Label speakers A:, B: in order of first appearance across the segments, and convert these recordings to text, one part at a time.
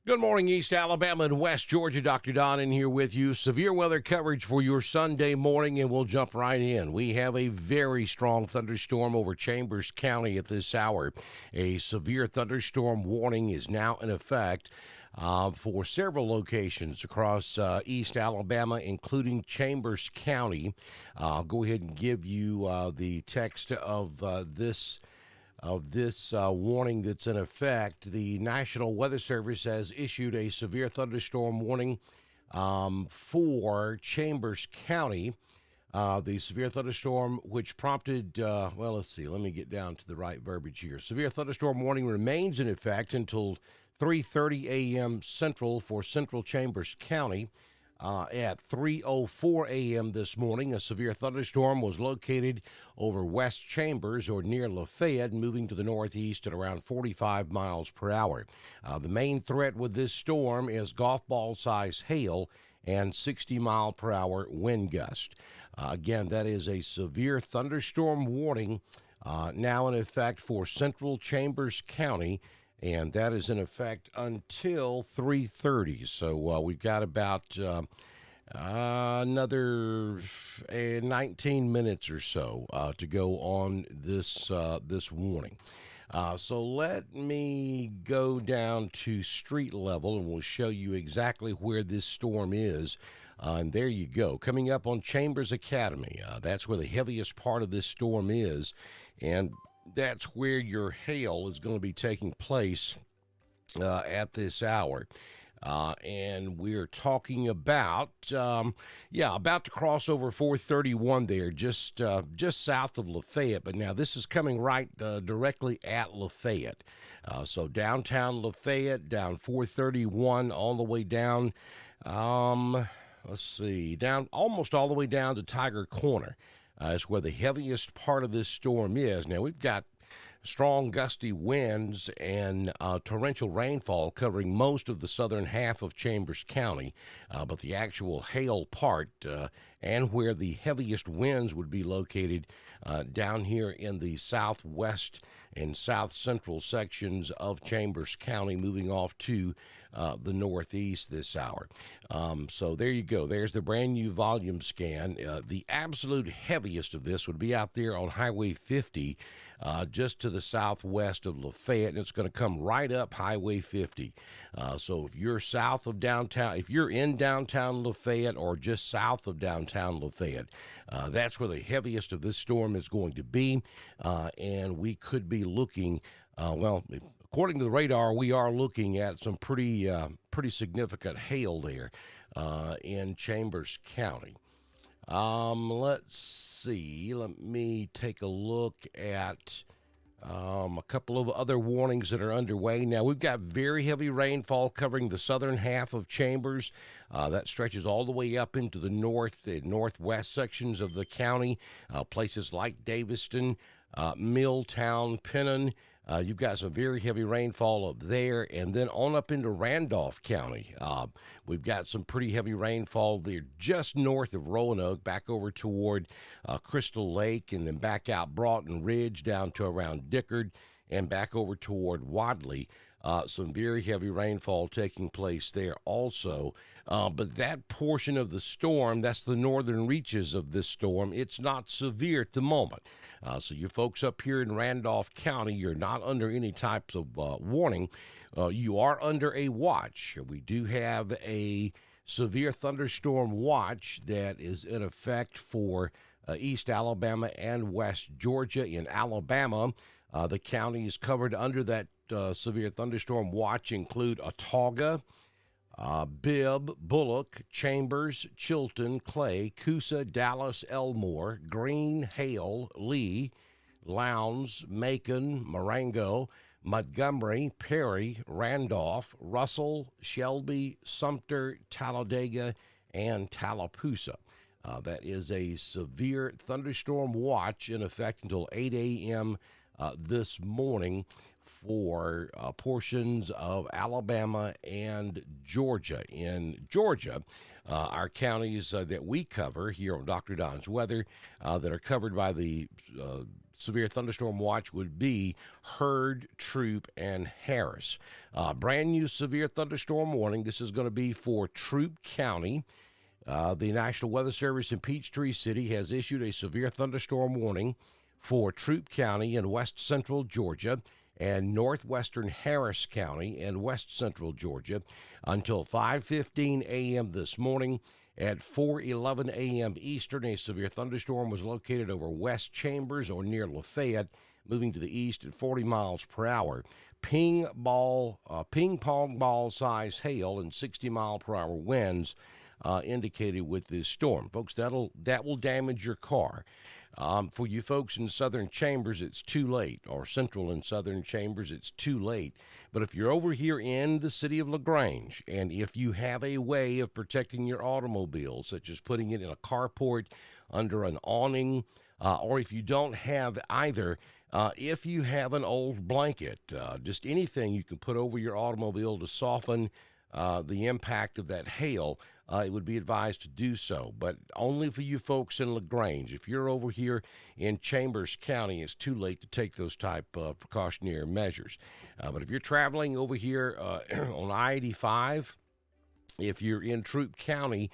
A: Good morning, East Alabama and West Georgia. Dr. Don in here with you. Severe weather coverage for your Sunday morning, and we'll jump right in. We have a very strong thunderstorm over Chambers County at this hour. A severe thunderstorm warning is now in effect for several locations across East Alabama, including Chambers County. I'll go ahead and give you the text of this warning that's in effect. The National Weather Service has issued a severe thunderstorm warning for Chambers County. The severe thunderstorm, which prompted, let's see, let me get down to the right verbiage here. Severe thunderstorm warning remains in effect until 3:30 a.m. Central for Central Chambers County. At 3:04 a.m. this morning, a severe thunderstorm was located over West Chambers or near Lafayette, moving to the northeast at around 45 miles per hour. The main threat with this storm is golf ball size hail and 60 mile per hour wind gust. Again, that is a severe thunderstorm warning now in effect for Central Chambers County. And that is in effect until 3:30. So we've got about another 19 minutes or so to go on this warning. So let me go down to street level, and we'll show you exactly where this storm is. And there you go. Coming up on Chambers Academy, that's where the heaviest part of this storm is. And that's where your hail is going to be taking place at this hour. And we're talking about, about to cross over 431 there, just south of Lafayette. But now this is coming right directly at Lafayette. So downtown Lafayette, down 431, all the way down, down almost all the way down to Tiger Corner. Is where the heaviest part of this storm is. Now, we've got strong gusty winds and torrential rainfall covering most of the southern half of Chambers County, but the actual hail part and where the heaviest winds would be located down here in the southwest and south central sections of Chambers County, moving off to the northeast this hour. So there you go. There's the brand new volume scan. The absolute heaviest of this would be out there on Highway 50, just to the southwest of Lafayette, and it's going to come right up Highway 50. So if you're south of downtown, if you're in downtown Lafayette or just south of downtown Lafayette, that's where the heaviest of this storm is going to be, and we could be looking, according to the radar, we are looking at some pretty significant hail there in Chambers County. Let's see. Let me take a look at a couple of other warnings that are underway. Now, we've got very heavy rainfall covering the southern half of Chambers. That stretches all the way up into the north and northwest sections of the county, places like Daviston, Milltown, Pennon. You've got some very heavy rainfall up there, and then on up into Randolph County. We've got some pretty heavy rainfall there just north of Roanoke, back over toward Crystal Lake, and then back out Broughton Ridge down to around Dickard, and back over toward Wadley. Some very heavy rainfall taking place there also. But that portion of the storm, that's the northern reaches of this storm, it's not severe at the moment. So you folks up here in Randolph County, you're not under any types of warning. You are under a watch. We do have a severe thunderstorm watch that is in effect for East Alabama and West Georgia. In Alabama, the counties covered under that severe thunderstorm watch include Autauga, Bibb, Bullock, Chambers, Chilton, Clay, Coosa, Dallas, Elmore, Greene, Hale, Lee, Lowndes, Macon, Marengo, Montgomery, Perry, Randolph, Russell, Shelby, Sumter, Talladega, and Tallapoosa. That is a severe thunderstorm watch in effect until 8 a.m. This morning for portions of Alabama and Georgia. In Georgia, our counties that we cover here on Dr. Don's Weather that are covered by the severe thunderstorm watch would be Hurd, Troup, and Harris. Brand new severe thunderstorm warning. This is going to be for Troup County. The National Weather Service in Peachtree City has issued a severe thunderstorm warning for Troup County in west central Georgia and northwestern Harris County and west central Georgia until 5:15 a.m. this morning. At 4:11 a.m. Eastern, a severe thunderstorm was located over West Chambers or near Lafayette, moving to the east at 40 miles per hour. Ping pong ball size hail and 60 mile per hour winds indicated with this storm. Folks, that will damage your car. For you folks in southern Chambers, it's too late, or central and southern Chambers, it's too late. But if you're over here in the city of LaGrange, and if you have a way of protecting your automobile, such as putting it in a carport, under an awning, or if you don't have either, if you have an old blanket, just anything you can put over your automobile to soften the impact of that hail, it would be advised to do so, but only for you folks in LaGrange. If you're over here in Chambers County, it's too late to take those type of precautionary measures. But if you're traveling over here on I-85, if you're in Troup County,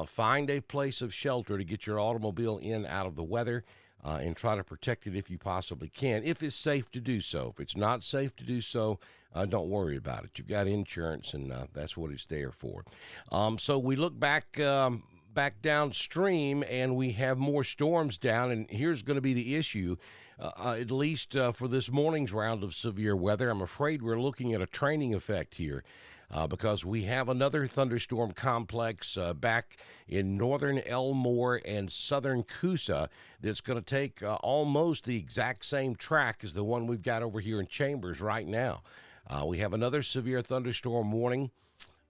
A: find a place of shelter to get your automobile in out of the weather. And try to protect it if you possibly can, if it's safe to do so. If it's not safe to do so, don't worry about it. You've got insurance, and that's what it's there for. So we look back downstream, and we have more storms down, and here's going to be the issue, at least for this morning's round of severe weather. I'm afraid we're looking at a training effect here. Because we have another thunderstorm complex back in northern Elmore and southern Coosa that's going to take almost the exact same track as the one we've got over here in Chambers right now. We have another severe thunderstorm warning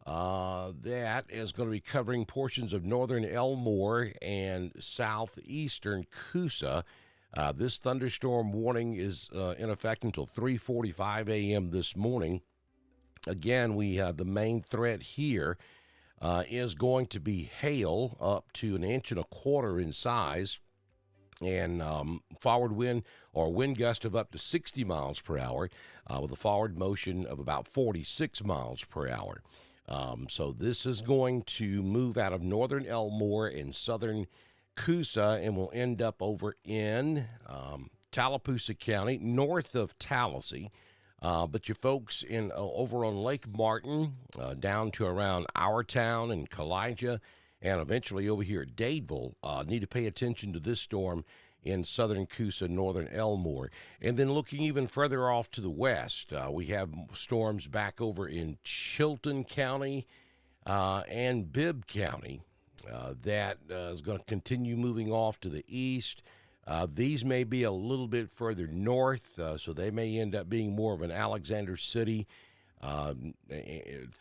A: that is going to be covering portions of northern Elmore and southeastern Coosa. This thunderstorm warning is in effect until 3:45 a.m. this morning. Again, we have the main threat here is going to be hail up to 1.25 inches in size, and forward wind or wind gust of up to 60 miles per hour with a forward motion of about 46 miles per hour. So this is going to move out of northern Elmore and southern Coosa and will end up over in Tallapoosa County, north of Tallahassee. But you folks in over on Lake Martin, down to around Our Town and Kalijah, and eventually over here at Dadeville, need to pay attention to this storm in southern Coosa, northern Elmore. And then looking even further off to the west, we have storms back over in Chilton County and Bibb County that is going to continue moving off to the east. These may be a little bit further north, so they may end up being more of an Alexander City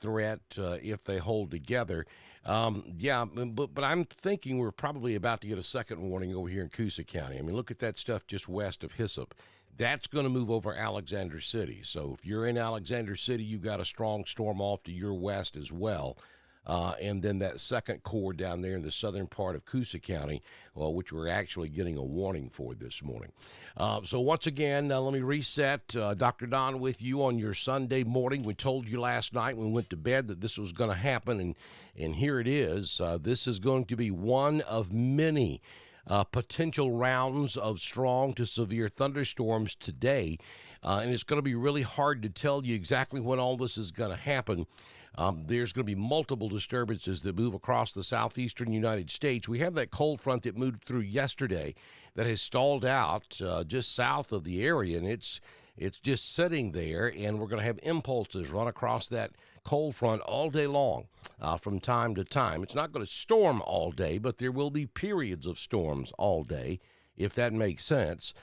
A: threat if they hold together. But I'm thinking we're probably about to get a second warning over here in Coosa County. I mean, look at that stuff just west of Hyssop. That's going to move over Alexander City. So if you're in Alexander City, you've got a strong storm off to your west as well. And then that second core down there in the southern part of Coosa County, which we're actually getting a warning for this morning. So once again, let me reset. Dr. Don with you on your Sunday morning. We told you last night when we went to bed that this was going to happen, and here it is. This is going to be one of many potential rounds of strong to severe thunderstorms today. And it's going to be really hard to tell you exactly when all this is going to happen. There's going to be multiple disturbances that move across the southeastern United States. We have that cold front that moved through yesterday that has stalled out just south of the area, and it's just sitting there, and we're going to have impulses run across that cold front all day long from time to time. It's not going to storm all day, but there will be periods of storms all day, if that makes sense.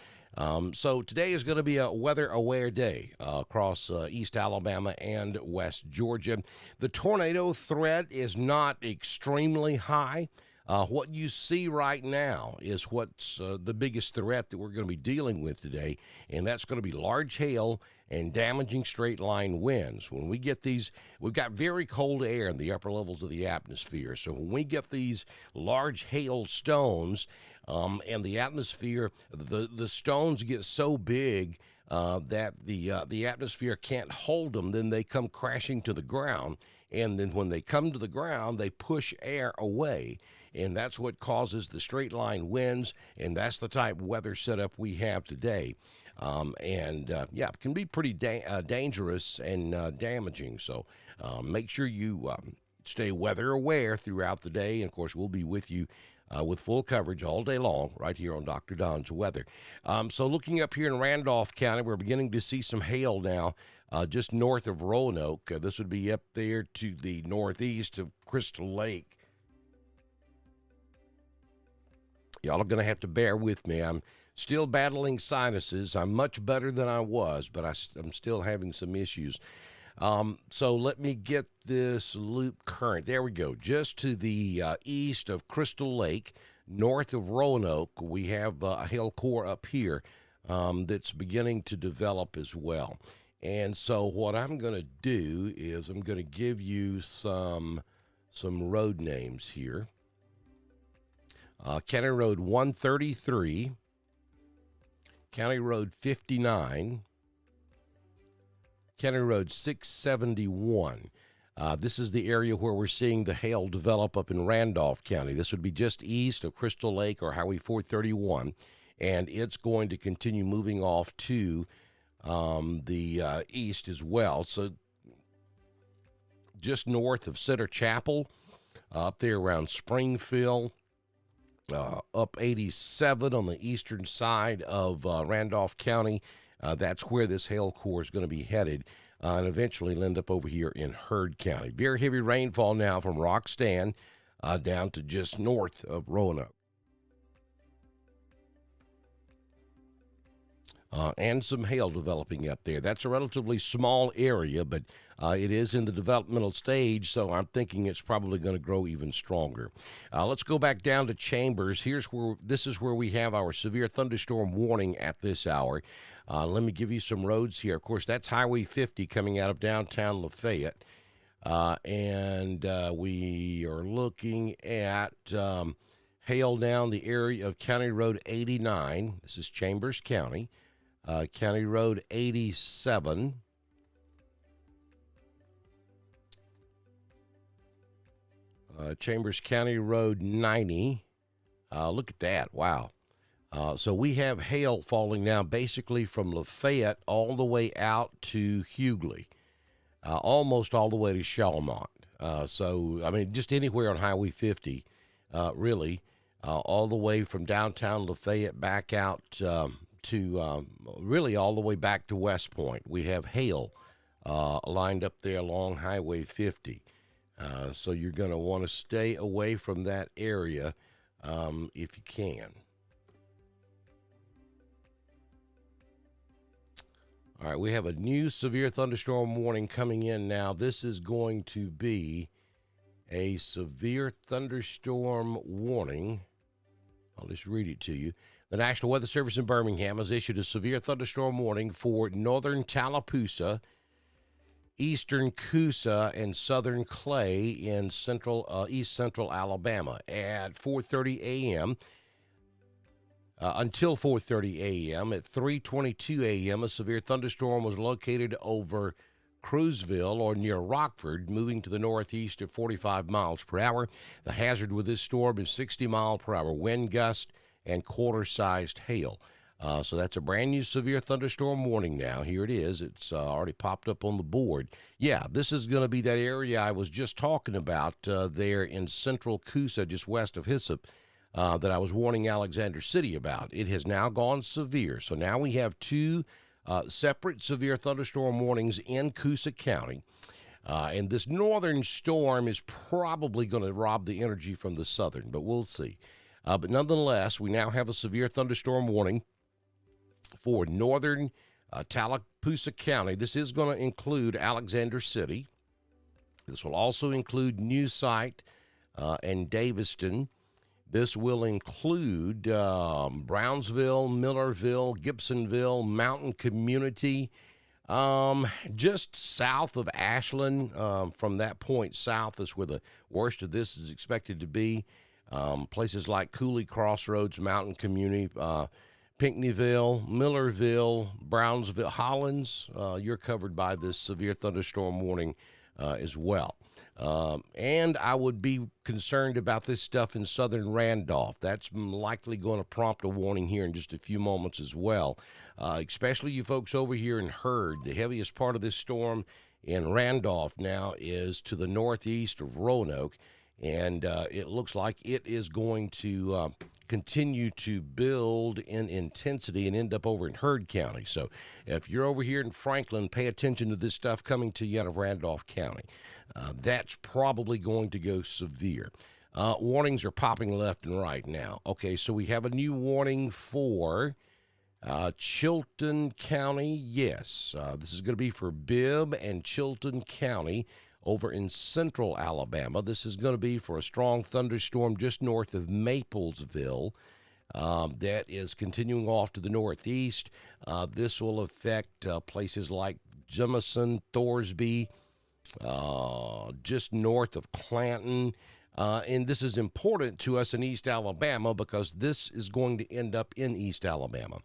A: So today is going to be a weather-aware day across East Alabama and West Georgia. The tornado threat is not extremely high. What you see right now is what's the biggest threat that we're going to be dealing with today, and that's going to be large hail and damaging straight line winds. When we get these, we've got very cold air in the upper levels of the atmosphere. So when we get these large hailstones and the atmosphere, the stones get so big that the atmosphere can't hold them, then they come crashing to the ground. And then when they come to the ground, they push air away. And that's what causes the straight line winds, and that's the type of weather setup we have today. It can be pretty dangerous and damaging. So make sure you stay weather aware throughout the day. And, of course, we'll be with you with full coverage all day long right here on Dr. Don's Weather. So looking up here in Randolph County, we're beginning to see some hail now just north of Roanoke. This would be up there to the northeast of Crystal Lake. Y'all are going to have to bear with me. I'm still battling sinuses. I'm much better than I was, but I'm still having some issues. So let me get this loop current. There we go. Just to the east of Crystal Lake, north of Roanoke, we have a hail core up here that's beginning to develop as well. And so what I'm going to do is I'm going to give you some road names here. County Road 133, County Road 59, County Road 671. This is the area where we're seeing the hail develop up in Randolph County. This would be just east of Crystal Lake or Highway 431, and it's going to continue moving off to the east as well. So just north of Center Chapel, up there around Springfield, up 87 on the eastern side of Randolph County. That's where this hail core is going to be headed and eventually end up over here in Heard County. Very heavy rainfall now from Roxton down to just north of Roanoke. And some hail developing up there. That's a relatively small area, but it is in the developmental stage, so I'm thinking it's probably going to grow even stronger. Let's go back down to Chambers. This is where we have our severe thunderstorm warning at this hour. Let me give you some roads here. Of course, that's Highway 50 coming out of downtown Lafayette. And we are looking at hail down the area of County Road 89. This is Chambers County. County Road 87. Chambers County Road 90. Look at that. Wow. So we have hail falling down basically from Lafayette all the way out to Hughley, almost all the way to Shawmont. Just anywhere on Highway 50, really, all the way from downtown Lafayette back out to really all the way back to West Point. We have hail lined up there along Highway 50. So you're going to want to stay away from that area if you can. All right, we have a new severe thunderstorm warning coming in now. This is going to be a severe thunderstorm warning. I'll just read it to you. The National Weather Service in Birmingham has issued a severe thunderstorm warning for northern Tallapoosa, eastern Coosa, and southern Clay in east central Alabama at 4:30 a.m. Until 4:30 a.m. At 3:22 a.m., a severe thunderstorm was located over Cruzville or near Rockford, moving to the northeast at 45 miles per hour. The hazard with this storm is 60 mile per hour wind gust and quarter-sized hail. So that's a brand new severe thunderstorm warning now. Here it is. It's already popped up on the board. Yeah, this is going to be that area I was just talking about there in central Coosa, just west of Hyssop, that I was warning Alexander City about. It has now gone severe. So now we have two separate severe thunderstorm warnings in Coosa County. And this northern storm is probably going to rob the energy from the southern, but we'll see. But nonetheless, we now have a severe thunderstorm warning for northern Tallapoosa County. This is going to include Alexander City. This will also include New Site and Daviston. This will include Brownsville, Millerville, Gibsonville, Mountain Community, Just south of Ashland, from that point south is where the worst of this is expected to be. Places like Cooley Crossroads, Mountain Community, Pinckneyville, Millerville, Brownsville, Hollins, you're covered by this severe thunderstorm warning as well. And I would be concerned about this stuff in southern Randolph. That's likely going to prompt a warning here in just a few moments as well. Especially you folks over here in Hurd. The heaviest part of this storm in Randolph now is to the northeast of Roanoke, and it looks like it is going to continue to build in intensity and end up over in Hurd County. So if you're over here in Franklin, pay attention to this stuff coming to you out of Randolph County. That's probably going to go severe. Warnings are popping left and right now. Okay, so we have a new warning for Chilton County. Yes, this is going to be for Bibb and Chilton County over in central Alabama. This is going to be for a strong thunderstorm just north of Maplesville. That is continuing off to the northeast. This will affect places like Jemison, Thorsby, just north of Clanton. And this is important to us in East Alabama because this is going to end up in East Alabama.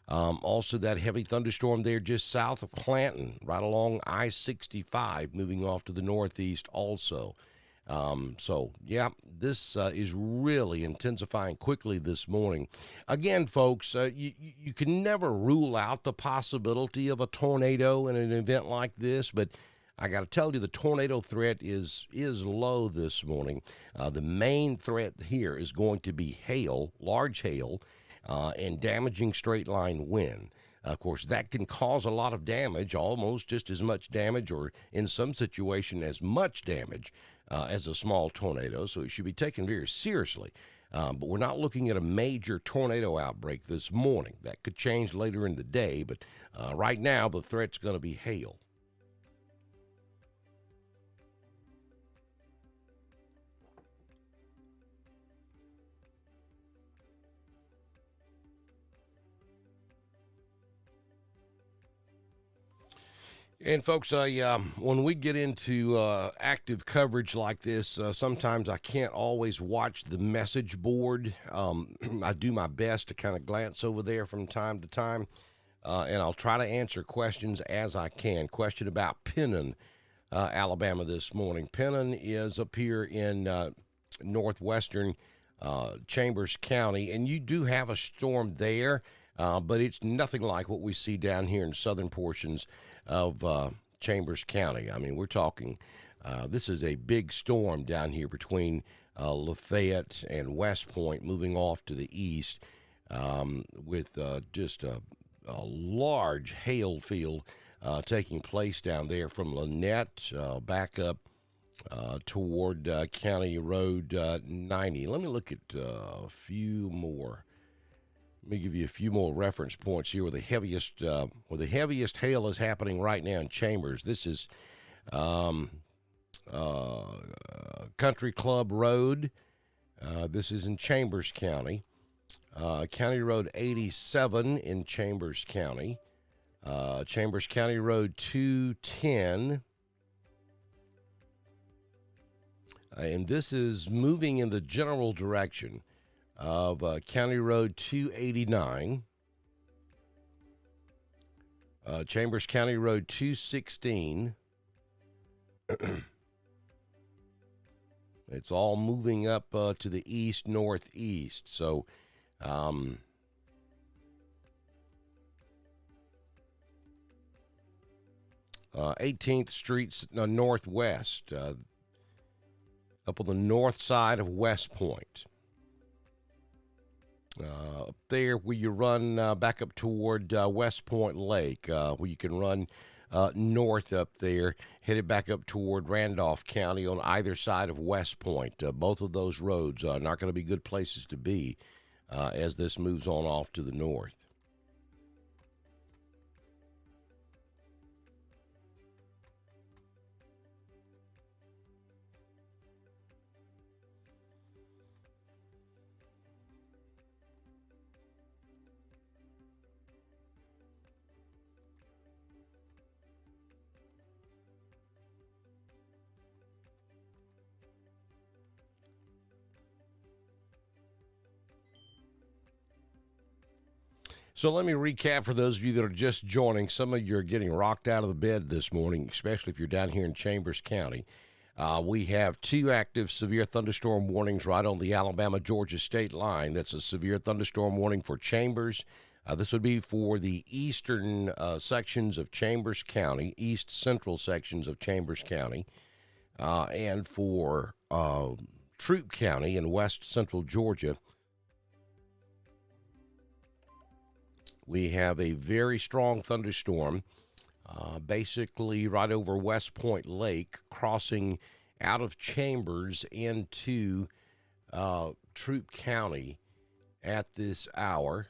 A: Also, that heavy thunderstorm there just south of Clanton, right along I-65, moving off to the northeast also. So, yeah, this is really intensifying quickly this morning. Again, folks, you can never rule out the possibility of a tornado in an event like this, but I got to tell you, the tornado threat is low this morning. The main threat here is going to be hail, large hail, and damaging straight-line wind. Of course, that can cause a lot of damage, almost just as much damage, or in some situation as much damage as a small tornado, so it should be taken very seriously. But we're not looking at a major tornado outbreak this morning. That could change later in the day, but right now the threat's going to be hail. And folks, when we get into active coverage like this, sometimes I can't always watch the message board. I do my best to kind of glance over there from time to time, and I'll try to answer questions as I can. Question about Pennon, Alabama this morning. Pennon is up here in northwestern Chambers County, and you do have a storm there, but it's nothing like what we see down here in southern portions of Chambers County. I mean, we're talking, this is a big storm down here between Lafayette and West Point, moving off to the east with just a large hail field taking place down there from Lynette back up toward County Road 90. Let me look at a few more. Let me give you a few more reference points here where the heaviest hail is happening right now in Chambers. This is Country Club Road. This is in Chambers County. County Road 87 in Chambers County. Chambers County Road 210. And this is moving in the general direction of County Road 289, Chambers County Road 216. It's all moving up to the east, northeast. So, 18th Street northwest, up on the north side of West Point. Up there where you run back up toward West Point Lake, where you can run north up there, headed back up toward Randolph County on either side of West Point. Both of those roads are not going to be good places to be as this moves on off to the north. So let me recap for those of you that are just joining. Some of you are getting rocked out of the bed this morning, especially if you're down here in Chambers County. We have 2 active severe thunderstorm warnings right on the Alabama-Georgia state line. That's a severe thunderstorm warning for Chambers. This would be for the eastern sections of Chambers County, east central sections of Chambers County, and for Troup County in west central Georgia. We have a very strong thunderstorm, basically right over West Point Lake, crossing out of Chambers into Troup County at this hour.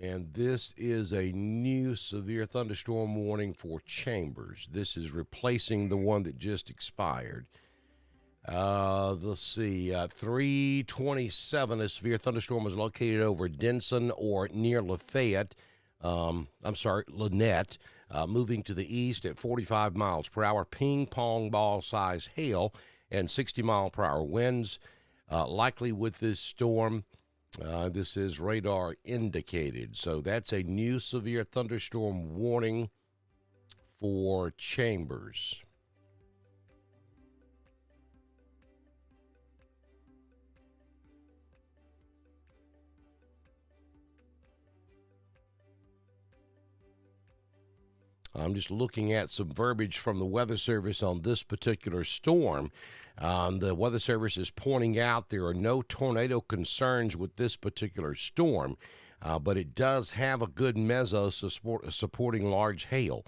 A: And this is a new severe thunderstorm warning for Chambers. This is replacing the one that just expired. Let's see, 327, a severe thunderstorm was located over Denson or near Lafayette. Lynette, moving to the east at 45 miles per hour. Ping pong ball size hail and 60 mile per hour winds. Likely with this storm. This is radar indicated. So that's a new severe thunderstorm warning for Chambers. I'm just looking at some verbiage from the Weather Service on this particular storm. The Weather Service is pointing out there are no tornado concerns with this particular storm, but it does have a good meso supporting large hail.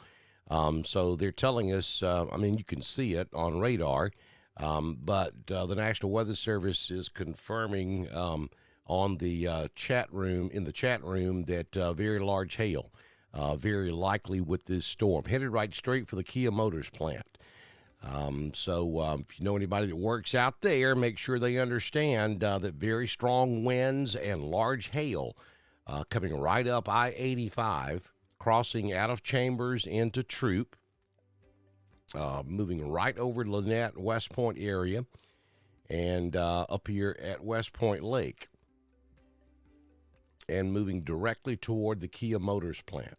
A: So they're telling us, you can see it on radar, but the National Weather Service is confirming on the chat room, that very large hail, very likely with this storm, headed right straight for the Kia Motors plant. If you know anybody that works out there, make sure they understand that very strong winds and large hail coming right up I-85, crossing out of Chambers into Troup, moving right over Lynette, West Point area, and up here at West Point Lake, and moving directly toward the Kia Motors plant.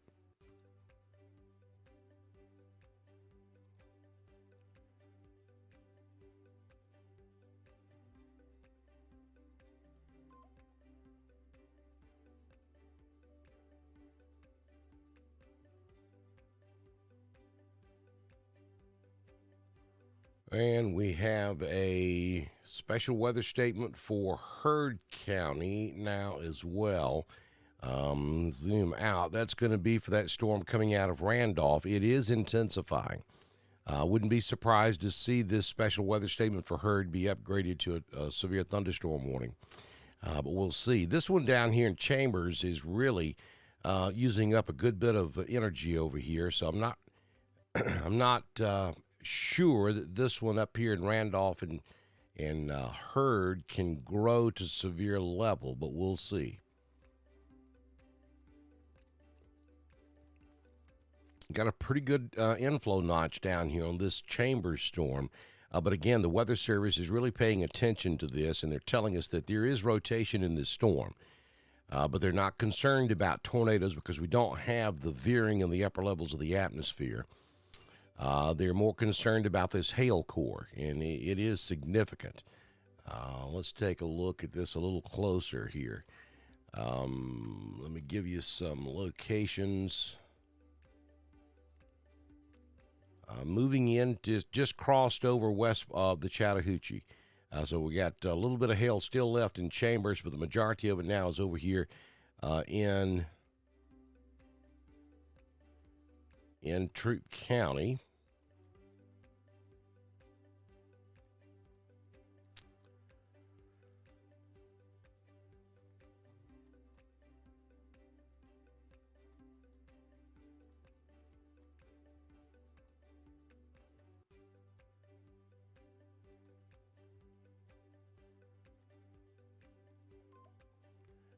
A: And we have a special weather statement for Heard County now as well. Zoom out. That's going to be for that storm coming out of Randolph. It is intensifying. Wouldn't be surprised to see this special weather statement for Heard be upgraded to a severe thunderstorm warning. But we'll see. This one down here in Chambers is really using up a good bit of energy over here. So I'm not sure that this one up here in Randolph and Heard can grow to severe level, but we'll see. Got a pretty good inflow notch down here on this Chambers storm. But again, the Weather Service is really paying attention to this, and they're telling us that there is rotation in this storm. But they're not concerned about tornadoes because we don't have the veering in the upper levels of the atmosphere. They're more concerned about this hail core, and it is significant. Let's take a look at this a little closer here. Let me give you some locations. Moving in, just crossed over west of the Chattahoochee. So we got a little bit of hail still left in Chambers, but the majority of it now is over here in Troup County.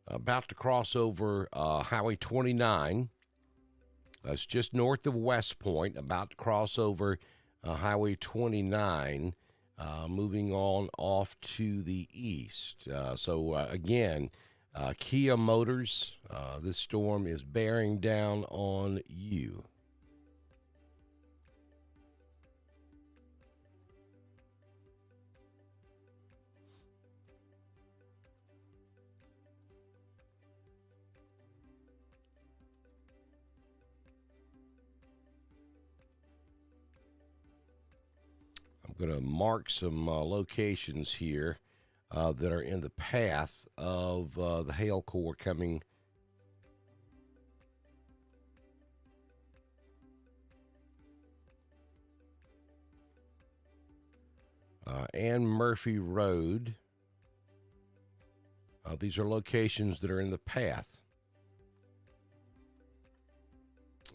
A: About to cross over Highway 29. It's just north of West Point, about to cross over Highway 29, moving on off to the east. Again, Kia Motors, this storm is bearing down on you. I'm going to mark some locations here that are in the path of the hail core coming. Ann Murphy Road. These are locations that are in the path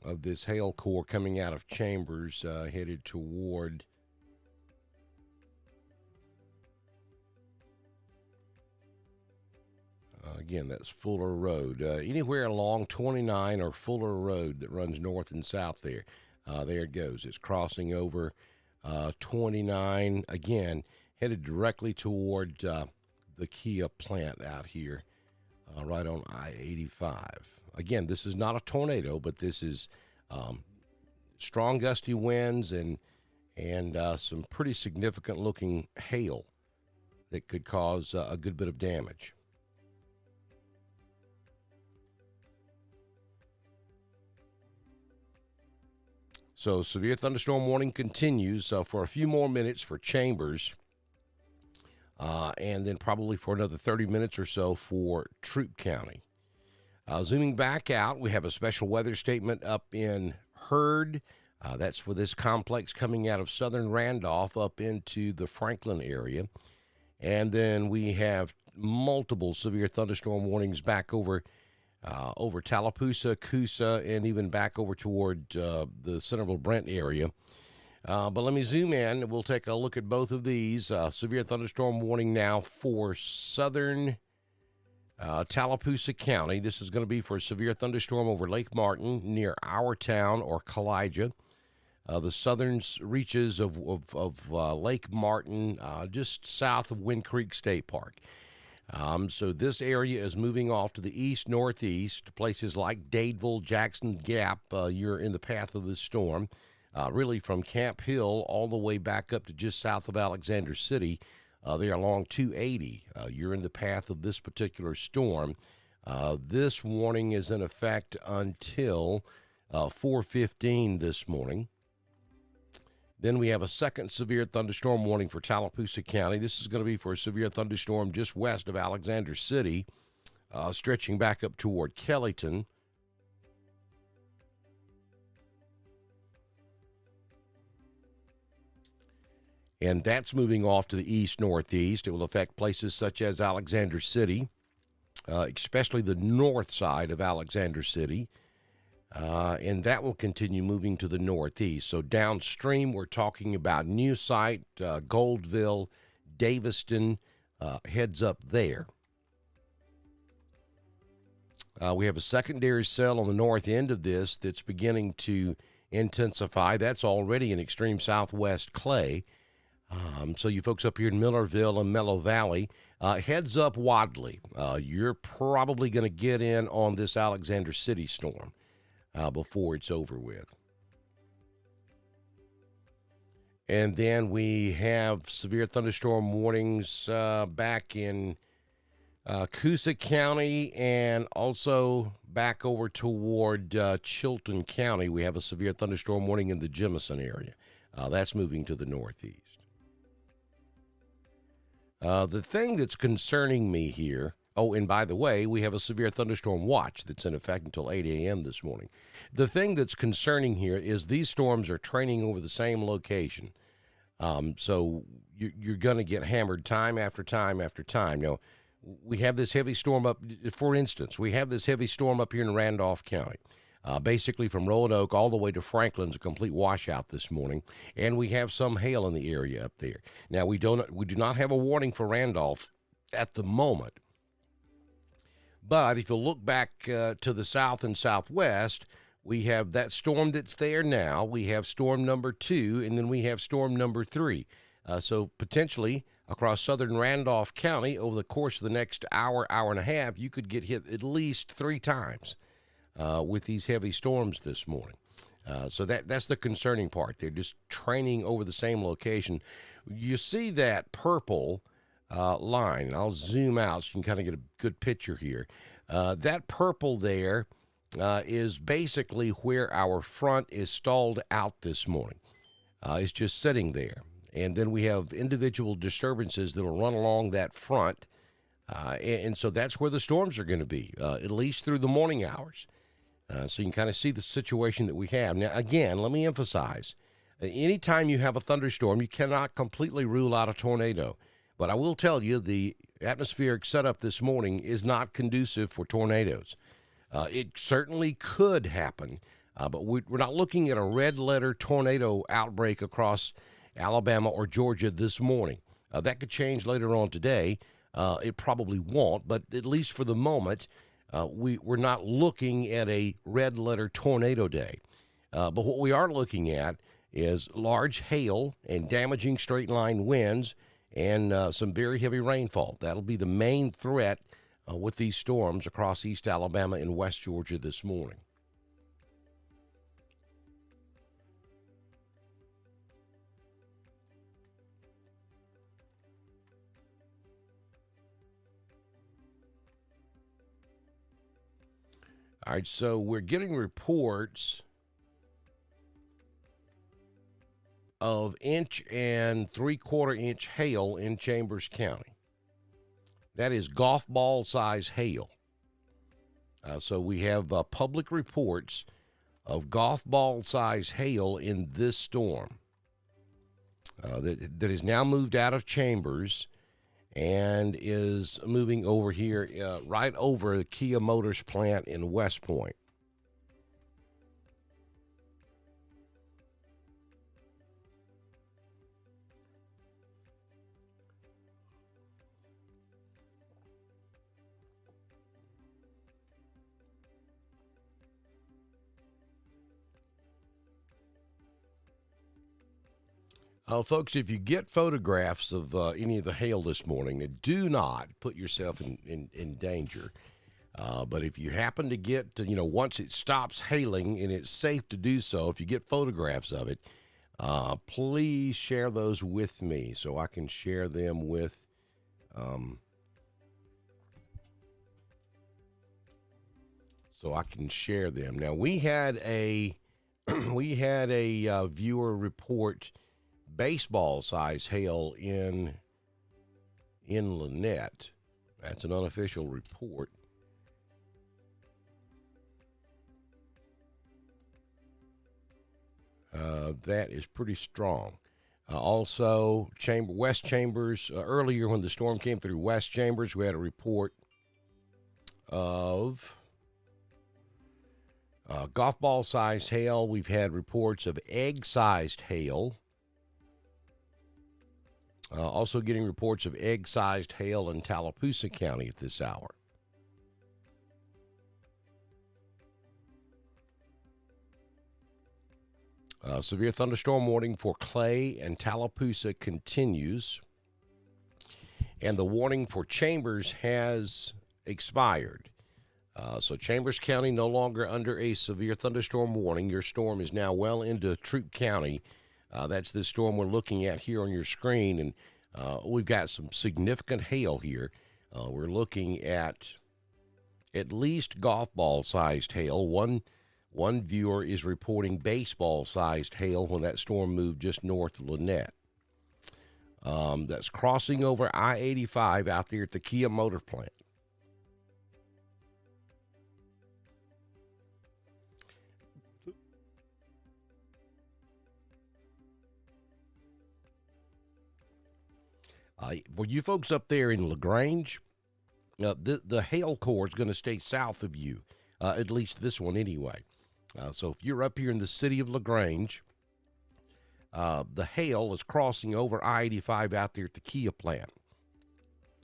A: of this hail core coming out of Chambers, headed toward again, that's Fuller Road. Anywhere along 29 or Fuller Road that runs north and south there. There it goes. It's crossing over 29, again, headed directly toward the Kia plant out here, right on I-85. Again, this is not a tornado, but this is strong gusty winds and some pretty significant looking hail that could cause a good bit of damage. So severe thunderstorm warning continues for a few more minutes for Chambers, and then probably for another 30 minutes or so for Troup County. Zooming back out, we have a special weather statement up in Hurd. That's for this complex coming out of southern Randolph up into the Franklin area. And then we have multiple severe thunderstorm warnings back over Tallapoosa, Coosa, and even back over toward the Centerville-Brent area. But let me zoom in. We'll take a look at both of these. Severe thunderstorm warning now for southern Tallapoosa County. This is going to be for a severe thunderstorm over Lake Martin near our town or Kalijah. The southern reaches of Lake Martin, just south of Wind Creek State Park. So this area is moving off to the east-northeast, places like Dadeville, Jackson Gap. You're in the path of this storm, really from Camp Hill all the way back up to just south of Alexander City. They're along 280. You're in the path of this particular storm. This warning is in effect until 4:15 this morning. Then we have a second severe thunderstorm warning for Tallapoosa County. This is going to be for a severe thunderstorm just west of Alexander City, stretching back up toward Kellyton. And that's moving off to the east-northeast. It will affect places such as Alexander City, especially the north side of Alexander City. And that will continue moving to the northeast. So downstream, we're talking about New Site, Goldville, Daviston, heads up there. We have a secondary cell on the north end of this that's beginning to intensify. That's already an extreme southwest Clay. So you folks up here in Millerville and Mellow Valley, heads up Wadley. You're probably going to get in on this Alexander City storm before it's over with. And then we have severe thunderstorm warnings back in Coosa County and also back over toward Chilton County. We have a severe thunderstorm warning in the Jemison area. That's moving to the northeast. The thing that's concerning me here, oh, and by the way, we have a severe thunderstorm watch that's in effect until 8 a.m. this morning. The thing that's concerning here is these storms are training over the same location. So you're going to get hammered time after time after time. Now, we have this heavy storm up, for instance, we have this heavy storm up here in Randolph County. Basically from Roanoke all the way to Franklin's a complete washout this morning, and we have some hail in the area up there. Now, we do not have a warning for Randolph at the moment. But if you look back to the south and southwest, We have that storm that's there now. We have storm number 2, and then we have storm number 3. So potentially across southern Randolph County over the course of the next hour, hour and a half, you could get hit at least 3 times with these heavy storms this morning. So that's the concerning part. They're just training over the same location. You see that purple line, and I'll zoom out so you can kind of get a good picture here. That purple there is basically where our front is stalled out this morning. It's just sitting there. And then we have individual disturbances that will run along that front. And so that's where the storms are going to be, at least through the morning hours. So you can kind of see the situation that we have. Now, again, let me emphasize, anytime you have a thunderstorm, you cannot completely rule out a tornado. But I will tell you, the atmospheric setup this morning is not conducive for tornadoes. It certainly could happen, but we're not looking at a red letter tornado outbreak across Alabama or Georgia this morning. That could change later on today. It probably won't, but at least for the moment, we're not looking at a red letter tornado day. But what we are looking at is large hail and damaging straight line winds and some very heavy rainfall. That'll be the main threat with these storms across East Alabama and West Georgia this morning. All right, so we're getting reports of 1 3/4 inch hail in Chambers County. That is golf ball size hail. So we have public reports of golf ball size hail in this storm that is now moved out of Chambers and is moving over here right over the Kia Motors plant in West Point. Folks, if you get photographs of any of the hail this morning, do not put yourself in danger. But if you happen to get, once it stops hailing and it's safe to do so, if you get photographs of it, please share those with me so I can share them with Now, we had a viewer report baseball size hail in Lynette. That's an unofficial report. That is pretty strong. Also, West Chambers, earlier when the storm came through West Chambers, we had a report of golf ball sized hail. We've had reports of egg sized hail. Also getting reports of egg-sized hail in Tallapoosa County at this hour. Severe thunderstorm warning for Clay and Tallapoosa continues. And the warning for Chambers has expired. So Chambers County no longer under a severe thunderstorm warning. Your storm is now well into Troup County. That's the storm we're looking at here on your screen, and we've got some significant hail here. We're looking at least golf ball-sized hail. One viewer is reporting baseball-sized hail when that storm moved just north of Lynette. That's crossing over I-85 out there at the Kia Motor Plant. For you folks up there in LaGrange, the hail core is going to stay south of you, at least this one anyway. So if you're up here in the city of LaGrange, the hail is crossing over I-85 out there at the Kia plant.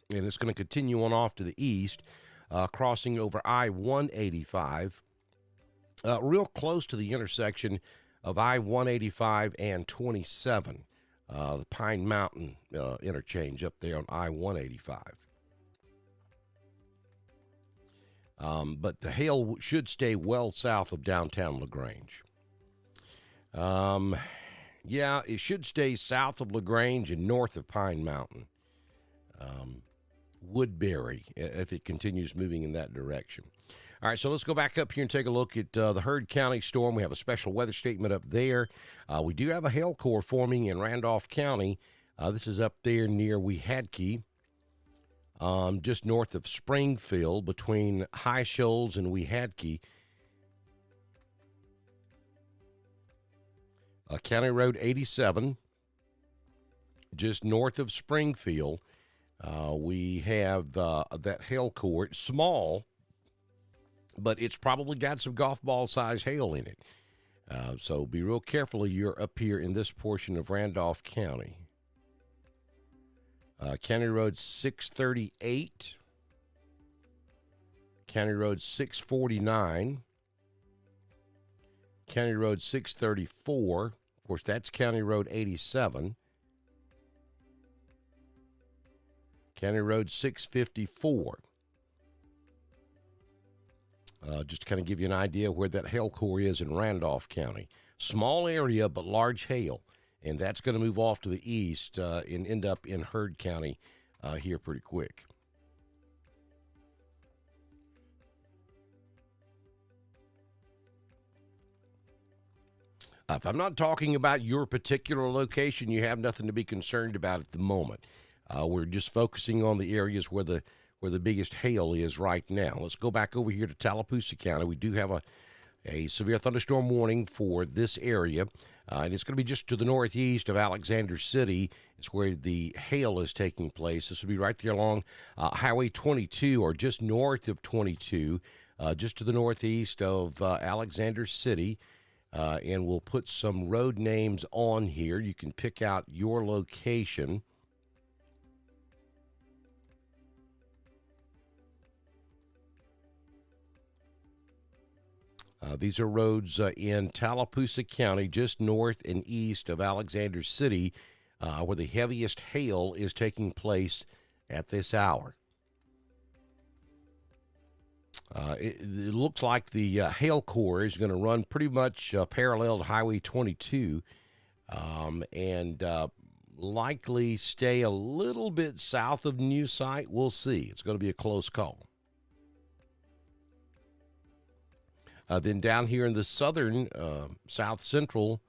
A: And it's going to continue on off to the east, crossing over I-185 real close to the intersection of I-185 and 27, the Pine Mountain interchange up there on I-185. But the hail should stay well south of downtown LaGrange. Yeah, it should stay south of LaGrange and north of Pine Mountain. Woodbury, if it continues moving in that direction. All right, so let's go back up here and take a look at the Heard County storm. We have a special weather statement up there. We do have a hail core forming in Randolph County. This is up there near Weehadkee, just north of Springfield, between High Shoals and Weehadkee. County Road 87, just north of Springfield. We have that hail core. It's small, but it's probably got some golf ball size hail in it. So be real careful. You're up here in this portion of Randolph County. County Road 638, County Road 649, County Road 634. Of course, that's County Road 87. County Road 654. Just to kind of give you an idea where that hail core is in Randolph County. Small area, but large hail. And that's going to move off to the east and end up in Heard County here pretty quick. If I'm not talking about your particular location, you have nothing to be concerned about at the moment. We're just focusing on the areas where the biggest hail is right now. Let's go back over here to Tallapoosa County. We do have a severe thunderstorm warning for this area, and it's going to be just to the northeast of Alexander City. It's where the hail is taking place. This will be right there along Highway 22, or just north of 22, just to the northeast of Alexander City. And we'll put some road names on here. You can pick out your location. These are roads in Tallapoosa County, just north and east of Alexander City, where the heaviest hail is taking place at this hour. It looks like the hail core is going to run pretty much parallel to Highway 22 and likely stay a little bit south of New Site. We'll see. It's going to be a close call. Then down here in the southern, south central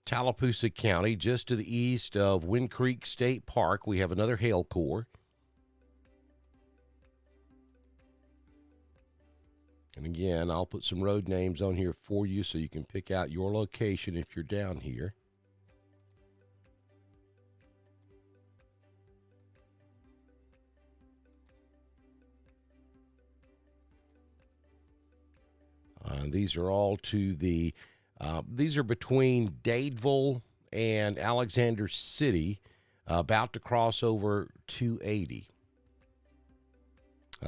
A: Tallapoosa County, just to the east of Wind Creek State Park, we have another hail core. And again, I'll put some road names on here for you so you can pick out your location if you're down here. These are all to the, these are between Dadeville and Alexander City, about to cross over 280.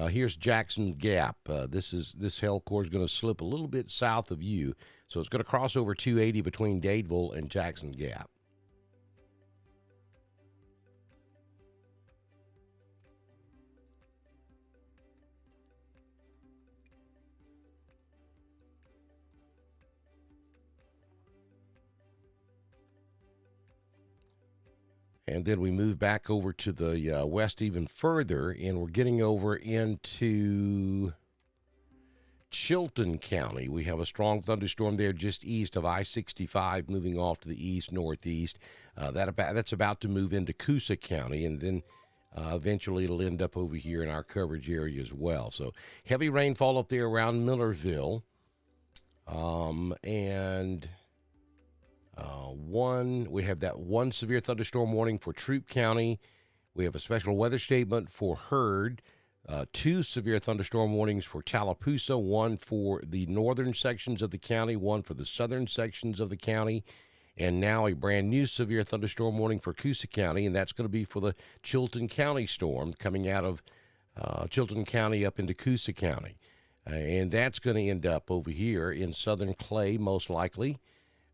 A: Here's Jackson Gap. This hail core is going to slip a little bit south of you, so it's going to cross over 280 between Dadeville and Jackson Gap. And then we move back over to the west even further, and we're getting over into Chilton County. We have a strong thunderstorm there just east of I-65, moving off to the east-northeast. That's about to move into Coosa County, and then eventually it'll end up over here in our coverage area as well. So heavy rainfall up there around Millerville. We have that one severe thunderstorm warning for Troup County. We have a special weather statement for Heard. Two severe thunderstorm warnings for Tallapoosa, one for the northern sections of the county, one for the southern sections of the county, and now a brand new severe thunderstorm warning for Coosa County, and that's going to be for the Chilton County storm coming out of Chilton County up into Coosa County. And that's going to end up over here in southern Clay, most likely.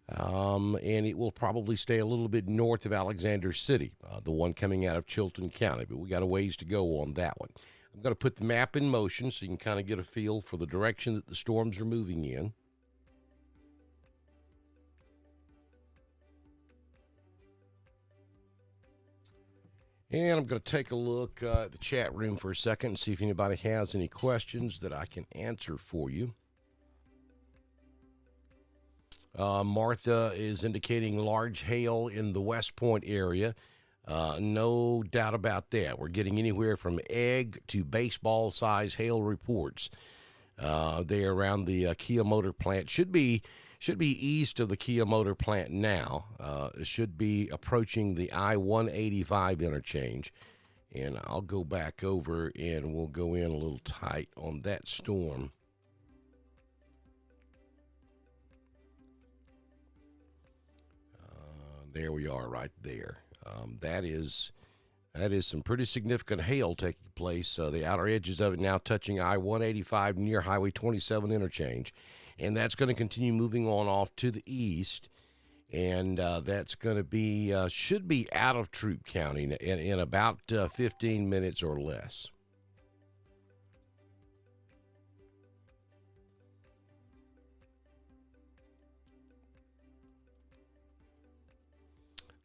A: And it will probably stay a little bit north of Alexander City, the one coming out of Chilton County. But we got a ways to go on that one. I'm going to put the map in motion so you can kind of get a feel for the direction that the storms are moving in. And I'm going to take a look at the chat room for a second and see if anybody has any questions that I can answer for you. Martha is indicating large hail in the West Point area. No doubt about that. We're getting anywhere from egg to baseball-size hail reports there around the Kia Motor Plant. Should be east of the Kia Motor Plant now. It should be approaching the I-185 interchange. And I'll go back over and we'll go in a little tight on that storm. There we are right there. That is some pretty significant hail taking place. The outer edges of it now touching I-185 near Highway 27 interchange. And that's going to continue moving on off to the east. And that's going to be, should be out of Troup County in about 15 minutes or less.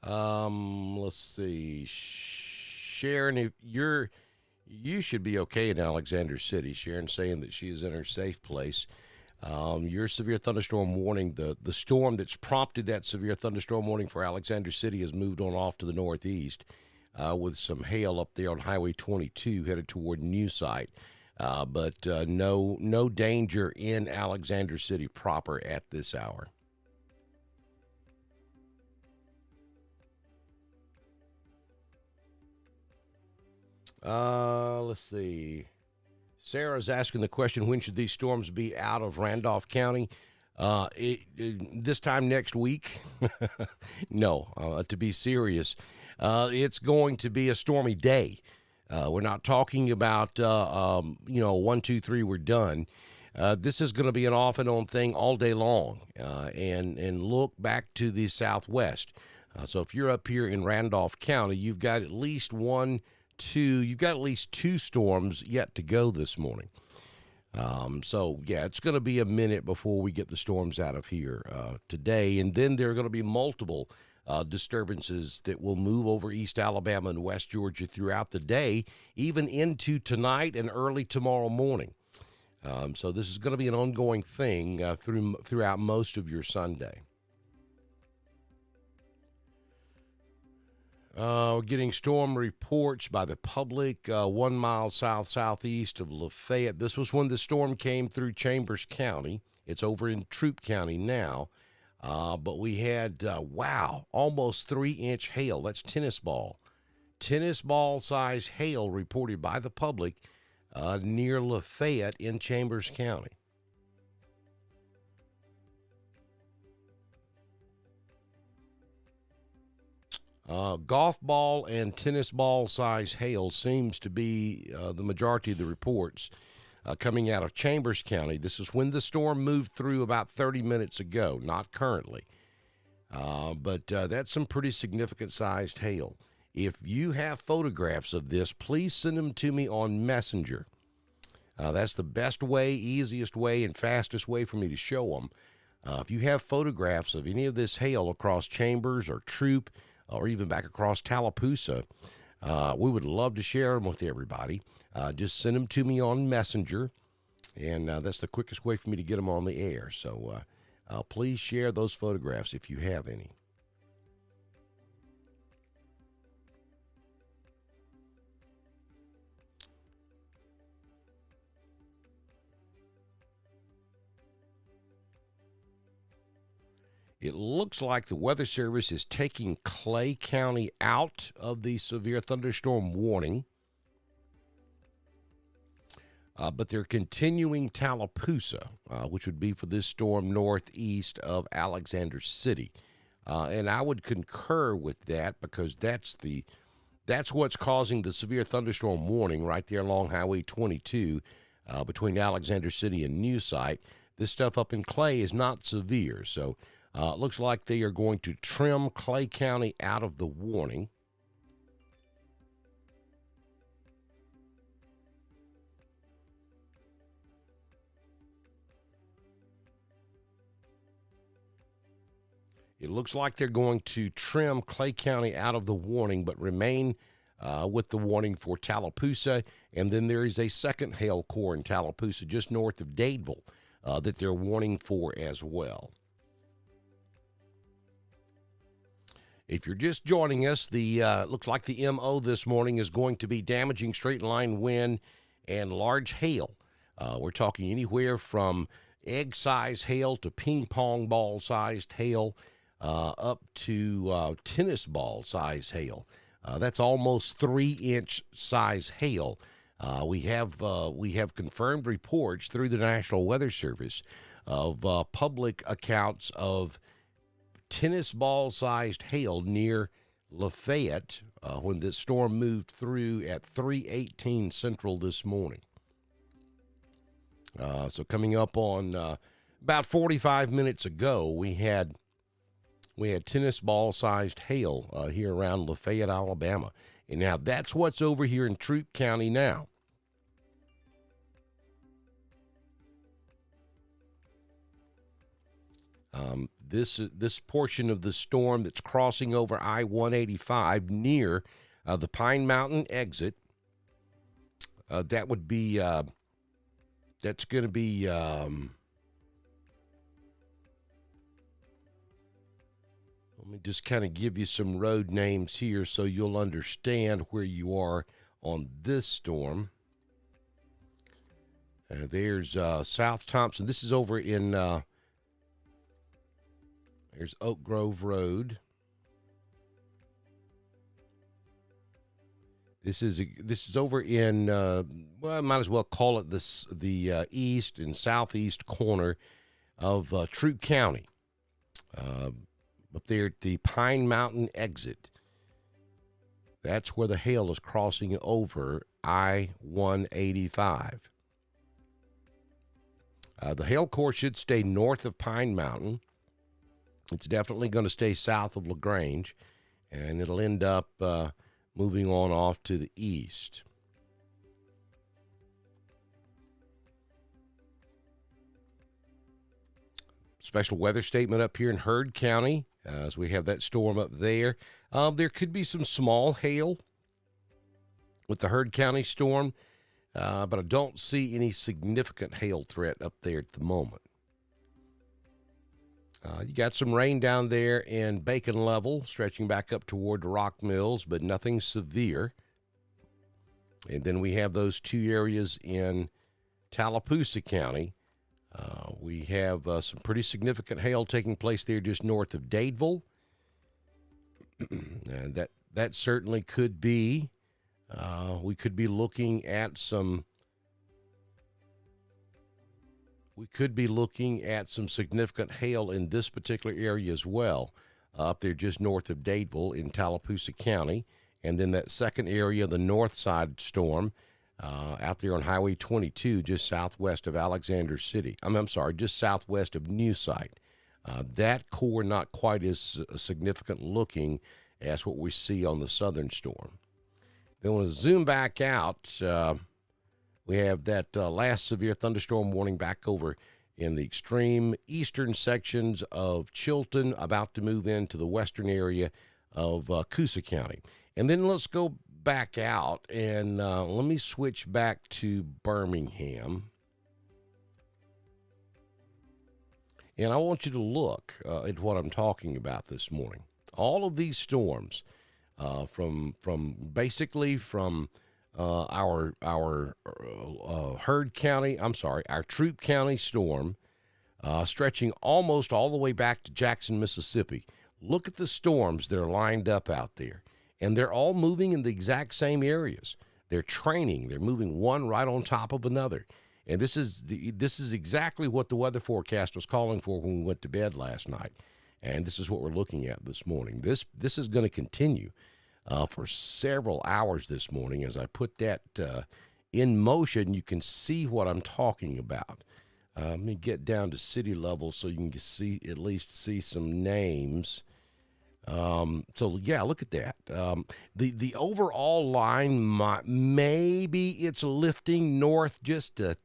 A: Let's see. Sharon, if you should be okay in Alexander City. Sharon saying that she is in her safe place. Your severe thunderstorm warning, the storm that's prompted that severe thunderstorm warning for Alexander City has moved on off to the northeast with some hail up there on Highway 22 headed toward New Site. But no danger in Alexander City proper at this hour. Let's see. Sarah's asking the question, when should these storms be out of Randolph County? This time next week? No, to be serious, it's going to be a stormy day. We're not talking about, 1, 2, 3, we're done. This is going to be an off and on thing all day long, and look back to the southwest. So if you're up here in Randolph County, you've got at least two storms yet to go this morning. It's going to be a minute before we get the storms out of here today. And then there are going to be multiple disturbances that will move over East Alabama and West Georgia throughout the day, even into tonight and early tomorrow morning. So this is going to be an ongoing thing throughout most of your Sunday. We're getting storm reports by the public 1 mile southeast of Lafayette. This was when the storm came through Chambers County. It's over in Troup County now. But we had, almost 3-inch hail. That's tennis ball size hail reported by the public near Lafayette in Chambers County. Golf ball and tennis ball size hail seems to be the majority of the reports coming out of Chambers County. This is when the storm moved through about 30 minutes ago, not currently. But that's some pretty significant sized hail. If you have photographs of this, please send them to me on Messenger. That's the best way, easiest way, and fastest way for me to show them. If you have photographs of any of this hail across Chambers or Troup, or even back across Tallapoosa, we would love to share them with everybody. Just send them to me on Messenger, and that's the quickest way for me to get them on the air. So please share those photographs if you have any. It looks like the Weather Service is taking Clay County out of the severe thunderstorm warning. But they're continuing Tallapoosa, which would be for this storm northeast of Alexander City. And I would concur with that because that's what's causing the severe thunderstorm warning right there along Highway 22 between Alexander City and New Site. This stuff up in Clay is not severe, so it looks like they are going to trim Clay County out of the warning. It looks like they're going to trim Clay County out of the warning, but remain with the warning for Tallapoosa. And then there is a second hail core in Tallapoosa just north of Dadeville that they're warning for as well. If you're just joining us, the looks like the MO this morning is going to be damaging straight line wind and large hail. We're talking anywhere from egg-sized hail to ping-pong ball-sized hail, up to tennis ball-sized hail. That's almost 3-inch size hail. We have confirmed reports through the National Weather Service of public accounts of tennis ball-sized hail near Lafayette when the storm moved through at 3:18 Central this morning. So coming up on about 45 minutes ago, we had tennis ball-sized hail here around Lafayette, Alabama. And now that's what's over here in Troup County now. This portion of the storm that's crossing over I-185 near the Pine Mountain exit, that would be, that's going to be, let me just kind of give you some road names here so you'll understand where you are on this storm. There's South Thompson. This is over in, there's Oak Grove Road. This is over in, well, I might as well call it the east and southeast corner of Troup County. Up there at the Pine Mountain exit. That's where the hail is crossing over I-185. The hail core should stay north of Pine Mountain. It's definitely going to stay south of LaGrange, and it'll end up moving on off to the east. Special weather statement up here in Heard County, as we have that storm up there. There could be some small hail with the Heard County storm, but I don't see any significant hail threat up there at the moment. You got some rain down there in Bacon Level, stretching back up toward the Rock Mills, but nothing severe. And then we have those two areas in Tallapoosa County. We have some pretty significant hail taking place there just north of Dadeville. And that certainly could be, we could be looking at some significant hail in this particular area as well, up there just north of Dadeville in Tallapoosa County. And then that second area, the north side storm, out there on Highway 22, just southwest of Alexander City. I'm sorry, just southwest of New Site. That core not quite as significant looking as what we see on the southern storm. Then when we zoom back out, we have that last severe thunderstorm warning back over in the extreme eastern sections of Chilton, about to move into the western area of Coosa County. And then let's go back out and let me switch back to Birmingham. And I want you to look at what I'm talking about this morning. All of these storms from our Heard County, our Troup County storm, stretching almost all the way back to Jackson, Mississippi. Look at the storms that are lined up out there, and they're all moving in the exact same areas. They're training. They're moving one right on top of another. And this is exactly what the weather forecast was calling for when we went to bed last night. And this is what we're looking at this morning. This is going to continue for several hours this morning as I put that in motion, you can see what I'm talking about. Let me get down to city level so you can see, at least see some names. So yeah, look at that. The overall line, maybe it's lifting north just a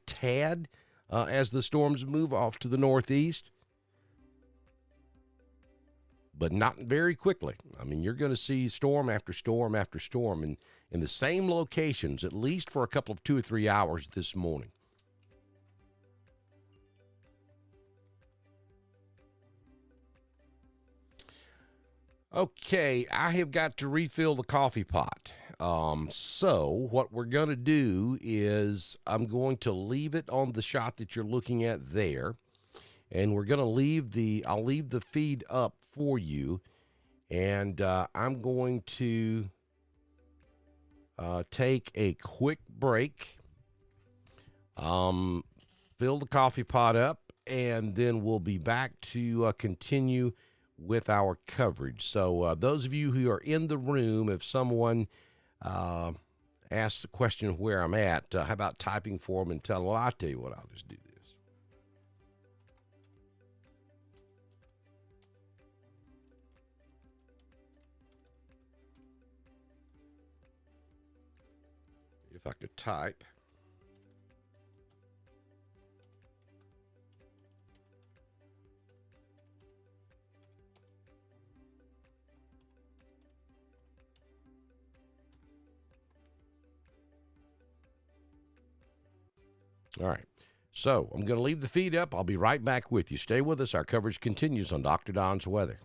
A: tad as the storms move off to the northeast, but not very quickly. I mean, you're going to see storm after storm after storm in the same locations, at least for a couple of 2 or 3 hours this morning. Okay, I have got to refill the coffee pot. So what we're going to do is I'm going to leave it on the shot that you're looking at there. And we're going to I'll leave the feed up for you. And I'm going to take a quick break, fill the coffee pot up, and then we'll be back to continue with our coverage. So those of you who are in the room, if someone asks the question of where I'm at, how about typing for them and tell them, well, I'll tell you what, I'll just do this. If I could type. All right, so I'm going to leave the feed up. I'll be right back with you. Stay with us. Our coverage continues on Dr. Don's Weather.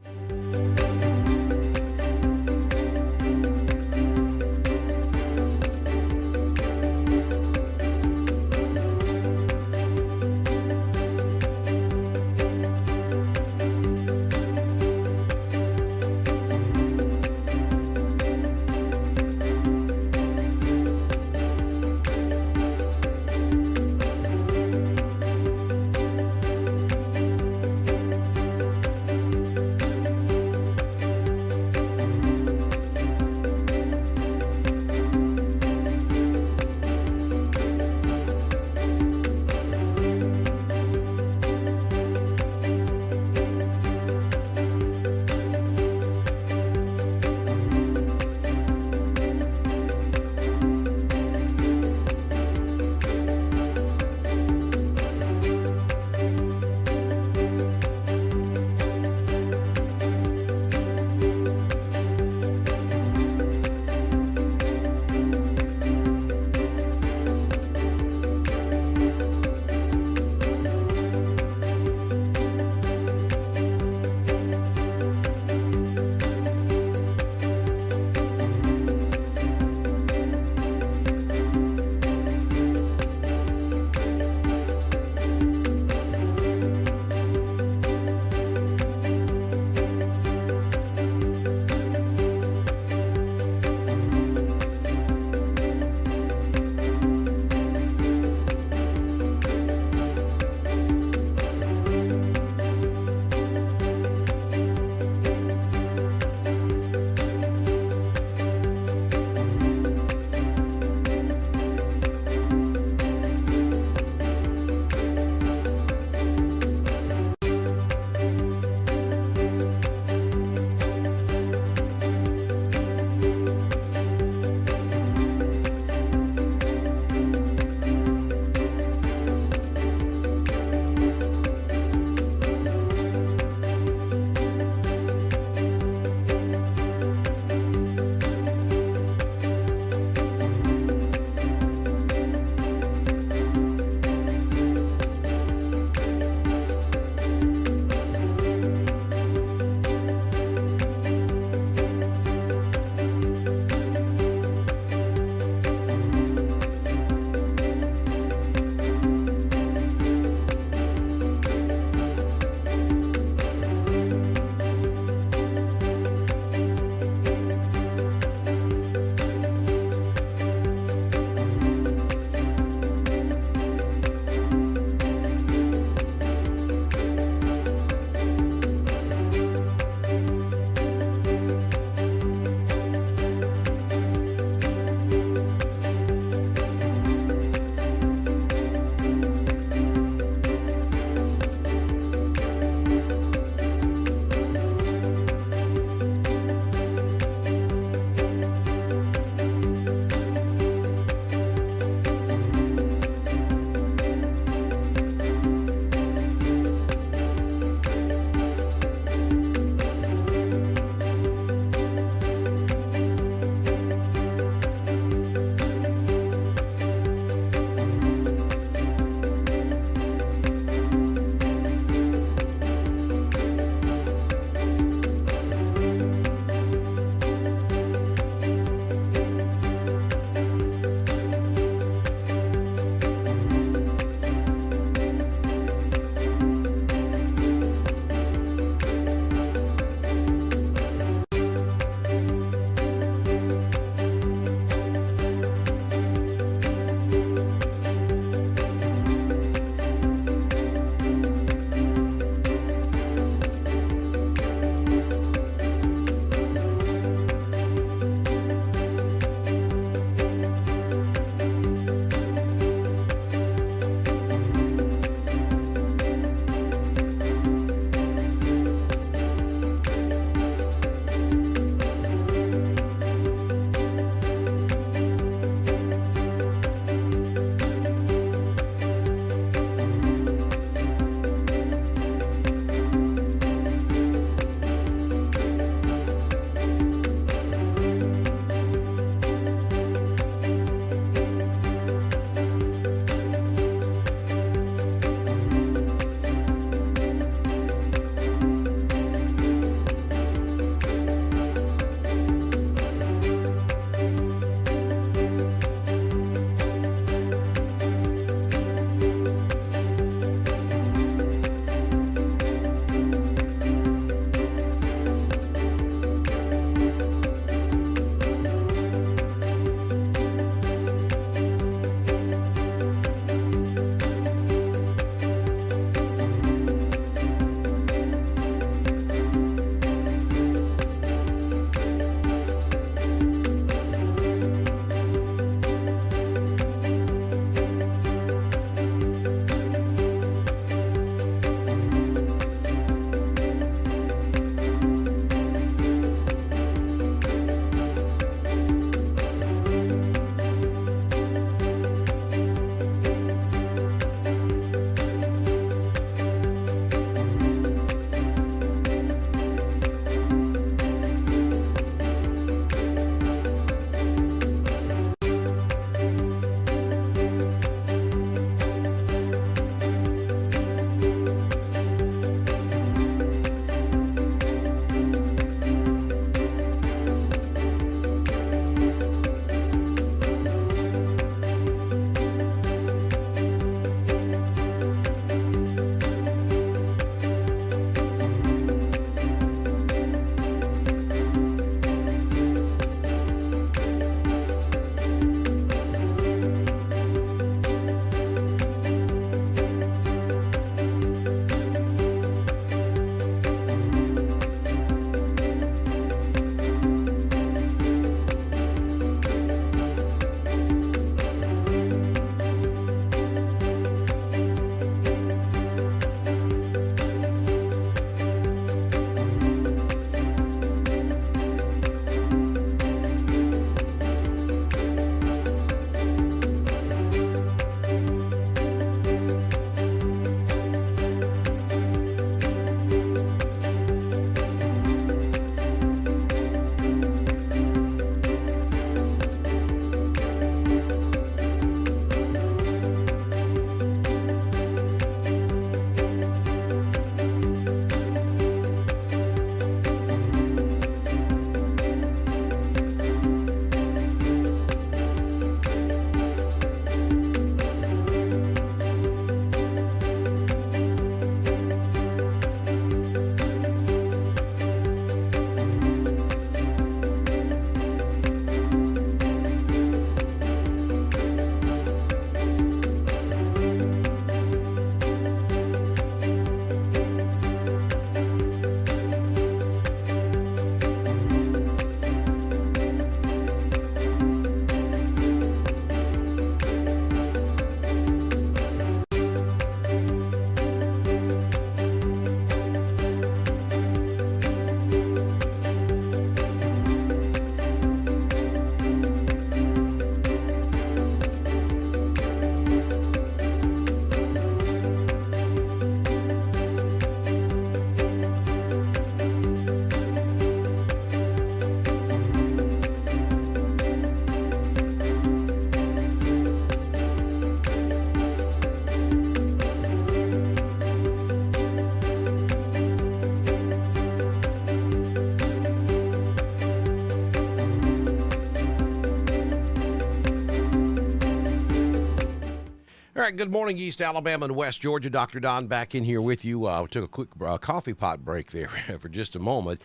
A: right, good morning, East Alabama and West Georgia. Dr. Don back in here with you. We took a quick coffee pot break there for just a moment.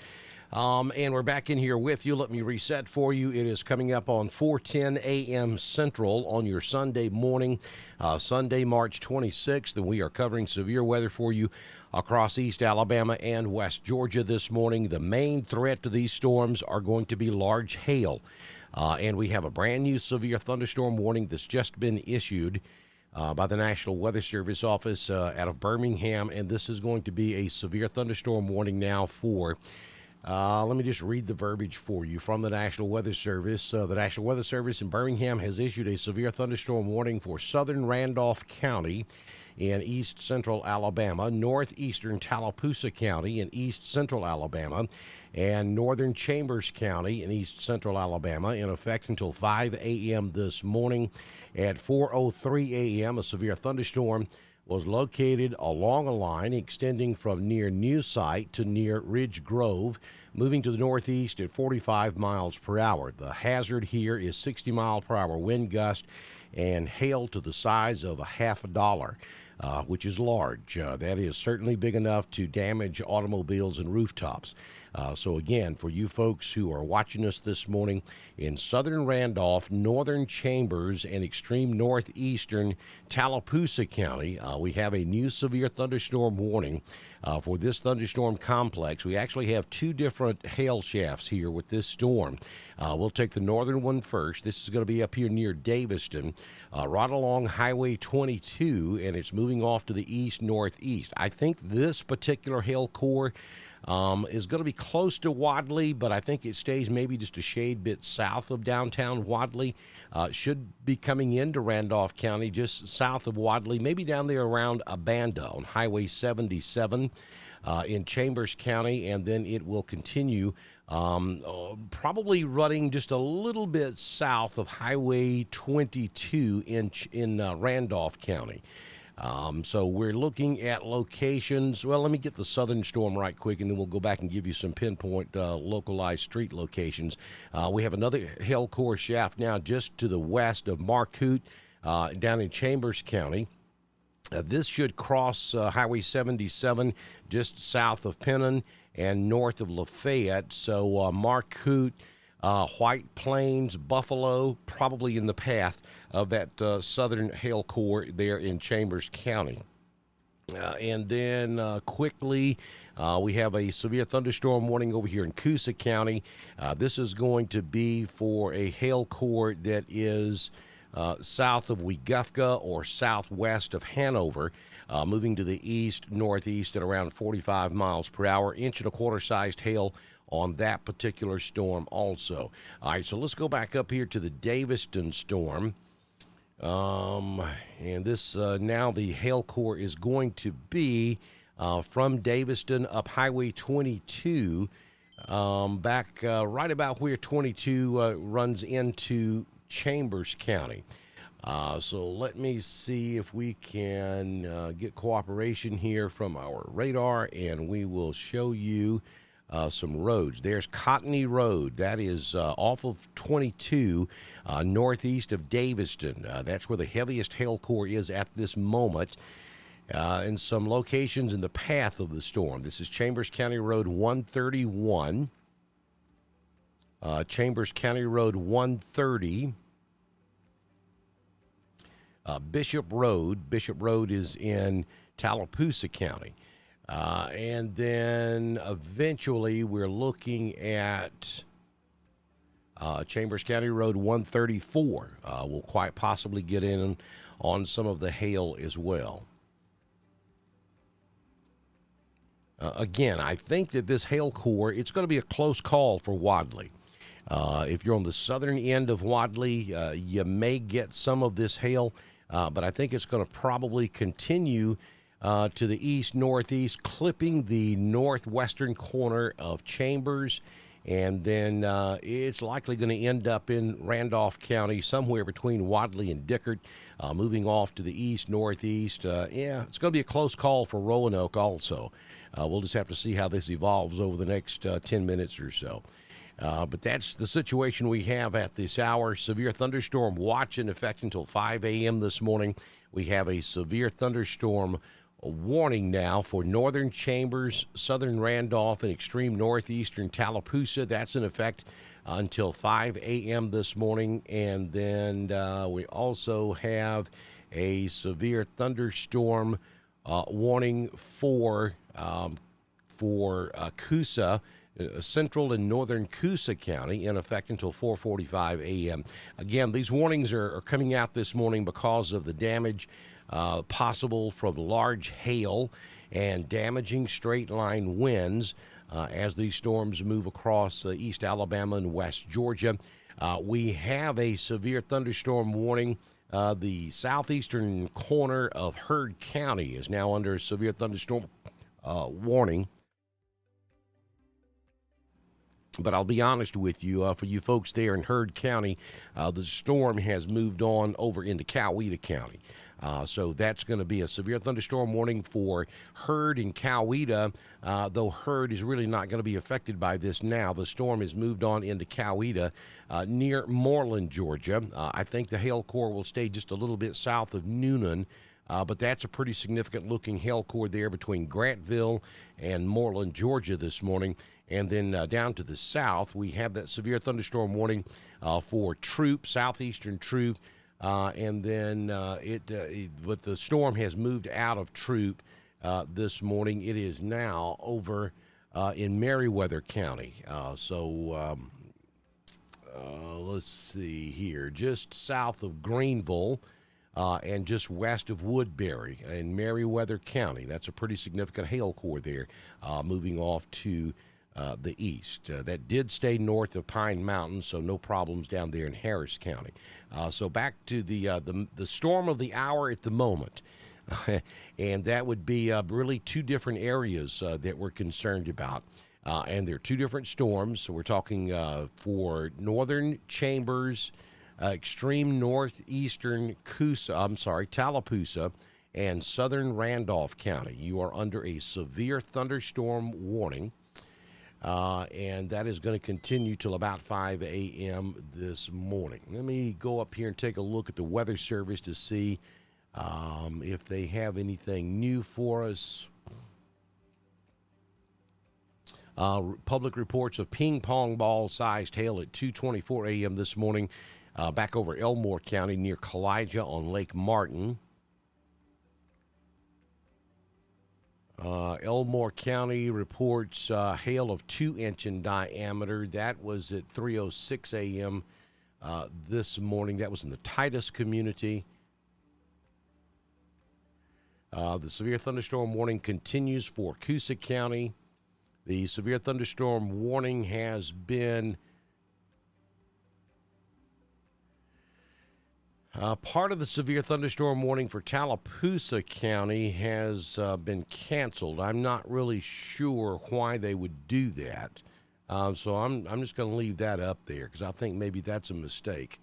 A: And we're back in here with you. Let me reset for you. It is coming up on 4:10 a.m. Central on your Sunday morning, Sunday, March 26th. And we are covering severe weather for you across East Alabama and West Georgia this morning. The main threat to these storms are going to be large hail. And we have a brand new severe thunderstorm warning that's just been issued by the National Weather Service office out of Birmingham. And this is going to be a severe thunderstorm warning now for, let me just read the verbiage for you from the National Weather Service. The National Weather Service in Birmingham has issued a severe thunderstorm warning for southern Randolph County in east central Alabama, northeastern Tallapoosa County in east central Alabama, and northern Chambers County in east central Alabama, in effect until 5 a.m. this morning. At 4:03 a.m., a severe thunderstorm was located along a line extending from near New Site to near Ridge Grove, moving to the northeast at 45 miles per hour. The hazard here is 60 mile per hour wind gust and hail to the size of $50, which is large. That is certainly big enough to damage automobiles and rooftops. So again, for you folks who are watching us this morning in southern Randolph, northern Chambers, and extreme northeastern Tallapoosa County, we have a new severe thunderstorm warning for this thunderstorm complex. We actually have two different hail shafts here with this storm. We'll take the northern one first. This is going to be up here near Daviston, right along Highway 22, and it's moving off to the east-northeast. I think this particular hail core is going to be close to Wadley, but I think it stays maybe just a shade bit south of downtown Wadley. Should be coming into Randolph County just south of Wadley, maybe down there around Abanda on Highway 77 in Chambers County, and then it will continue probably running just a little bit south of Highway 22 in Randolph County. So we're looking at locations. Well, let me get the southern storm right quick, and then we'll go back and give you some pinpoint localized street locations. We have another hail core shaft now just to the west of Marcoot down in Chambers County. This should cross Highway 77 just south of Pennon and north of Lafayette. So Marcoot, White Plains, Buffalo, probably in the path of that southern hail core there in Chambers County. And then quickly, we have a severe thunderstorm warning over here in Coosa County. This is going to be for a hail core that is south of Weguffka or southwest of Hanover, moving to the east-northeast at around 45 miles per hour. Inch and a quarter sized hail on that particular storm also. All right, so let's go back up here to the Daviston storm. And this now the hail core is going to be from Daviston up Highway 22, back right about where 22 runs into Chambers County. So let me see if we can get cooperation here from our radar, and we will show you some roads. There's Cottony Road. That is off of 22, northeast of Daviston. That's where the heaviest hail core is at this moment. And some locations in the path of the storm. This is Chambers County Road 131, Chambers County Road 130, Bishop Road. Bishop Road is in Tallapoosa County. And then eventually we're looking at Chambers County Road 134. We'll quite possibly get in on some of the hail as well. Again, I think that this hail core, it's going to be a close call for Wadley. If you're on the southern end of Wadley, you may get some of this hail, but I think it's going to probably continue to the east-northeast, clipping the northwestern corner of Chambers, and then it's likely going to end up in Randolph County, somewhere between Wadley and Dickert, moving off to the east-northeast. Yeah, it's going to be a close call for Roanoke also. We'll just have to see how this evolves over the next 10 minutes or so. But that's the situation we have at this hour. Severe thunderstorm watch in effect until 5 a.m. this morning. We have a severe thunderstorm warning now for northern Chambers, southern Randolph, and extreme northeastern Tallapoosa. That's in effect until 5 a.m. this morning. And then we also have a severe thunderstorm warning for Coosa, central and northern Coosa County, in effect until 4:45 a.m. Again, these warnings are coming out this morning because of the damage possible from large hail and damaging straight-line winds as these storms move across East Alabama and West Georgia. We have a severe thunderstorm warning. The southeastern corner of Heard County is now under a severe thunderstorm warning. But I'll be honest with you, for you folks there in Heard County, the storm has moved on over into Coweta County. So that's going to be a severe thunderstorm warning for Heard and Coweta, though Heard is really not going to be affected by this now. The storm has moved on into Coweta near Moreland, Georgia. I think the hail core will stay just a little bit south of Noonan, but that's a pretty significant looking hail core there between Grantville and Moreland, Georgia this morning. And then down to the south, we have that severe thunderstorm warning for Troup, southeastern Troup. And then but the storm has moved out of Troup this morning. It is now over in Meriwether County. Let's see here, just south of Greenville and just west of Woodbury in Meriwether County. That's a pretty significant hail core there, moving off to the east. That did stay north of Pine Mountain, so no problems down there in Harris County. So back to the storm of the hour at the moment, and that would be really two different areas that we're concerned about, and they're two different storms. So we're talking for northern Chambers, extreme northeastern Tallapoosa, and southern Randolph County. You are under a severe thunderstorm warning. And that is going to continue till about 5 a.m. this morning. Let me go up here and take a look at the Weather Service to see if they have anything new for us. Public reports of ping pong ball sized hail at 2:24 a.m. this morning back over Elmore County near Kalijah on Lake Martin. Elmore County reports hail of 2 inch in diameter. That was at 3:06 a.m. This morning. That was in the Titus community. The severe thunderstorm warning continues for Coosa County. The severe thunderstorm warning has been part of the severe thunderstorm warning for Tallapoosa County has been canceled. I'm not really sure why they would do that. So I'm just going to leave that up there because I think maybe that's a mistake.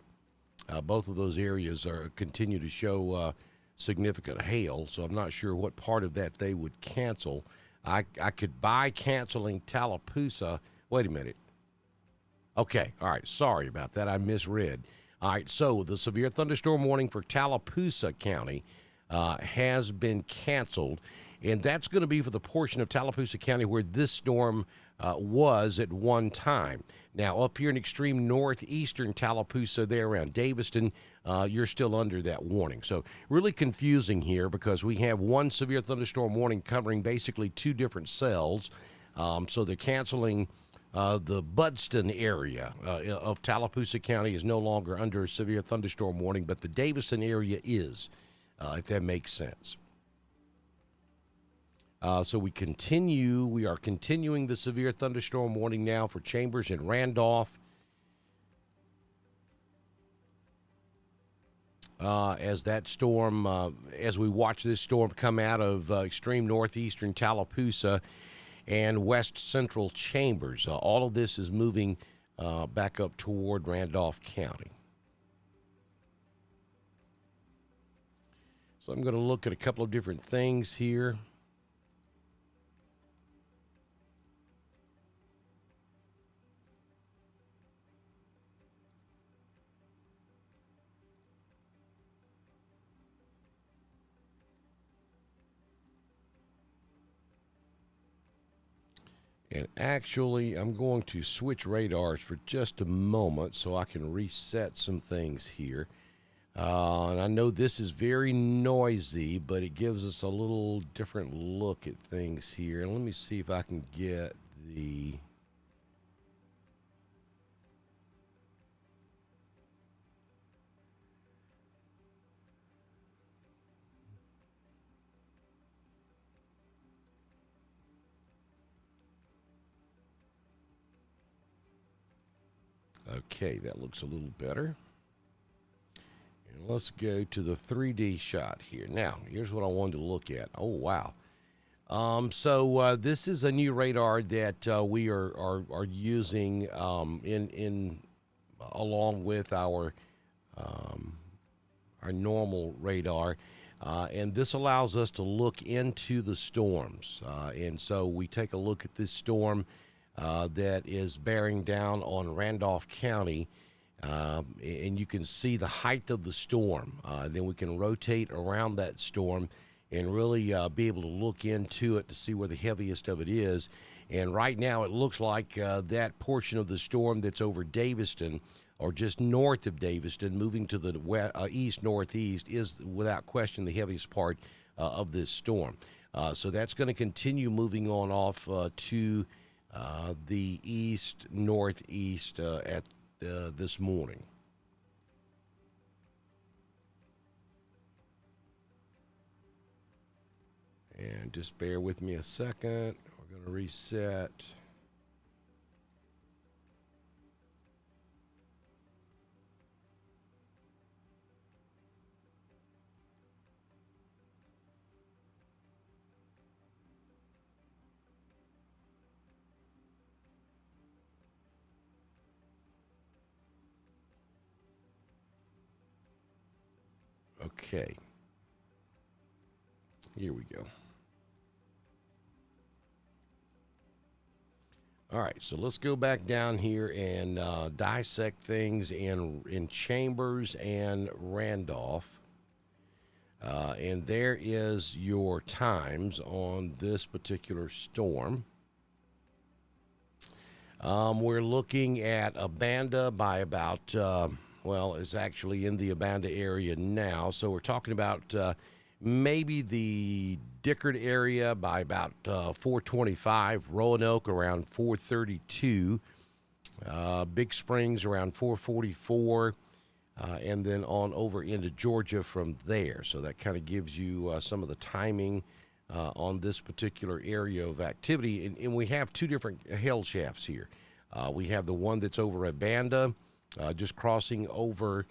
A: Both of those areas continue to show significant hail, so I'm not sure what part of that they would cancel. I could buy canceling Tallapoosa. Wait a minute. Okay, all right, sorry about that. I misread. All right, so the severe thunderstorm warning for Tallapoosa County has been canceled, and that's going to be for the portion of Tallapoosa County where this storm was at one time. Now, up here in extreme northeastern Tallapoosa, there around Daviston, you're still under that warning. So really confusing here because we have one severe thunderstorm warning covering basically two different cells. So they're canceling the Budston area of Tallapoosa County is no longer under a severe thunderstorm warning, but the Daviston area is, if that makes sense. So we are continuing the severe thunderstorm warning now for Chambers and Randolph. As that storm, as we watch this storm come out of extreme northeastern Tallapoosa and west central Chambers. All of this is moving back up toward Randolph County. So I'm going to look at a couple of different things here. And actually, I'm going to switch radars for just a moment so I can reset some things here. And I know this is very noisy, but it gives us a little different look at things here. And let me see if I can get the... Okay, that looks a little better. And let's go to the 3D shot here. Now, here's what I wanted to look at. Oh, wow. So this is a new radar that we are using in along with our normal radar. And this allows us to look into the storms. And so we take a look at this storm that is bearing down on Randolph County, and you can see the height of the storm. Then we can rotate around that storm and really be able to look into it to see where the heaviest of it is. And right now it looks like that portion of the storm that's over Daviston, or just north of Daviston, moving to the east-northeast, is without question the heaviest part of this storm. So that's going to continue moving on off to the east-northeast at this morning. And just bear with me a second. We're going to reset. Okay, here we go. All right, so let's go back down here and dissect things in Chambers and Randolph. And there is your times on this particular storm. We're looking at Abanda by about... well, it's actually in the Abanda area now. So we're talking about maybe the Dickard area by about 425, Roanoke around 432, Big Springs around 444, and then on over into Georgia from there. So that kind of gives you some of the timing on this particular area of activity. And we have two different hail shafts here. We have the one that's over at Abanda, just crossing over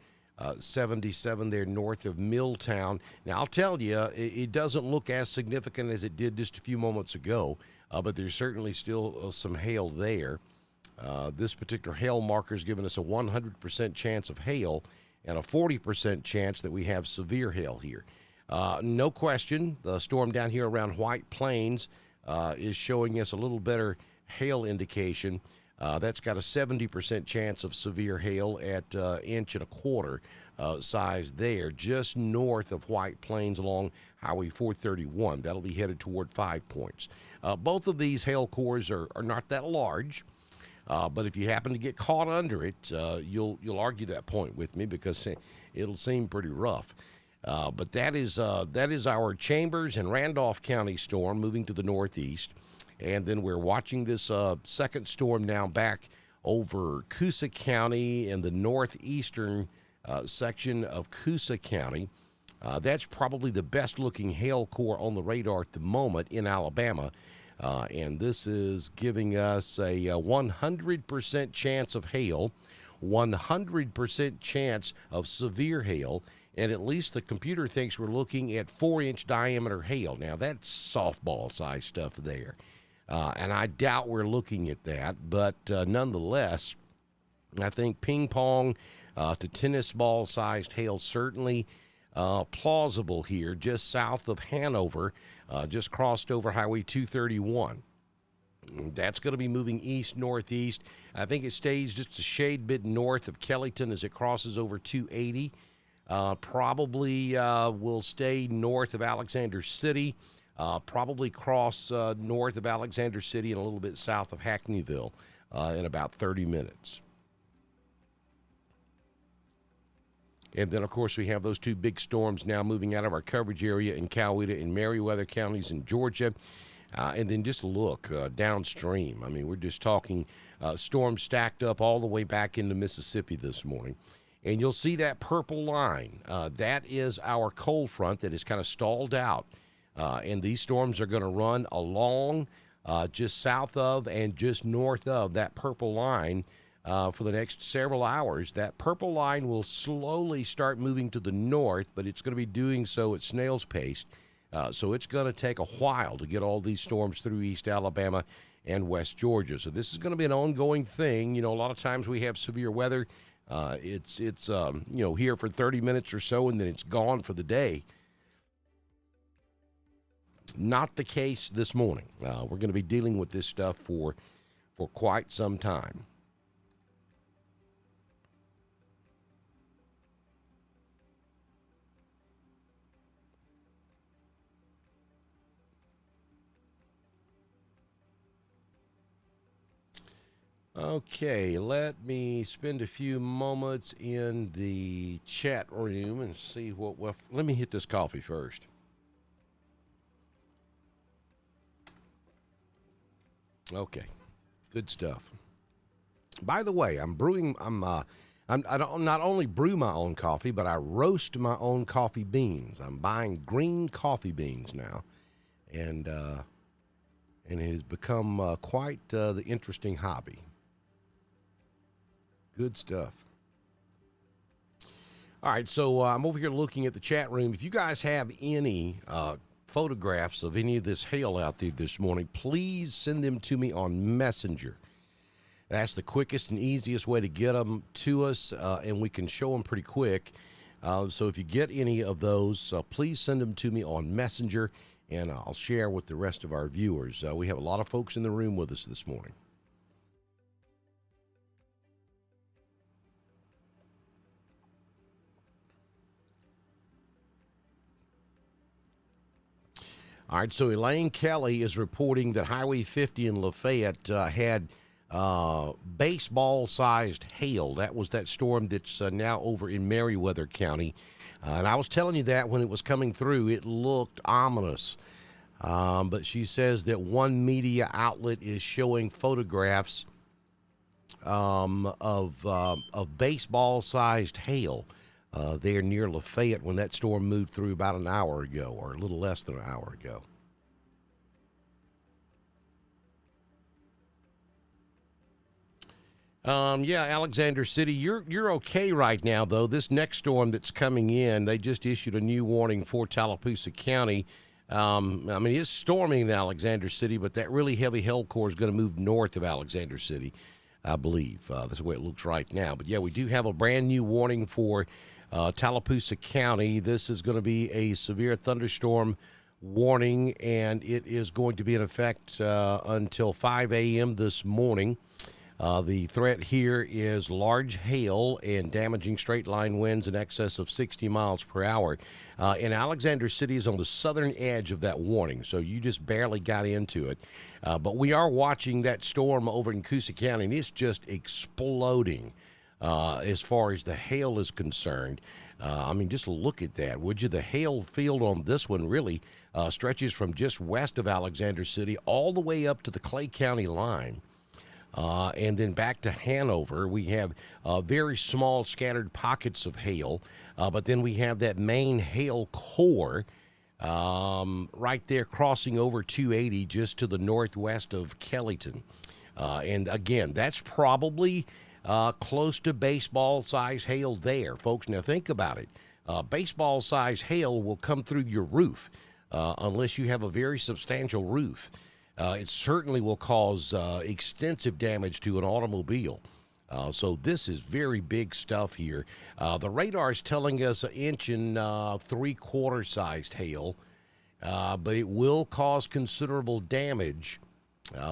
A: 77 there north of Milltown. Now, I'll tell you, it doesn't look as significant as it did just a few moments ago, but there's certainly still some hail there. This particular hail marker has given us a 100% chance of hail and a 40% chance that we have severe hail here. No question, the storm down here around White Plains is showing us a little better hail indication. That's got a 70% chance of severe hail at 1.25 inches size there, just north of White Plains along Highway 431. That'll be headed toward 5 points. Both of these hail cores are not that large, but if you happen to get caught under it, you'll argue that point with me because it'll seem pretty rough. But that is our Chambers and Randolph County storm moving to the northeast. And then we're watching this second storm now back over Coosa County in the northeastern section of Coosa County. That's probably the best-looking hail core on the radar at the moment in Alabama. And this is giving us a 100% chance of hail, 100% chance of severe hail, and at least the computer thinks we're looking at 4-inch diameter hail. Now, that's softball-sized stuff there. And I doubt we're looking at that, but nonetheless, I think ping-pong to tennis ball-sized hail certainly plausible here, just south of Hanover, just crossed over Highway 231. That's going to be moving east-northeast. I think it stays just a shade bit north of Kellyton as it crosses over 280. Probably will stay north of Alexander City. probably cross north of Alexander City and a little bit south of Hackneyville in about 30 minutes. And then, of course, we have those two big storms now moving out of our coverage area in Coweta and Meriwether counties in Georgia. And then just look downstream. I mean, we're just talking storms stacked up all the way back into Mississippi this morning. And you'll see that purple line. That is our cold front that is kind of stalled out. And these storms are going to run along just south of and just north of that purple line for the next several hours. That purple line will slowly start moving to the north, but it's going to be doing so at snail's pace. So it's going to take a while to get all these storms through East Alabama and West Georgia. So this is going to be an ongoing thing. You know, a lot of times we have severe weather. It's here for 30 minutes or so, and then it's gone for the day. Not the case this morning. We're going to be dealing with this stuff for quite some time. Okay, let me spend a few moments in the chat room and see what let me hit this coffee first. Okay, good stuff. By the way, I'm brewing. I don't not only brew my own coffee, but I roast my own coffee beans. I'm buying green coffee beans now, and it has become quite the interesting hobby. Good stuff. All right, so I'm over here looking at the chat room. If you guys have any photographs of any of this hail out there this morning, please send them to me on Messenger. That's the quickest and easiest way to get them to us, and we can show them pretty quick. So if you get any of those, please send them to me on Messenger, and I'll share with the rest of our viewers. We have a lot of folks in the room with us this morning. All right, so Elaine Kelly is reporting that Highway 50 in Lafayette had baseball-sized hail. That was that storm that's now over in Meriwether County. And I was telling you that when it was coming through, it looked ominous. But she says that one media outlet is showing photographs of baseball-sized hail there near Lafayette when that storm moved through about an hour ago, or a little less than an hour ago. Yeah, Alexander City, you're okay right now, though. This next storm that's coming in, they just issued a new warning for Tallapoosa County. I mean, it's storming in Alexander City, but that really heavy hail core is going to move north of Alexander City, I believe. That's the way it looks right now. But, yeah, we do have a brand-new warning for Tallapoosa County. This is going to be a severe thunderstorm warning, and it is going to be in effect until 5 a.m. this morning. The threat here is large hail and damaging straight-line winds in excess of 60 miles per hour. And Alexander City is on the southern edge of that warning, so you just barely got into it. But we are watching that storm over in Coosa County, and it's just exploding as far as the hail is concerned. I mean, just look at that, would you? The hail field on this one really stretches from just west of Alexander City all the way up to the Clay County line. And then back to Hanover, we have very small scattered pockets of hail, but then we have that main hail core right there crossing over 280 just to the northwest of Kellyton. And again, that's probably close to baseball-size hail there, folks. Now think about it. Baseball-size hail will come through your roof unless you have a very substantial roof. It certainly will cause extensive damage to an automobile. So this is very big stuff here. The radar is telling us 1 inch and 3/4 sized hail, but it will cause considerable damage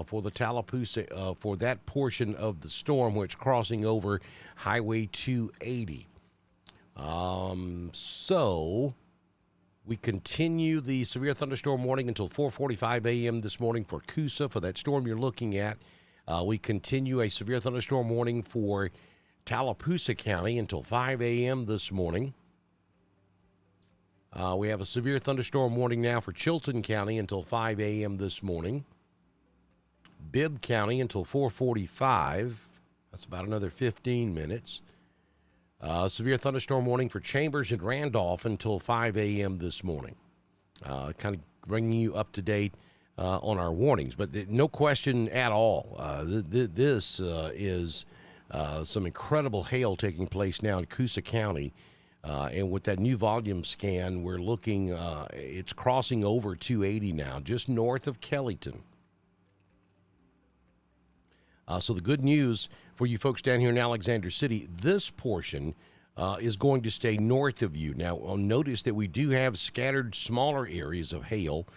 A: for the Tallapoosa, for that portion of the storm which crossing over Highway 280. So We continue the severe thunderstorm warning until 4:45 a.m. this morning for Coosa, for that storm you're looking at. We continue a severe thunderstorm warning for Tallapoosa County until 5 a.m. this morning. We have a severe thunderstorm warning now for Chilton County until 5 a.m. this morning. Bibb County until 4:45. That's about another 15 minutes. Severe thunderstorm warning for Chambers and Randolph until 5 a.m. this morning. Kind of bringing you up to date on our warnings, but no question at all. This is some incredible hail taking place now in Coosa County. And with that new volume scan, we're looking, it's crossing over 280 now, just north of Kellyton. So the good news for you folks down here in Alexander City, this portion is going to stay north of you. Now, notice that we do have scattered smaller areas of hail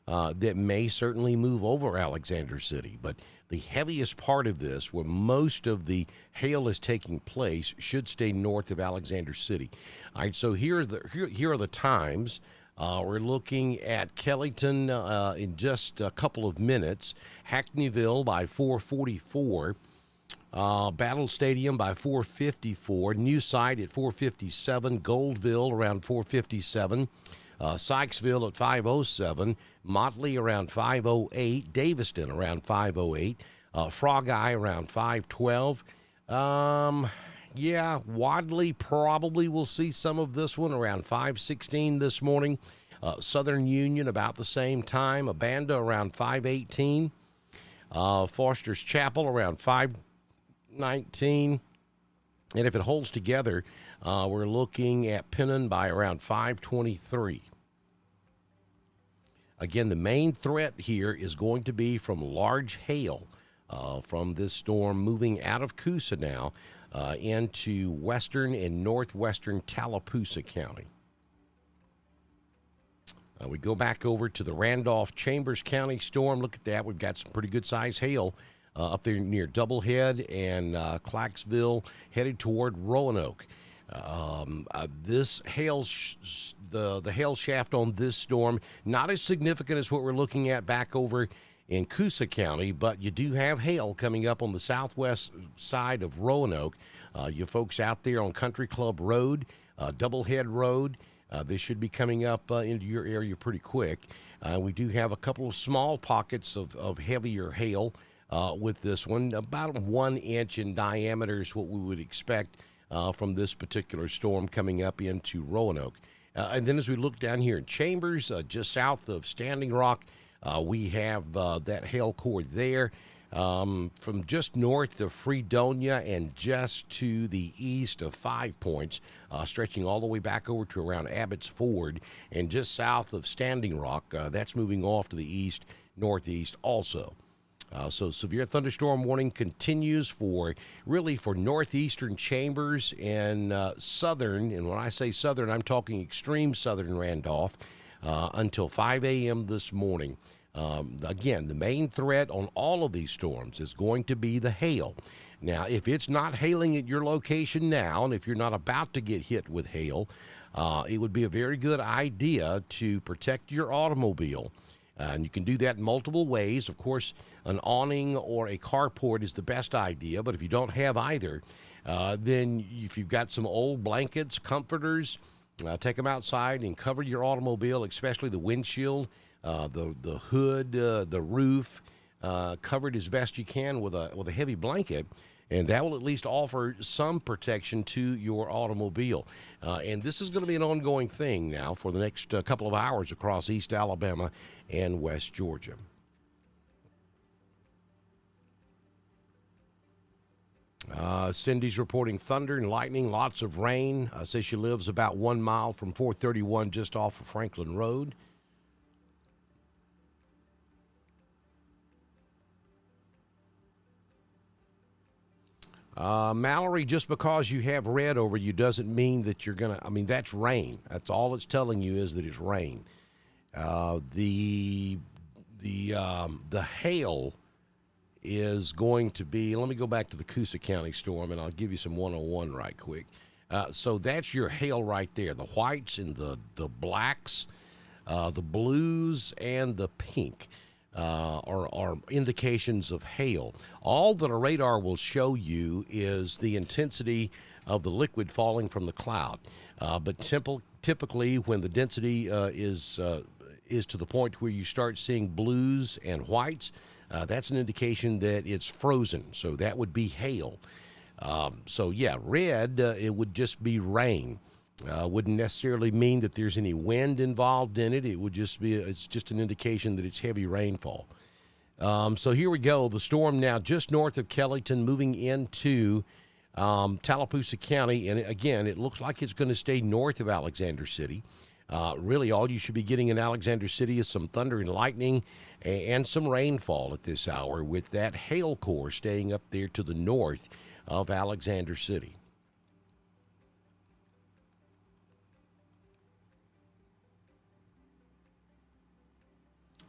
A: that may certainly move over Alexander City. But the heaviest part of this, where most of the hail is taking place, should stay north of Alexander City. All right, so here are the times. We're looking at Kellyton in just a couple of minutes, Hackneyville by 4:44, Battle Stadium by 4:54, New Site at 4:57, Goldville around 4:57, Sykesville at 5:07, Motley around 5:08, Daviston around 5:08, Frog Eye around 5:12. Yeah, Wadley probably will see some of this one around 5:16 this morning. Southern Union about the same time. Abanda around 5:18. Foster's Chapel around 5:19. And if it holds together, we're looking at Pennon by around 5:23. Again, the main threat here is going to be from large hail from this storm moving out of Coosa now into western and northwestern Tallapoosa County. We go back over to the Randolph Chambers County storm. Look at that. We've got some pretty good size hail up there near Doublehead and Clacksville, headed toward Roanoke. This hail, the hail shaft on this storm, not as significant as what we're looking at back over in Coosa County, but you do have hail coming up on the southwest side of Roanoke. You folks out there on Country Club Road, Doublehead Road, this should be coming up into your area pretty quick. We do have a couple of small pockets of heavier hail with this one. About 1 inch in diameter is what we would expect from this particular storm coming up into Roanoke. And then as we look down here in Chambers, just south of Standing Rock, we have that hail core there from just north of Fredonia and just to the east of 5 Points, stretching all the way back over to around Abbott's Ford, and just south of Standing Rock, that's moving off to the east, northeast also. So severe thunderstorm warning continues for northeastern Chambers and southern, and when I say southern, I'm talking extreme southern Randolph, until 5 a.m. this morning. Again, the main threat on all of these storms is going to be the hail. Now, if it's not hailing at your location now, and if you're not about to get hit with hail, it would be a very good idea to protect your automobile. And you can do that in multiple ways. Of course, an awning or a carport is the best idea, but if you don't have either, then if you've got some old blankets, comforters, take them outside and cover your automobile, especially the windshield, the hood, the roof, covered as best you can with a heavy blanket, and that will at least offer some protection to your automobile. And this is going to be an ongoing thing now for the next couple of hours across East Alabama and West Georgia. Cindy's reporting thunder and lightning, lots of rain. Says she lives about 1 mile from 431 just off of Franklin Road. Mallory, just because you have red over you doesn't mean that you're going to, that's rain. That's all it's telling you is that it's rain. The hail is going to be, let me go back to the Coosa County storm, and I'll give you some 101 right quick. So that's your hail right there. The whites and the blacks The blues and the pink are indications of hail. All that a radar will show you is the intensity of the liquid falling from the cloud. But typically, when the density is to the point where you start seeing blues and whites, that's an indication that it's frozen. So that would be hail. So yeah, red, it would just be rain. Wouldn't necessarily mean that there's any wind involved in it. It would just be, it's just an indication that it's heavy rainfall. So here we go. The storm now just north of Kellyton, moving into Tallapoosa County. And again, it looks like it's going to stay north of Alexander City. Really, all you should be getting in Alexander City is some thunder and lightning and some rainfall at this hour, with that hail core staying up there to the north of Alexander City.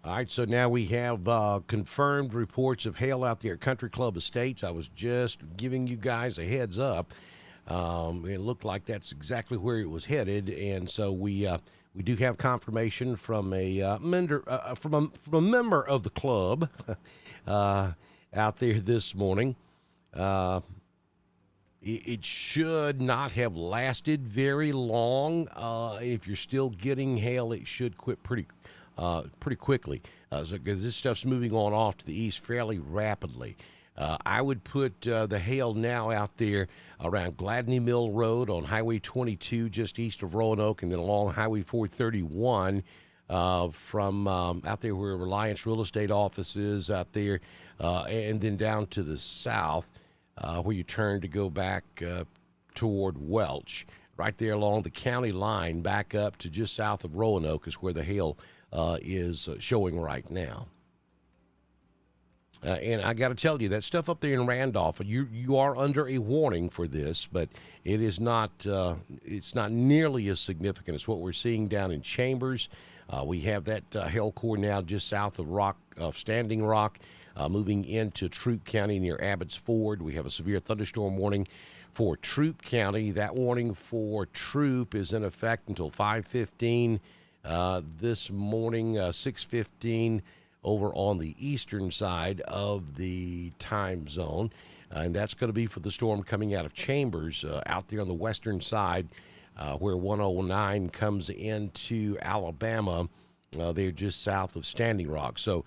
A: All right, so now we have confirmed reports of hail out there at Country Club Estates. I was just giving you guys a heads up. It looked like that's exactly where it was headed, and so we do have confirmation from a member of the club out there this morning. It should not have lasted very long. If you're still getting hail, it should quit pretty quickly, because this stuff's moving on off to the east fairly rapidly. I would put the hail now out there around Gladney Mill Road on Highway 22, just east of Roanoke, and then along Highway 431 from out there where Reliance Real Estate office is out there, and then down to the south where you turn to go back toward Welch. Right there along the county line, back up to just south of Roanoke is where the hail is showing right now. And I got to tell you, that stuff up there in Randolph, you are under a warning for this, but it is not. It's not nearly as significant as what we're seeing down in Chambers. We have that hail core now just south of Standing Rock, moving into Troup County near Abbott's Ford. We have a severe thunderstorm warning for Troup County. That warning for Troup is in effect until 5:15 this morning, 6:15. Over on the eastern side of the time zone. And that's going to be for the storm coming out of Chambers, out there on the western side where 109 comes into Alabama. They're just south of Standing Rock. So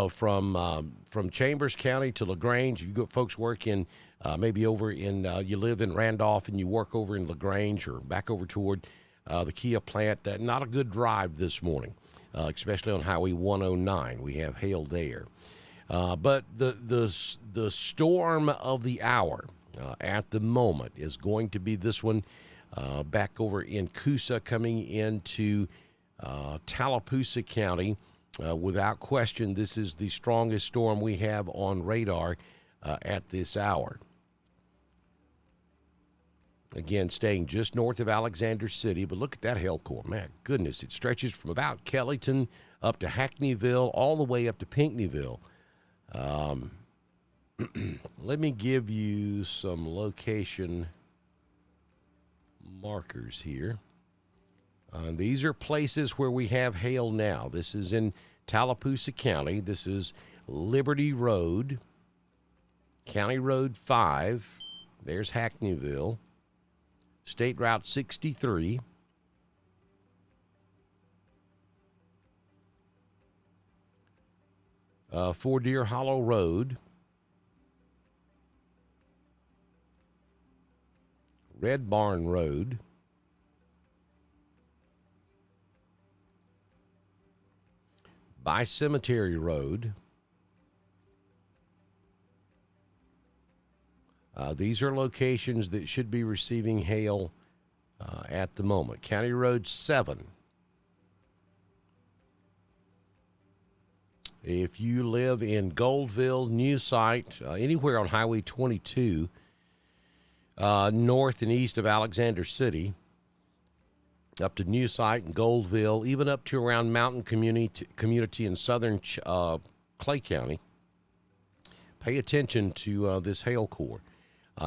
A: from Chambers County to LaGrange, if you got folks working maybe over in, you live in Randolph and you work over in LaGrange or back over toward the Kia plant, not a good drive this morning. Especially on Highway 109. We have hail there. But the storm of the hour at the moment is going to be this one back over in Coosa, coming into Tallapoosa County. Without question, this is the strongest storm we have on radar at this hour. Again, staying just north of Alexander City, but look at that hail core. Man, goodness, it stretches from about Kellyton up to Hackneyville, all the way up to Pinckneyville. Let me give you some location markers here. These are places where we have hail now. This is in Tallapoosa County. This is Liberty Road, County Road 5. There's Hackneyville. State Route 63. Fort Deer Hollow Road. Red Barn Road. By Cemetery Road. These are locations that should be receiving hail at the moment. County Road 7. If you live in Goldville, New Site, anywhere on Highway 22, north and east of Alexander City, up to New Site and Goldville, even up to around Mountain Community in southern Clay County, pay attention to this hail core.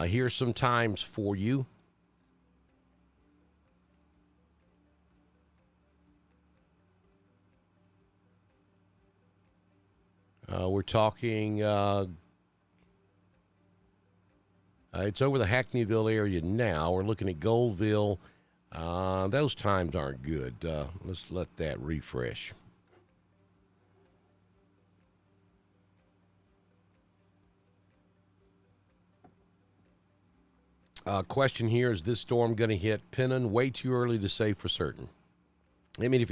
A: Here's some times for you. We're talking, it's over the Hackneyville area now. We're looking at Goldville. Those times aren't good. Let's let that refresh. Question here, is this storm going to hit Pennon? Way too early to say for certain. I mean,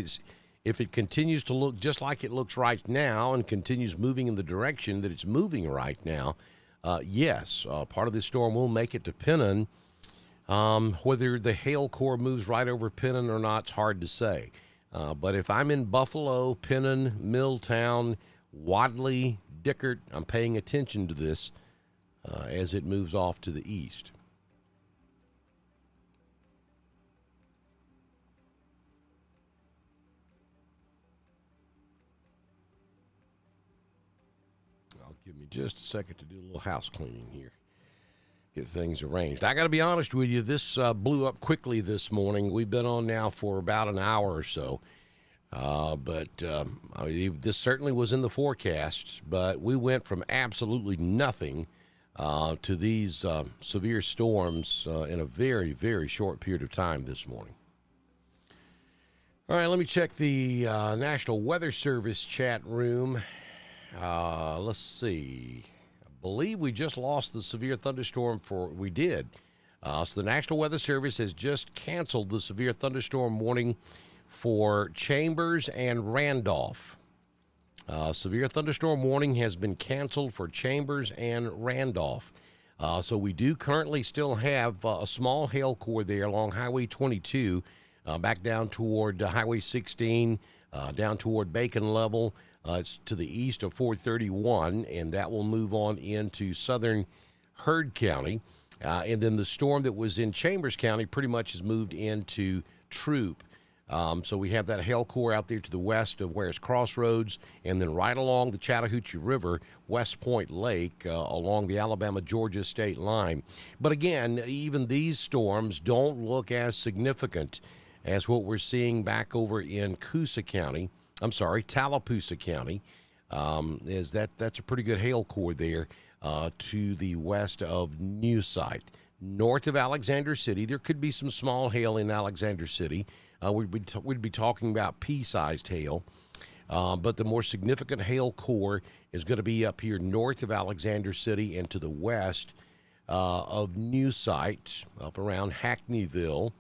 A: if it continues to look just like it looks right now and continues moving in the direction that it's moving right now, yes, part of this storm will make it to Pennon. Whether the hail core moves right over Pennon or not, it's hard to say. But if I'm in Buffalo, Pennon, Milltown, Wadley, Dickert, I'm paying attention to this as it moves off to the east. Give me just a second to do a little house cleaning here. Get things arranged. I got to be honest with you, this blew up quickly this morning. We've been on now for about an hour or so. But this certainly was in the forecast, but we went from absolutely nothing to these severe storms in a very, very short period of time this morning. All right, let me check the National Weather Service chat room. Let's see. I believe we just lost the severe thunderstorm we did. So the National Weather Service has just canceled the severe thunderstorm warning for Chambers and Randolph. Severe thunderstorm warning has been canceled for Chambers and Randolph. So we do currently still have a small hail core there along Highway 22, back down toward Highway 16, down toward Bacon Level. It's to the east of 431, and that will move on into southern Heard County. And then the storm that was in Chambers County pretty much has moved into Troup. So we have that hail core out there to the west of where it's Crossroads, and then right along the Chattahoochee River, West Point Lake, along the Alabama-Georgia state line. But again, even these storms don't look as significant as what we're seeing back over in Tallapoosa County. That's a pretty good hail core there to the west of New Site. North of Alexander City, there could be some small hail in Alexander City. We'd be talking about pea-sized hail. But the more significant hail core is going to be up here north of Alexander City and to the west of New Site, up around Hackneyville.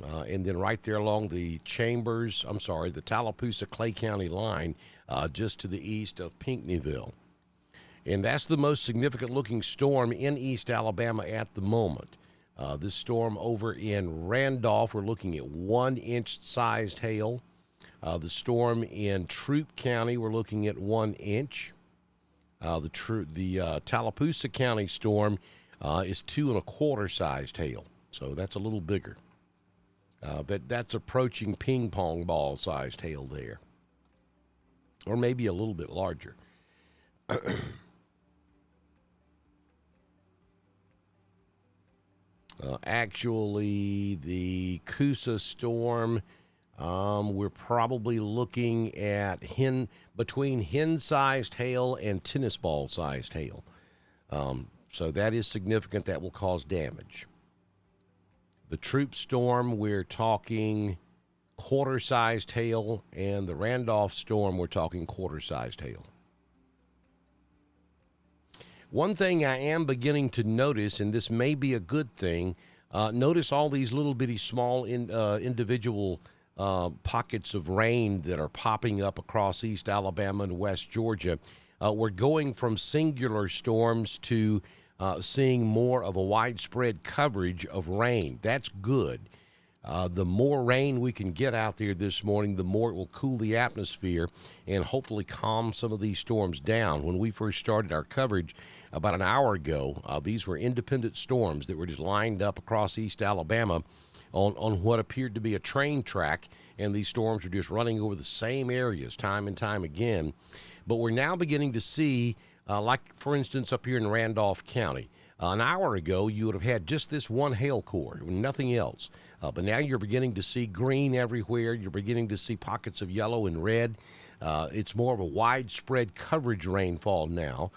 A: And then right there along the Tallapoosa Clay County line, just to the east of Pinckneyville. And that's the most significant looking storm in East Alabama at the moment. This storm over in Randolph, we're looking at 1-inch sized hail. The storm in Troup County, we're looking at 1 inch. The Tallapoosa County storm is 2 1/4 sized hail. So that's a little bigger. But that's approaching ping pong ball sized hail there. Or maybe a little bit larger. Actually, the Coosa storm, we're probably looking at between hen-sized hail and tennis ball-sized hail. So that is significant. That will cause damage. The Troup storm, we're talking quarter-sized hail, and the Randolph storm, we're talking quarter-sized hail. One thing I am beginning to notice, and this may be a good thing, notice all these little bitty small individual pockets of rain that are popping up across East Alabama and West Georgia. We're going from singular storms to seeing more of a widespread coverage of rain. That's good. The more rain we can get out there this morning, the more it will cool the atmosphere and hopefully calm some of these storms down. When we first started our coverage about an hour ago, these were independent storms that were just lined up across East Alabama on what appeared to be a train track, and these storms were just running over the same areas time and time again. But we're now beginning to see, like, for instance, up here in Randolph County, an hour ago, you would have had just this one hail core, nothing else. But now you're beginning to see green everywhere. You're beginning to see pockets of yellow and red. It's more of a widespread coverage rainfall now,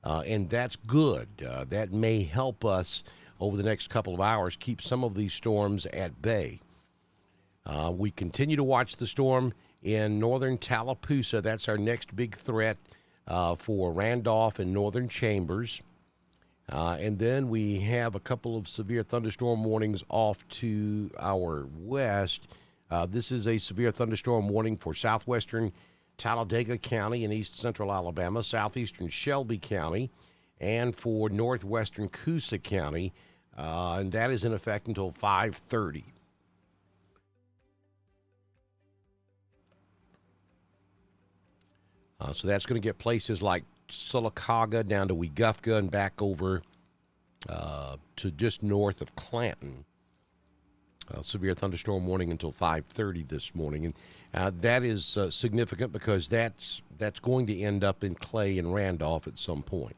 A: and that's good. That may help us over the next couple of hours keep some of these storms at bay. We continue to watch the storm in northern Tallapoosa. That's our next big threat for Randolph and northern Chambers. And then we have a couple of severe thunderstorm warnings off to our west. This is a severe thunderstorm warning for southwestern Talladega County in east central Alabama, southeastern Shelby County, and for northwestern Coosa County. And that is in effect until 5:30. So that's going to get places like Sylacauga down to Weguffga and back over to just north of Clanton. Severe thunderstorm warning until 5:30 this morning. And that is significant because that's going to end up in Clay and Randolph at some point.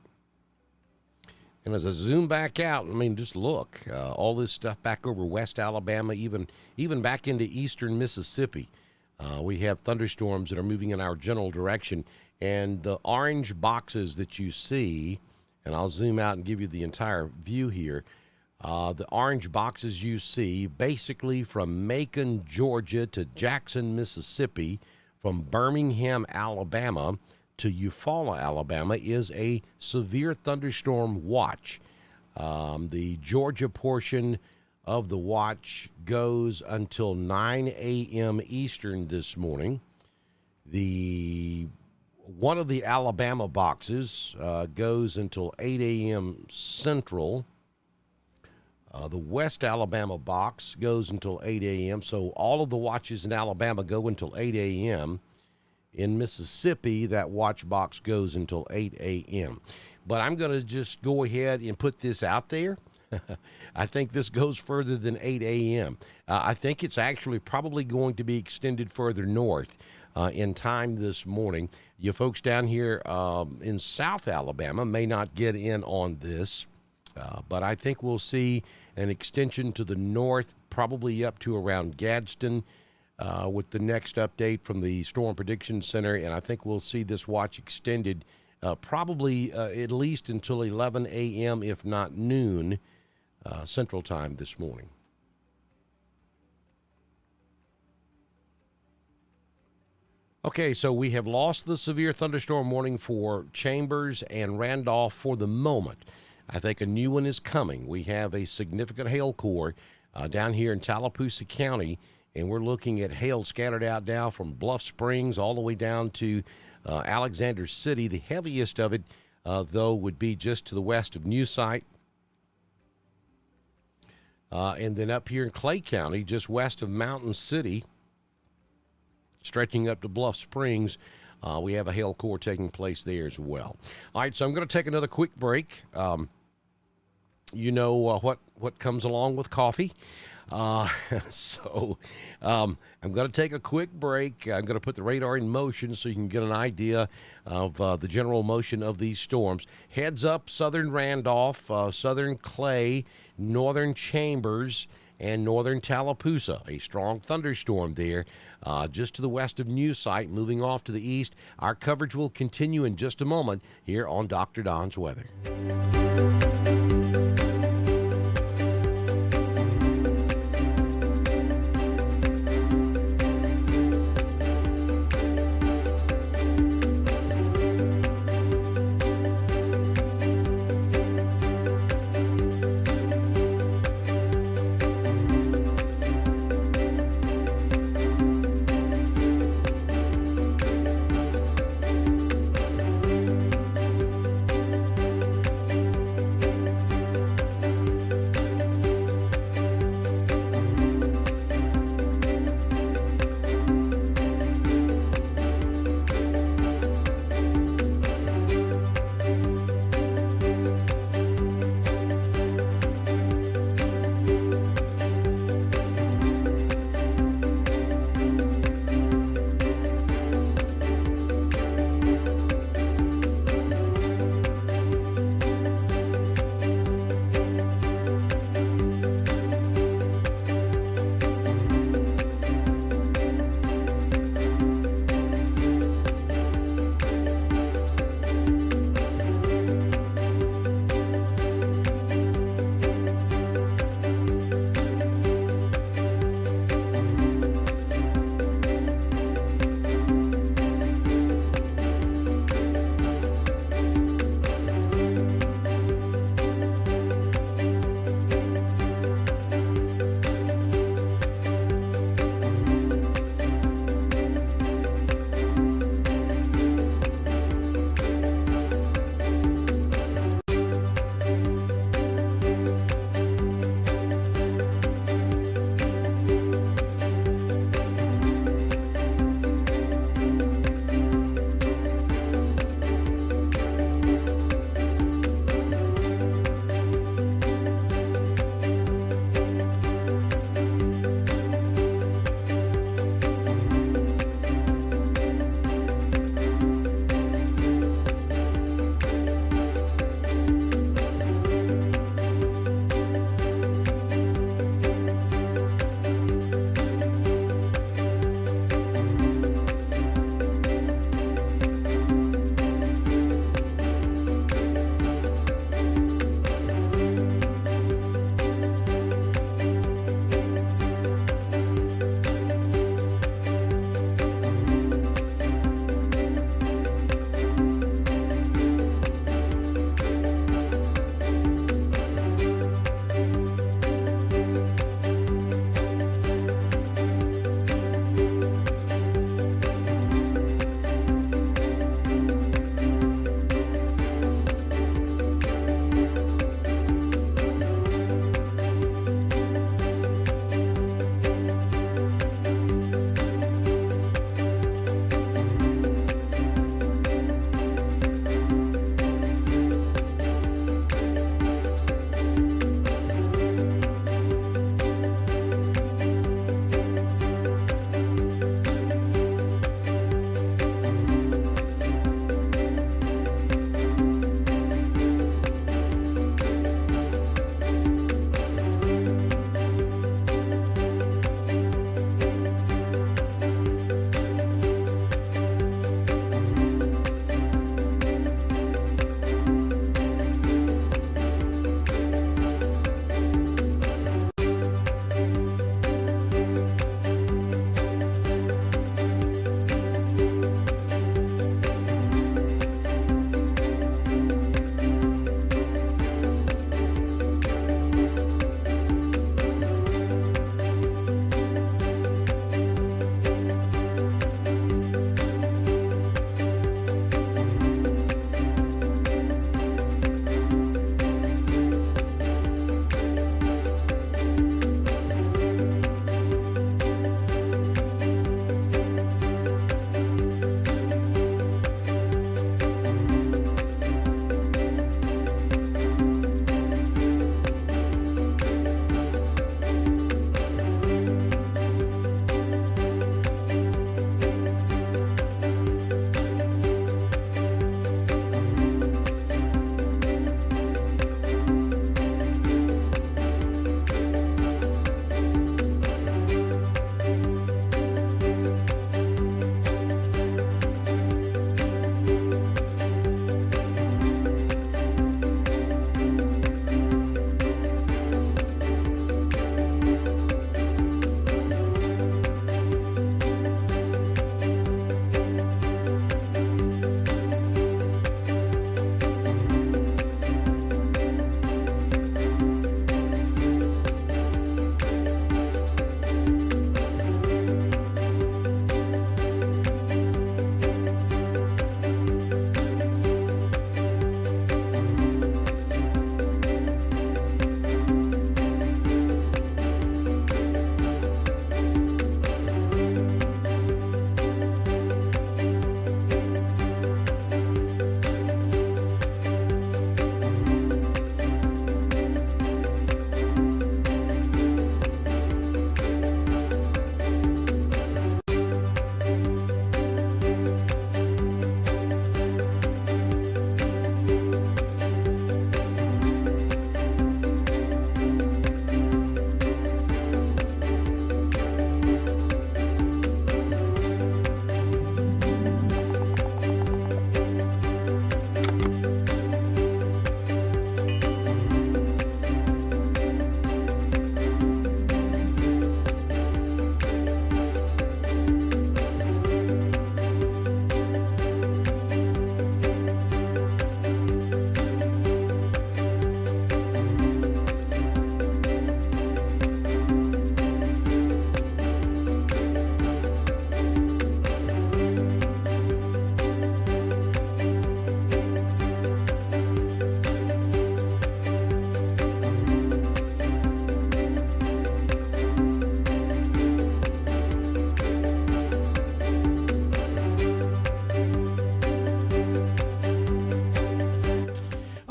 A: And as I zoom back out, I mean, just look, all this stuff back over West Alabama, even back into eastern Mississippi. We have thunderstorms that are moving in our general direction. And the orange boxes that you see, and I'll zoom out and give you the entire view here. The orange boxes you see, basically from Macon, Georgia to Jackson, Mississippi, from Birmingham, Alabama to Eufaula, Alabama, is a severe thunderstorm watch. The Georgia portion of the watch goes until 9 a.m. Eastern this morning. One of the Alabama boxes goes until 8 a.m. Central. The West Alabama box goes until 8 a.m. So all of the watches in Alabama go until 8 a.m. In Mississippi, that watch box goes until 8 a.m. But I'm going to just go ahead and put this out there. I think this goes further than 8 a.m. I think it's actually probably going to be extended further north in time this morning. You folks down here in South Alabama may not get in on this, but I think we'll see an extension to the north, probably up to around Gadsden with the next update from the Storm Prediction Center, and I think we'll see this watch extended probably at least until 11 a.m., if not noon, Central Time this morning. Okay, so we have lost the severe thunderstorm warning for Chambers and Randolph for the moment. I think a new one is coming. We have a significant hail core down here in Tallapoosa County, and we're looking at hail scattered out now from Bluff Springs all the way down to Alexander City. The heaviest of it, though, would be just to the west of New Site. And then up here in Clay County, just west of Mountain City, stretching up to Bluff Springs, we have a hail core taking place there as well. All right, so I'm going to take another quick break. You know what comes along with coffee. So I'm going to take a quick break. I'm going to put the radar in motion so you can get an idea of the general motion of these storms. Heads up, southern Randolph, southern Clay, northern Chambers, and northern Tallapoosa. A strong thunderstorm there just to the west of New Site, moving off to the east. Our coverage will continue in just a moment here on Dr. Don's Weather.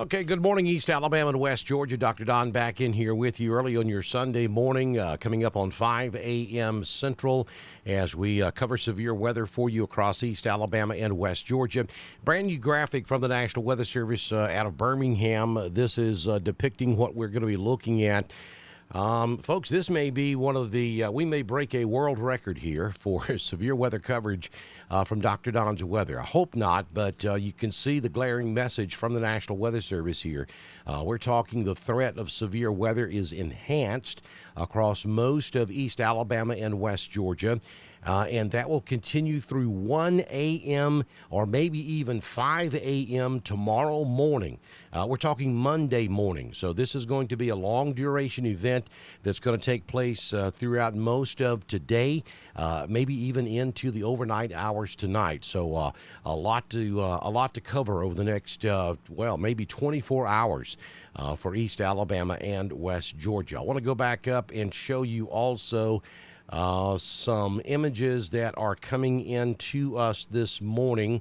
A: Okay, good morning, East Alabama and West Georgia. Dr. Don back in here with you early on your Sunday morning, coming up on 5 a.m. Central as we cover severe weather for you across East Alabama and West Georgia. Brand new graphic from the National Weather Service out of Birmingham. This is depicting what we're going to be looking at. Folks, this may be one of the, we may break a world record here for severe weather coverage from Dr. Don's weather. I hope not, but you can see the glaring message from the National Weather Service here. We're talking the threat of severe weather is enhanced across most of East Alabama and West Georgia. And that will continue through 1 a.m. or maybe even 5 a.m. tomorrow morning. We're talking Monday morning. So this is going to be a long duration event that's going to take place throughout most of today, maybe even into the overnight hours tonight. So a lot to cover over the next, maybe 24 hours for East Alabama and West Georgia. I want to go back up and show you also some images that are coming in to us this morning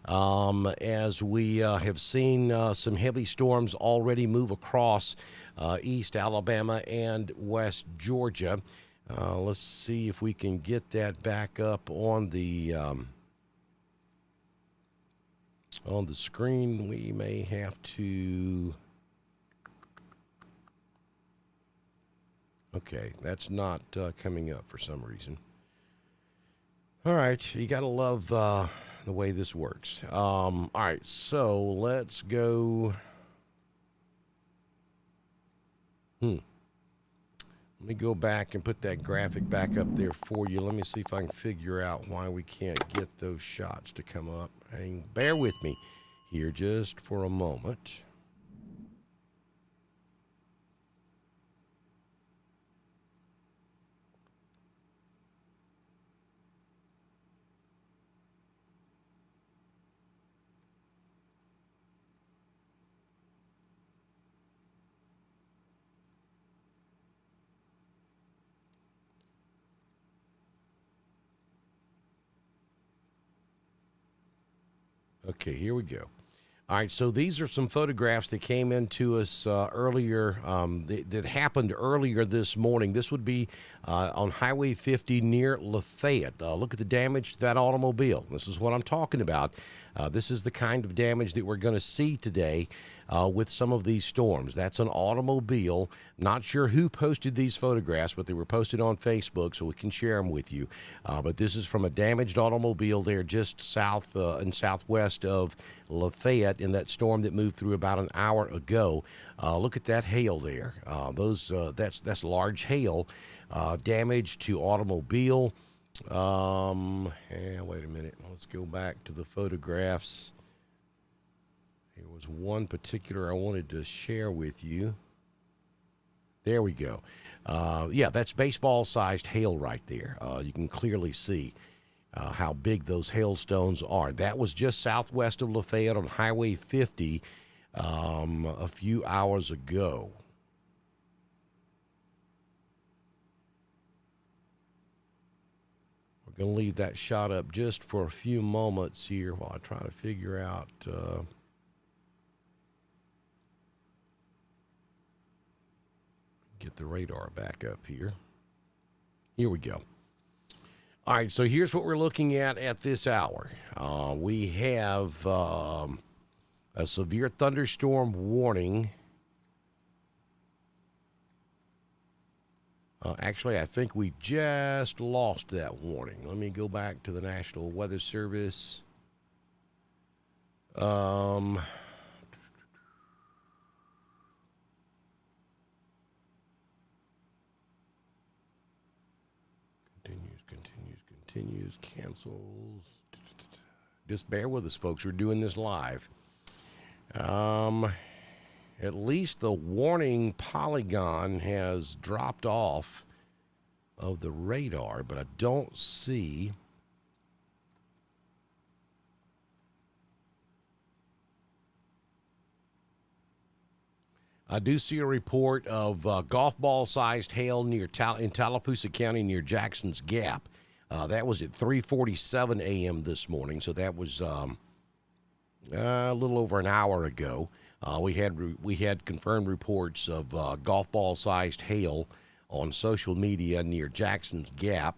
A: as we have seen some heavy storms already move across East Alabama and West Georgia. Let's see if we can get that back up on the screen. We may have to... Okay, that's not coming up for some reason. All right, you got to love the way this works. All right, so let's go. Let me go back and put that graphic back up there for you. Let me see if I can figure out why we can't get those shots to come up. Bear with me here just for a moment. Okay, here we go. All right, so these are some photographs that came into us earlier, that happened earlier this morning. This would be on Highway 50 near Lafayette. Look at the damage to that automobile. This is what I'm talking about. This is the kind of damage that we're going to see today with some of these storms. That's an automobile. Not sure who posted these photographs, but they were posted on Facebook, so we can share them with you. But this is from a damaged automobile there just south and southwest of Lafayette in that storm that moved through about an hour ago. Look at that hail there. That's large hail. Damage to automobile. Wait a minute. Let's go back to the photographs. There was one particular I wanted to share with you. There we go. Yeah, that's baseball-sized hail right there. You can clearly see how big those hailstones are. That was just southwest of Lafayette on Highway 50 a few hours ago. We're going to leave that shot up just for a few moments here while I try to figure out... get the radar back up here. Here we go. All right, so here's what we're looking at this hour. We have a severe thunderstorm warning. Actually, I think we just lost that warning. Let me go back to the National Weather Service. Continues, cancels. Just bear with us, folks. We're doing this live. At least the warning polygon has dropped off of the radar, but I don't see... I do see a report of golf ball-sized hail near in Tallapoosa County near Jackson's Gap. That was at 3:47 a.m. this morning, so that was a little over an hour ago. We had confirmed reports of golf ball sized hail on social media near Jackson's Gap.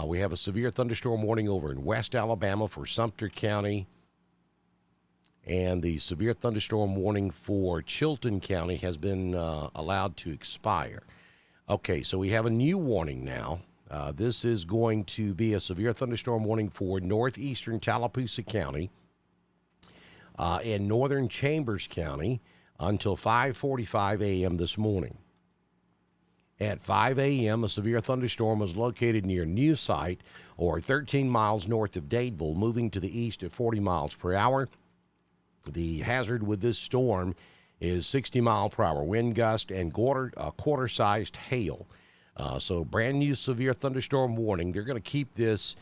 A: We have a severe thunderstorm warning over in West Alabama for Sumter County. And the severe thunderstorm warning for Chilton County has been allowed to expire. Okay, so we have a new warning now. This is going to be a severe thunderstorm warning for northeastern Tallapoosa County and northern Chambers County until 5:45 a.m. this morning. At 5 a.m., a severe thunderstorm was located near New Site, or 13 miles north of Dadeville, moving to the east at 40 miles per hour. The hazard with this storm is 60-mile-per-hour wind gust and quarter-sized hail. So brand new severe thunderstorm warning. They're going to keep this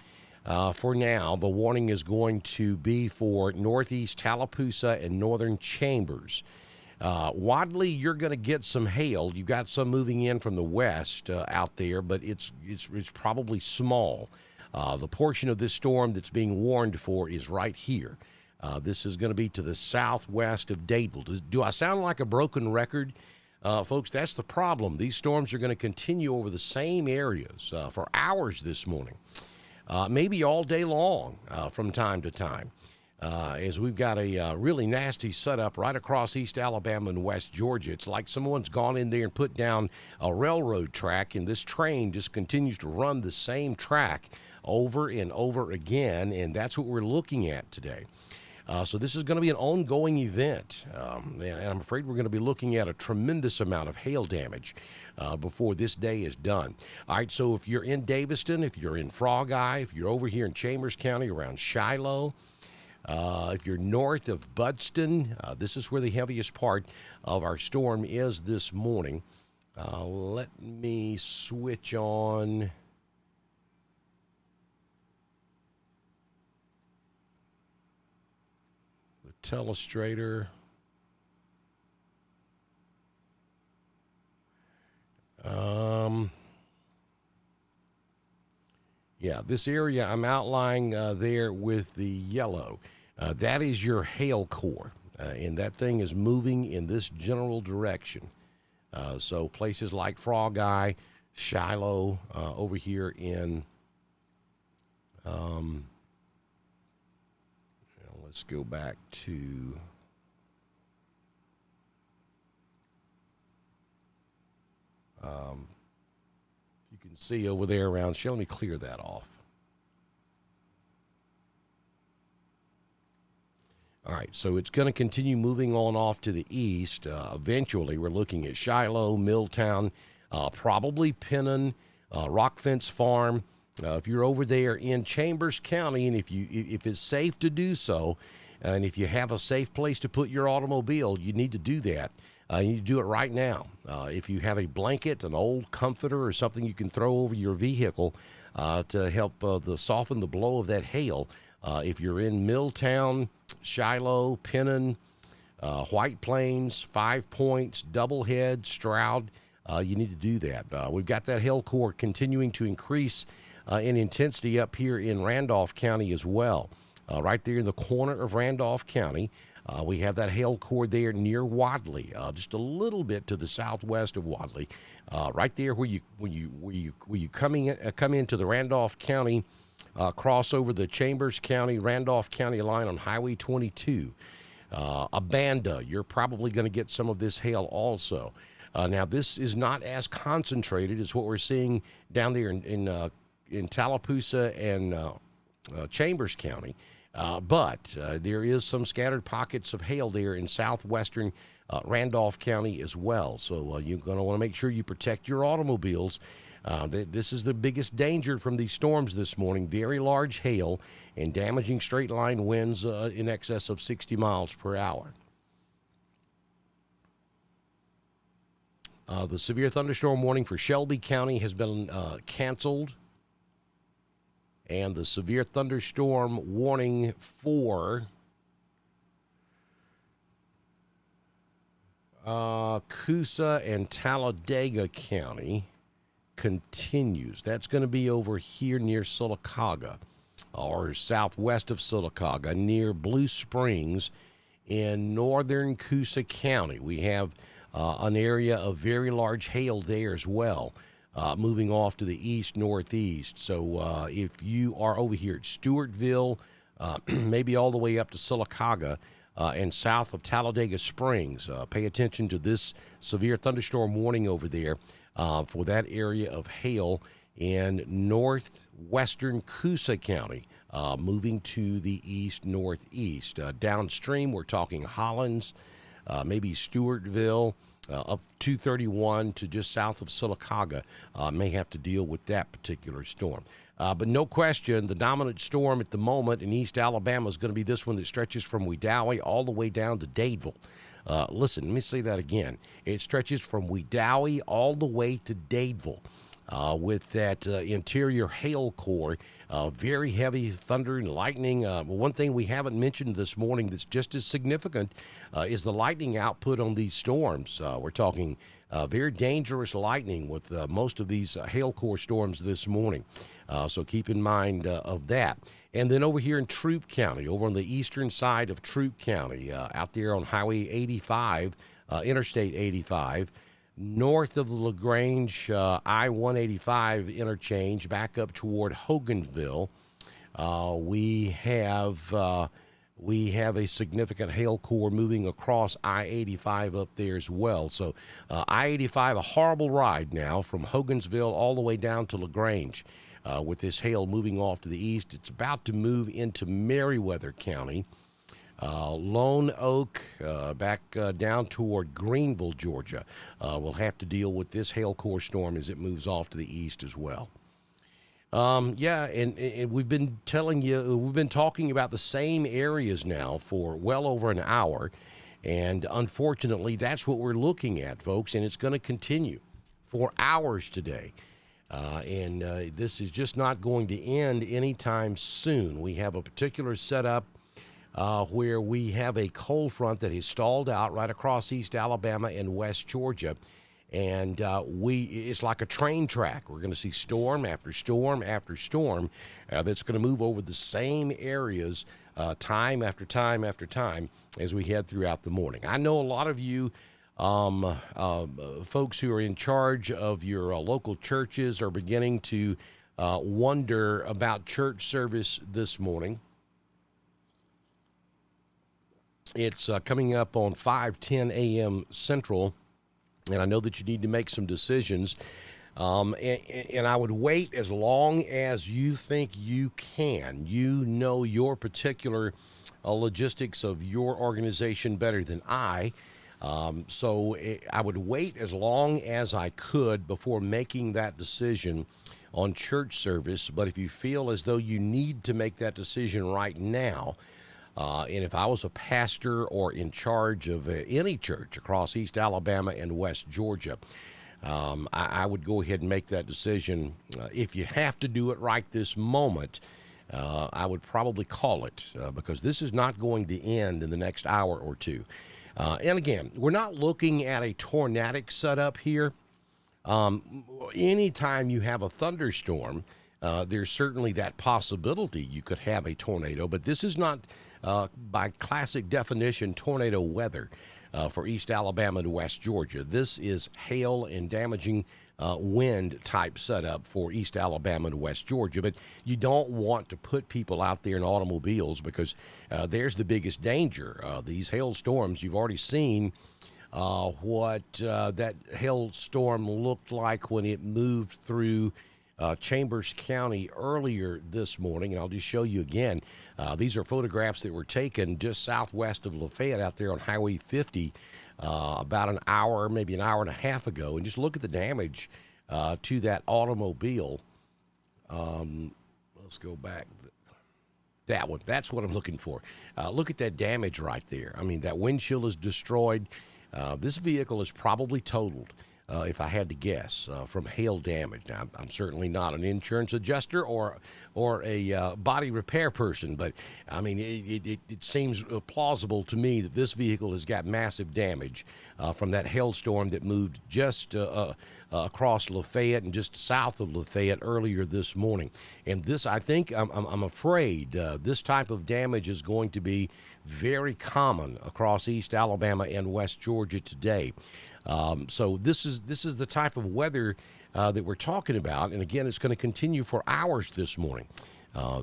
A: for now. The warning is going to be for northeast Tallapoosa and northern Chambers. Wadley, you're going to get some hail. You've got some moving in from the west out there, but it's probably small. The portion of this storm that's being warned for is right here. This is going to be to the southwest of Dadeville. Do I sound like a broken record? Folks, that's the problem. These storms are going to continue over the same areas for hours this morning, maybe all day long from time to time, as we've got a really nasty setup right across East Alabama and West Georgia. It's like someone's gone in there and put down a railroad track, and this train just continues to run the same track over and over again, and that's what we're looking at today. So this is going to be an ongoing event, and I'm afraid we're going to be looking at a tremendous amount of hail damage before this day is done. All right, so if you're in Daviston, if you're in Frog Eye, if you're over here in Chambers County around Shiloh, if you're north of Budston, this is where the heaviest part of our storm is this morning. Let me switch on Telestrator. Yeah, this area I'm outlining there with the yellow. That is your hail core, and that thing is moving in this general direction. So places like Frog Eye, Shiloh, over here in let's go back to you can see over there around. Let me clear that off. All right, so it's going to continue moving on off to the east. Eventually, we're looking at Shiloh, Milltown, probably Pennon, Rock Fence Farm. If you're over there in Chambers County, and if it's safe to do so, and if you have a safe place to put your automobile, you need to do that. You need to do it right now. If you have a blanket, an old comforter, or something you can throw over your vehicle to help soften the blow of that hail. If you're in Milltown, Shiloh, Pennon, White Plains, 5 Points, Doublehead, Stroud, you need to do that. We've got that hail core continuing to increase in intensity up here in Randolph County as well. Right there in the corner of Randolph County, we have that hail core there near Wadley, just a little bit to the southwest of Wadley, right there where you come into the Randolph County, cross over the Chambers County, Randolph County line on Highway 22. Abanda, you're probably going to get some of this hail also. Now, this is not as concentrated as what we're seeing down there in Tallapoosa and Chambers County, but there is some scattered pockets of hail there in southwestern Randolph County as well. So you're going to want to make sure you protect your automobiles. This is the biggest danger from these storms this morning. Very large hail and damaging straight line winds in excess of 60 miles per hour. The severe thunderstorm warning for Shelby County has been canceled. And the severe thunderstorm warning for Coosa and Talladega County continues. That's going to be over here near Sylacauga, or southwest of Sylacauga, near Blue Springs in northern Coosa County. We have an area of very large hail there as well, moving off to the east-northeast. So if you are over here at Stewartville, maybe all the way up to Sylacauga, and south of Talladega Springs, pay attention to this severe thunderstorm warning over there for that area of hail in northwestern Coosa County, moving to the east-northeast. Downstream, we're talking Hollins, maybe Stewartville, up 231 to just south of Sylacauga, may have to deal with that particular storm. But no question, the dominant storm at the moment in East Alabama is going to be this one that stretches from Wedowee all the way down to Dadeville. Listen, let me say that again. It stretches from Wedowee all the way to Dadeville. With that interior hail core, very heavy thunder and lightning. One thing we haven't mentioned this morning that's just as significant is the lightning output on these storms. We're talking very dangerous lightning with most of these hail core storms this morning. So keep in mind of that. And then over here in Troup County, over on the eastern side of Troup County, out there on Highway 85, Interstate 85, north of the LaGrange I-185 interchange, back up toward Hogansville, we have a significant hail core moving across I-85 up there as well. So I-85, a horrible ride now from Hogansville all the way down to LaGrange. With this hail moving off to the east, it's about to move into Meriwether County. Lone Oak, back down toward Greenville, Georgia, will have to deal with this hail core storm as it moves off to the east as well. And we've been talking about the same areas now for well over an hour, and unfortunately, that's what we're looking at, folks, and it's going to continue for hours today. This is just not going to end anytime soon. We have a particular setup where we have a cold front that is stalled out right across East Alabama and West Georgia. And it's like a train track. We're going to see storm after storm after storm that's going to move over the same areas time after time after time as we head throughout the morning. I know a lot of you folks who are in charge of your local churches are beginning to wonder about church service this morning. It's coming up on 5:10 a.m. Central, and I know that you need to make some decisions. And I would wait as long as you think you can. You know your particular logistics of your organization better than I. So I would wait as long as I could before making that decision on church service. But if you feel as though you need to make that decision right now, and if I was a pastor or in charge of any church across East Alabama and West Georgia, I would go ahead and make that decision. If you have to do it right this moment, I would probably call it because this is not going to end in the next hour or two. And again, we're not looking at a tornadic setup here. Anytime you have a thunderstorm, there's certainly that possibility you could have a tornado, but this is not, by classic definition, tornado weather for East Alabama and West Georgia. This is hail and damaging wind type setup for East Alabama and West Georgia, but you don't want to put people out there in automobiles because there's the biggest danger. These hailstorms, you've already seen what that hailstorm looked like when it moved through Chambers County earlier this morning, and I'll just show you again. These are photographs that were taken just southwest of Lafayette out there on Highway 50 about an hour, maybe an hour and a half ago, and just look at the damage to that automobile. Let's go back. That one, that's what I'm looking for. Look at that damage right there. I mean, that windshield is destroyed. This vehicle is probably totaled. If I had to guess, from hail damage. Now, I'm certainly not an insurance adjuster or a body repair person, but I mean, it seems plausible to me that this vehicle has got massive damage from that hailstorm that moved just across Lafayette and just south of Lafayette earlier this morning. And this, I think, I'm afraid this type of damage is going to be very common across East Alabama and West Georgia today. So this is the type of weather that we're talking about. And again, it's going to continue for hours this morning.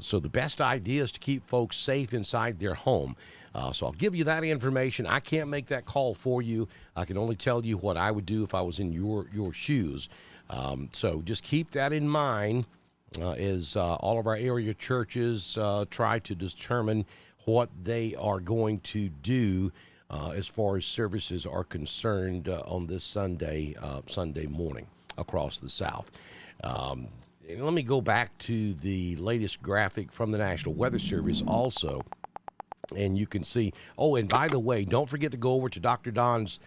A: So the best idea is to keep folks safe inside their home. So I'll give you that information. I can't make that call for you. I can only tell you what I would do if I was in your shoes. So just keep that in mind as all of our area churches try to determine what they are going to do as far as services are concerned on this Sunday morning across the South. And let me go back to the latest graphic from the National Weather Service also. And you can see, oh, and by the way, don't forget to go over to Dr. Don's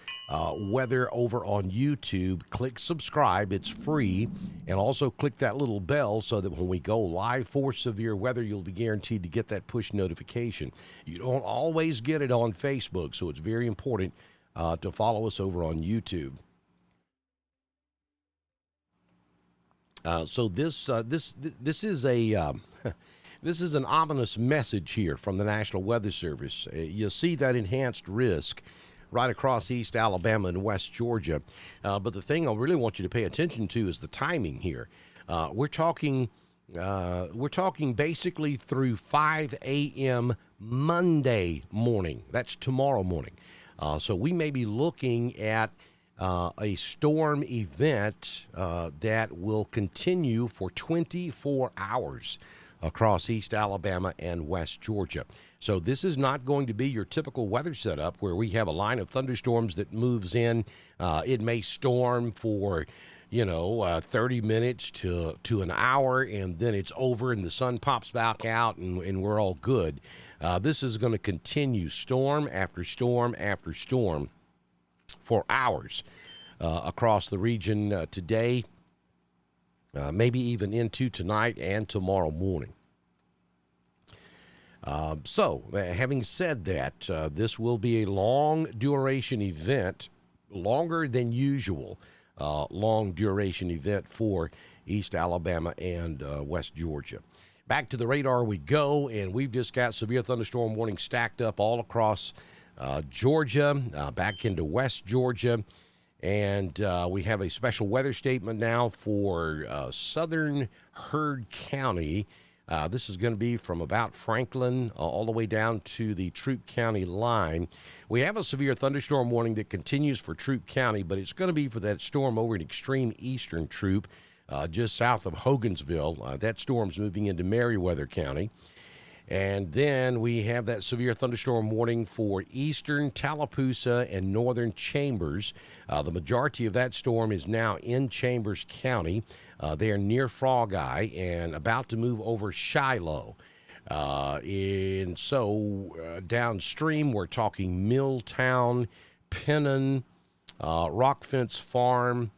A: weather over on YouTube. Click subscribe. It's free. And also click that little bell so that when we go live for severe weather, you'll be guaranteed to get that push notification. You don't always get it on Facebook, so it's very important to follow us over on YouTube. So this is a this is an ominous message here from the National Weather Service. You see that enhanced risk right across East Alabama and West Georgia. But the thing I really want you to pay attention to is the timing here. We're talking basically through 5 a.m. Monday morning. That's tomorrow morning. So we may be looking at a storm event that will continue for 24 hours across East Alabama and West Georgia. So this is not going to be your typical weather setup where we have a line of thunderstorms that moves in. It may storm for 30 minutes to an hour, and then it's over and the sun pops back out and we're all good. This is going to continue storm after storm after storm for hours across the region today, maybe even into tonight and tomorrow morning. So, having said that, this will be a long duration event, longer than usual, long duration event for East Alabama and West Georgia. Back to the radar we go, and we've just got severe thunderstorm warning stacked up all across Georgia, back into West Georgia, and we have a special weather statement now for southern Heard County. This is going to be from about Franklin all the way down to the Troup County line. We have a severe thunderstorm warning that continues for Troup County, but it's going to be for that storm over in extreme eastern Troup, just south of Hogansville. That storm's moving into Meriwether County. And then we have that severe thunderstorm warning for eastern Tallapoosa and northern Chambers. The majority of that storm is now in Chambers County. They are near Frog Eye and about to move over Shiloh. And so downstream, we're talking Milltown, Pennon, Rockfence Farm,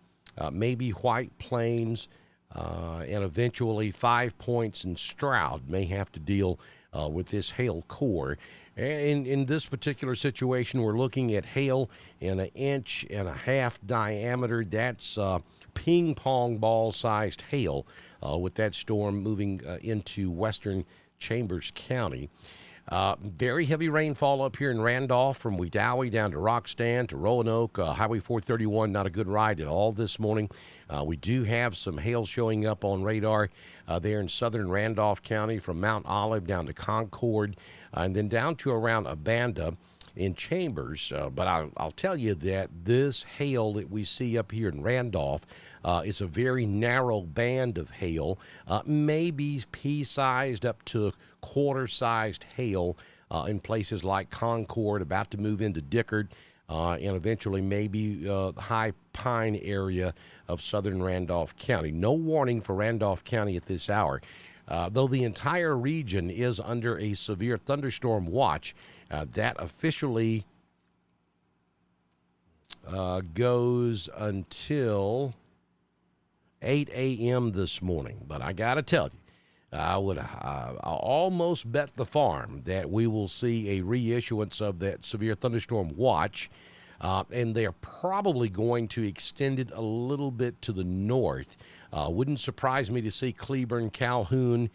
A: maybe White Plains, and eventually 5 Points and Stroud may have to deal with this hail core. And in this particular situation, we're looking at hail in 1.5 inch diameter. That's ping pong ball sized hail with that storm moving into western Chambers County. Very heavy rainfall up here in Randolph from Wedowee down to Rockstand to Roanoke. Highway 431, not a good ride at all this morning. We do have some hail showing up on radar there in southern Randolph County from Mount Olive down to Concord and then down to around Abanda in Chambers. But I'll tell you that this hail that we see up here in Randolph, it's a very narrow band of hail, maybe pea-sized up to quarter-sized hail in places like Concord, about to move into Dickard, and eventually maybe the High Pine area of southern Randolph County. No warning for Randolph County at this hour. Though the entire region is under a severe thunderstorm watch, that officially goes until 8 a.m. this morning. But I got to tell you, I'll almost bet the farm that we will see a reissuance of that severe thunderstorm watch And they're probably going to extend it a little bit to the north. Wouldn't surprise me to see Cleburne, Calhoun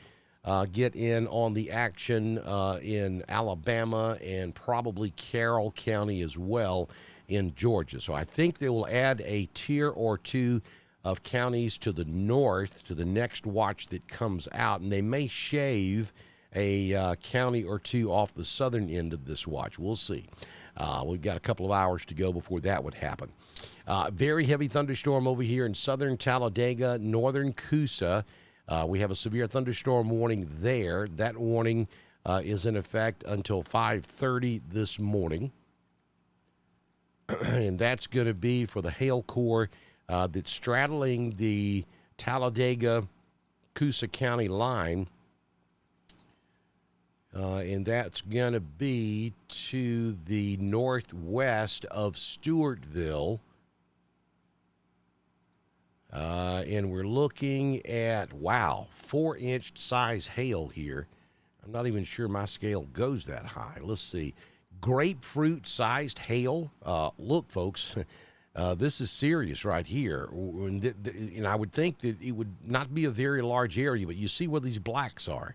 A: get in on the action in Alabama and probably Carroll County as well in Georgia. So I think they will add a tier or two of counties to the north to the next watch that comes out, and they may shave a county or two off the southern end of this watch. We'll see. We've got a couple of hours to go before that would happen. Very heavy thunderstorm over here in southern Talladega, northern Coosa. We have a severe thunderstorm warning there. That warning is in effect until 5:30 this morning. And that's going to be for the hail core that's straddling the Talladega-Coosa County line. And that's going to be to the northwest of Stewartville. And we're looking at, 4-inch size hail here. I'm not even sure my scale goes that high. Let's see. Grapefruit-sized hail. Look, folks, this is serious right here. And I would think that it would not be a very large area, but you see where these blacks are.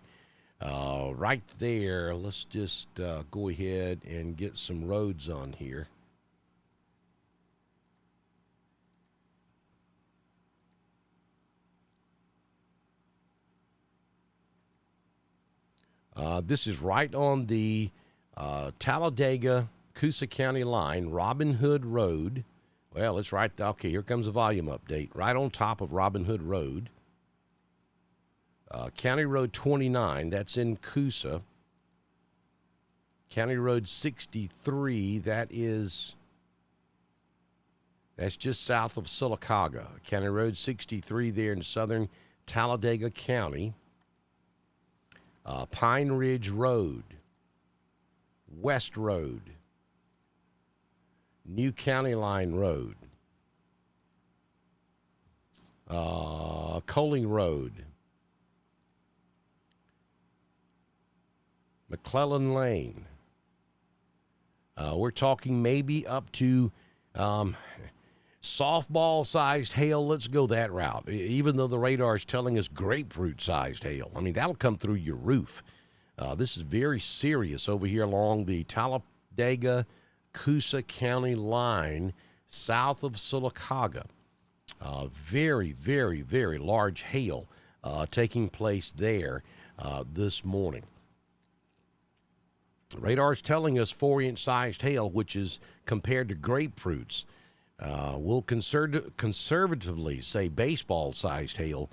A: Right there, let's just go ahead and get some roads on here. This is right on the Talladega-Coosa County line, Robin Hood Road. Well, it's right, okay, here comes a volume update. Right on top of Robin Hood Road. County Road 29, that's in Coosa. County Road 63, that's just south of Sylacauga. County Road 63 there in southern Talladega County. Pine Ridge Road, West Road, New County Line Road, Coling Road, McClellan Lane. We're talking maybe up to softball-sized hail. Let's go that route, even though the radar is telling us grapefruit-sized hail. I mean, that'll come through your roof. This is very serious over here along the Talladega-Coosa County line south of Sylacauga. Very, very, very large hail taking place there this morning. The radar is telling us 4-inch sized hail, which is compared to grapefruits. We'll conservatively say baseball-sized hail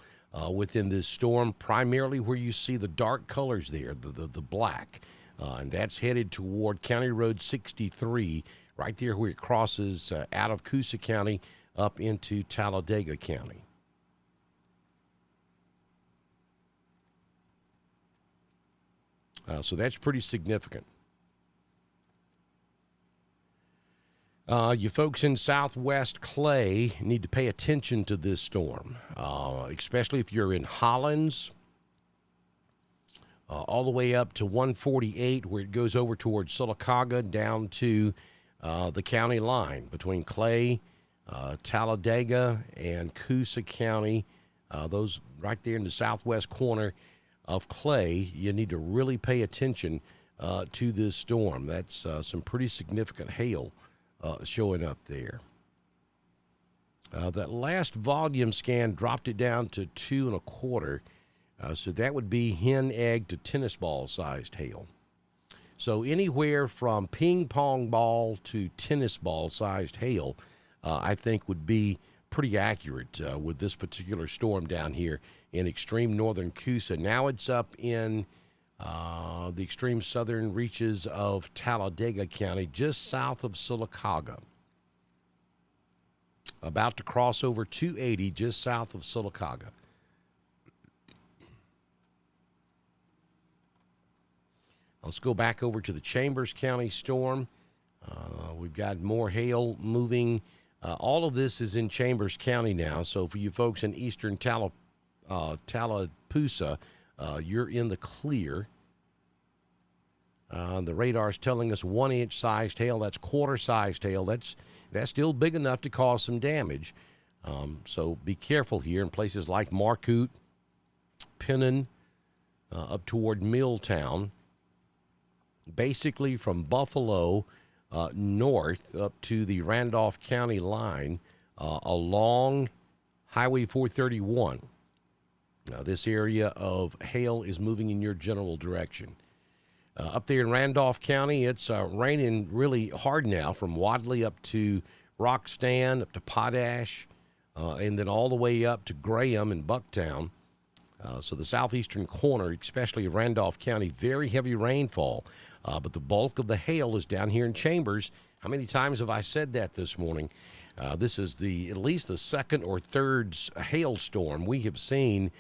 A: within this storm, primarily where you see the dark colors there, the black. And that's headed toward County Road 63, right there where it crosses out of Coosa County up into Talladega County. So that's pretty significant. You folks in southwest Clay need to pay attention to this storm, especially if you're in Hollins, all the way up to 148, where it goes over towards Sylacauga down to the county line between Clay, Talladega, and Coosa County. Those right there in the southwest corner of Clay, you need to really pay attention to this storm. That's some pretty significant hail showing up there. That last volume scan dropped it down to 2 1/4. So that would be hen, egg to tennis ball sized hail. So anywhere from ping pong ball to tennis ball sized hail, I think would be pretty accurate with this particular storm down here in extreme northern Coosa. Now it's up in the extreme southern reaches of Talladega County, just south of Sylacauga. About to cross over 280, just south of Sylacauga. Let's go back over to the Chambers County storm. We've got more hail moving. All of this is in Chambers County now, so for you folks in eastern Tallapoosa, you're in the clear. The radar's telling us 1-inch sized hail. That's quarter-sized hail. That's still big enough to cause some damage. So be careful here in places like Marcoot, Pennon, up toward Milltown. Basically from Buffalo north up to the Randolph County line along Highway 431. Now, this area of hail is moving in your general direction. Up there in Randolph County, it's raining really hard now from Wadley up to Rockstand, up to Potash, and then all the way up to Graham and Bucktown. So the southeastern corner, especially of Randolph County, very heavy rainfall. But the bulk of the hail is down here in Chambers. How many times have I said that this morning? This is at least the second or third hailstorm we have seen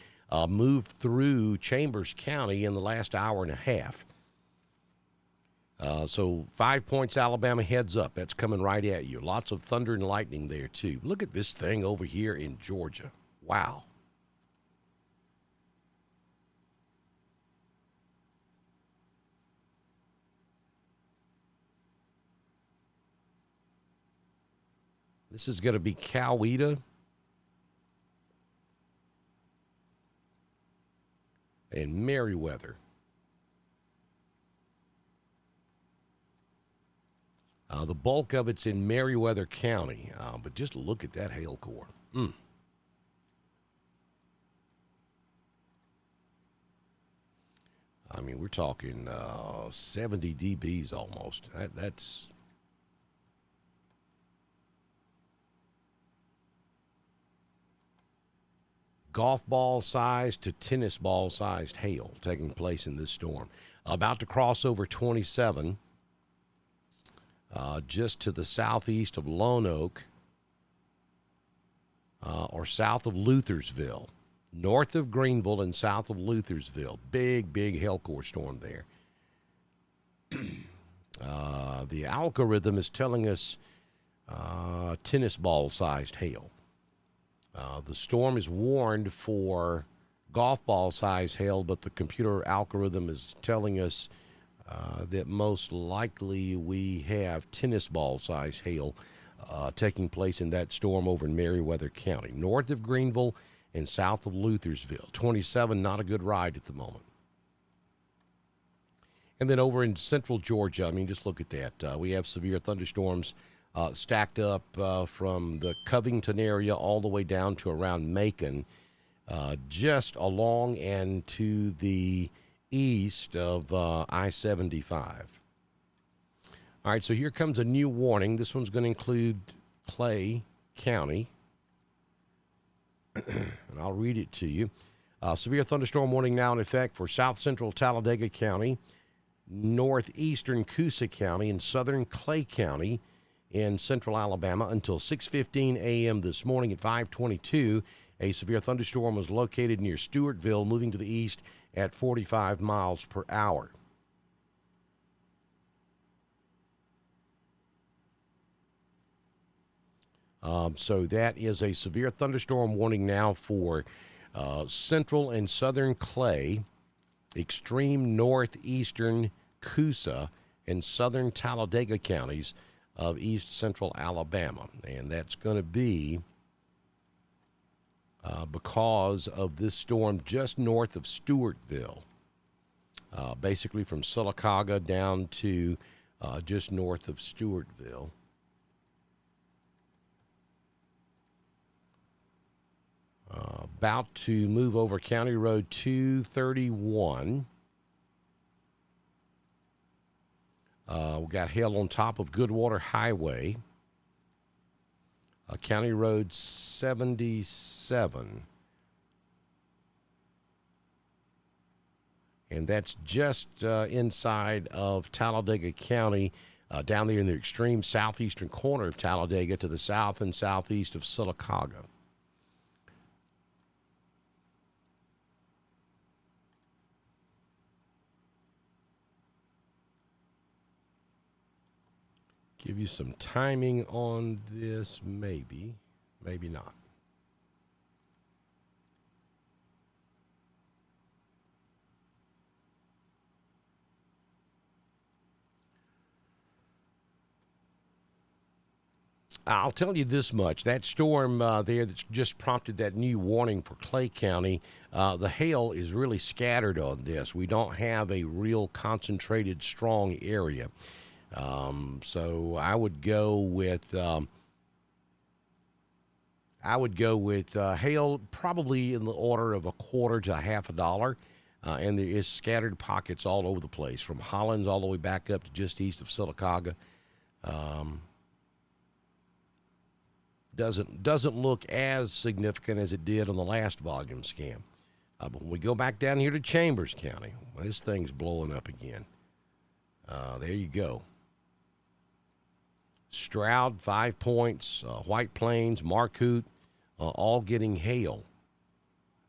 A: move through Chambers County in the last hour and a half. So 5 Points, Alabama, heads up. That's coming right at you. Lots of thunder and lightning there, too. Look at this thing over here in Georgia. Wow. This is going to be Coweta and Meriwether. The bulk of it's in Meriwether County, but just look at that hail core. I mean, we're talking 70 dBs almost. That's golf ball sized to tennis ball sized hail taking place in this storm. About to cross over 27. Just to the southeast of Lone Oak or south of Luthersville, north of Greenville and south of Luthersville. Big hail core storm there. The algorithm is telling us tennis ball sized hail. The storm is warned for golf ball sized hail, but the computer algorithm is telling us that most likely we have tennis ball size hail taking place in that storm over in Meriwether County, north of Greenville and south of Luthersville. 27, not a good ride at the moment. And then over in central Georgia, I mean, just look at that. We have severe thunderstorms stacked up from the Covington area all the way down to around Macon, just along and to the east of I-75. All right, so here comes a new warning. This one's going to include Clay County, and I'll read it to you. Severe thunderstorm warning now in effect for south central Talladega County, northeastern Coosa County, and southern Clay County in central Alabama until 6:15 a.m. this morning. At 5:22, a severe thunderstorm was located near Stewartville, moving to the east at 45 miles per hour. So that is a severe thunderstorm warning now for central and southern Clay, extreme northeastern Coosa, and southern Talladega counties of east central Alabama. And that's going to be because of this storm just north of Stewartville, basically from Sylacauga down to just north of Stewartville. About to move over County Road 231. We got hail on top of Goodwater Highway. County Road 77. And that's just inside of Talladega County, down there in the extreme southeastern corner of Talladega to the south and southeast of Sylacauga. Give you some timing on this, maybe, maybe not. I'll tell you this much. That storm there that's just prompted that new warning for Clay County, the hail is really scattered on this. We don't have a real concentrated, strong area. So I would go with hail probably in the order of a quarter to half a dollar. And there is scattered pockets all over the place, from Hollins all the way back up to just east of Sylacauga. Doesn't look as significant as it did on the last volume scan. But when we go back down here to Chambers County, well, this thing's blowing up again. There you go. Stroud, 5 points. White Plains, Marcoot, all getting hail.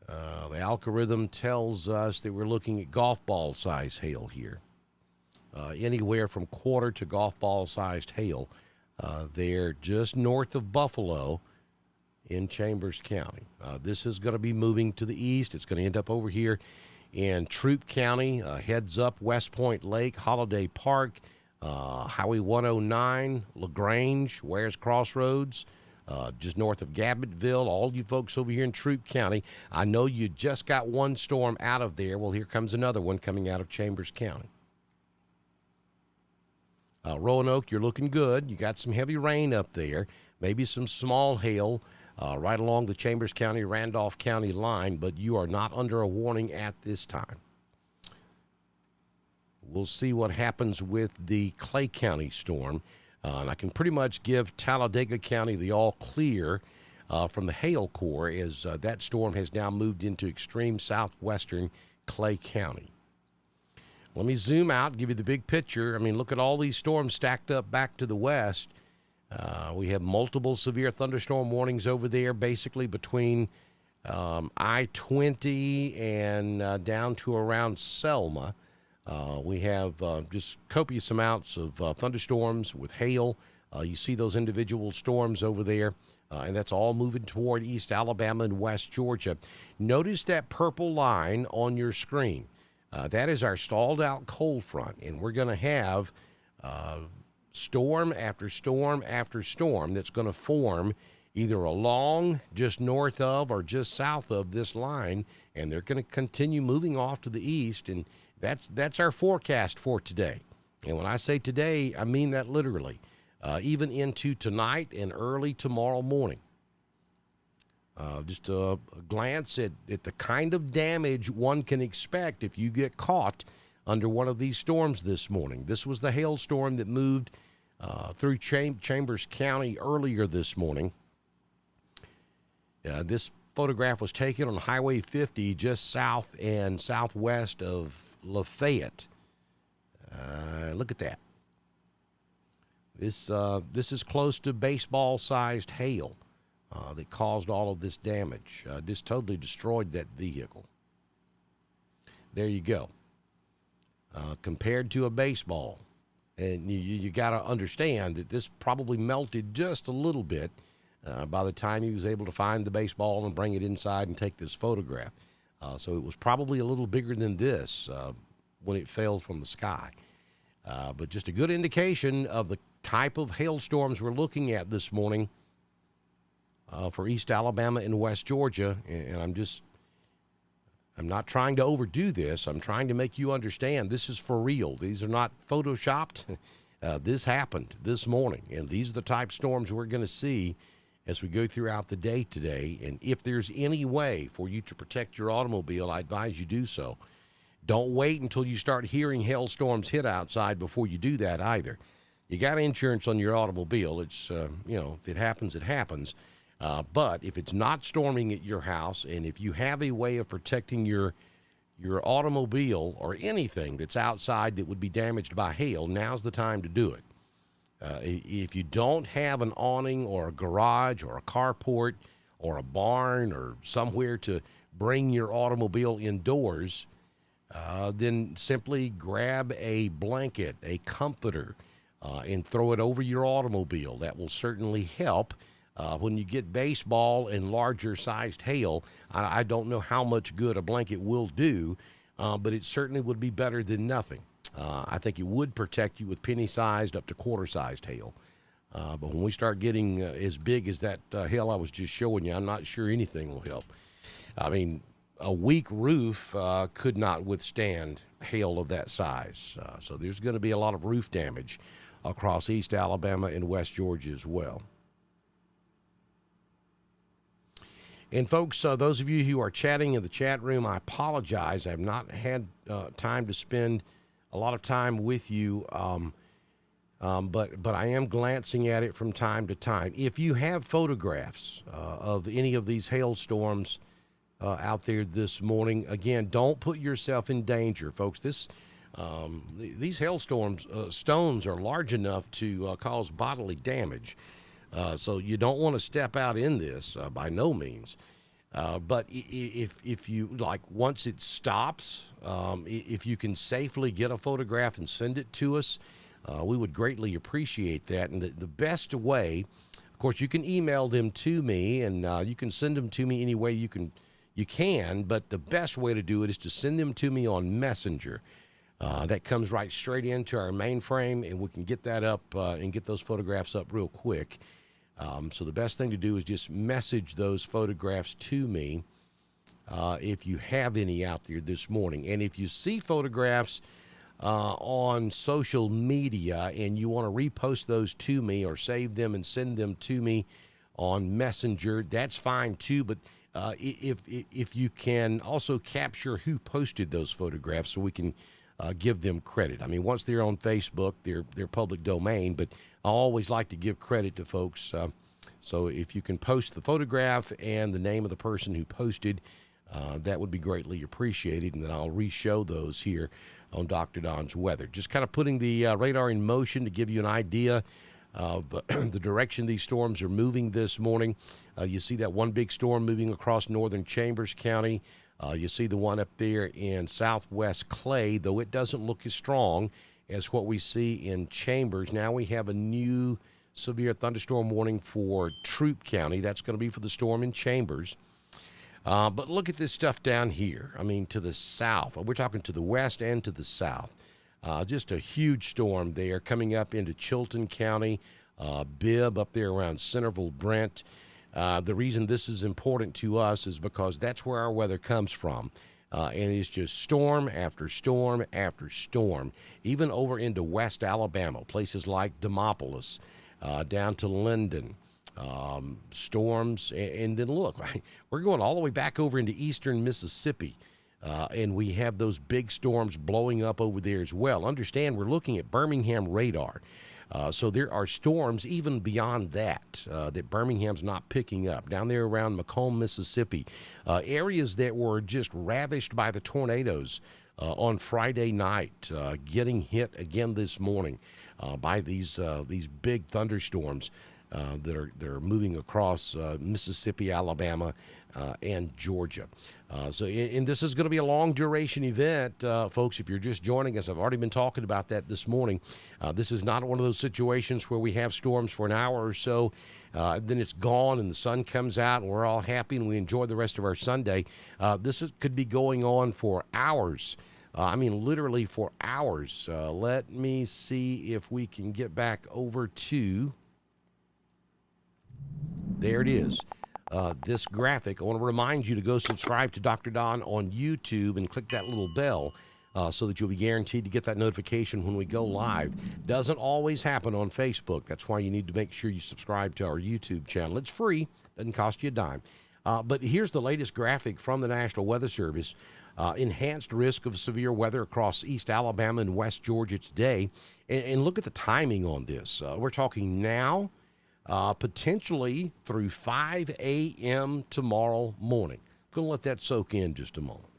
A: The algorithm tells us that we're looking at golf ball size hail here. Anywhere from quarter to golf ball sized hail. They're just north of Buffalo in Chambers County. This is going to be moving to the east. It's going to end up over here in Troup County, heads up West Point Lake, Holiday Park, Highway 109, LaGrange, Wares Crossroads, just north of Gabbettville. All you folks over here in Troup County, I know you just got one storm out of there. Well, here comes another one coming out of Chambers County. Roanoke, you're looking good. You got some heavy rain up there, maybe some small hail right along the Chambers County, Randolph County line, but you are not under a warning at this time. We'll see what happens with the Clay County storm. And I can pretty much give Talladega County the all clear from the hail corps, as that storm has now moved into extreme southwestern Clay County. Let me zoom out, give you the big picture. I mean, look at all these storms stacked up back to the west. We have multiple severe thunderstorm warnings over there, basically between I-20 and down to around Selma. We have just copious amounts of thunderstorms with hail. You see those individual storms over there, and that's all moving toward East Alabama and West Georgia. Notice that purple line on your screen. That is our stalled out cold front, and we're going to have storm after storm after storm that's going to form either along, just north of, or just south of this line, and they're going to continue moving off to the east, and that's our forecast for today. And when I say today, I mean that literally, even into tonight and early tomorrow morning. Just a glance at the kind of damage one can expect if you get caught under one of these storms this morning. This was the hailstorm that moved through Chambers County earlier this morning. This photograph was taken on Highway 50 just south and southwest of Lafayette. Look at that. This is close to baseball-sized hail that caused all of this damage. Just totally destroyed that vehicle. There you go. Compared to a baseball. And you got to understand that this probably melted just a little bit by the time he was able to find the baseball and bring it inside and take this photograph. So it was probably a little bigger than this when it fell from the sky. But just a good indication of the type of hailstorms we're looking at this morning for East Alabama and West Georgia. And I'm not trying to overdo this. I'm trying to make you understand this is for real. These are not photoshopped. This happened this morning, and these are the type storms we're going to see as we go throughout the day today. And if there's any way for you to protect your automobile, I advise you do so. Don't wait until you start hearing hailstorms hit outside before you do that either. You got insurance on your automobile. It's, if it happens, it happens. But if it's not storming at your house, and if you have a way of protecting your automobile or anything that's outside that would be damaged by hail, now's the time to do it. If you don't have an awning or a garage or a carport or a barn or somewhere to bring your automobile indoors, then simply grab a blanket, a comforter, and throw it over your automobile. That will certainly help. When you get baseball and larger sized hail, I don't know how much good a blanket will do, but it certainly would be better than nothing. I think it would protect you with penny-sized up to quarter-sized hail. But when we start getting as big as that hail I was just showing you, I'm not sure anything will help. I mean, a weak roof could not withstand hail of that size. So there's going to be a lot of roof damage across East Alabama and West Georgia as well. And folks, those of you who are chatting in the chat room, I apologize. I have not had time to spend a lot of time with you, but I am glancing at it from time to time. If you have photographs of any of these hailstorms out there this morning, again, don't put yourself in danger, folks. These hailstorms, stones are large enough to cause bodily damage. So you don't want to step out in this by no means. But if you, like, once it stops, if you can safely get a photograph and send it to us, we would greatly appreciate that. And the best way, of course, you can email them to me, and you can send them to me any way you can. But the best way to do it is to send them to me on Messenger. That comes right straight into our mainframe, and we can get that up and get those photographs up real quick. So the best thing to do is just message those photographs to me if you have any out there this morning. And if you see photographs on social media and you want to repost those to me or save them and send them to me on Messenger, that's fine too. But if you can also capture who posted those photographs so we can give them credit. I mean, once they're on Facebook, they're public domain, but I always like to give credit to folks. So if you can post the photograph and the name of the person who posted, that would be greatly appreciated, and then I'll re-show those here on Dr. Don's Weather. Just kind of putting the radar in motion to give you an idea of the direction these storms are moving this morning. You see that one big storm moving across northern Chambers County. You see the one up there in southwest Clay, though it doesn't look as strong as what we see in Chambers. Now we have a new severe thunderstorm warning for Troup County. That's going to be for the storm in Chambers. But look at this stuff down here. I mean, to the south. We're talking to the west and to the south. Just a huge storm there coming up into Chilton County, Bibb up there around Centerville, Brent. The reason this is important to us is because that's where our weather comes from. And it's just storm after storm after storm, even over into West Alabama, places like Demopolis, down to Linden, storms. And then look, we're going all the way back over into eastern Mississippi. And we have those big storms blowing up over there as well. Understand, we're looking at Birmingham radar. So there are storms even beyond that that Birmingham's not picking up. Down there around Macomb, Mississippi, areas that were just ravished by the tornadoes on Friday night, getting hit again this morning by these big thunderstorms that are moving across Mississippi, Alabama, and Georgia. And this is going to be a long duration event, folks. If you're just joining us, I've already been talking about that this morning. This is not one of those situations where we have storms for an hour or so, then it's gone and the sun comes out and we're all happy and we enjoy the rest of our Sunday. Could be going on for hours. I mean, literally for hours. Let me see if we can get back over to, there it is. This graphic. I want to remind you to go subscribe to Dr. Don on YouTube and click that little bell so that you'll be guaranteed to get that notification when we go live. Doesn't always happen on Facebook. That's why you need to make sure you subscribe to our YouTube channel. It's free. Doesn't cost you a dime. But here's the latest graphic from the National Weather Service. Enhanced risk of severe weather across East Alabama and West Georgia today. And look at the timing on this. We're talking now. Potentially through 5 a.m. tomorrow morning. I'm going to let that soak in just a moment.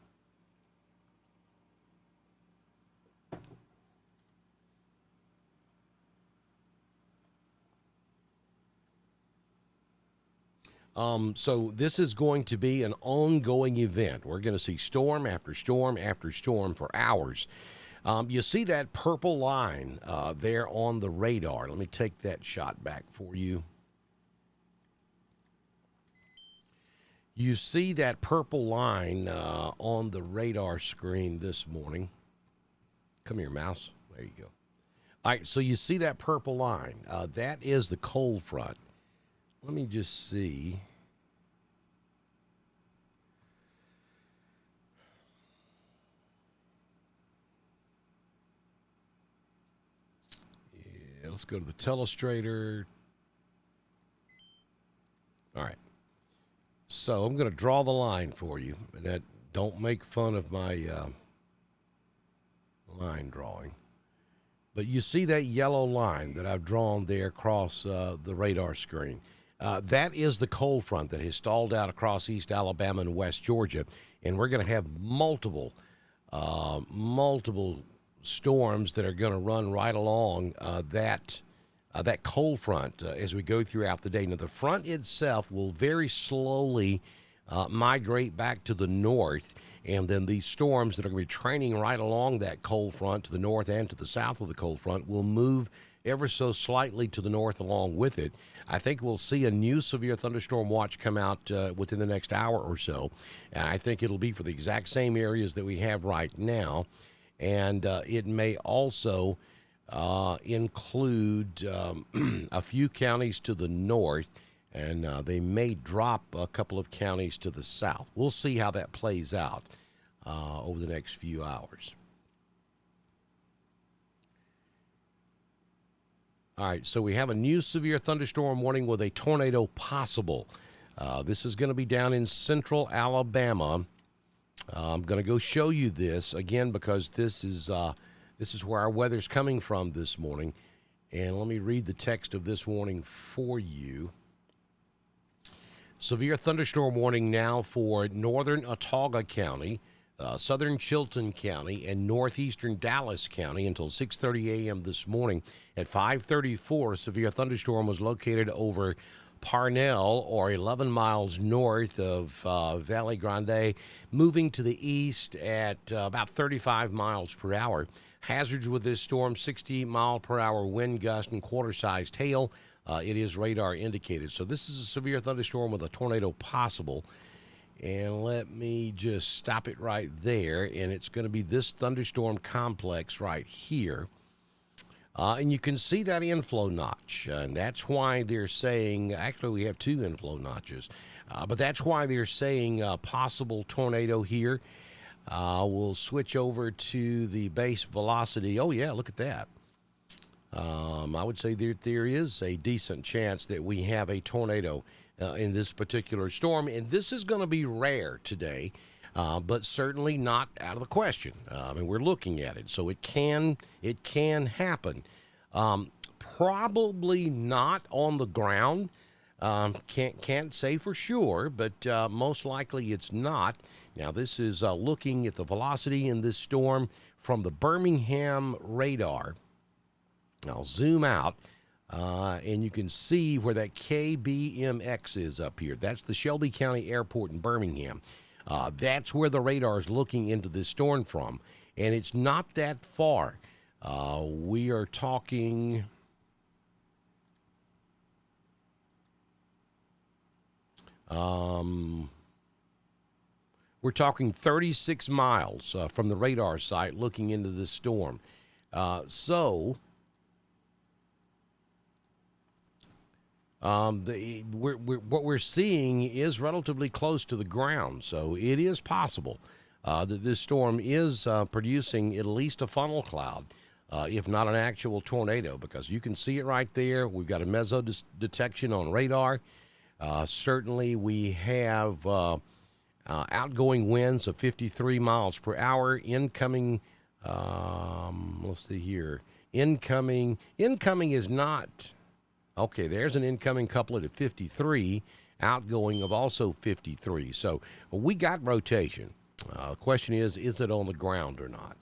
A: So this is going to be an ongoing event. We're going to see storm after storm after storm for hours. You see that purple line there on the radar. Let me take that shot back for you. You see that purple line on the radar screen this morning. Come here, mouse. There you All right, so you see that purple line. That is the cold front. Let me just see. Yeah, let's go to the telestrator. All right. So I'm going to draw the line for you. And that don't make fun of my line drawing. But you see that yellow line that I've drawn there across the radar screen. That is the cold front that has stalled out across East Alabama and West Georgia. And we're going to have multiple storms that are going to run right along that cold front as we go throughout the day. Now, the front itself will very slowly migrate back to the north, and then these storms that are going to be training right along that cold front to the north and to the south of the cold front will move ever so slightly to the north along with it. I think we'll see a new severe thunderstorm watch come out within the next hour or so. And I think it'll be for the exact same areas that we have right now. And it may also include a few counties to the north, and they may drop a couple of counties to the south. We'll see how that plays out over the next few hours. All right, so we have a new severe thunderstorm warning with a tornado possible. This is going to be down in central Alabama. I'm going to go show you this again because this is where our weather's coming from this morning. And let me read the text of this warning for you. Severe thunderstorm warning now for northern Autauga County, southern Chilton County, and northeastern Dallas County until 6:30 a.m. this morning. At 5:34, a severe thunderstorm was located over Parnell, or 11 miles north of Valley Grande, moving to the east at about 35 miles per hour. Hazards with this storm: 68 mile per hour wind gust and quarter-sized hail. It is radar indicated. So this is a severe thunderstorm with a tornado possible. And let me just stop it right there. And it's going to be this thunderstorm complex right here. And you can see that inflow notch. And that's why they're saying, actually we have two inflow notches. But that's why they're saying possible tornado here. We'll switch over to the base velocity. Oh, yeah, look at that. I would say there is a decent chance that we have a tornado in this particular storm. And this is going to be rare today, but certainly not out of the question. I mean, we're looking at it. So it can happen. Probably not on the ground. Can't say for sure, but most likely it's not. Now, this is looking at the velocity in this storm from the Birmingham radar. I'll zoom out, and you can see where that KBMX is up here. That's the Shelby County Airport in Birmingham. That's where the radar is looking into this storm from, and it's not that far. We are talking... we're talking 36 miles from the radar site looking into this storm. What we're seeing is relatively close to the ground, so it is possible that this storm is producing at least a funnel cloud, if not an actual tornado, because you can see it right there. We've got a meso detection on radar. Certainly we have outgoing winds of 53 miles per hour, incoming, let's see here, incoming is not, okay, there's an incoming couplet at 53, outgoing of also 53. So we got rotation. The question is it on the ground or not?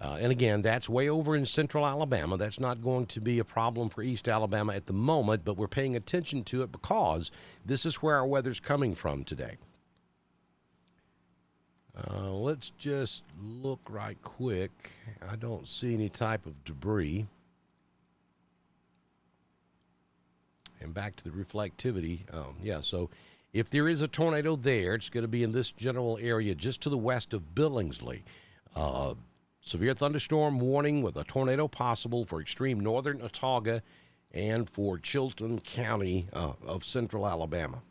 A: And again, that's way over in central Alabama. That's not going to be a problem for East Alabama at the moment, but we're paying attention to it because this is where our weather's coming from today. Let's just look right quick. I don't see any type of debris. And back to the reflectivity. Yeah, so if there is a tornado there, it's going to be in this general area just to the west of Billingsley. Severe thunderstorm warning with a tornado possible for extreme northern Autauga and for Chilton County of central Alabama.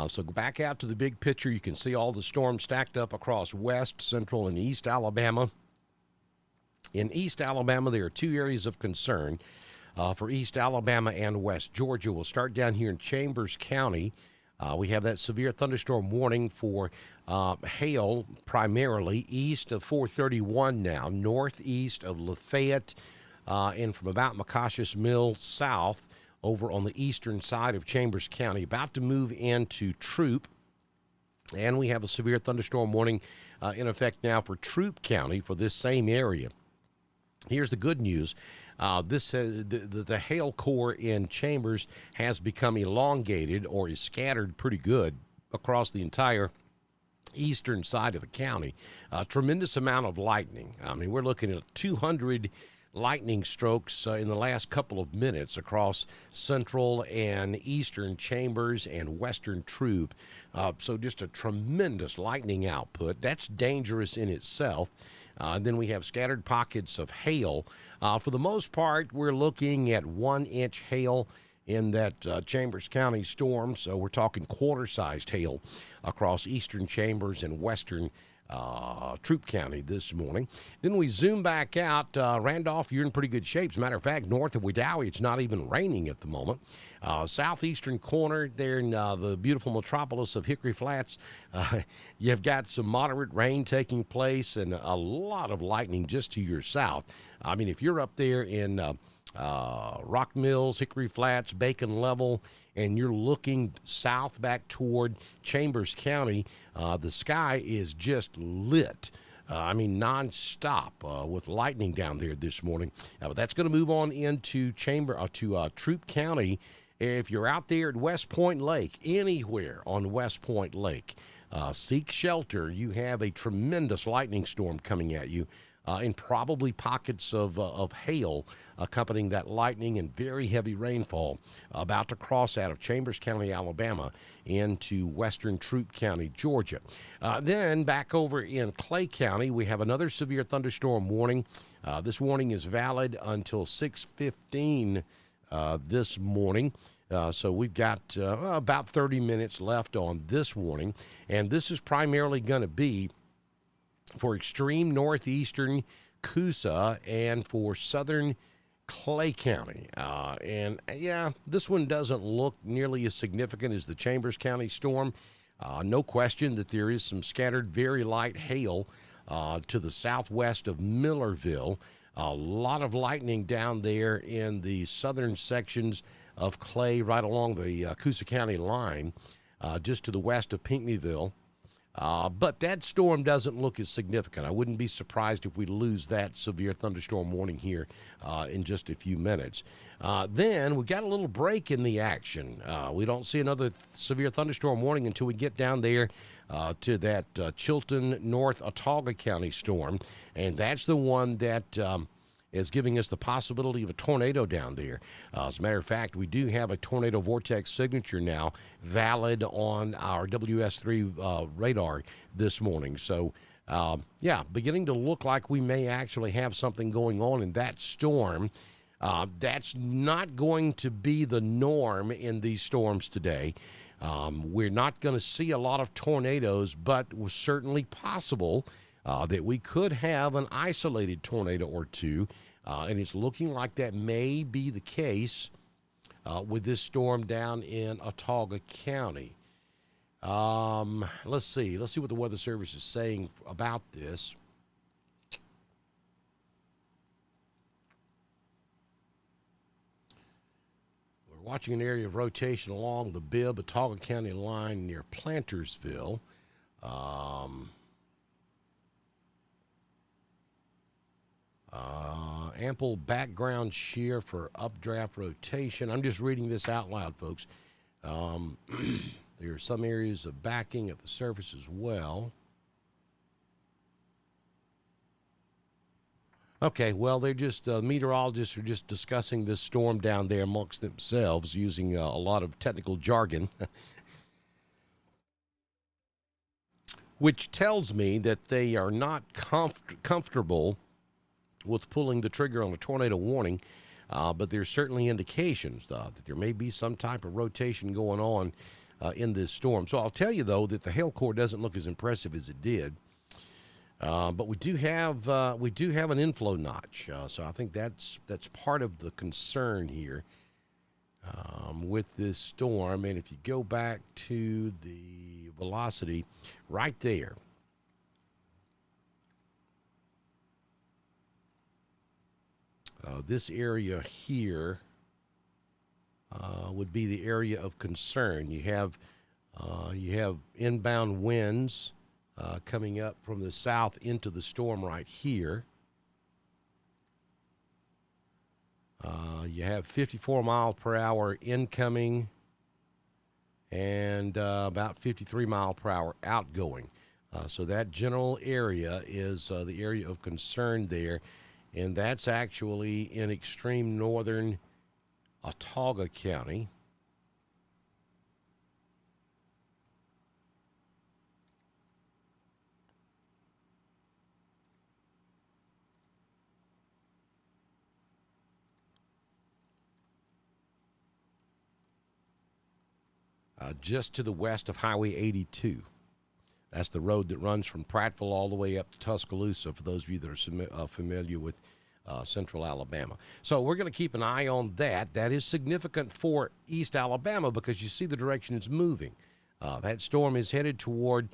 A: So go back out to the big picture. You can see all the storms stacked up across west, central, and east Alabama. In East Alabama, there are two areas of concern for East Alabama and West Georgia. We'll start down here in Chambers County. We have that severe thunderstorm warning for hail primarily east of 431 now, northeast of Lafayette, and from about McCash's Mill south over on the eastern side of Chambers County, about to move into Troup. And we have a severe thunderstorm warning in effect now for Troup County for this same area. Here's the good news. The hail core in Chambers has become elongated or is scattered pretty good across the entire eastern side of the county. A tremendous amount of lightning. I mean, we're looking at 200 lightning strokes in the last couple of minutes across central and eastern Chambers and western Troup. So just a tremendous lightning output. That's dangerous in itself. Then we have scattered pockets of hail. For the most part, we're looking at 1-inch hail in that Chambers County storm. So we're talking quarter-sized hail across eastern Chambers and western Troup County this morning. Then we zoom back out. Randolph, you're in pretty good shape. As a matter of fact, north of Wedowee, it's not even raining at the moment. Southeastern corner there in the beautiful metropolis of Hickory Flats, you've got some moderate rain taking place and a lot of lightning just to your south. I mean, if you're up there in Rock Mills, Hickory Flats, Bacon Level, and you're looking south back toward Chambers County, the sky is just lit. I mean, nonstop with lightning down there this morning. But that's going to move on into Troup County. If you're out there at West Point Lake, anywhere on West Point Lake, seek shelter. You have a tremendous lightning storm coming at you. And probably pockets of hail accompanying that lightning and very heavy rainfall about to cross out of Chambers County, Alabama, into western Troup County, Georgia. Then back over in Clay County, we have another severe thunderstorm warning. This warning is valid until 6:15 this morning. So we've got about 30 minutes left on this warning. And this is primarily going to be for extreme northeastern Coosa and for southern Clay County. This one doesn't look nearly as significant as the Chambers County storm. No question that there is some scattered very light hail to the southwest of Millerville. A lot of lightning down there in the southern sections of Clay right along the Coosa County line, just to the west of Pinckneyville. But that storm doesn't look as significant. I wouldn't be surprised if we lose that severe thunderstorm warning here in just a few minutes. Then we got a little break in the action. We don't see another severe thunderstorm warning until we get down there to that Chilton, North Autauga County storm. And that's the one that is giving us the possibility of a tornado down there. As a matter of fact, we do have a tornado vortex signature now valid on our WS3 radar this morning. So, beginning to look like we may actually have something going on in that storm. That's not going to be the norm in these storms today. We're not going to see a lot of tornadoes, but it was certainly possible that we could have an isolated tornado or two, and it's looking like that may be the case with this storm down in Autauga County. Let's see what the Weather Service is saying about this. We're watching an area of rotation along the Bibb-Autauga County line near Plantersville. Ample background shear for updraft rotation. I'm just reading this out loud, folks. There are some areas of backing at the surface as well. Okay, well, they're just meteorologists are just discussing this storm down there amongst themselves using a lot of technical jargon. which tells me that they are not comfortable with pulling the trigger on a tornado warning. But there's certainly indications that there may be some type of rotation going on in this storm. So I'll tell you, though, that the hail core doesn't look as impressive as it did. But we do have an inflow notch. So I think that's part of the concern here with this storm. And if you go back to the velocity right there, this area here would be the area of concern. You have inbound winds coming up from the south into the storm right here. You have 54 mile per hour incoming and about 53 mile per hour outgoing. So that general area is the area of concern there. And that's actually in extreme northern Autauga County. Just to the west of Highway 82. That's the road that runs from Prattville all the way up to Tuscaloosa, for those of you that are familiar with central Alabama. So we're going to keep an eye on that. That is significant for East Alabama because you see the direction it's moving. That storm is headed toward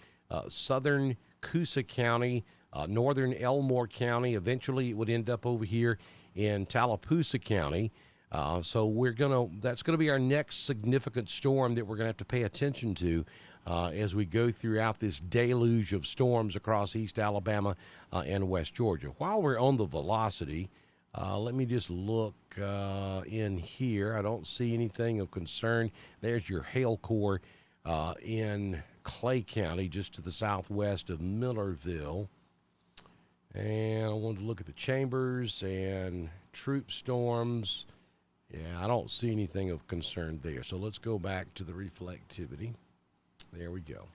A: southern Coosa County, northern Elmore County. Eventually, it would end up over here in Tallapoosa County. So that's going to be our next significant storm that we're going to have to pay attention to as we go throughout this deluge of storms across East Alabama and West Georgia. While we're on the velocity, let me just look in here. I don't see anything of concern. There's your hail core in Clay County, just to the southwest of Millerville. And I wanted to look at the Chambers and Troup storms. Yeah, I don't see anything of concern there. So let's go back to the reflectivity. There we go.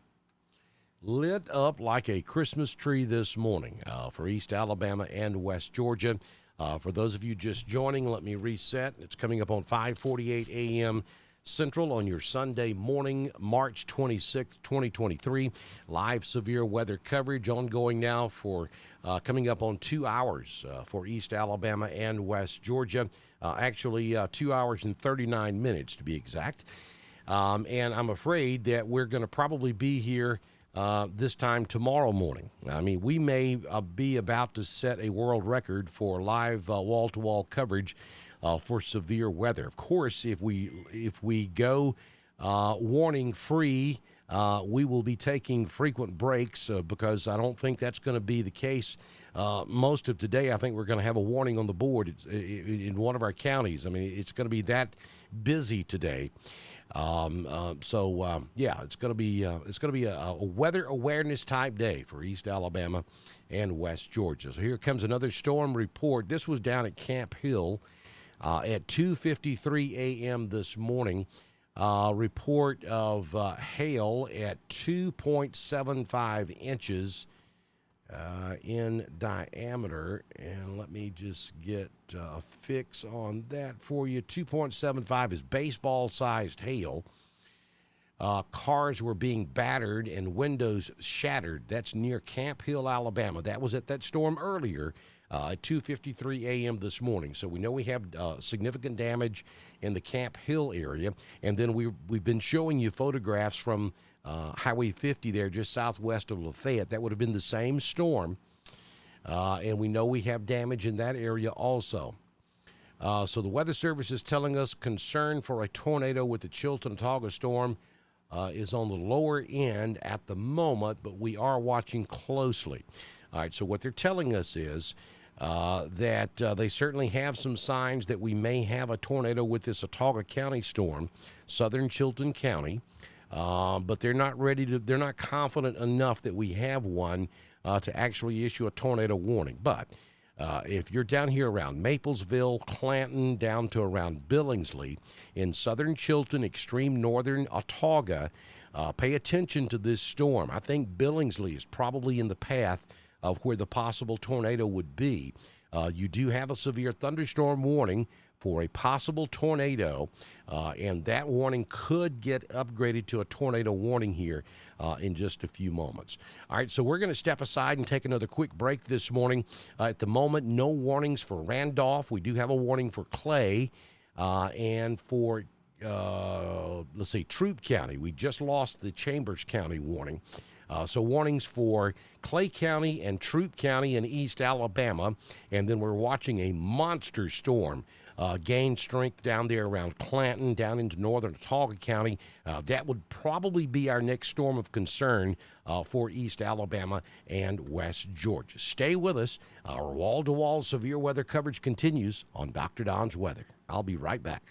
A: Lit up like a Christmas tree this morning for East Alabama and West Georgia. For those of you just joining, let me reset. It's coming up on 5:48 a.m. Central on your Sunday morning, March 26th, 2023. Live severe weather coverage ongoing now for coming up on 2 hours for East Alabama and West Georgia. Actually, 2 hours and 39 minutes to be exact. And I'm afraid that we're going to probably be here this time tomorrow morning. I mean, we may be about to set a world record for live wall-to-wall coverage for severe weather. Of course, if we go warning free, we will be taking frequent breaks because I don't think that's going to be the case most of today. I think we're going to have a warning on the board in one of our counties. I mean, it's going to be that busy today. Yeah, it's going to be a weather awareness type day for East Alabama and West Georgia. So here comes another storm report. This was down at Camp Hill at 2:53 a.m. this morning. Report of hail at 2.75 inches in diameter. And let me just get a fix on that for you. 2.75 is baseball-sized hail. Cars were being battered and windows shattered. That's near Camp Hill, Alabama. That was at that storm earlier at 2:53 a.m. this morning. So we know we have significant damage in the Camp Hill area. And then we've been showing you photographs from Highway 50 there just southwest of Lafayette. That would have been the same storm. And we know we have damage in that area also. So the Weather Service is telling us concern for a tornado with the Chilton-Autauga storm is on the lower end at the moment, but we are watching closely. All right, so what they're telling us is that they certainly have some signs that we may have a tornado with this Autauga County storm, southern Chilton County, but they're not confident enough that we have one to actually issue a tornado warning. But if you're down here around Maplesville, Clanton, down to around Billingsley, in southern Chilton, extreme northern Autauga, Pay attention to this storm. I think Billingsley is probably in the path of where the possible tornado would be. You do have a severe thunderstorm warning for a possible tornado, and that warning could get upgraded to a tornado warning here in just a few moments. All right, so we're going to step aside and take another quick break this morning. At the moment, no warnings for Randolph. We do have a warning for Clay and for, Troup County. We just lost the Chambers County warning. So warnings for Clay County and Troup County in East Alabama. And then we're watching a monster storm gain strength down there around Clanton, down into northern Tallapoosa County. That would probably be our next storm of concern for East Alabama and West Georgia. Stay with us. Our wall-to-wall severe weather coverage continues on Dr. Don's Weather. I'll be right back.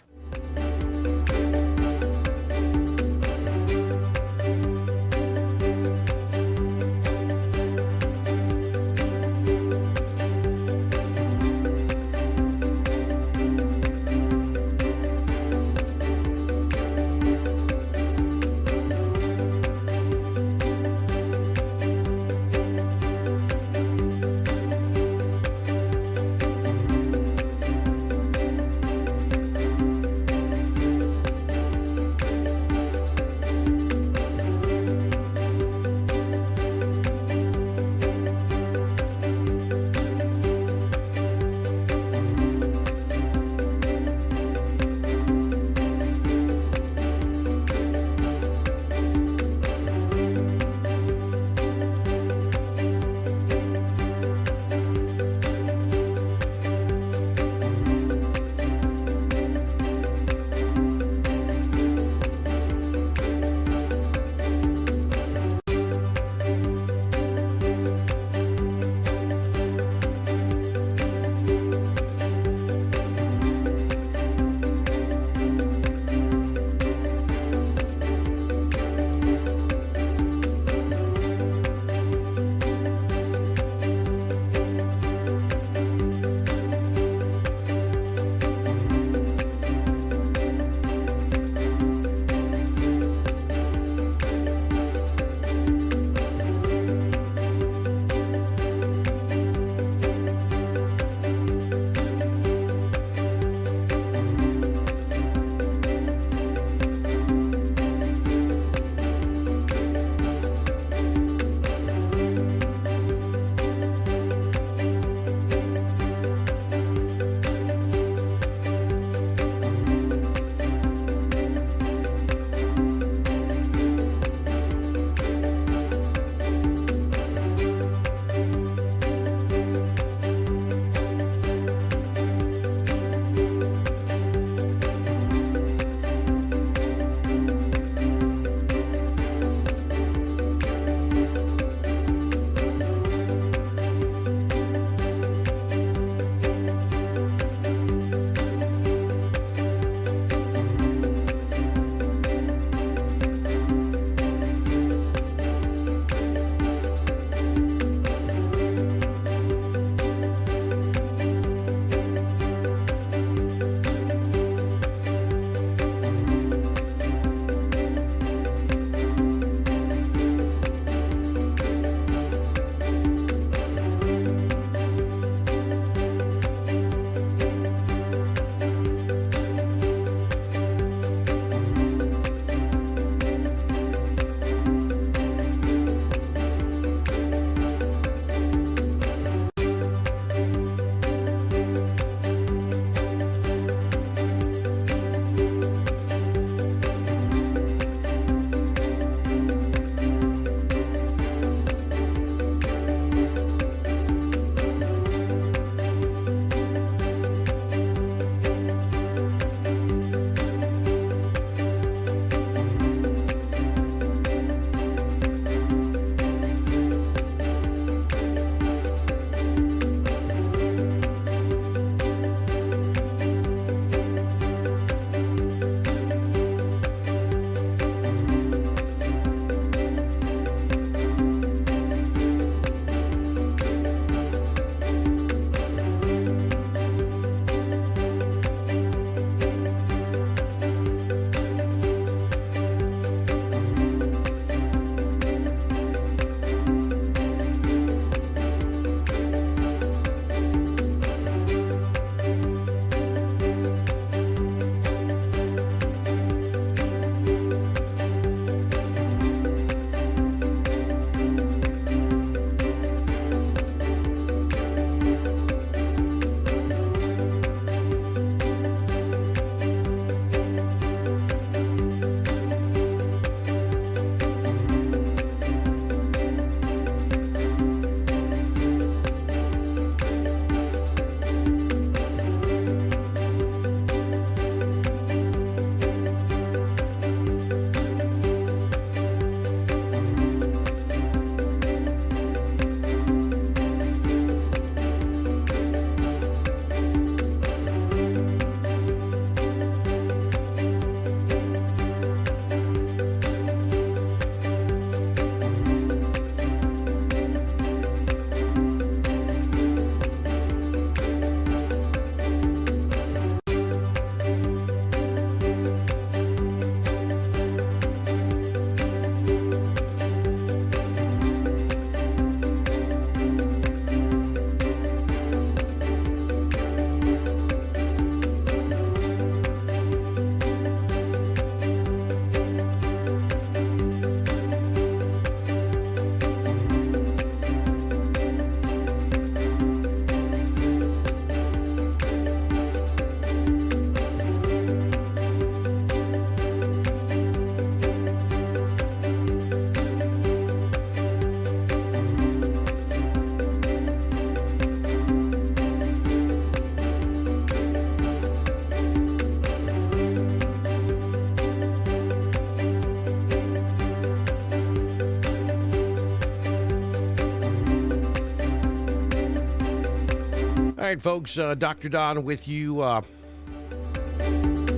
A: right, folks, Dr. Don with you.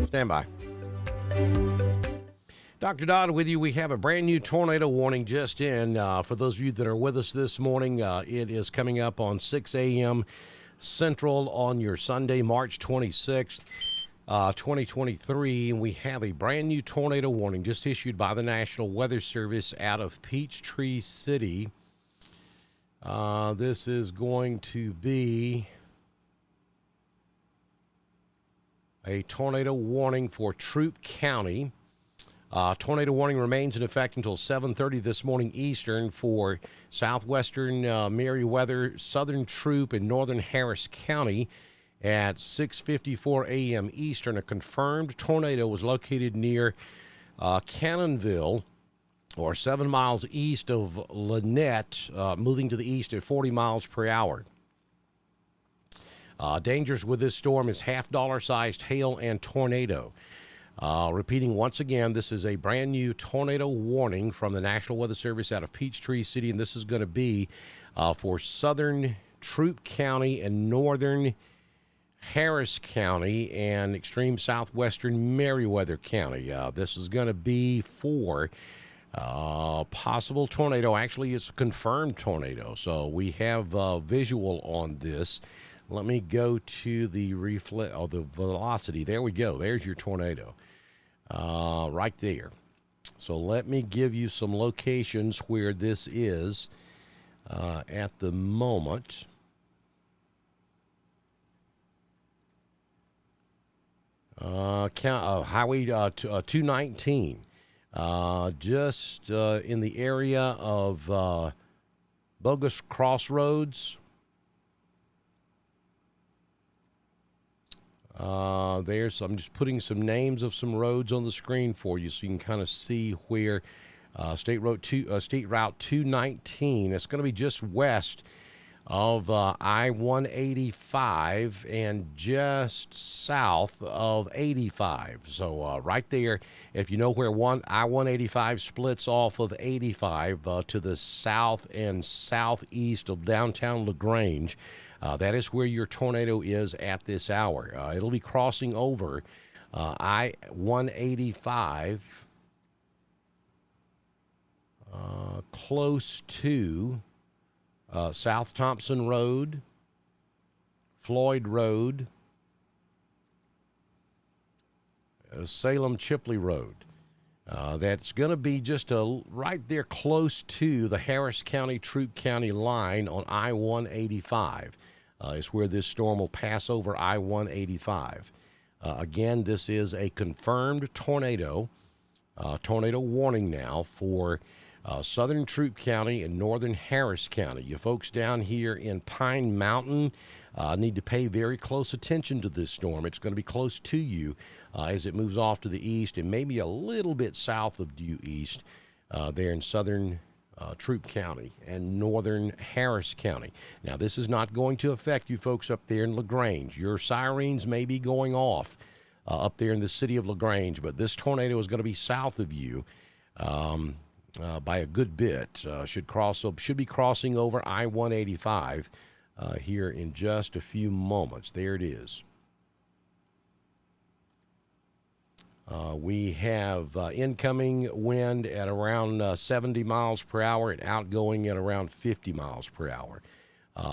A: Stand by. Dr. Don with you. We have a brand new tornado warning just in. For those of you that are with us this morning, it is coming up on 6 a.m. Central on your Sunday, March 26th, 2023. And we have a brand new tornado warning just issued by the National Weather Service out of Peachtree City. This is going to be a tornado warning for Troup County. Tornado warning remains in effect until 7:30 this morning Eastern for southwestern Meriwether, southern Troup, and northern Harris County. At 6:54 a.m. Eastern, a confirmed tornado was located near Cannonville, or 7 miles east of Lynette, moving to the east at 40 miles per hour. Dangers with this storm is half-dollar-sized hail and tornado. Repeating once again, this is a brand new tornado warning from the National Weather Service out of Peachtree City, and this is going to be for southern Troup County and northern Harris County and extreme southwestern Meriwether County. This is going to be for possible tornado. Actually, it's a confirmed tornado, so we have visual on this. Let me go to the the velocity. There we go. There's your tornado right there. So let me give you some locations where this is at the moment. Highway 219, just in the area of Bogus Crossroads. I'm just putting some names of some roads on the screen for you so you can kind of see where State Route 219. It's going to be just west of I-185 and just south of 85. So right there, if you know where I-185 splits off of 85 to the south and southeast of downtown LaGrange, that is where your tornado is at this hour. It'll be crossing over I-185 close to South Thompson Road, Floyd Road, Salem Chipley Road. That's going to be just right there close to the Harris County, Troup County line on I-185. Is where this storm will pass over I-185. Again, this is a confirmed tornado. Tornado warning now for southern Troup County and northern Harris County. You folks down here in Pine Mountain need to pay very close attention to this storm. It's going to be close to you as it moves off to the east and maybe a little bit south of due east there in southern Troup County and northern Harris County. Now, this is not going to affect you folks up there in LaGrange. Your sirens may be going off up there in the city of LaGrange, but this tornado is going to be south of you by a good bit. Should be crossing over I-185 here in just a few moments. There it is. We have incoming wind at around 70 miles per hour and outgoing at around 50 miles per hour.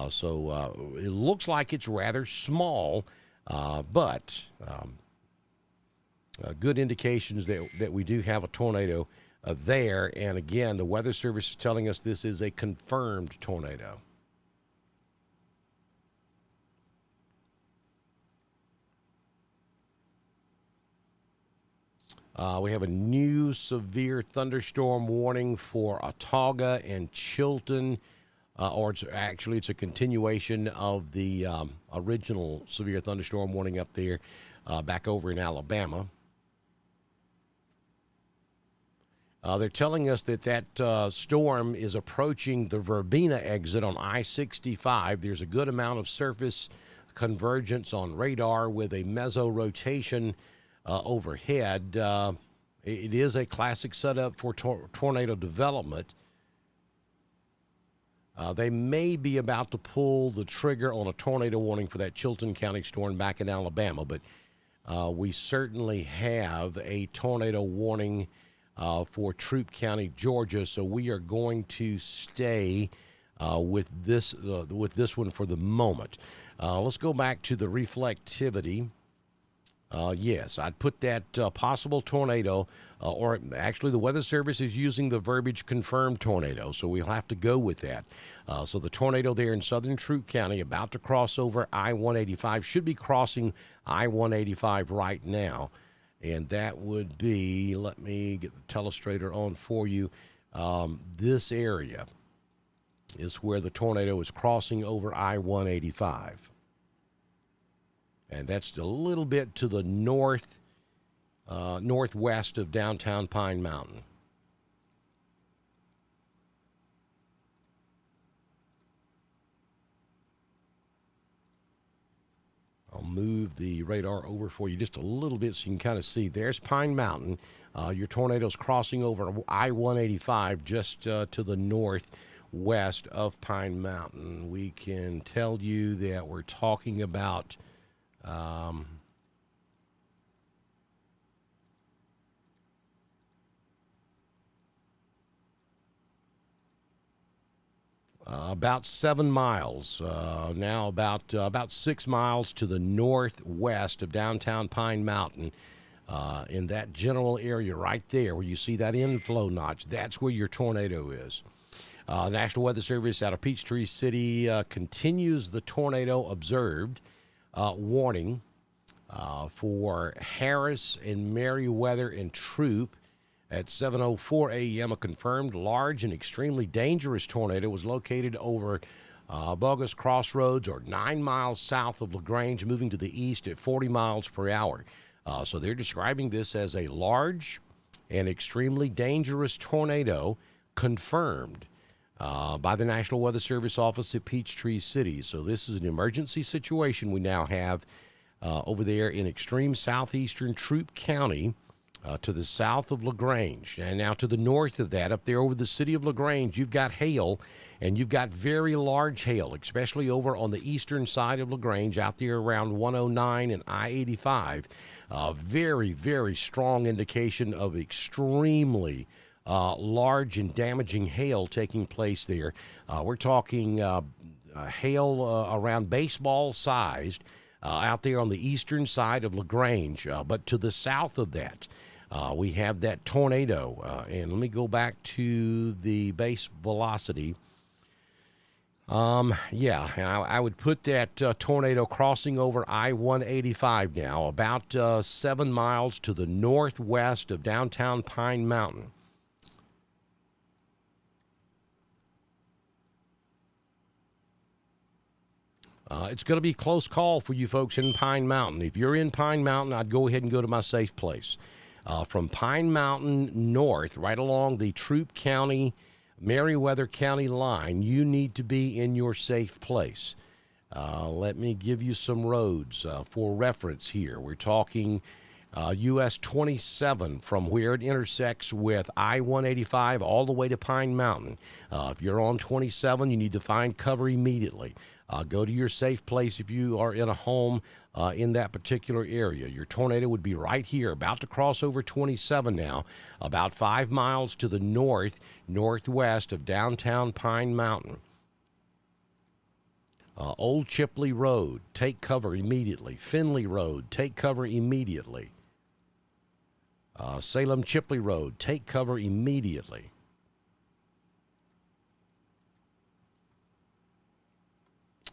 A: So it looks like it's rather small, but good indications that we do have a tornado there. And again, the Weather Service is telling us this is a confirmed tornado. We have a new severe thunderstorm warning for Autauga and Chilton, it's a continuation of the original severe thunderstorm warning up there back over in Alabama. They're telling us that storm is approaching the Verbena exit on I-65. There's a good amount of surface convergence on radar with a meso-rotation overhead. It is a classic setup for tornado development. They may be about to pull the trigger on a tornado warning for that Chilton County storm back in Alabama, but we certainly have a tornado warning for Troup County, Georgia. So we are going to stay with this one for the moment. Let's go back to the reflectivity. Yes, I'd put that possible tornado, or actually the Weather Service is using the verbiage confirmed tornado, so we'll have to go with that. So the tornado there in southern Troup County about to cross over I-185, should be crossing I-185 right now, and that would be, let me get the telestrator on for you, this area is where the tornado is crossing over I-185. And that's a little bit to the northwest of downtown Pine Mountain. I'll move the radar over for you just a little bit so you can kind of see. There's Pine Mountain. Your tornado's crossing over I-185 just to the northwest of Pine Mountain. We can tell you that we're talking about about 7 miles, now about 6 miles to the northwest of downtown Pine Mountain. In that general area right there where you see that inflow notch, that's where your tornado is. National Weather Service out of Peachtree City continues the tornado observed warning for Harris and Meriwether and Troup. At 7:04 a.m., a confirmed large and extremely dangerous tornado was located over Bogus Crossroads, or 9 miles south of LaGrange, moving to the east at 40 miles per hour. So they're describing this as a large and extremely dangerous tornado confirmed by the National Weather Service office at Peachtree City. So this is an emergency situation we now have over there in extreme southeastern Troup County, to the south of LaGrange. And now to the north of that, up there over the city of LaGrange, you've got hail, and you've got very large hail, especially over on the eastern side of LaGrange, out there around 109 and I-85. Very, very strong indication of extremely large and damaging hail taking place there. We're talking hail around baseball-sized out there on the eastern side of LaGrange. But to the south of that, we have that tornado. And let me go back to the base velocity. I would put that tornado crossing over I-185 now, about 7 miles to the northwest of downtown Pine Mountain. It's going to be a close call for you folks in Pine Mountain. If you're in Pine Mountain, I'd go ahead and go to my safe place. From Pine Mountain north, right along the Troup County, Meriwether County line, you need to be in your safe place. Let me give you some roads for reference here. We're talking US 27 from where it intersects with I-185 all the way to Pine Mountain. If you're on 27, you need to find cover immediately. Go to your safe place if you are in a home in that particular area. Your tornado would be right here, about to cross over 27 now, about 5 miles to the northwest of downtown Pine Mountain. Old Chipley Road, take cover immediately. Finley Road, take cover immediately. Salem Chipley Road, take cover immediately.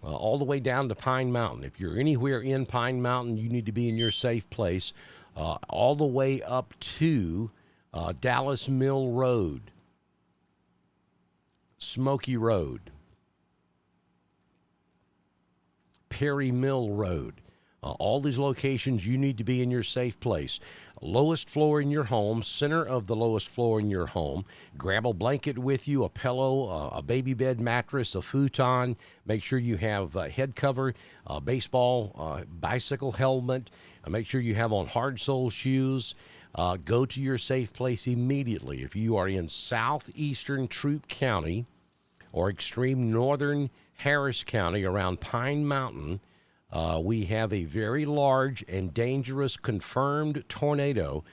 A: All the way down to Pine Mountain. If you're anywhere in Pine Mountain, you need to be in your safe place. All the way up to Dallas Mill Road, Smoky Road, Perry Mill Road. All these locations, you need to be in your safe place. Lowest floor in your home, center of the lowest floor in your home. Grab a blanket with you, a pillow, a baby bed mattress, a futon. Make sure you have head cover, bicycle helmet. Make sure you have on hard sole shoes. Go to your safe place immediately. If you are in southeastern Troup County, or extreme northern Harris County around Pine Mountain, we have a very large and dangerous confirmed tornado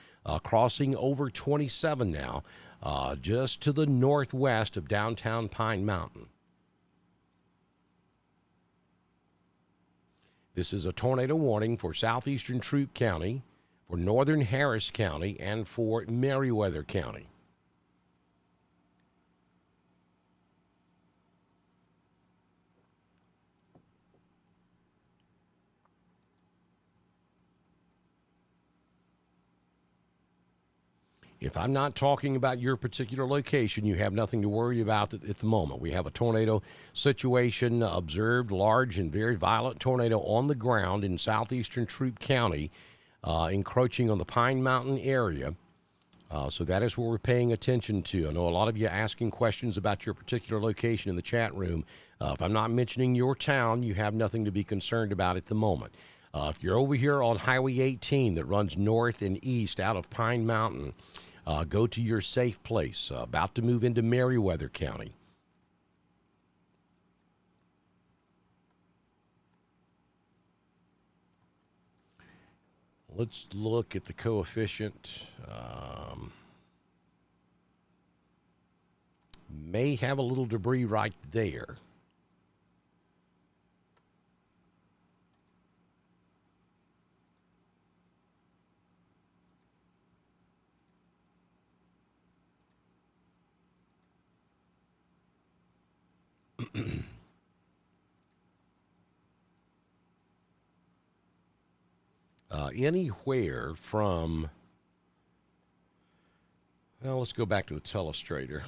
A: crossing over 27 now, just to the northwest of downtown Pine Mountain. This is a tornado warning for southeastern Troup County, for northern Harris County, and for Meriwether County. If I'm not talking about your particular location, you have nothing to worry about at the moment. We have a tornado situation observed, large and very violent tornado on the ground in southeastern Troup County, encroaching on the Pine Mountain area. So that is what we're paying attention to. I know a lot of you asking questions about your particular location in the chat room. If I'm not mentioning your town, you have nothing to be concerned about at the moment. If you're over here on Highway 18 that runs north and east out of Pine Mountain, go to your safe place. About to move into Meriwether County. Let's look at the coefficient. May have a little debris right there. Anywhere from, well, let's go back to the telestrator.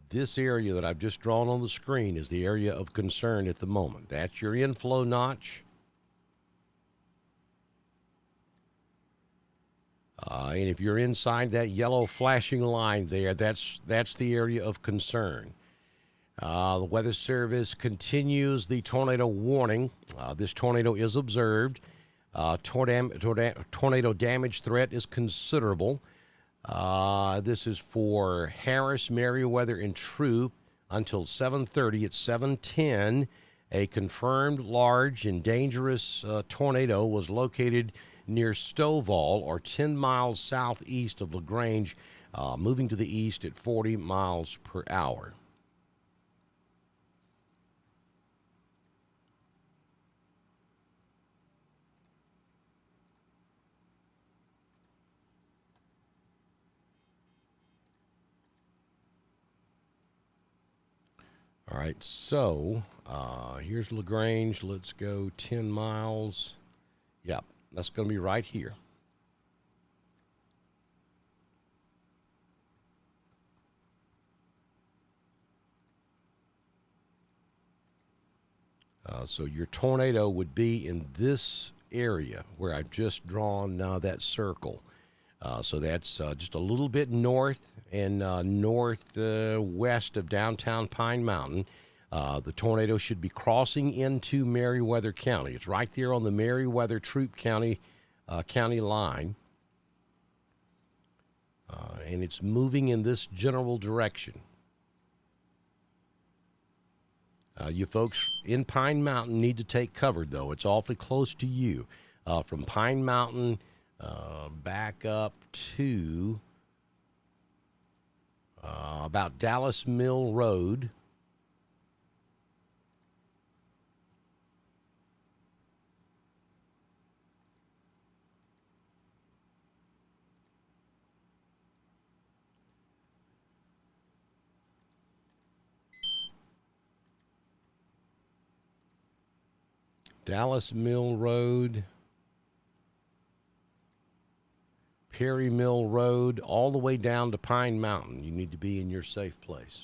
A: This area that I've just drawn on the screen is the area of concern at the moment. That's your inflow notch. And if you're inside that yellow flashing line there, that's the area of concern. The Weather Service continues the tornado warning. This tornado is observed. Tornado damage threat is considerable. This is for Harris, Meriwether, and Troup until 7:30. At 7:10, a confirmed large and dangerous tornado was located near Stovall, or 10 miles southeast of LaGrange, moving to the east at 40 miles per hour. All right, so here's LaGrange. Let's go 10 miles. Yep, that's going to be right here. So your tornado would be in this area where I've just drawn that circle. So that's just a little bit north and northwest of downtown Pine Mountain. The tornado should be crossing into Meriwether County. It's right there on the Meriwether-Troup County line. And it's moving in this general direction. You folks in Pine Mountain need to take cover, though. It's awfully close to you. From Pine Mountain back up to about Dallas Mill Road. Dallas Mill Road, Perry Mill Road, all the way down to Pine Mountain. You need to be in your safe place.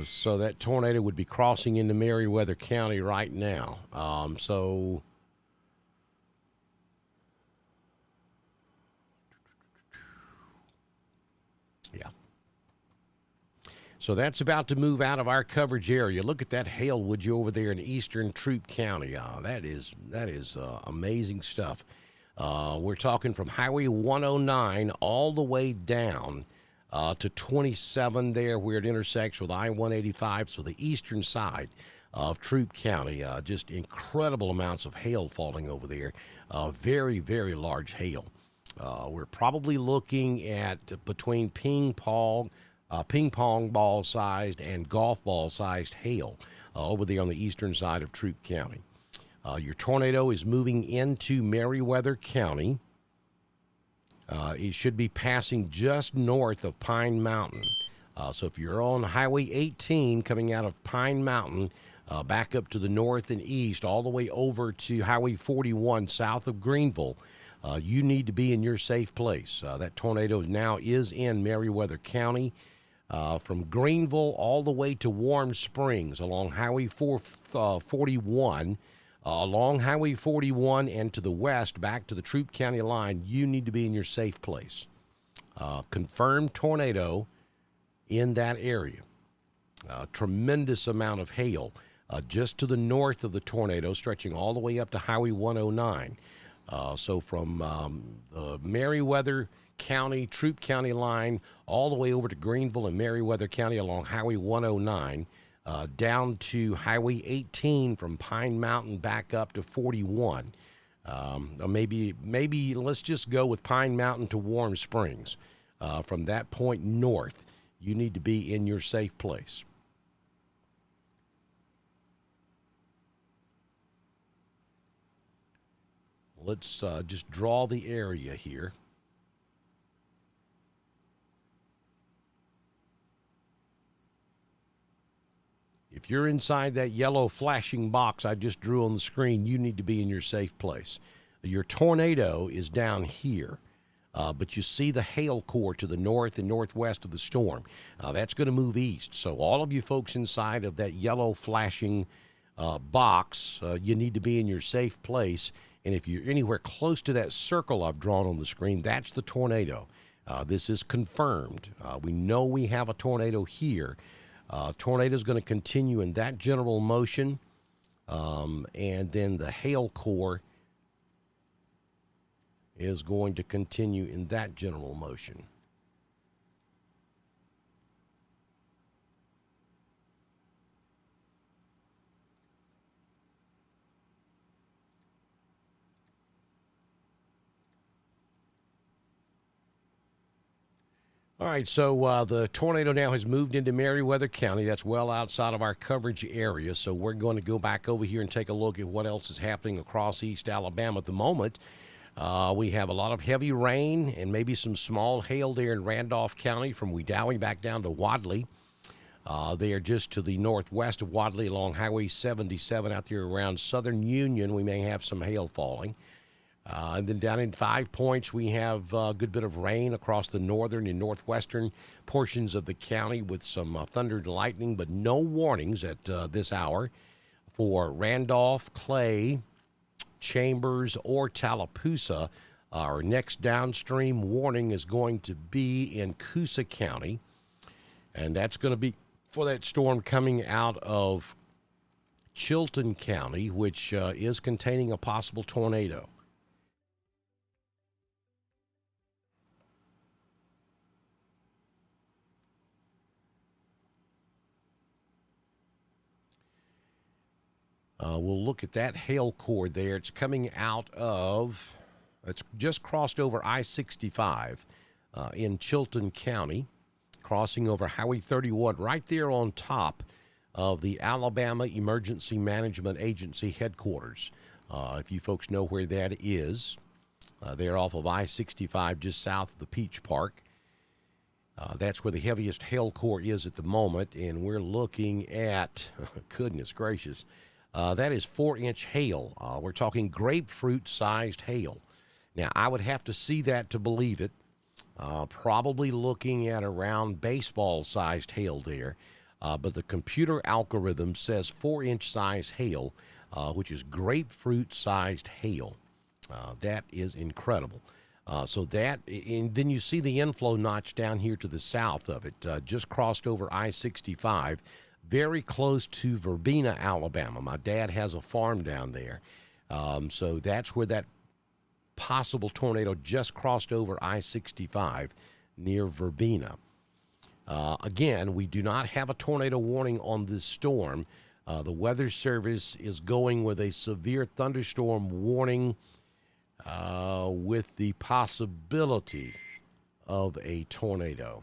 A: So that tornado would be crossing into Meriwether County right now. So So that's about to move out of our coverage area. Look at that hail, would you, over there in eastern Troup County. That is amazing stuff. We're talking from Highway 109 all the way down to 27 there where it intersects with I-185, so the eastern side of Troup County. Just incredible amounts of hail falling over there. Very, very large hail. We're probably looking at between ping pong ball sized and golf ball sized hail over there on the eastern side of Troup County. Your tornado is moving into Meriwether County. It should be passing just north of Pine Mountain. So if you're on Highway 18 coming out of Pine Mountain, back up to the north and east, all the way over to Highway 41 south of Greenville, you need to be in your safe place. That tornado now is in Meriwether County. From Greenville all the way to Warm Springs along Highway 41, along Highway 41 and to the west back to the Troup County line, you need to be in your safe place. Confirmed tornado in that area. Tremendous amount of hail just to the north of the tornado, stretching all the way up to Highway 109. So from the Meriwether County, Troup County line, all the way over to Greenville and Meriwether County along Highway 109, down to Highway 18 from Pine Mountain back up to 41. Maybe let's just go with Pine Mountain to Warm Springs. From that point north, you need to be in your safe place. Let's just draw the area here. If you're inside that yellow flashing box I just drew on the screen, you need to be in your safe place. Your tornado is down here, but you see the hail core to the north and northwest of the storm. That's going to move east. So all of you folks inside of that yellow flashing box, you need to be in your safe place. And if you're anywhere close to that circle I've drawn on the screen, that's the tornado. This is confirmed. We know we have a tornado here. Tornado is going to continue in that general motion, and then the hail core is going to continue in that general motion. All right, so the tornado now has moved into Meriwether County. That's well outside of our coverage area, so we're going to go back over here and take a look at what else is happening across East Alabama at the moment. We have a lot of heavy rain and maybe some small hail there in Randolph County from Wedowee back down to Wadley. They are just to the northwest of Wadley along Highway 77 out there around Southern Union. We may have some hail falling. And then down in 5 Points, we have a good bit of rain across the northern and northwestern portions of the county with some thunder and lightning, but no warnings at this hour for Randolph, Clay, Chambers, or Tallapoosa. Our next downstream warning is going to be in Coosa County, and that's going to be for that storm coming out of Chilton County, which is containing a possible tornado. We'll look at that hail core there. It's coming out of, it's just crossed over I-65 in Chilton County, crossing over Highway 31 right there on top of the Alabama Emergency Management Agency headquarters. If you folks know where that is, they're off of I-65 just south of the Peach Park. That's where the heaviest hail core is at the moment, and we're looking at, goodness gracious, that is 4-inch hail. We're talking grapefruit-sized hail. Now, I would have to see that to believe it. Probably looking at around baseball-sized hail there. But the computer algorithm says 4-inch size hail, which is grapefruit-sized hail. That is incredible. So that, and then you see the inflow notch down here to the south of it, just crossed over I-65, very close to Verbena, Alabama. My dad has a farm down there. So that's where that possible tornado just crossed over I-65 near Verbena. Again, we do not have a tornado warning on this storm. The Weather Service is going with a severe thunderstorm warning with the possibility of a tornado.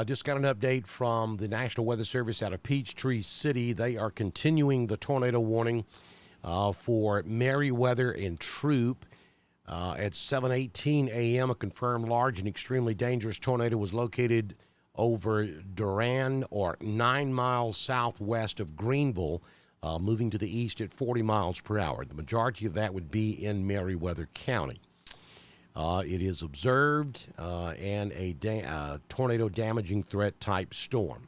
A: Just got an update from the National Weather Service out of Peachtree City. They are continuing the tornado warning for Meriwether and Troup. At 7:18 a.m., a confirmed large and extremely dangerous tornado was located over Durand, or 9 miles southwest of Greenville, moving to the east at 40 miles per hour. The majority of that would be in Meriwether County. It is observed and a tornado damaging threat type storm.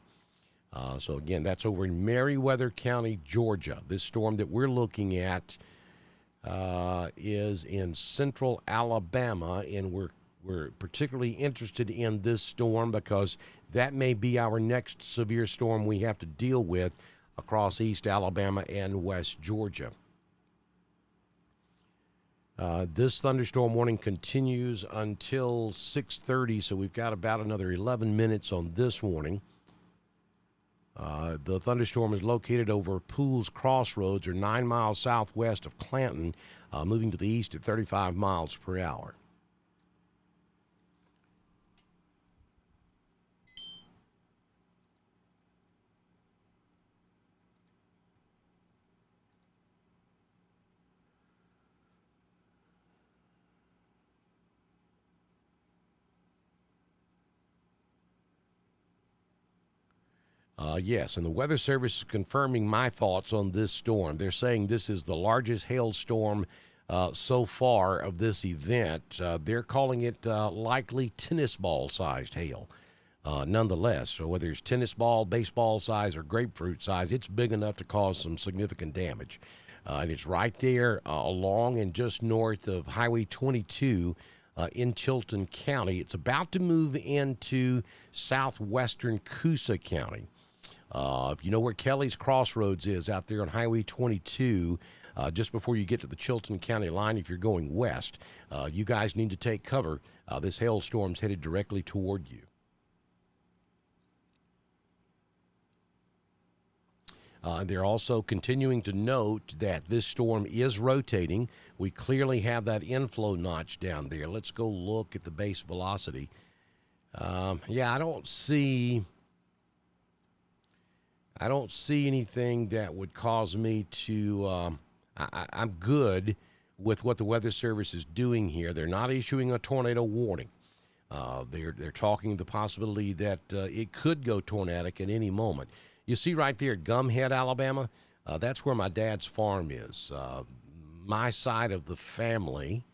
A: So again, that's over in Meriwether County, Georgia. This storm that we're looking at is in central Alabama, and we're particularly interested in this storm because that may be our next severe storm we have to deal with across East Alabama and West Georgia. This thunderstorm warning continues until 6:30, so we've got about another 11 minutes on this warning. The thunderstorm is located over Pools Crossroads, or 9 miles southwest of Clanton, moving to the east at 35 miles per hour. Yes, and the Weather Service is confirming my thoughts on this storm. They're saying this is the largest hailstorm so far of this event. They're calling it likely tennis ball sized hail. Nonetheless, so whether it's tennis ball, baseball size, or grapefruit size, it's big enough to cause some significant damage. And it's right there along and just north of Highway 22 in Chilton County. It's about to move into southwestern Coosa County. If you know where Kelly's Crossroads is out there on Highway 22, just before you get to the Chilton County line, if you're going west, you guys need to take cover. This hailstorm's headed directly toward you. They're also continuing to note that this storm is rotating. We clearly have that inflow notch down there. Let's go look at the base velocity. Yeah, I don't see anything that would cause me to, I'm good with what the Weather Service is doing here. They're not issuing a tornado warning. They're talking the possibility that it could go tornadic at any moment. You see right there at Gumhead, Alabama, that's where my dad's farm is. My side of the family,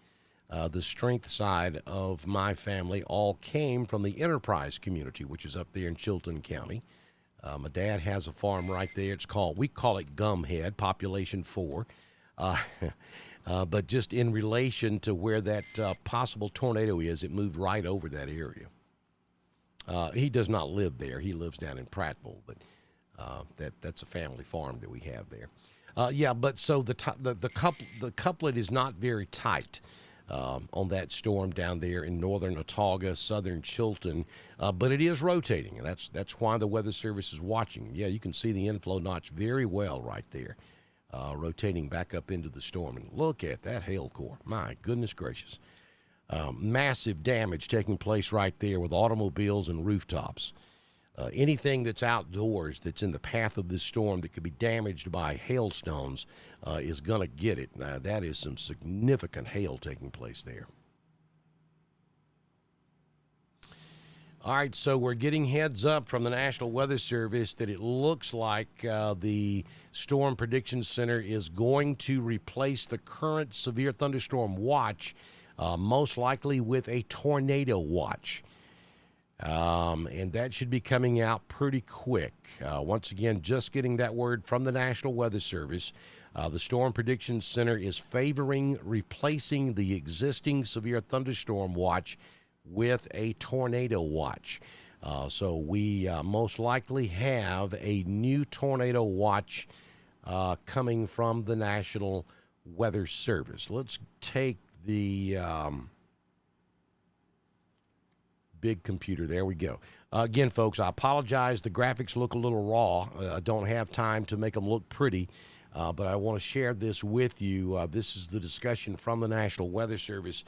A: the strength side of my family, all came from the Enterprise community, which is up there in Chilton County. My dad has a farm right there. We call it Gumhead, population 4. But just in relation to where that possible tornado is, it moved right over that area. He does not live there. He lives down in Prattville, but that's a family farm that we have there. Yeah, but so the couplet is not very tight on that storm down there in northern Autauga, southern Chilton, but it is rotating, and that's why the Weather Service is watching. Yeah, you can see the inflow notch very well right there, rotating back up into the storm. And look at that hail core. My goodness gracious. Massive damage taking place right there with automobiles and rooftops. Anything that's outdoors that's in the path of this storm that could be damaged by hailstones is going to get it. Now, that is some significant hail taking place there. All right, so we're getting heads up from the National Weather Service that it looks like the Storm Prediction Center is going to replace the current severe thunderstorm watch, most likely with a tornado watch. And that should be coming out pretty quick. Once again, just getting that word from the National Weather Service. The Storm Prediction Center is favoring replacing the existing severe thunderstorm watch with a tornado watch. So we most likely have a new tornado watch coming from the National Weather Service. Let's take the big computer. There we go. Again, folks, I apologize. The graphics look a little raw. I don't have time to make them look pretty. But I want to share this with you. This is the discussion from the National Weather Service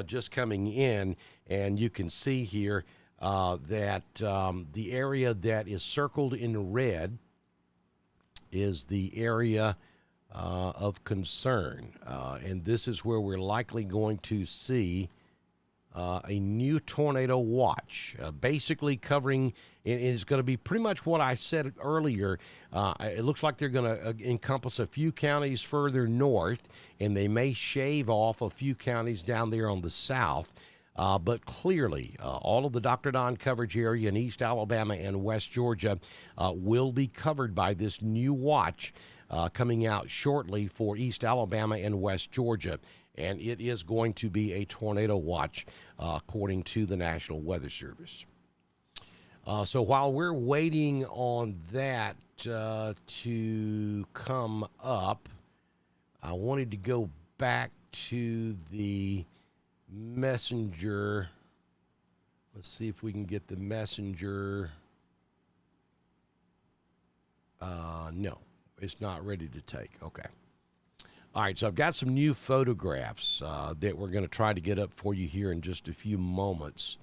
A: just coming in, and you can see here that the area that is circled in red is the area of concern, and this is where we're likely going to see a new tornado watch, basically covering, it is going to be pretty much what I said earlier. It looks like they're going to encompass a few counties further north, and they may shave off a few counties down there on the south. But clearly, all of the Dr. Don coverage area in East Alabama and West Georgia will be covered by this new watch coming out shortly for East Alabama and West Georgia. And it is going to be a tornado watch, according to the National Weather Service. So while we're waiting on that to come up, I wanted to go back to the messenger. Let's see if we can get the messenger. No, it's not ready to take. Okay. All right, so I've got some new photographs that we're going to try to get up for you here in just a few moments.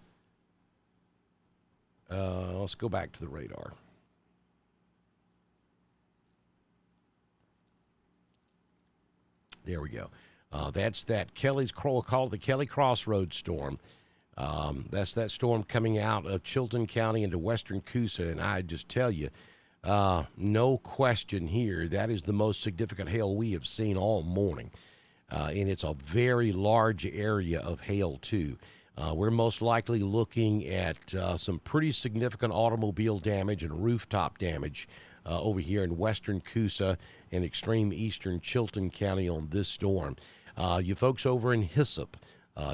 A: Let's go back to the radar. There we go. That's that Kelly's Crow, called the Kelly Crossroads storm. That's that storm coming out of Chilton County into western Coosa, and I just tell you, no question here, that is the most significant hail we have seen all morning. And it's a very large area of hail, too. We're most likely looking at some pretty significant automobile damage and rooftop damage over here in western Coosa and extreme eastern Chilton County on this storm. You folks over in Hyssop,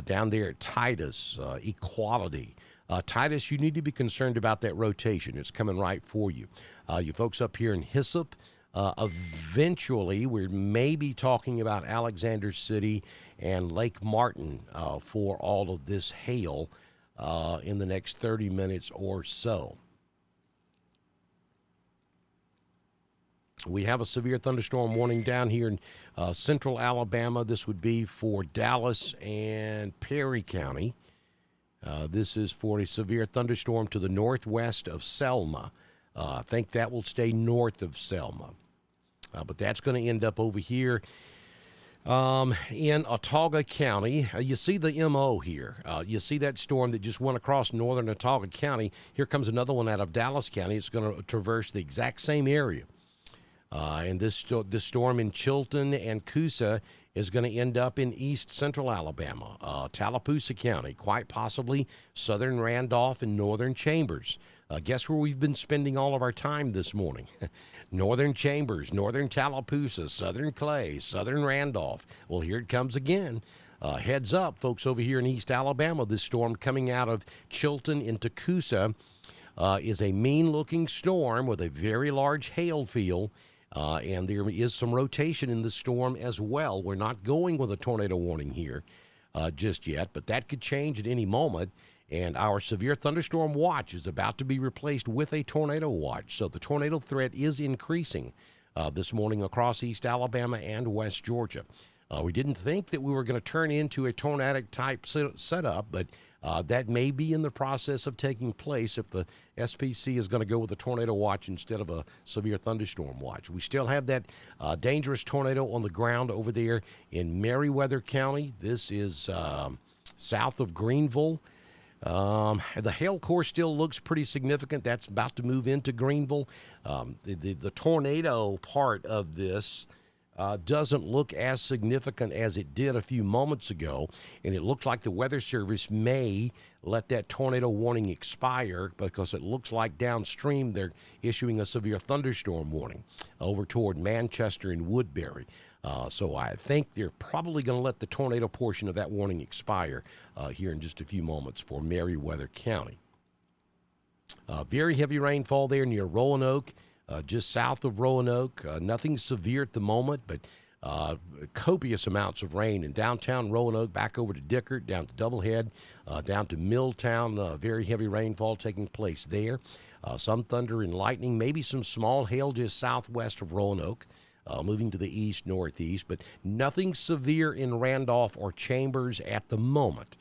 A: down there at Titus, Equality. Titus, you need to be concerned about that rotation. It's coming right for you. You folks up here in Hyssop, eventually we're maybe talking about Alexander City and Lake Martin for all of this hail in the next 30 minutes or so. We have a severe thunderstorm warning down here in central Alabama. This would be for Dallas and Perry County. This is for a severe thunderstorm to the northwest of Selma. I think that will stay north of Selma. But that's going to end up over here in Autauga County. You see the MO here. You see that storm that just went across northern Autauga County. Here comes another one out of Dallas County. It's going to traverse the exact same area. And this storm in Chilton and Coosa is going to end up in east central Alabama, Tallapoosa County, quite possibly southern Randolph and northern Chambers. Guess where we've been spending all of our time this morning? Northern Chambers, northern Tallapoosa, southern Clay, southern Randolph. Well, here it comes again. Heads up, folks, over here in East Alabama. This storm coming out of Chilton into Coosa is a mean-looking storm with a very large hail field. And there is some rotation in the storm as well. We're not going with a tornado warning here just yet, but that could change at any moment. And our severe thunderstorm watch is about to be replaced with a tornado watch. So the tornado threat is increasing this morning across East Alabama and West Georgia. We didn't think that we were going to turn into a tornadic type setup, but that may be in the process of taking place if the SPC is going to go with a tornado watch instead of a severe thunderstorm watch. We still have that dangerous tornado on the ground over there in Meriwether County. This is south of Greenville. The hail core still looks pretty significant. That's about to move into Greenville. The tornado part of this doesn't look as significant as it did a few moments ago, and it looks like the Weather Service may let that tornado warning expire because it looks like downstream they're issuing a severe thunderstorm warning over toward Manchester and Woodbury. So I think they're probably going to let the tornado portion of that warning expire here in just a few moments for Meriwether County. Very heavy rainfall there near Roanoke. Just south of Roanoke. Nothing severe at the moment, but copious amounts of rain in downtown Roanoke, back over to Dickert, down to Doublehead, down to Milltown. Very heavy rainfall taking place there. Some thunder and lightning, maybe some small hail just southwest of Roanoke, moving to the east, northeast, but nothing severe in Randolph or Chambers at the moment.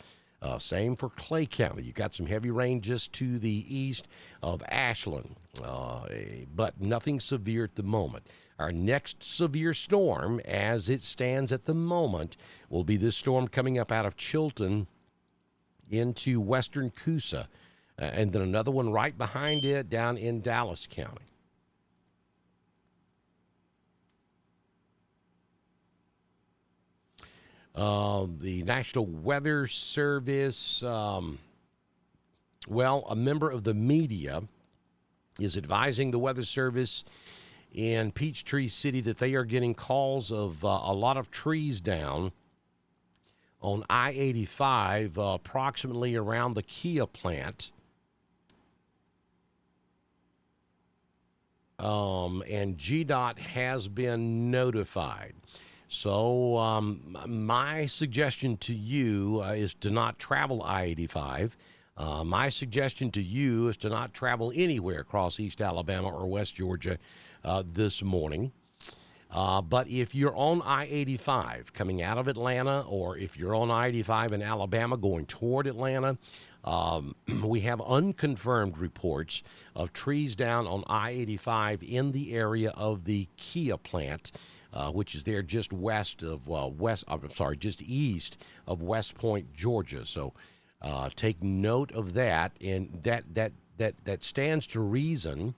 A: Same for Clay County. You got some heavy rain just to the east of Ashland, but nothing severe at the moment. Our next severe storm, as it stands at the moment, will be this storm coming up out of Chilton into western Coosa, and then another one right behind it down in Dallas County. The National Weather Service, a member of the media is advising the Weather Service in Peachtree City that they are getting calls of a lot of trees down on I-85, approximately around the Kia plant. And GDOT has been notified. So my suggestion to you is to not travel I-85. My suggestion to you is to not travel anywhere across East Alabama or West Georgia this morning. But if you're on I-85 coming out of Atlanta, or if you're on I-85 in Alabama going toward Atlanta, we have unconfirmed reports of trees down on I-85 in the area of the Kia plant, which is there just east of West Point, Georgia. So take note of that, and that stands to reason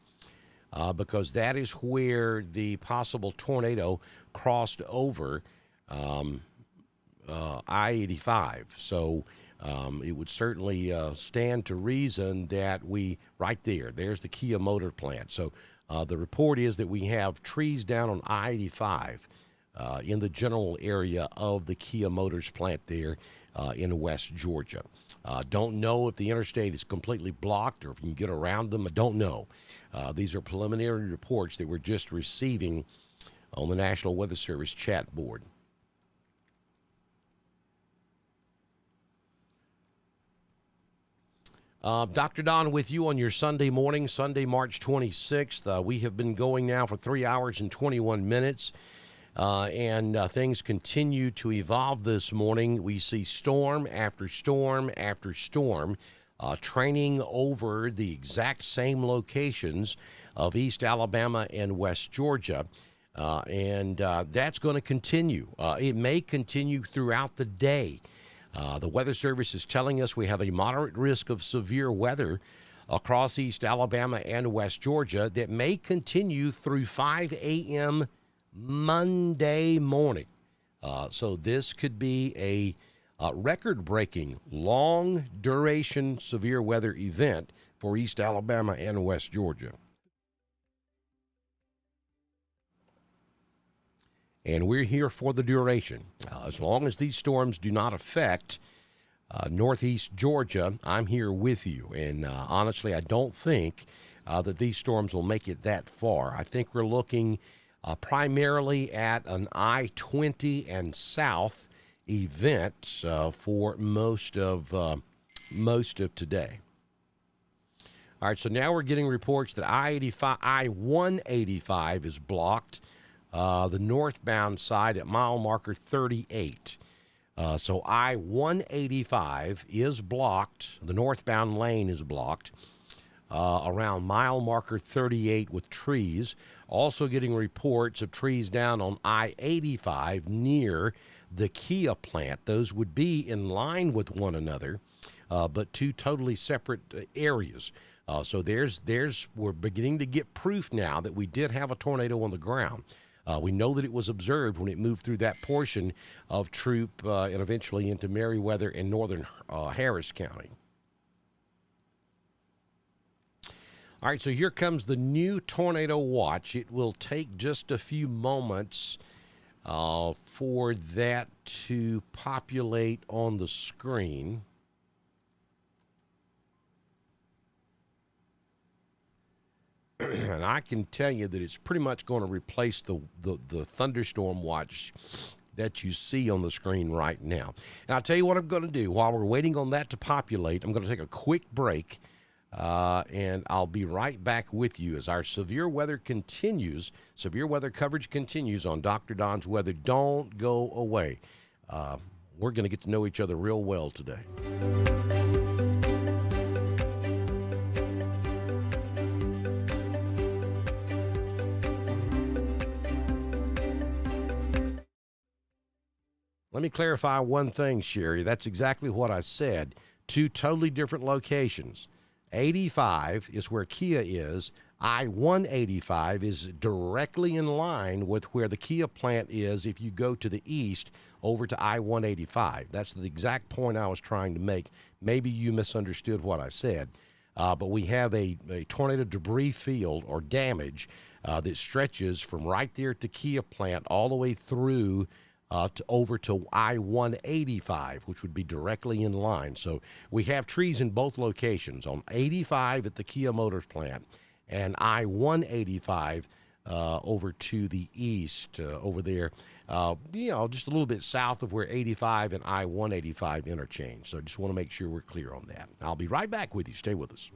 A: because that is where the possible tornado crossed over I-85. So it would certainly stand to reason that there's the Kia motor plant. So the report is that we have trees down on I-85 in the general area of the Kia Motors plant there in West Georgia. Don't know if the interstate is completely blocked or if you can get around them. I don't know. These are preliminary reports that we're just receiving on the National Weather Service chat board. Dr. Don with you on your Sunday morning, Sunday, March 26th. We have been going now for 3 hours and 21 minutes, and things continue to evolve this morning. We see storm after storm after storm training over the exact same locations of East Alabama and West Georgia, and that's going to continue. It may continue throughout the day. The Weather Service is telling us we have a moderate risk of severe weather across East Alabama and West Georgia that may continue through 5 a.m. Monday morning. So this could be a record-breaking, long-duration severe weather event for East Alabama and West Georgia. And we're here for the duration. As long as these storms do not affect northeast Georgia, I'm here with you. And honestly, I don't think that these storms will make it that far. I think we're looking primarily at an I-20 and south event for most of today. All right, so now we're getting reports that I-185 is blocked. The northbound side at mile marker 38. So I-185 is blocked. The northbound lane is blocked around mile marker 38 with trees. Also getting reports of trees down on I-85 near the Kia plant. Those would be in line with one another, but two totally separate areas. So we're beginning to get proof now that we did have a tornado on the ground. We know that it was observed when it moved through that portion of Troup and eventually into Meriwether and northern Harris County. All right, so here comes the new tornado watch. It will take just a few moments for that to populate on the screen. And I can tell you that it's pretty much going to replace the thunderstorm watch that you see on the screen right now. And I'll tell you what I'm going to do. While we're waiting on that to populate, I'm going to take a quick break, and I'll be right back with you as our severe weather continues. Severe weather coverage continues on Dr. Don's Weather. Don't go away. We're going to get to know each other real well today. Let me clarify one thing, Sherry. That's exactly what I said. Two totally different locations. 85 is where Kia is. I-185 is directly in line with where the Kia plant is if you go to the east over to I-185. That's the exact point I was trying to make. Maybe you misunderstood what I said. But we have a tornado debris field or damage that stretches from right there at the Kia plant all the way through over to I-185, which would be directly in line. So we have trees in both locations, on 85 at the Kia Motors plant and I-185 over to the east over there, just a little bit south of where 85 and I-185 interchange. So just want to make sure we're clear on that. I'll be right back with you. Stay with us.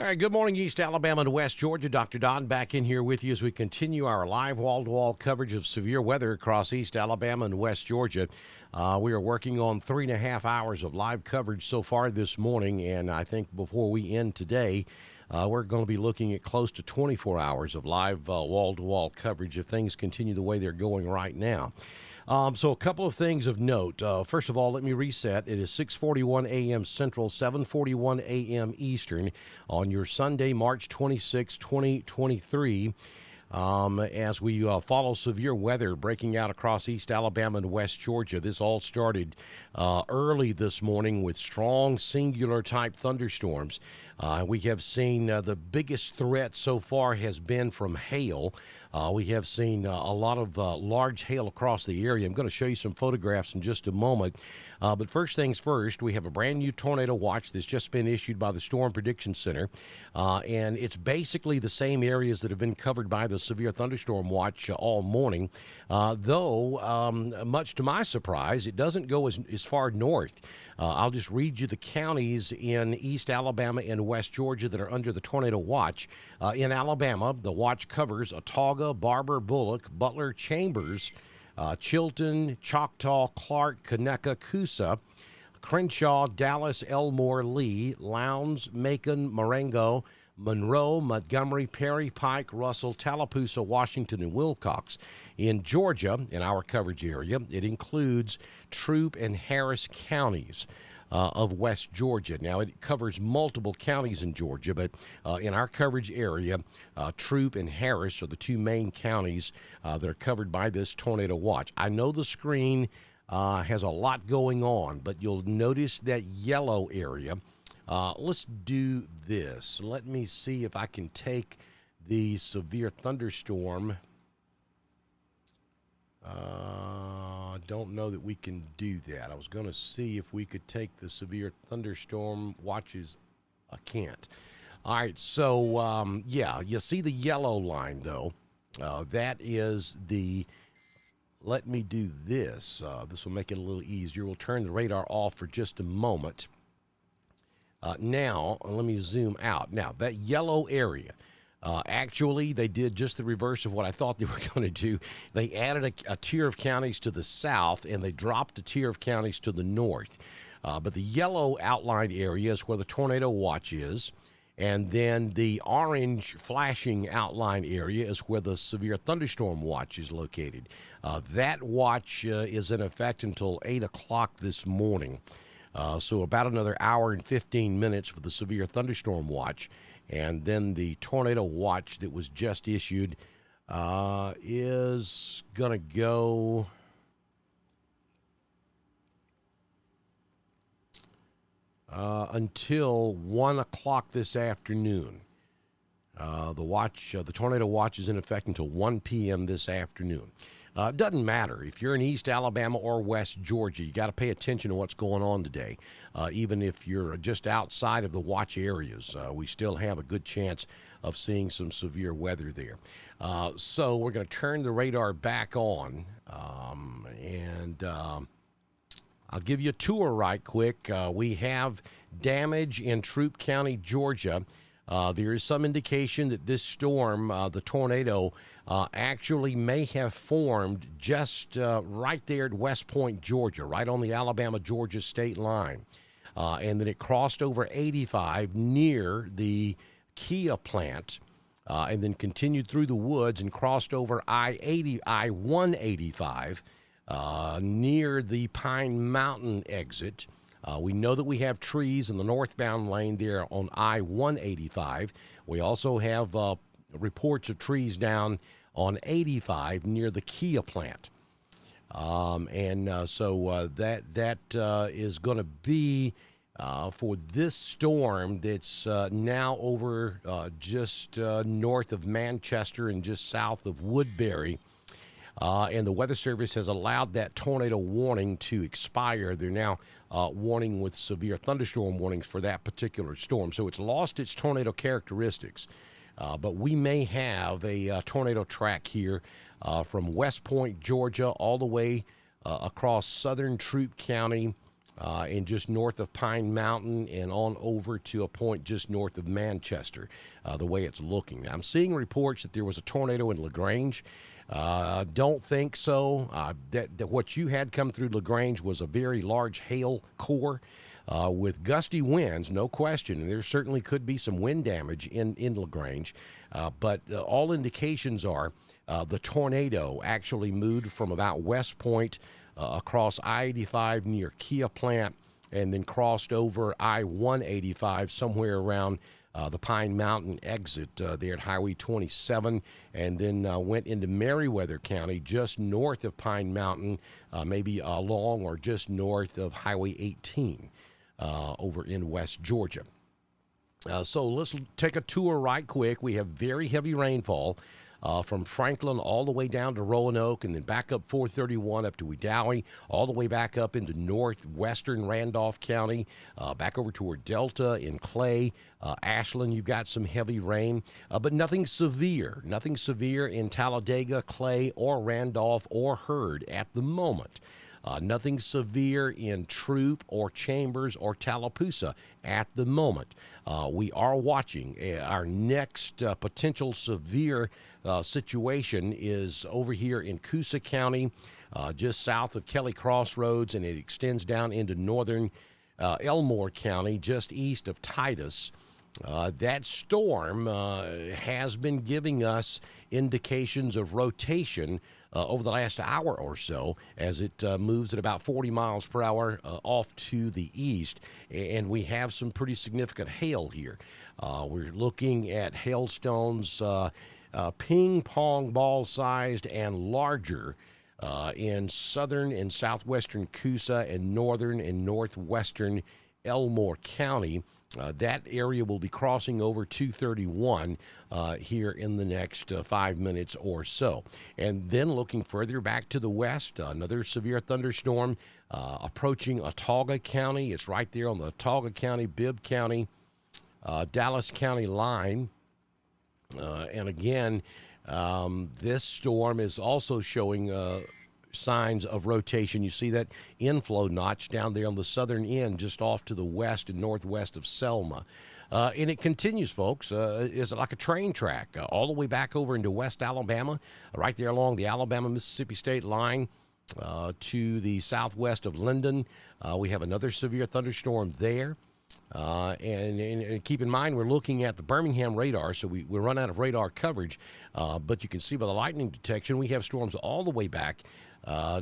A: All right, good morning, East Alabama and West Georgia. Dr. Don back in here with you as we continue our live wall-to-wall coverage of severe weather across East Alabama and West Georgia. We are working on 3.5 hours of live coverage so far this morning, and I think before we end today, we're going to be looking at close to 24 hours of live wall-to-wall coverage if things continue the way they're going right now. So a couple of things of note. First of all, let me reset. It is 6:41 a.m. Central, 7:41 a.m. Eastern on your Sunday, March 26, 2023. As we follow severe weather breaking out across East Alabama and West Georgia. This all started early this morning with strong singular-type thunderstorms. We have seen the biggest threat so far has been from hail. We have seen a lot of large hail across the area. I'm going to show you some photographs in just a moment. But first things first, we have a brand new tornado watch that's just been issued by the Storm Prediction Center. And it's basically the same areas that have been covered by the severe thunderstorm watch all morning. Though, much to my surprise, it doesn't go as far north. I'll just read you the counties in East Alabama and West Georgia that are under the tornado watch. In Alabama, the watch covers Autauga, Barber, Bullock, Butler, Chambers, Chilton, Choctaw, Clark, Conecuh, Coosa, Crenshaw, Dallas, Elmore, Lee, Lowndes, Macon, Marengo, Monroe, Montgomery, Perry, Pike, Russell, Tallapoosa, Washington, and Wilcox. In Georgia, in our coverage area, it includes Troup and Harris counties of West Georgia. Now, it covers multiple counties in Georgia, but in our coverage area, Troup and Harris are the two main counties that are covered by this tornado watch. I know the screen has a lot going on, but you'll notice that yellow area. Let's do this. Let me see if I can take the severe thunderstorm. Don't know that we can do that. I was going to see if we could take the severe thunderstorm watches. I can't. All right, so, yeah, you see the yellow line, though. That is the... Let me do this. This will make it a little easier. We'll turn the radar off for just a moment. Now, let me zoom out. Now, that yellow area, actually, they did just the reverse of what I thought they were going to do. They added a tier of counties to the south, and they dropped a tier of counties to the north. But the yellow outlined area is where the tornado watch is, and then the orange flashing outline area is where the severe thunderstorm watch is located. That watch is in effect until 8 o'clock this morning. So about another hour and 15 minutes for the severe thunderstorm watch. And then the tornado watch that was just issued is going to go until 1 o'clock this afternoon. The tornado watch is in effect until 1 p.m. this afternoon. It doesn't matter. If you're in East Alabama or West Georgia, you got to pay attention to what's going on today. Even if you're just outside of the watch areas, we still have a good chance of seeing some severe weather there. So we're going to turn the radar back on, and I'll give you a tour right quick. We have damage in Troup County, Georgia. There is some indication that this storm, the tornado, actually may have formed just right there at West Point, Georgia, right on the Alabama-Georgia state line. And then it crossed over 85 near the Kia plant, and then continued through the woods and crossed over I-185 near the Pine Mountain exit. We know that we have trees in the northbound lane there on I-185. We also have reports of trees down on 85 near the Kia plant. So that is going to be for this storm that's now over just north of Manchester and just south of Woodbury. And the Weather Service has allowed that tornado warning to expire. They're now warning with severe thunderstorm warnings for that particular storm. So it's lost its tornado characteristics. But we may have a tornado track here from West Point, Georgia, all the way across southern Troup County, and just north of Pine Mountain and on over to a point just north of Manchester, the way it's looking. Now, I'm seeing reports that there was a tornado in LaGrange. Don't think so. That what you had come through LaGrange was a very large hail core with gusty winds, no question. And there certainly could be some wind damage in LaGrange. But all indications are the tornado actually moved from about West Point across I-85 near Kia Plant and then crossed over I-185 somewhere around the Pine Mountain exit there at Highway 27, and then went into Meriwether County just north of Pine Mountain, maybe along or just north of Highway 18 over in West Georgia. So let's take a tour right quick. We have very heavy rainfall from Franklin all the way down to Roanoke, and then back up 431 up to Wedowee, all the way back up into northwestern Randolph County, back over toward Delta in Clay. Ashland, you've got some heavy rain, but nothing severe. Nothing severe in Talladega, Clay, or Randolph or Hurd at the moment. Nothing severe in Troup or Chambers or Tallapoosa at the moment. We are watching. Our next potential severe situation is over here in Coosa County, just south of Kelly Crossroads, and it extends down into northern Elmore County, just east of Titus. That storm has been giving us indications of rotation over the last hour or so as it moves at about 40 miles per hour off to the east, and we have some pretty significant hail here. We're looking at hailstones ping pong ball sized and larger in southern and southwestern Coosa and northern and northwestern Elmore County. That area will be crossing over 231 here in the next 5 minutes or so. And then looking further back to the west, another severe thunderstorm approaching Autauga County. It's right there on the Autauga County, Bibb County, Dallas County line. And again, this storm is also showing signs of rotation. You see that inflow notch down there on the southern end, just off to the west and northwest of Selma. And it continues, folks. It's like a train track all the way back over into West Alabama, right there along the Alabama-Mississippi state line to the southwest of Linden. We have another severe thunderstorm there. And keep in mind, we're looking at the Birmingham radar, so we run out of radar coverage. But you can see by the lightning detection, we have storms all the way back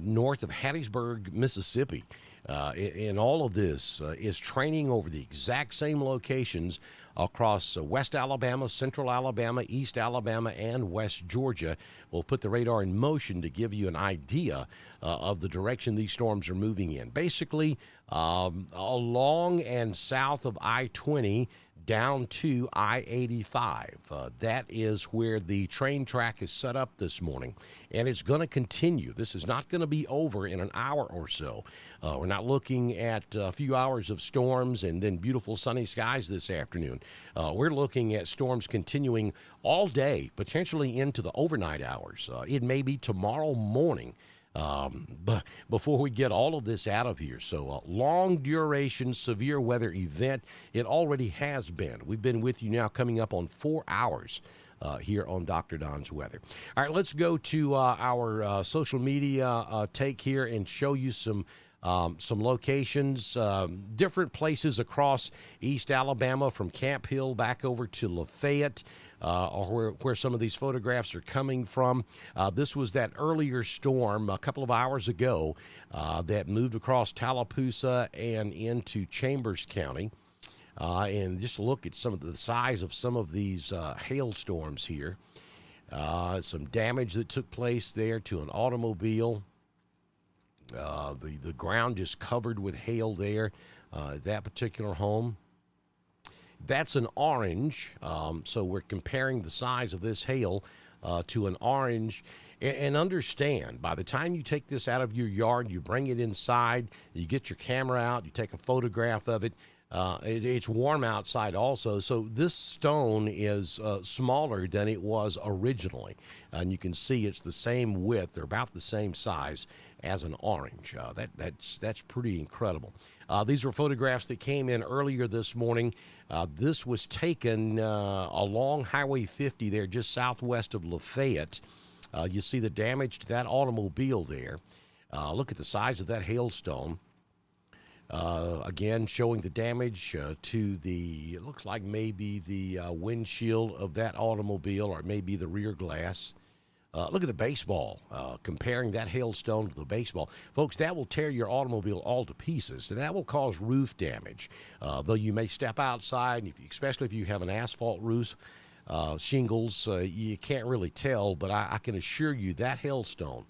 A: north of Hattiesburg, Mississippi. And all of this is training over the exact same locations across West Alabama, Central Alabama, East Alabama, and West Georgia. We'll put the radar in motion to give you an idea of the direction these storms are moving in. Basically, along and south of I-20 down to I-85. That is where the train track is set up this morning, and it's going to continue. This is not going to be over in an hour or so. We're not looking at a few hours of storms and then beautiful sunny skies this afternoon. We're looking at storms continuing all day, potentially into the overnight hours. It may be tomorrow morning. But before we get all of this out of here, so long duration severe weather event, it already has been. We've been with you now coming up on 4 hours here on Dr. Don's Weather. All right, let's go to our social media take here and show you some locations, different places across East Alabama, from Camp Hill back over to Lafayette. Or where some of these photographs are coming from. This was that earlier storm a couple of hours ago that moved across Tallapoosa and into Chambers County. And just look at some of the size of some of these hailstorms here. Some damage that took place there to an automobile. The ground just covered with hail there at that particular home. That's an orange, so we're comparing the size of this hail to an orange. And understand, by the time you take this out of your yard, you bring it inside, you get your camera out, you take a photograph of it. It's warm outside also, so this stone is smaller than it was originally. And you can see it's the same width, or about the same size as an orange. That's pretty incredible. These were photographs that came in earlier this morning. This was taken along Highway 50 there, just southwest of Lafayette. You see the damage to that automobile there. Look at the size of that hailstone. Again, showing the damage to the, it looks like maybe the windshield of that automobile, or maybe the rear glass. Look at the baseball, comparing that hailstone to the baseball. Folks, that will tear your automobile all to pieces, and that will cause roof damage. Though you may step outside, especially if you have an asphalt roof, shingles, you can't really tell, but I can assure you that hailstone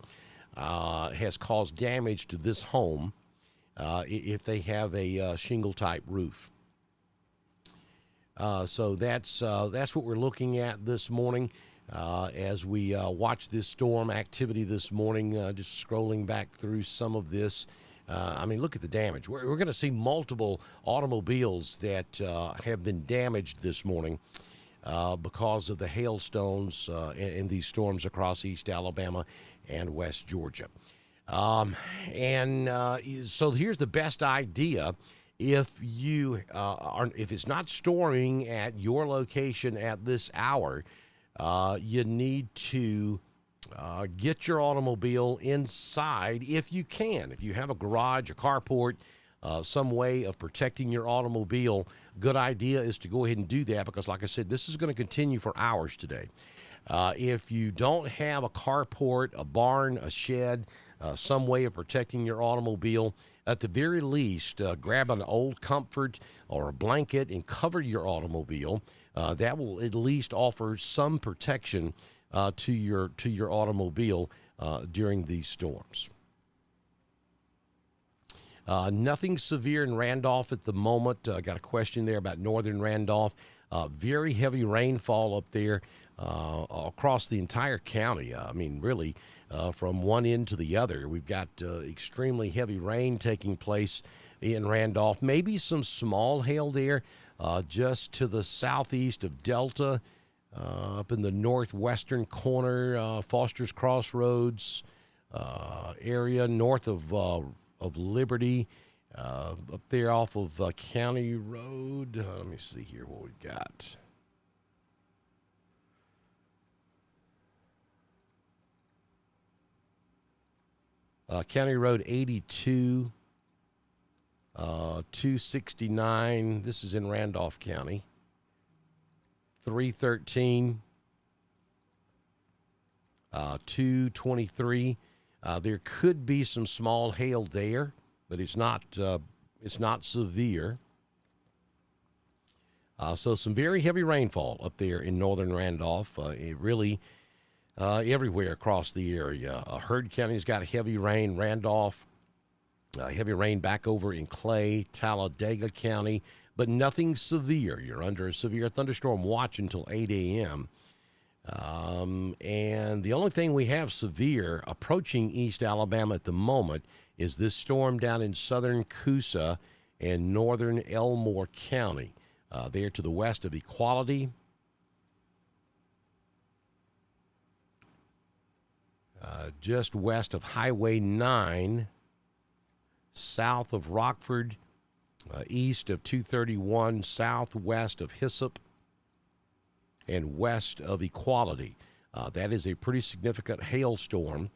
A: has caused damage to this home if they have a shingle-type roof. So that's what we're looking at this morning. As we watch this storm activity this morning, just scrolling back through some of this. I mean, look at the damage. We're going to see multiple automobiles that have been damaged this morning because of the hailstones and these storms across East Alabama and West Georgia. So here's the best idea. If you if it's not storming at your location at this hour, you need to get your automobile inside if you can. If you have a garage, a carport, some way of protecting your automobile, good idea is to go ahead and do that, because like I said, this is going to continue for hours today. If you don't have a carport, a barn, a shed, some way of protecting your automobile, at the very least, grab an old comfort or a blanket and cover your automobile. That will at least offer some protection to your automobile during these storms. Nothing severe in Randolph at the moment. Got a question there about northern Randolph. Very heavy rainfall up there across the entire county. I mean, really, from one end to the other. We've got extremely heavy rain taking place in Randolph. Maybe some small hail there just to the southeast of Delta, up in the northwestern corner, Foster's Crossroads area, north of Liberty, up there off of County Road. Let me see here what we've got. County Road 82, 269. This is in Randolph County. 313, 223. There could be some small hail there, but it's not severe. So some very heavy rainfall up there in northern Randolph. It really everywhere across the area. Heard County's got heavy rain. Randolph, heavy rain back over in Clay, Talladega County, but nothing severe. You're under a severe thunderstorm watch until 8 a.m. And the only thing we have severe approaching East Alabama at the moment is this storm down in southern Coosa and northern Elmore County, there to the west of Equality. Just west of Highway 9, south of Rockford, east of 231, southwest of Hyssop, and west of Equality. That is a pretty significant hailstorm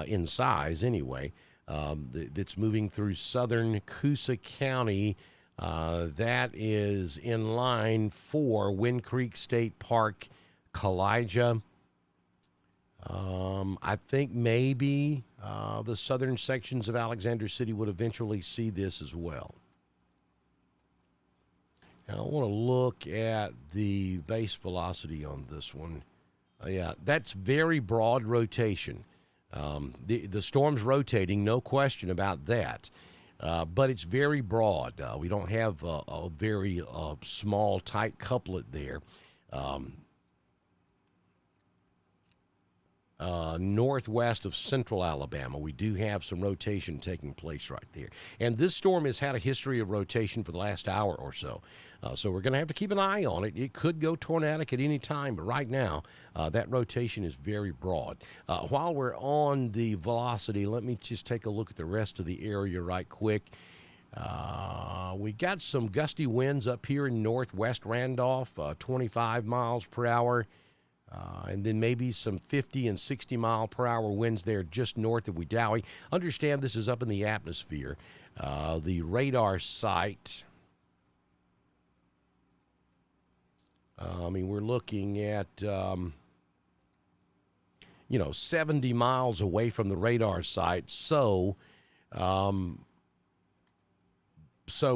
A: in size anyway, that's moving through southern Coosa County. That is in line for Wind Creek State Park, Kalijah. I think maybe the southern sections of Alexander City would eventually see this as well. Now, I want to look at the base velocity on this one. Yeah, that's very broad rotation. The storm's rotating, no question about that. But it's very broad. We don't have a very small, tight couplet there. northwest of central Alabama. We do have some rotation taking place right there. And this storm has had a history of rotation for the last hour or so. So we're going to have to keep an eye on it. It could go tornadic at any time, but right now that rotation is very broad. While we're on the velocity, let me just take a look at the rest of the area right quick. We got some gusty winds up here in northwest Randolph, 25 miles per hour. And then maybe some 50 and 60 mile per hour winds there just north of Wedowee. Understand this is up in the atmosphere. The radar site, we're looking at, 70 miles away from the radar site. So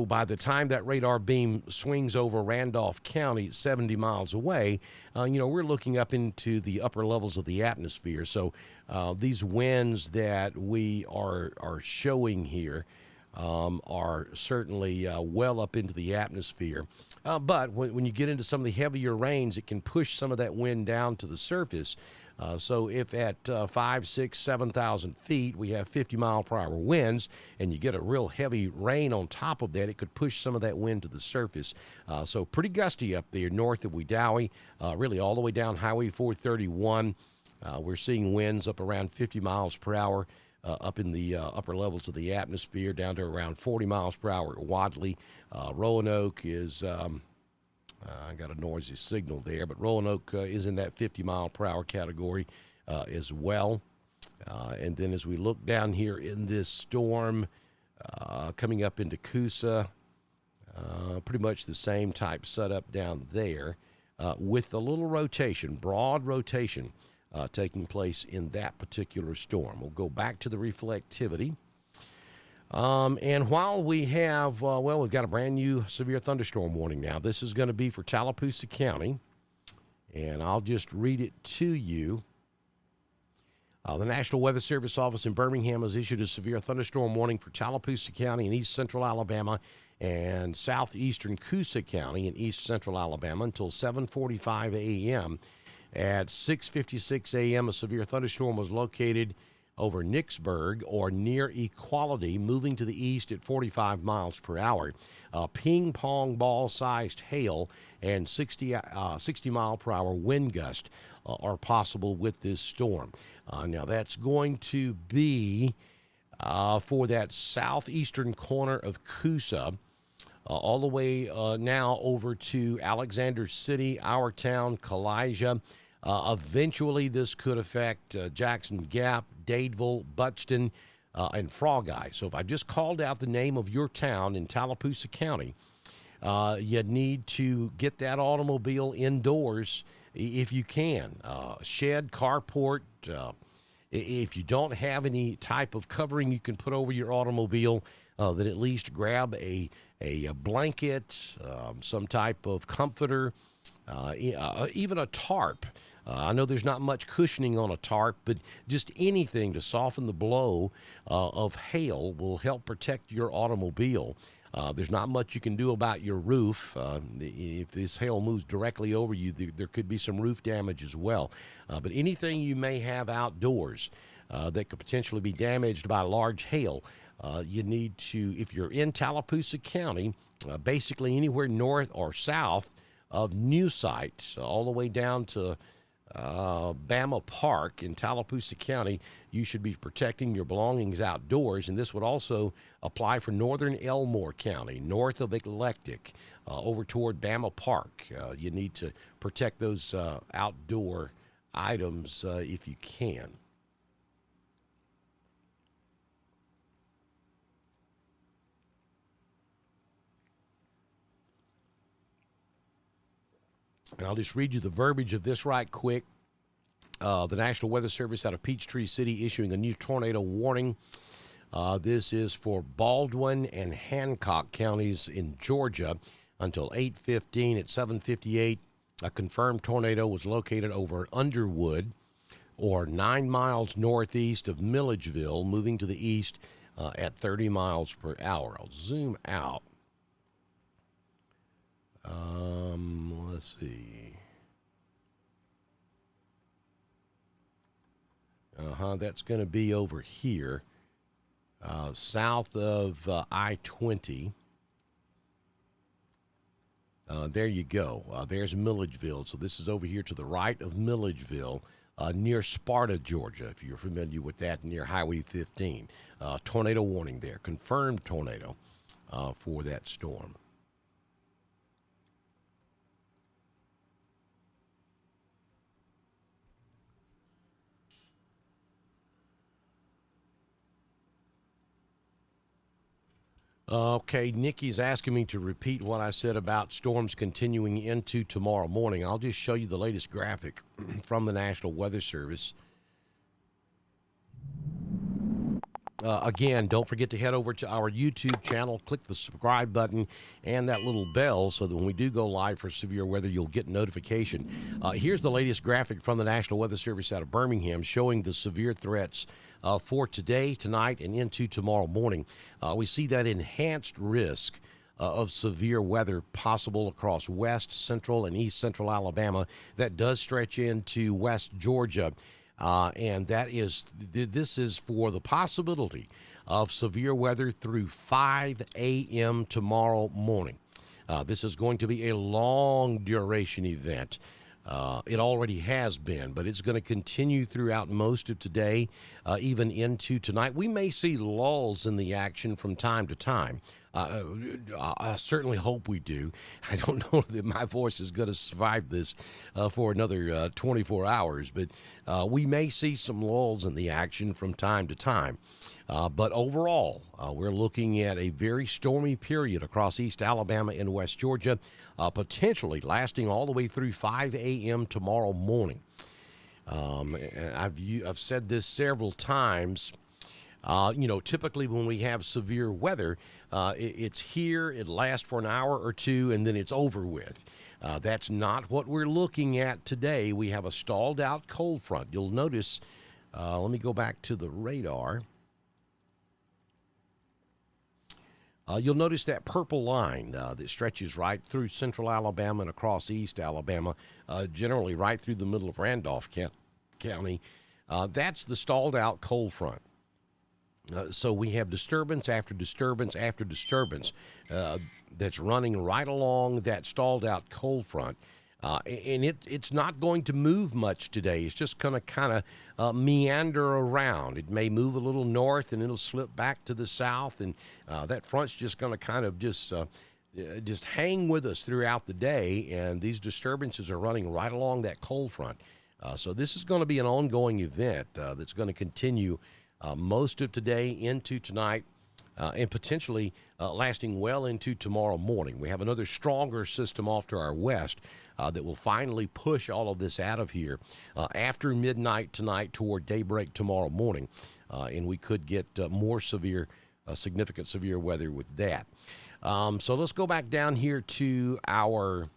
A: by the time that radar beam swings over Randolph County, 70 miles away, we're looking up into the upper levels of the atmosphere. So these winds that we are showing here are certainly well up into the atmosphere. But when you get into some of the heavier rains, it can push some of that wind down to the surface. So if at 5, 6, 7,000 feet we have 50 mile per hour winds and you get a real heavy rain on top of that, it could push some of that wind to the surface. So pretty gusty up there north of Wedowee, really all the way down Highway 431. We're seeing winds up around 50 miles per hour up in the upper levels of the atmosphere, down to around 40 miles per hour at Wadley. Roanoke is... I got a noisy signal there, but Roanoke is in that 50 mile per hour category as well. And then as we look down here in this storm coming up into Coosa, pretty much the same type setup down there with a little rotation, broad rotation taking place in that particular storm. We'll go back to the reflectivity. And while we have, we've got a brand new severe thunderstorm warning now. This is going to be for Tallapoosa County, and I'll just read it to you. The National Weather Service office in Birmingham has issued a severe thunderstorm warning for Tallapoosa County in east central Alabama and southeastern Coosa County in east central Alabama until 7:45 a.m. At 6:56 a.m., a severe thunderstorm was located over Nicksburg or near Equality, moving to the east at 45 miles per hour. Ping pong ball-sized hail and 60 mile per hour wind gust are possible with this storm. Now that's going to be for that southeastern corner of Coosa, all the way now over to Alexander City, Our Town, Kalijah. Eventually, this could affect Jackson Gap, Dadeville, Buxton, and Frog Eye. So if I just called out the name of your town in Tallapoosa County, you need to get that automobile indoors if you can. Shed, carport. If you don't have any type of covering you can put over your automobile, then at least grab a blanket, some type of comforter, even a tarp. I know there's not much cushioning on a tarp, but just anything to soften the blow of hail will help protect your automobile. There's not much you can do about your roof. If this hail moves directly over you, there could be some roof damage as well. But anything you may have outdoors that could potentially be damaged by large hail, you need to, if you're in Tallapoosa County, basically anywhere north or south of New Site, all the way down to Bama Park in Tallapoosa County, you should be protecting your belongings outdoors, and this would also apply for northern Elmore County, north of Eclectic, over toward Bama Park. You need to protect those outdoor items if you can. And I'll just read you the verbiage of this right quick. The National Weather Service out of Peachtree City issuing a new tornado warning. This is for Baldwin and Hancock counties in Georgia until 8:15. At 7:58, a confirmed tornado was located over Underwood, or 9 miles northeast of Milledgeville, moving to the east at 30 miles per hour. I'll zoom out. Let's see. That's going to be over here, south of I-20. There you go. There's Milledgeville. So this is over here to the right of Milledgeville, near Sparta, Georgia, if you're familiar with that, near Highway 15. Tornado warning there, confirmed tornado for that storm. Okay, Nikki's asking me to repeat what I said about storms continuing into tomorrow morning. I'll just show you the latest graphic from the National Weather Service. Again, don't forget to head over to our YouTube channel, click the subscribe button and that little bell so that when we do go live for severe weather, you'll get notification. Here's the latest graphic from the National Weather Service out of Birmingham showing the severe threats for today, tonight, and into tomorrow morning. We see that enhanced risk of severe weather possible across west, central, and east central Alabama. That does stretch into west Georgia. And this is for the possibility of severe weather through 5 a.m. tomorrow morning. This is going to be a long duration event. It already has been, but it's going to continue throughout most of today, even into tonight. We may see lulls in the action from time to time. I certainly hope we do. I don't know that my voice is going to survive this for another 24 hours, but we may see some lulls in the action from time to time. But overall, we're looking at a very stormy period across East Alabama and West Georgia, potentially lasting all the way through 5 a.m. tomorrow morning. And I've said this several times. Typically when we have severe weather, it's here, it lasts for an hour or two, and then it's over with. That's not what we're looking at today. We have a stalled out cold front. You'll notice, let me go back to the radar. You'll notice that purple line that stretches right through central Alabama and across east Alabama, generally right through the middle of Randolph County. That's the stalled out cold front. So we have disturbance after disturbance after disturbance that's running right along that stalled out cold front. And it's not going to move much today. It's just going to kind of meander around. It may move a little north and it'll slip back to the south. And that front's just going to kind of just hang with us throughout the day. And these disturbances are running right along that cold front. So this is going to be an ongoing event that's going to continue most of today into tonight, and potentially lasting well into tomorrow morning. We have another stronger system off to our west that will finally push all of this out of here after midnight tonight toward daybreak tomorrow morning, and we could get more significant severe weather with that. So let's go back down here to our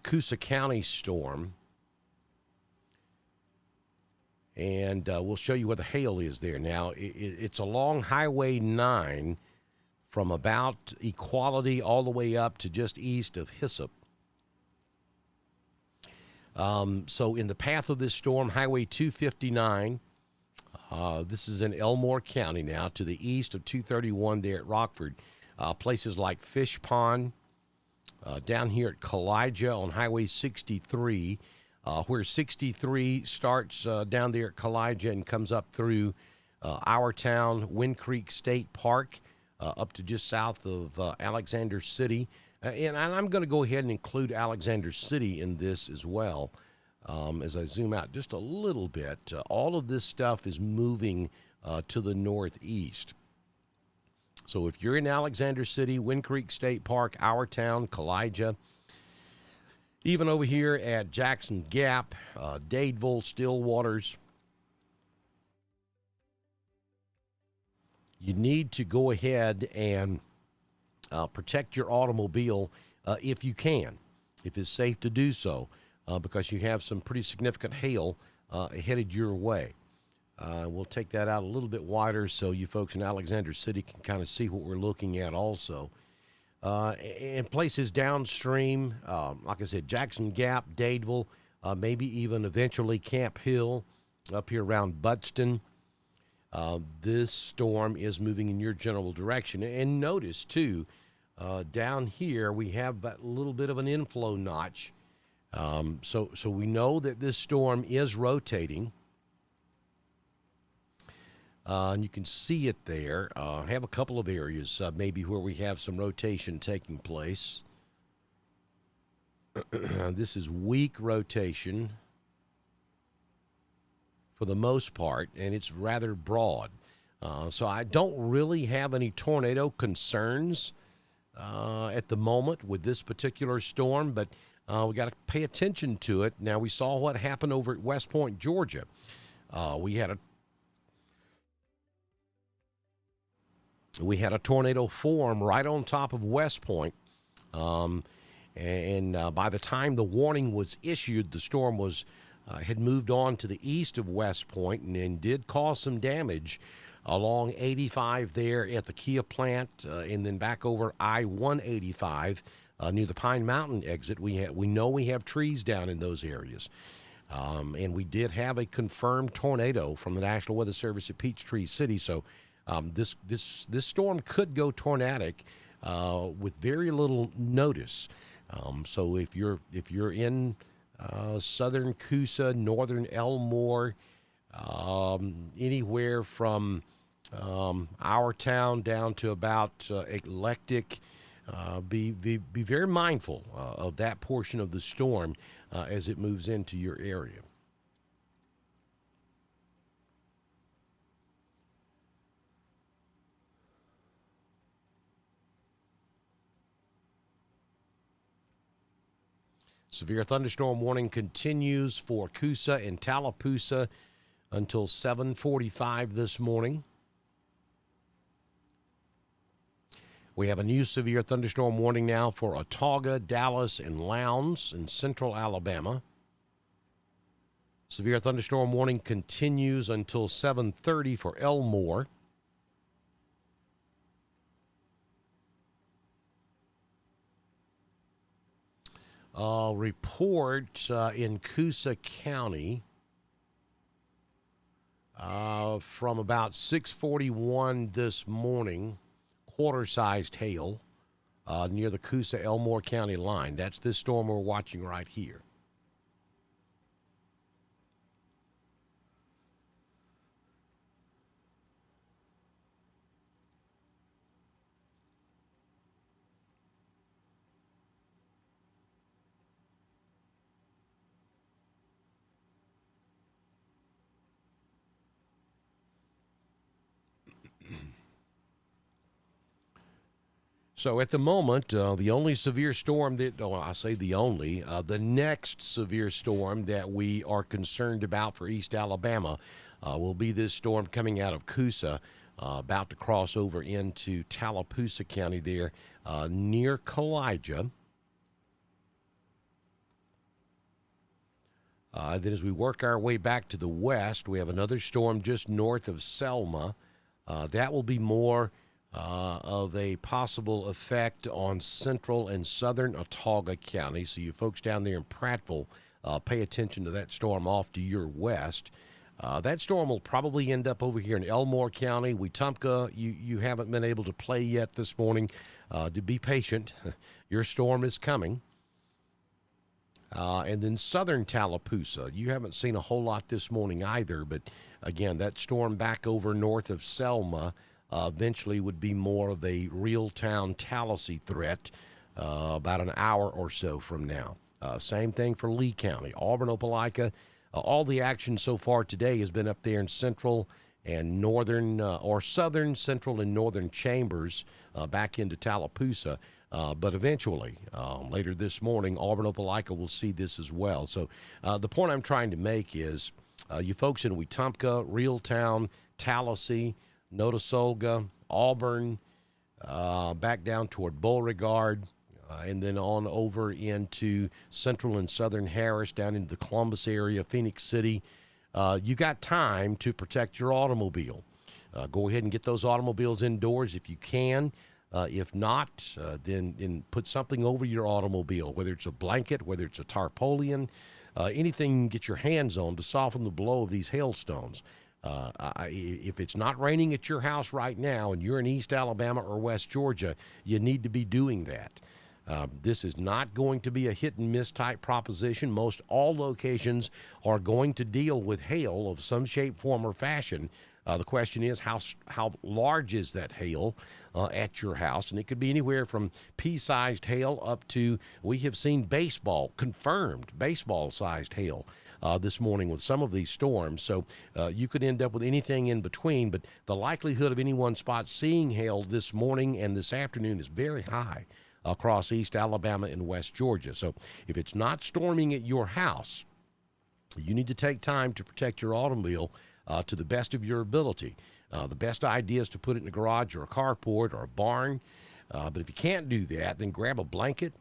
A: Coosa County storm. And we'll show you where the hail is there. Now, it's along Highway 9 from about Equality all the way up to just east of Hyssop. So in the path of this storm, Highway 259, this is in Elmore County now, to the east of 231 there at Rockford. Places like Fish Pond, down here at Kalijah on Highway 63, where 63 starts down there at Kalijah and comes up through our town, Wind Creek State Park, up to just south of Alexander City. And I'm going to go ahead and include Alexander City in this as well. As I zoom out just a little bit, all of this stuff is moving to the northeast. So if you're in Alexander City, Wind Creek State Park, our town, Kalijah, even over here at Jackson Gap, Dadeville, Stillwaters, you need to go ahead and protect your automobile if you can, if it's safe to do so, because you have some pretty significant hail headed your way. We'll take that out a little bit wider so you folks in Alexander City can kind of see what we're looking at also. In places downstream, like I said, Jackson Gap, Dadeville, maybe even eventually Camp Hill, up here around Budston. This storm is moving in your general direction. And notice, too, down here we have a little bit of an inflow notch. So we know that this storm is rotating. And you can see it there. I have a couple of areas maybe where we have some rotation taking place. This is weak rotation for the most part, and it's rather broad. So I don't really have any tornado concerns at the moment with this particular storm, but we got to pay attention to it. Now, we saw what happened over at West Point, Georgia. We had a tornado form right on top of West Point. And by the time the warning was issued, the storm had moved on to the east of West Point and did cause some damage along 85 there at the Kia plant, and then back over I-185 near the Pine Mountain exit. We know we have trees down in those areas. And we did have a confirmed tornado from the National Weather Service at Peachtree City. So this storm could go tornadic with very little notice. So if you're in southern Coosa, northern Elmore, anywhere from our town down to about Eclectic, be very mindful of that portion of the storm as it moves into your area. Severe thunderstorm warning continues for Coosa and Tallapoosa until 7:45 this morning. We have a new severe thunderstorm warning now for Autauga, Dallas, and Lowndes in central Alabama. Severe thunderstorm warning continues until 7:30 for Elmore. Report in Coosa County from about 6:41 this morning, quarter-sized hail near the Coosa-Elmore County line. That's this storm we're watching right here. So at the moment, the only severe storm the next severe storm that we are concerned about for East Alabama will be this storm coming out of Coosa, about to cross over into Tallapoosa County there near Kalijah. Then as we work our way back to the west, we have another storm just north of Selma. That will be more of a possible effect on central and southern Autauga County. So you folks down there in Prattville, pay attention to that storm off to your west. That storm will probably end up over here in Elmore County. Wetumpka, you haven't been able to play yet this morning. To be patient. Your storm is coming. And then southern Tallapoosa, you haven't seen a whole lot this morning either. But, again, that storm back over north of Selma eventually would be more of a real-town Tallahassee threat about an hour or so from now. Same thing for Lee County. Auburn, Opelika, all the action so far today has been up there in central and northern or southern, central, and northern Chambers back into Tallapoosa. But eventually, later this morning, Auburn, Opelika will see this as well. So the point I'm trying to make is you folks in Wetumpka, Reeltown, Tallahassee, Notasulga, Auburn, back down toward Beauregard, and then on over into central and southern Harris, down into the Columbus area, Phoenix City. You got time to protect your automobile. Go ahead and get those automobiles indoors if you can. If not, then put something over your automobile, whether it's a blanket, whether it's a tarpaulin, anything you can get your hands on to soften the blow of these hailstones. If it's not raining at your house right now and you're in East Alabama or West Georgia, you need to be doing that. This is not going to be a hit and miss type proposition. Most all locations are going to deal with hail of some shape, form, or fashion. The question is how large is that hail at your house? And it could be anywhere from pea-sized hail up to, we have seen confirmed baseball-sized hail this morning with some of these storms. So you could end up with anything in between, but the likelihood of any one spot seeing hail this morning and this afternoon is very high across East Alabama and West Georgia. So if it's not storming at your house, you need to take time to protect your automobile to the best of your ability. The best idea is to put it in a garage or a carport or a barn. But if you can't do that, then grab a blanket,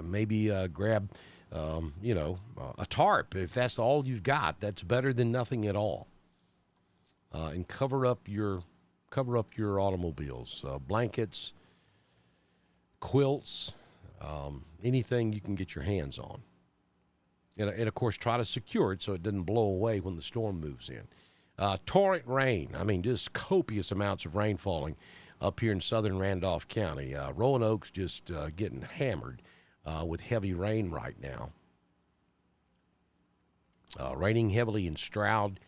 A: maybe grab, a tarp. If that's all you've got, that's better than nothing at all. And cover up your automobiles, blankets, quilts, anything you can get your hands on. And of course, try to secure it so it doesn't blow away when the storm moves in. Torrent rain, just copious amounts of rain falling up here in southern Randolph County. Roanoke's just getting hammered with heavy rain right now. Raining heavily in Stroud,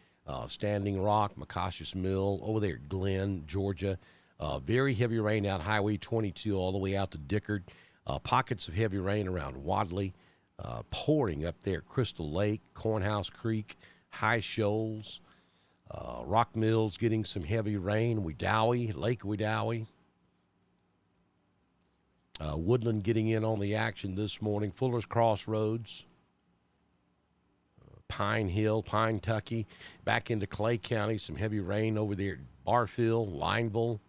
A: Standing Rock, McCosh's Mill, over there at Glenn, Georgia. Very heavy rain out Highway 22 all the way out to Dickard. Pockets of heavy rain around Wadley. Pouring up there at Crystal Lake, Cornhouse Creek, High Shoals, Rock Mills getting some heavy rain, Lake Wedowee. Woodland getting in on the action this morning, Fuller's Crossroads, Pine Hill, Pine Tucky, back into Clay County, some heavy rain over there at Barfield, Lineville.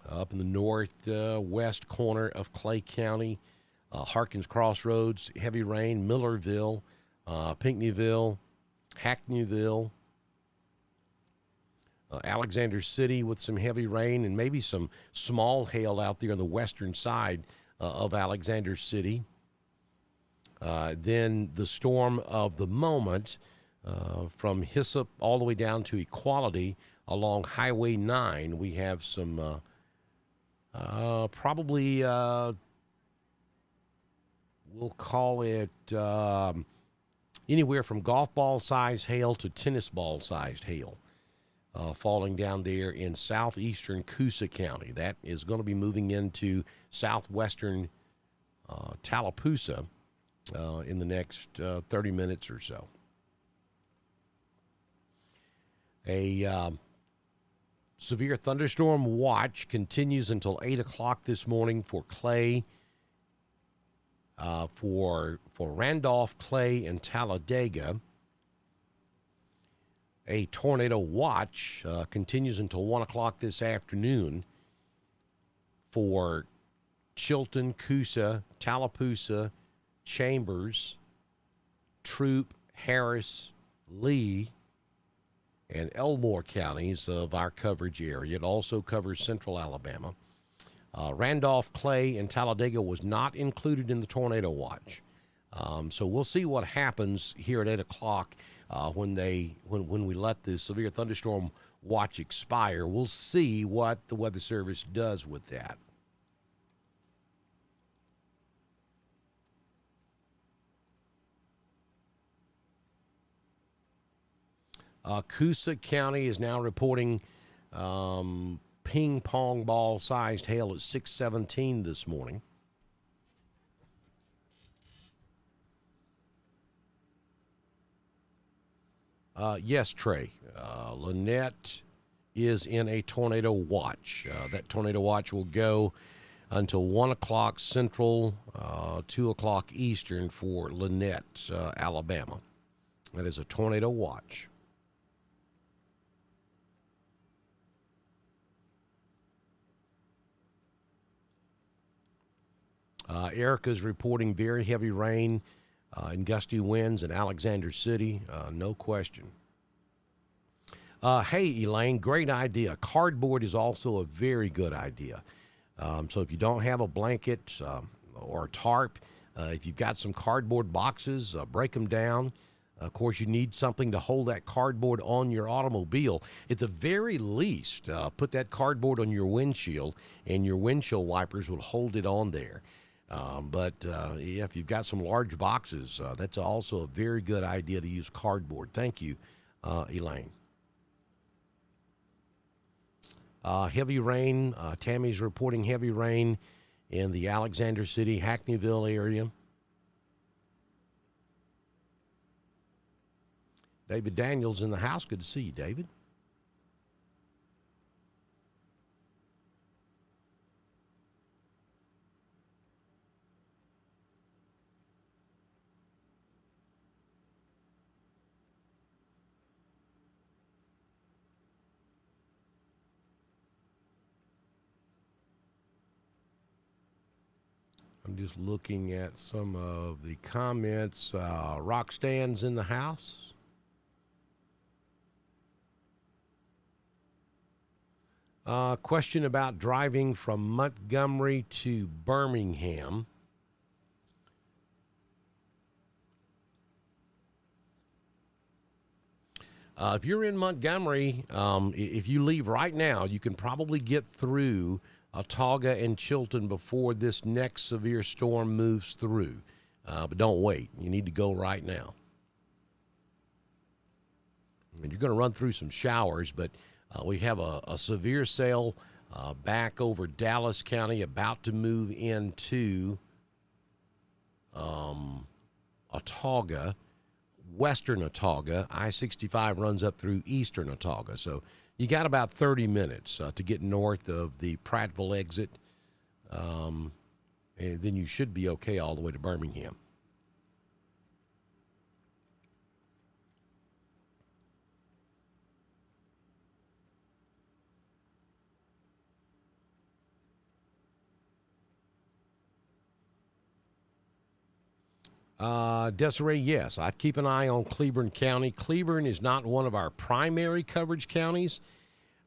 A: Up in the northwest corner of Clay County, Harkins Crossroads, heavy rain, Millerville, Pinckneyville, Hackneyville, Alexander City with some heavy rain and maybe some small hail out there on the western side of Alexander City. Then the storm of the moment from Hyssop all the way down to Equality along Highway 9. We have some probably we'll call it anywhere from golf ball size hail to tennis ball sized hail falling down there in southeastern Coosa County. That is going to be moving into southwestern Tallapoosa in the next 30 minutes or so. A severe thunderstorm watch continues until 8 o'clock this morning for Clay, for Randolph, Clay, and Talladega. A tornado watch continues until 1 o'clock this afternoon for Chilton, Coosa, Tallapoosa, Chambers, Troup, Harris, Lee, and Elmore counties of our coverage area. It also covers central Alabama. Randolph, Clay, and Talladega was not included in the tornado watch. So we'll see what happens here at 8 o'clock when we let the severe thunderstorm watch expire. We'll see what the Weather Service does with that. Coosa County is now reporting ping pong ball sized hail at 6:17 this morning. Yes, Trey. Lynette is in a tornado watch. That tornado watch will go until 1 o'clock Central, 2 o'clock Eastern for Lynette, Alabama. That is a tornado watch. Erica's reporting very heavy rain and gusty winds in Alexander City, no question. Hey, Elaine, great idea. Cardboard is also a very good idea. So if you don't have a blanket or a tarp. If you've got some cardboard boxes, break them down. Of course, you need something to hold that cardboard on your automobile. At the very least, put that cardboard on your windshield, and your windshield wipers will hold it on there. Yeah, if you've got some large boxes, that's also a very good idea to use cardboard. Thank you, Elaine. Heavy rain. Tammy's reporting heavy rain in the Alexander City, Hackneyville area. David Daniels in the house. Good to see you, David. I'm just looking at some of the comments. Rock stands in the house. Question about driving from Montgomery to Birmingham. If you're in Montgomery, if you leave right now, you can probably get through Autauga and Chilton before this next severe storm moves through. But don't wait. You need to go right now. And you're going to run through some showers, but we have a severe cell back over Dallas County about to move into Autauga, western Autauga. I-65 runs up through eastern Autauga. So you got about 30 minutes to get north of the Prattville exit, and then you should be okay all the way to Birmingham. Desiree, yes, I keep an eye on Cleburne County. Cleburne is not one of our primary coverage counties,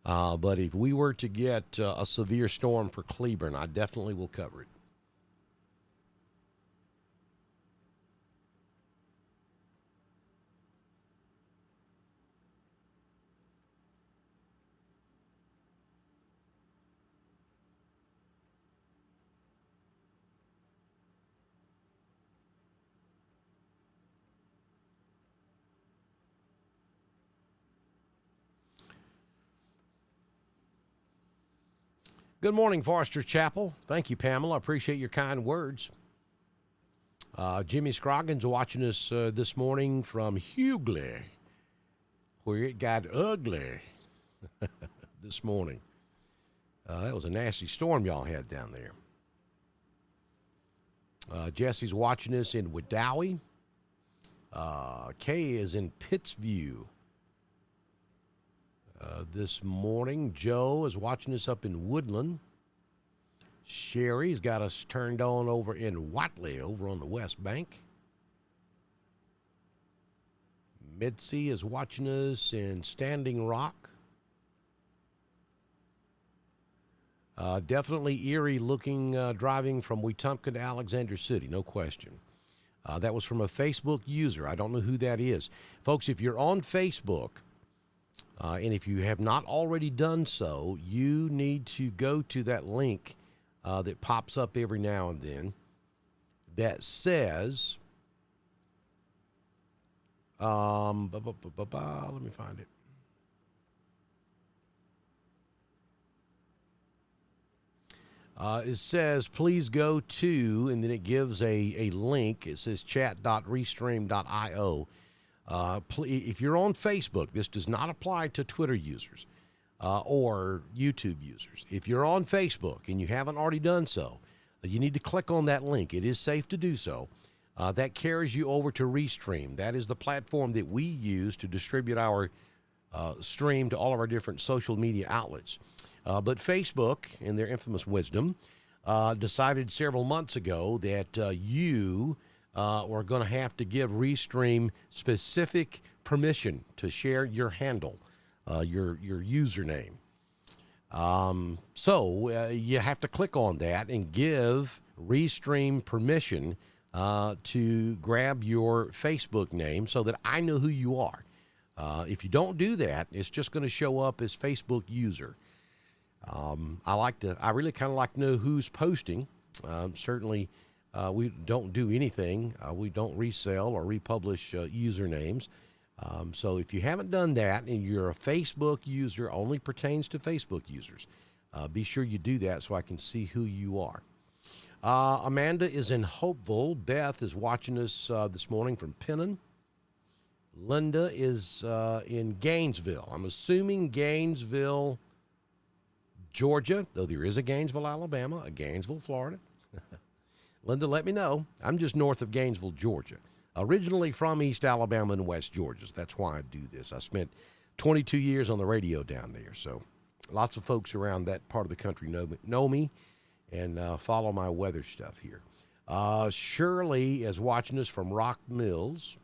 A: but if we were to get a severe storm for Cleburne, I definitely will cover it. Good morning, Foster Chapel. Thank you, Pamela. I appreciate your kind words. Jimmy Scroggins watching us this morning from Hughley, where it got ugly this morning. That was a nasty storm y'all had down there. Jesse's watching us in Wedowee. Kay is in Pittsview. This morning, Joe is watching us up in Woodland. Sherry's got us turned on over in Watley, over on the West Bank. Mitzi is watching us in Standing Rock. Definitely eerie looking driving from Wetumpka to Alexander City, no question. That was from a Facebook user. I don't know who that is. Folks, if you're on Facebook, and if you have not already done so, you need to go to that link that pops up every now and then that says, let me find it. It says, please go to, and then it gives a link. It says chat.restream.io. If you're on Facebook, this does not apply to Twitter users or YouTube users. If you're on Facebook and you haven't already done so, you need to click on that link. It is safe to do so. That carries you over to Restream. That is the platform that we use to distribute our stream to all of our different social media outlets. But Facebook, in their infamous wisdom, decided several months ago that you we're going to have to give Restream specific permission to share your handle, your username. So you have to click on that and give Restream permission to grab your Facebook name so that I know who you are. If you don't do that, it's just going to show up as Facebook user. I really kind of like to know who's posting. Certainly, we don't do anything. We don't resell or republish usernames. So if you haven't done that and you're a Facebook user, only pertains to Facebook users, be sure you do that so I can see who you are. Amanda is in Hopeville. Beth is watching us this morning from Pennon. Linda is in Gainesville. I'm assuming Gainesville, Georgia, though there is a Gainesville, Alabama, a Gainesville, Florida. Linda, let me know. I'm just north of Gainesville, Georgia. Originally from East Alabama and West Georgia. That's why I do this. I spent 22 years on the radio down there. So lots of folks around that part of the country know me and follow my weather stuff here. Shirley is watching us from Rock Mills.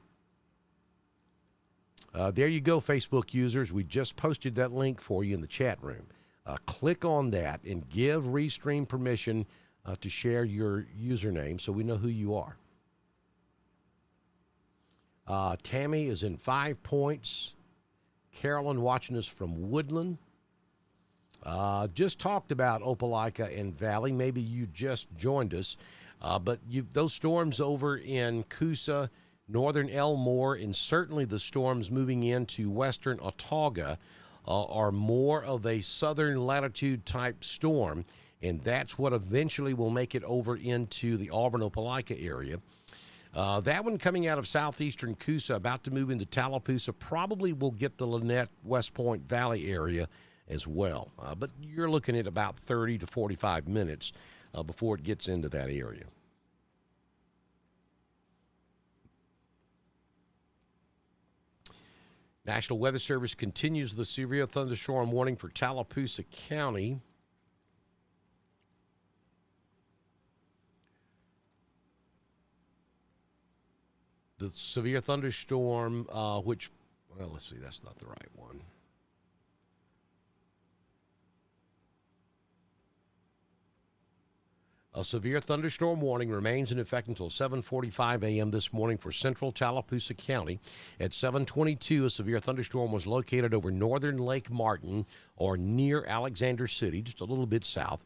A: There you go, Facebook users. We just posted that link for you in the chat room. Click on that and give Restream permission to share your username so we know who you are. Tammy is in 5 Points. Carolyn watching us from Woodland. Just talked about Opelika and Valley. Maybe you just joined us. But those storms over in Coosa, northern Elmore, and certainly the storms moving into western Autauga are more of a southern latitude type storm, and that's what eventually will make it over into the Auburn-Opelika area. That one coming out of southeastern Coosa, about to move into Tallapoosa, probably will get the Lynette, West Point Valley area as well. But you're looking at about 30 to 45 minutes before it gets into that area. National Weather Service continues the severe thunderstorm warning for Tallapoosa County. The severe thunderstorm, let's see, that's not the right one. A severe thunderstorm warning remains in effect until 7:45 a.m. this morning for central Tallapoosa County. At 7:22, a severe thunderstorm was located over northern Lake Martin or near Alexander City, just a little bit south,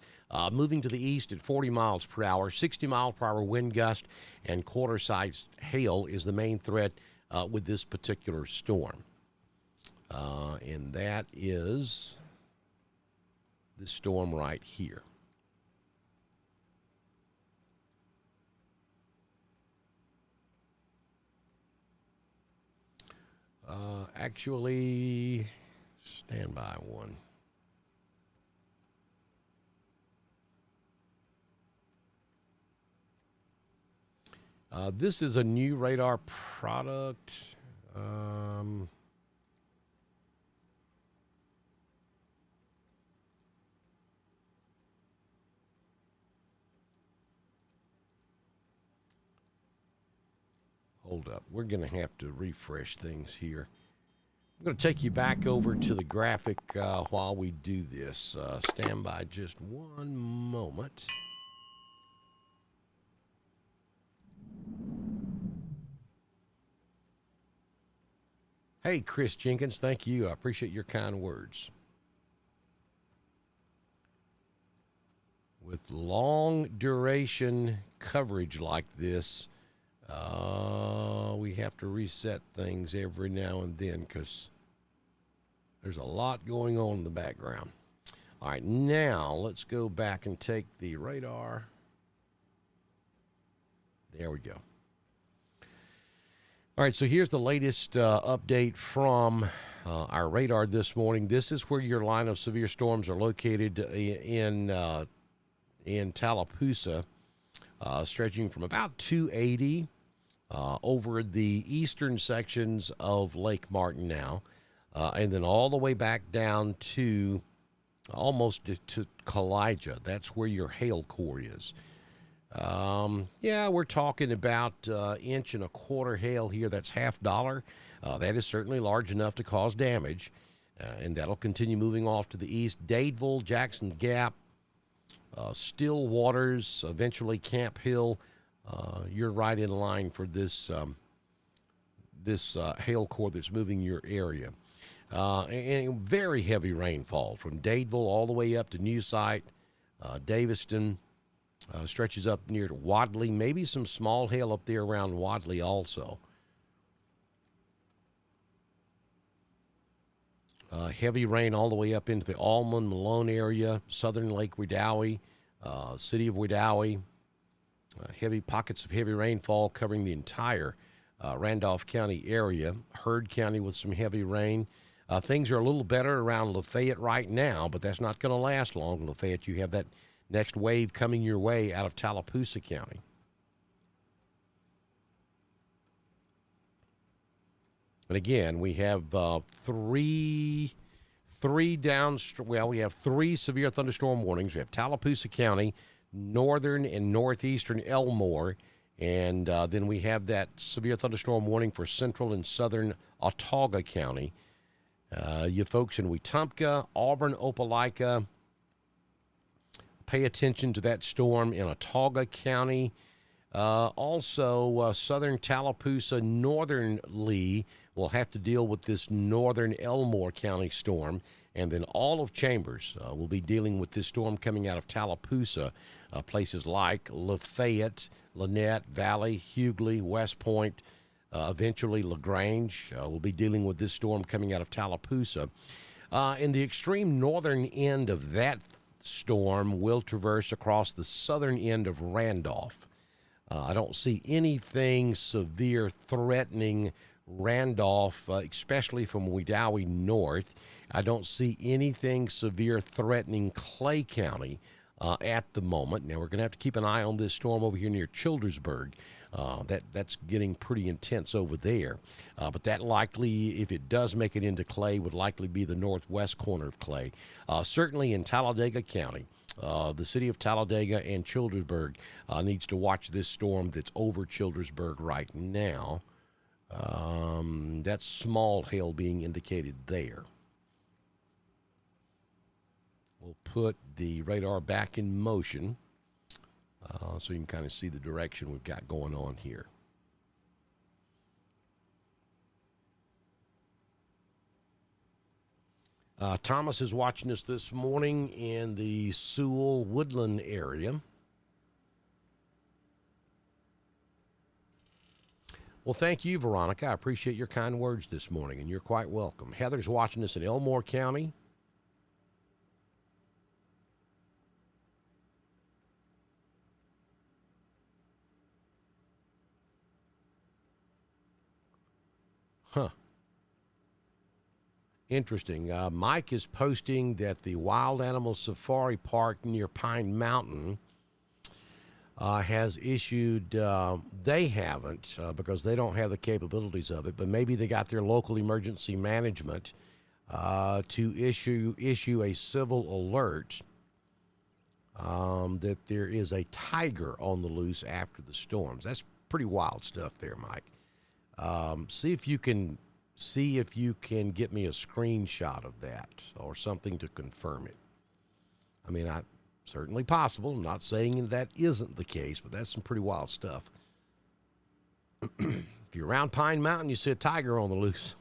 A: moving to the east at 40 miles per hour. 60 mile per hour wind gust and quarter-sized hail is the main threat with this particular storm. And that is this storm right here. Actually, stand by one. This is a new radar product. Hold up. We're going to have to refresh things here. I'm going to take you back over to the graphic while we do this. Stand by just one moment. Hey, Chris Jenkins, thank you. I appreciate your kind words. With long duration coverage like this, we have to reset things every now and then because there's a lot going on in the background. All right, now let's go back and take the radar. There we go. All right, so here's the latest update from our radar this morning. This is where your line of severe storms are located in Tallapoosa, stretching from about 280 over the eastern sections of Lake Martin now, and then all the way back down to almost to Kalijah. That's where your hail core is. Yeah, we're talking about 1.25 inch hail here. That's $50. That is certainly large enough to cause damage, and that'll continue moving off to the east. Dadeville, Jackson Gap, Still Waters, eventually Camp Hill. You're right in line for this hail core that's moving your area. And very heavy rainfall from Dadeville all the way up to New Site, Daviston, stretches up near to Wadley. Maybe some small hail up there around Wadley also. Heavy rain all the way up into the Almond, Malone area, southern Lake Wedowee, city of Wedowee. Heavy pockets of heavy rainfall covering the entire Randolph County area. Heard County with some heavy rain. Things are a little better around Lafayette right now, but that's not going to last long. Lafayette, you have that next wave coming your way out of Tallapoosa County. And again, we have three severe thunderstorm warnings. We have Tallapoosa County, northern and northeastern Elmore, and then we have that severe thunderstorm warning for central and southern Autauga County. You folks in Wetumpka, Auburn, Opelika, pay attention to that storm in Autauga County. Also, southern Tallapoosa, northern Lee will have to deal with this northern Elmore County storm. And then all of Chambers will be dealing with this storm coming out of Tallapoosa. Places like Lafayette, Lynette, Valley, Hughley, West Point, eventually LaGrange will be dealing with this storm coming out of Tallapoosa. In the extreme northern end of that storm will traverse across the southern end of Randolph. I don't see anything severe threatening Randolph, especially from Wedowee north. I don't see anything severe threatening Clay County at the moment. Now, we're going to have to keep an eye on this storm over here near Childersburg. That's getting pretty intense over there. But that likely, if it does make it into Clay, would likely be the northwest corner of Clay. Certainly in Talladega County, the city of Talladega and Childersburg needs to watch this storm that's over Childersburg right now. That's small hail being indicated there. We'll put the radar back in motion so you can kind of see the direction we've got going on here. Thomas is watching us this morning in the Sewell Woodland area. Well, thank you, Veronica. I appreciate your kind words this morning, and you're quite welcome. Heather's watching us in Elmore County. Huh. Interesting. Mike is posting that the Wild Animal Safari Park near Pine Mountain has issued, they haven't because they don't have the capabilities of it, but maybe they got their local emergency management to issue a civil alert that there is a tiger on the loose after the storms. That's pretty wild stuff there, Mike. See if you can get me a screenshot of that or something to confirm it. I mean, certainly possible. I'm not saying that isn't the case, but that's some pretty wild stuff. If you're around Pine Mountain, you see a tiger on the loose,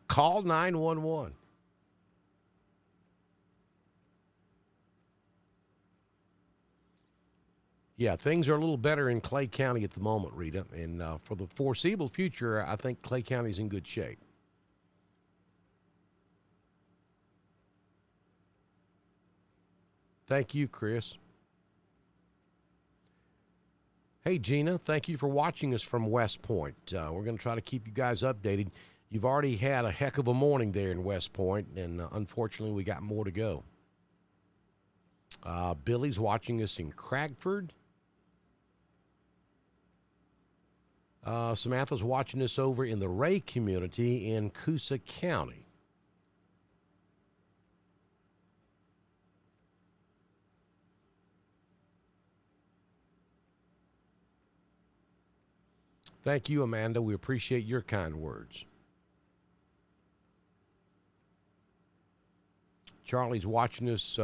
A: call 911. Yeah, things are a little better in Clay County at the moment, Rita. And for the foreseeable future, I think Clay County's in good shape. Thank you, Chris. Hey, Gina, thank you for watching us from West Point. We're going to try to keep you guys updated. You've already had a heck of a morning there in West Point, and unfortunately, we got more to go. Billy's watching us in Cragford. Samantha's watching us over in the Ray community in Coosa County. Thank you, Amanda. We appreciate your kind words. Charlie's watching us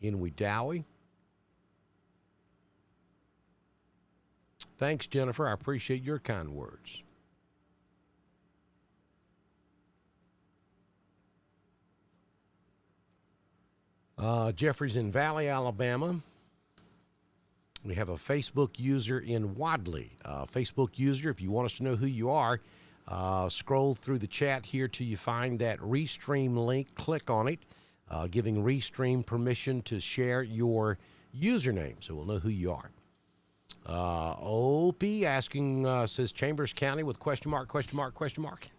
A: in Wedowee. Thanks, Jennifer. I appreciate your kind words. Jeffrey's in Valley, Alabama. We have a Facebook user in Wadley. Facebook user, if you want us to know who you are, scroll through the chat here till you find that Restream link. Click on it, giving Restream permission to share your username so we'll know who you are. Opie asking, says Chambers County with question mark.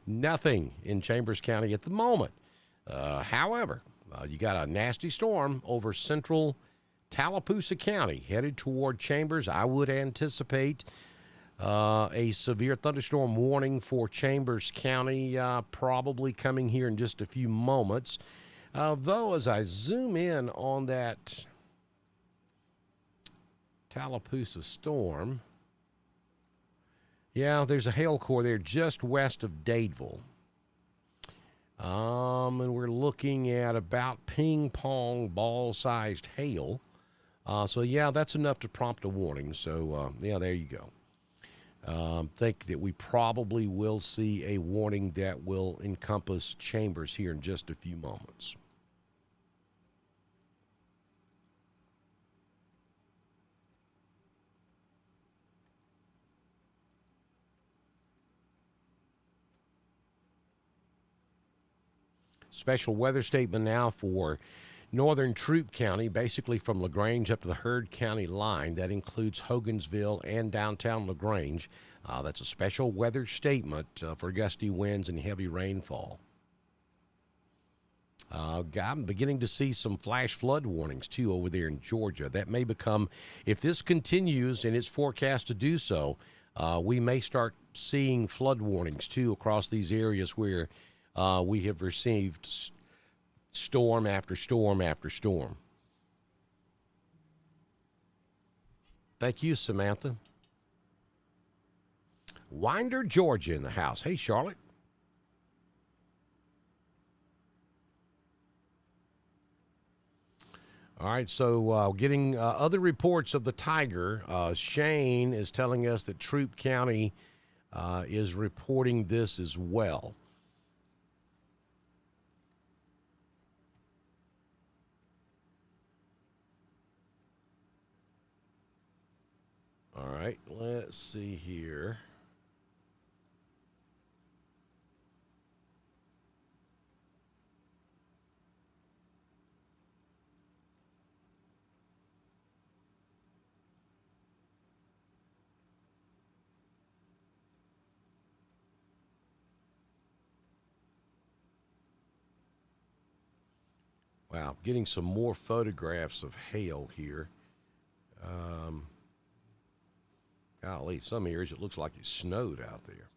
A: Nothing in Chambers County at the moment. However, you got a nasty storm over central Tallapoosa County headed toward Chambers. I would anticipate a severe thunderstorm warning for Chambers County probably coming here in just a few moments. Though, as I zoom in on that Tallapoosa storm, yeah, there's a hail core there just west of Dadeville. And we're looking at about ping pong ball-sized hail. So, yeah, that's enough to prompt a warning. So, yeah, there you go. Think that we probably will see a warning that will encompass Chambers here in just a few moments. Special weather statement now for northern Troup County, basically from LaGrange up to the Heard County line. That includes Hogansville and downtown LaGrange. That's a special weather statement for gusty winds and heavy rainfall. I'm beginning to see some flash flood warnings, too, over there in Georgia. That may become, if this continues and it's forecast to do so, we may start seeing flood warnings, too, across these areas where we have received storm after storm after storm. Thank you, Samantha. Winder, Georgia in the house. Hey, Charlotte. All right, so getting other reports of the Tiger. Shane is telling us that Troup County is reporting this as well. All right, let's see here. Wow, getting some more photographs of hail here. Golly, some areas it looks like it snowed out there.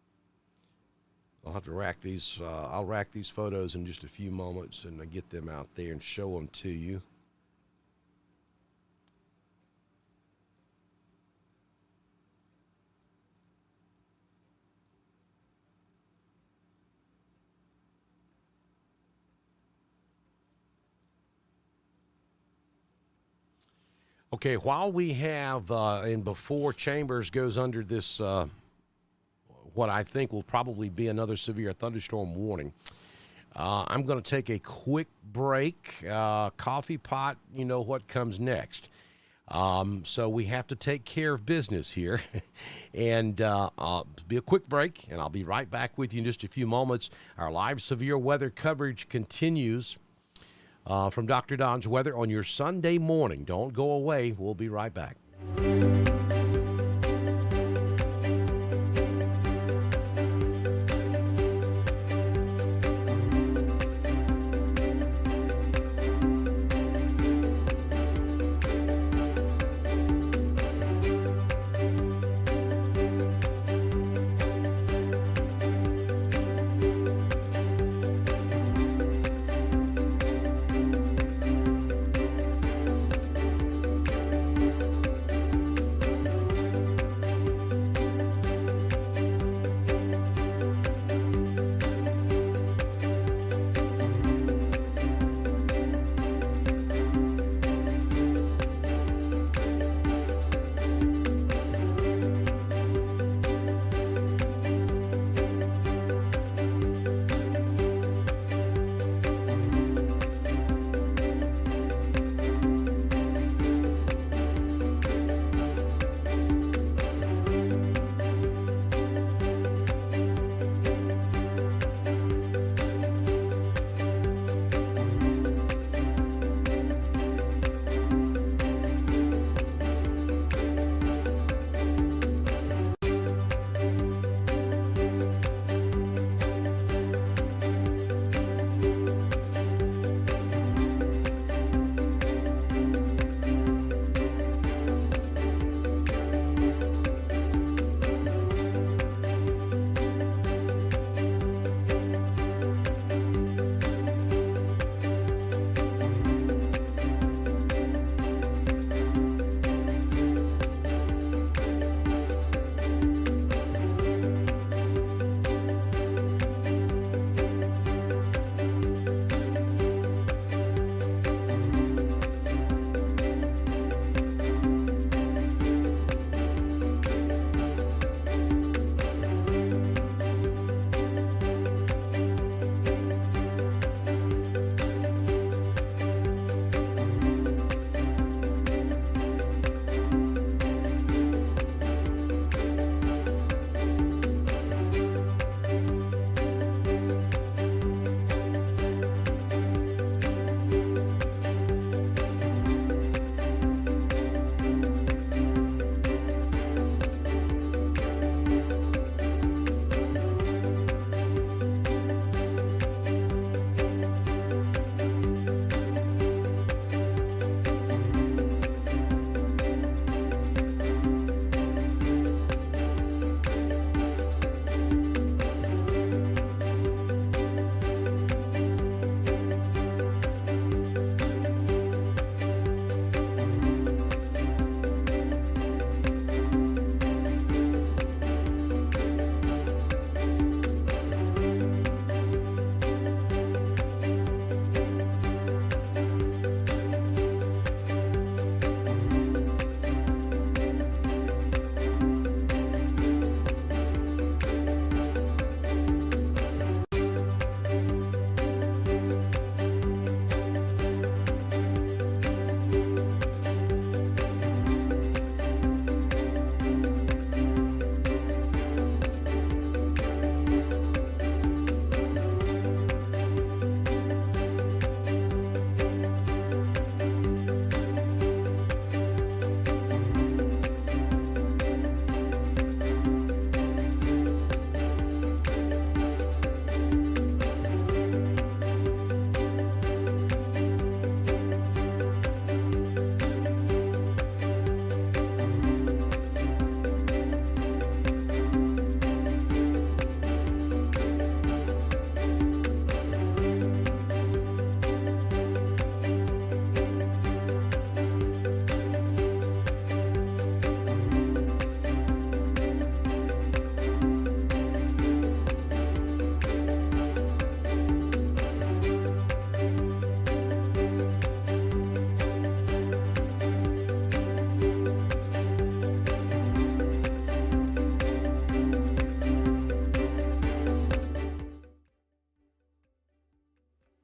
A: I'll have to rack these. I'll rack these photos in just a few moments and get them out there and show them to you. Okay, while we have, and before Chambers goes under this, what I think will probably be another severe thunderstorm warning, I'm going to take a quick break. Coffee pot, you know what comes next. So we have to take care of business here. And be a quick break, and I'll be right back with you in just a few moments. Our live severe weather coverage continues. From Dr. Don's Weather on your Sunday morning. Don't go away. We'll be right back.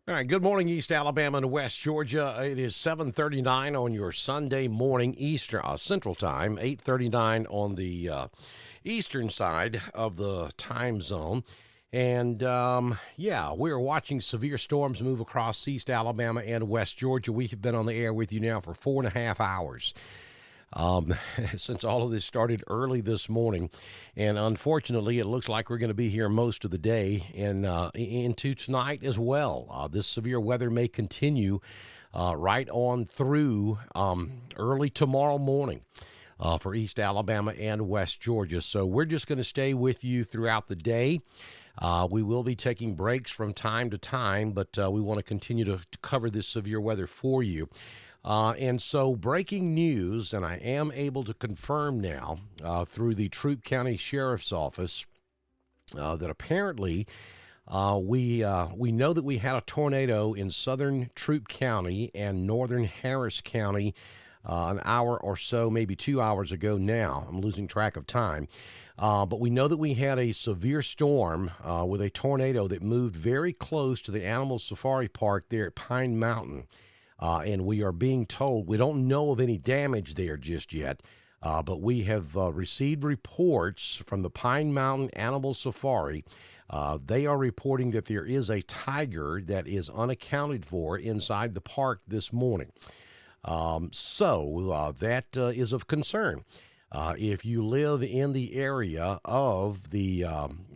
A: All right, good morning, East Alabama and West Georgia. It is 7:39 on your Sunday morning Eastern Central Time, 8:39 on the eastern side of the time zone. And, we're watching severe storms move across East Alabama and West Georgia. We have been on the air with you now for 4.5 hours. Since all of this started early this morning. And unfortunately, it looks like we're going to be here most of the day and into tonight as well. This severe weather may continue right on through early tomorrow morning for East Alabama and West Georgia. So we're just going to stay with you throughout the day. We will be taking breaks from time to time, but we want to continue to cover this severe weather for you. And so breaking news, and I am able to confirm now through the Troup County Sheriff's Office that apparently we know that we had a tornado in southern Troup County and northern Harris County an hour or so, maybe 2 hours ago now. I'm losing track of time. But we know that we had a severe storm with a tornado that moved very close to the Animal Safari Park there at Pine Mountain. And we are being told, we don't know of any damage there just yet, but we have received reports from the Pine Mountain Animal Safari. They are reporting that there is a tiger that is unaccounted for inside the park this morning. So that is of concern. If you live in the area of the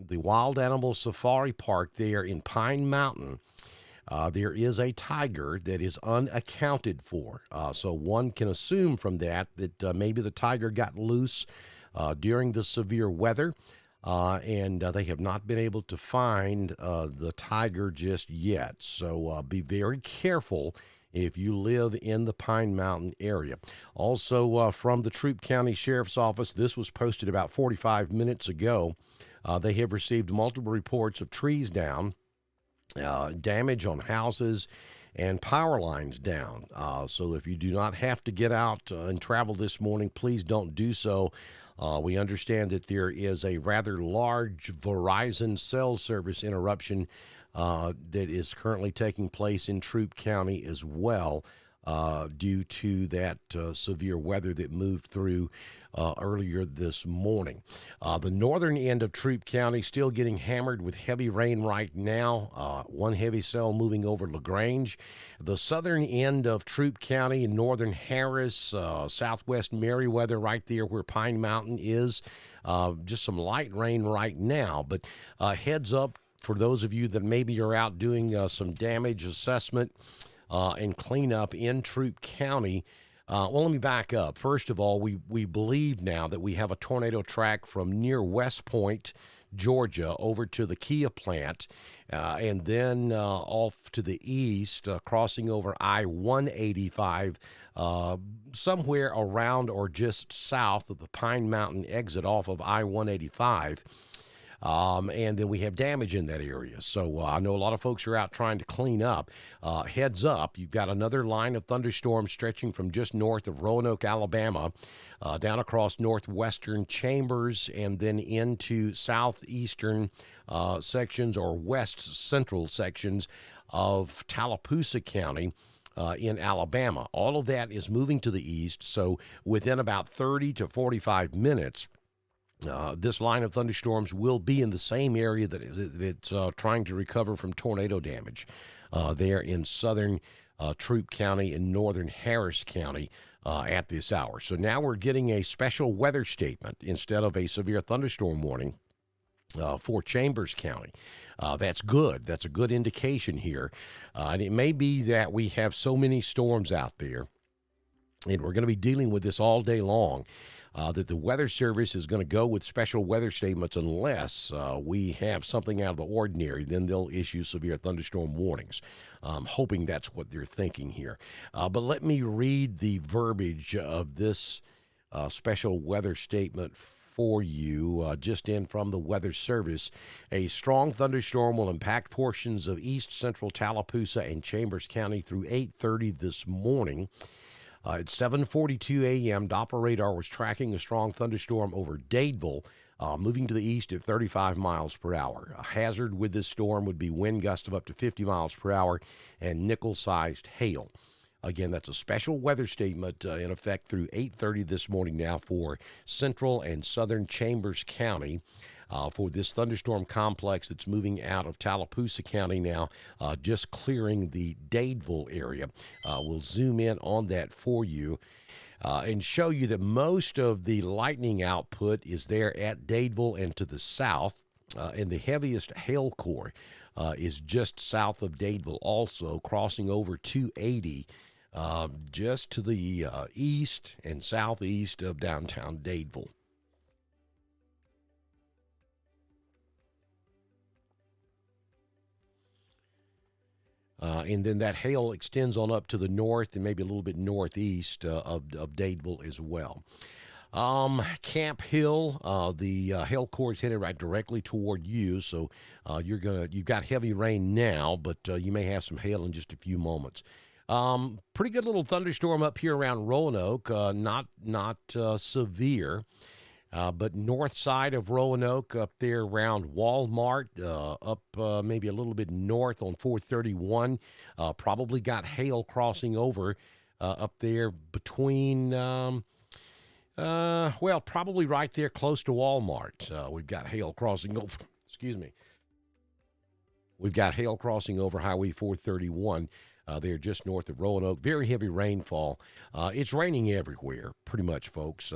A: Wild Animal Safari Park there in Pine Mountain, there is a tiger that is unaccounted for. So one can assume from that maybe the tiger got loose during the severe weather, and they have not been able to find the tiger just yet. So be very careful if you live in the Pine Mountain area. Also, from the Troup County Sheriff's Office, this was posted about 45 minutes ago. They have received multiple reports of trees down, damage on houses, and power lines down. So if you do not have to get out and travel this morning, please don't do so. We understand that there is a rather large Verizon cell service interruption that is currently taking place in Troup County as well due to that severe weather that moved through earlier this morning. The northern end of Troup County still getting hammered with heavy rain right now. One heavy cell moving over LaGrange. The southern end of Troup County in northern Harris, southwest Meriwether, right there where Pine Mountain is. Just some light rain right now, but heads up for those of you that maybe are out doing some damage assessment and cleanup in Troup County. Well, let me back up. First of all, we believe now that we have a tornado track from near West Point, Georgia, over to the Kia plant, and then off to the east, crossing over I-185, somewhere around or just south of the Pine Mountain exit off of I-185. And then we have damage in that area. So I know a lot of folks are out trying to clean up. Heads up, you've got another line of thunderstorms stretching from just north of Roanoke, Alabama, down across northwestern Chambers, and then into southeastern sections or west central sections of Tallapoosa County in Alabama. All of that is moving to the east. So within about 30 to 45 minutes, this line of thunderstorms will be in the same area that's trying to recover from tornado damage there in southern Troup County and northern Harris County at this hour. So now we're getting a special weather statement instead of a severe thunderstorm warning for Chambers County. That's good. That's a good indication here. And it may be that we have so many storms out there, and we're going to be dealing with this all day long, that the Weather Service is going to go with special weather statements unless we have something out of the ordinary. Then they'll issue severe thunderstorm warnings. I'm hoping that's what they're thinking here. But let me read the verbiage of this special weather statement for you, just in from the Weather Service. A strong thunderstorm will impact portions of east central Tallapoosa and Chambers County through 8:30 this morning. At 7:42 a.m., Doppler radar was tracking a strong thunderstorm over Dadeville moving to the east at 35 miles per hour. A hazard with this storm would be wind gusts of up to 50 miles per hour and nickel-sized hail. Again, that's a special weather statement in effect through 8:30 this morning now for central and southern Chambers County. For this thunderstorm complex that's moving out of Tallapoosa County now, just clearing the Dadeville area. We'll zoom in on that for you and show you that most of the lightning output is there at Dadeville and to the south, and the heaviest hail core is just south of Dadeville also, crossing over 280 just to the east and southeast of downtown Dadeville. And then that hail extends on up to the north and maybe a little bit northeast of Dadeville as well. Camp Hill, the hail core is headed right directly toward you, so you've got heavy rain now, but you may have some hail in just a few moments. Pretty good little thunderstorm up here around Roanoke, not severe. But north side of Roanoke, up there around Walmart, up maybe a little bit north on 431, probably got hail crossing over up there between, probably right there close to Walmart. We've got hail crossing over, excuse me. We've got hail crossing over Highway 431. They're just north of Roanoke. Very heavy rainfall. It's raining everywhere, pretty much, folks.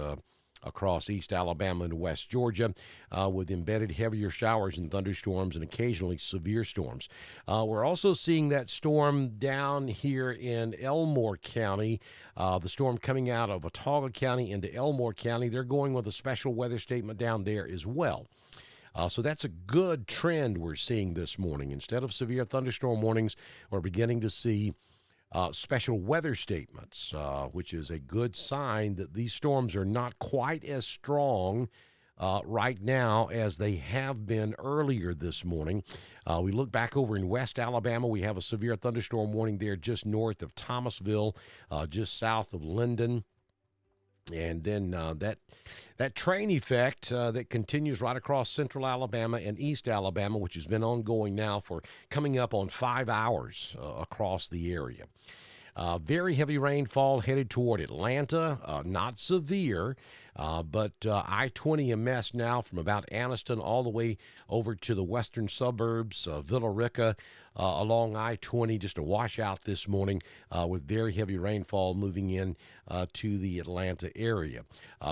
A: Across East Alabama and West Georgia, with embedded heavier showers and thunderstorms and occasionally severe storms. We're also seeing that storm down here in Elmore County, the storm coming out of Watauga County into Elmore County. They're going with a special weather statement down there as well. So that's a good trend we're seeing this morning. Instead of severe thunderstorm warnings, we're beginning to see special weather statements, which is a good sign that these storms are not quite as strong right now as they have been earlier this morning. We look back over in West Alabama. We have a severe thunderstorm warning there just north of Thomasville, just south of Linden. And then that train effect that continues right across central Alabama and east Alabama, which has been ongoing now for coming up on 5 hours across the area. Very heavy rainfall headed toward Atlanta, not severe, but I-20 a mess now from about Anniston all the way over to the western suburbs, Villa Rica, along I-20, just a washout this morning with very heavy rainfall moving in to the Atlanta area.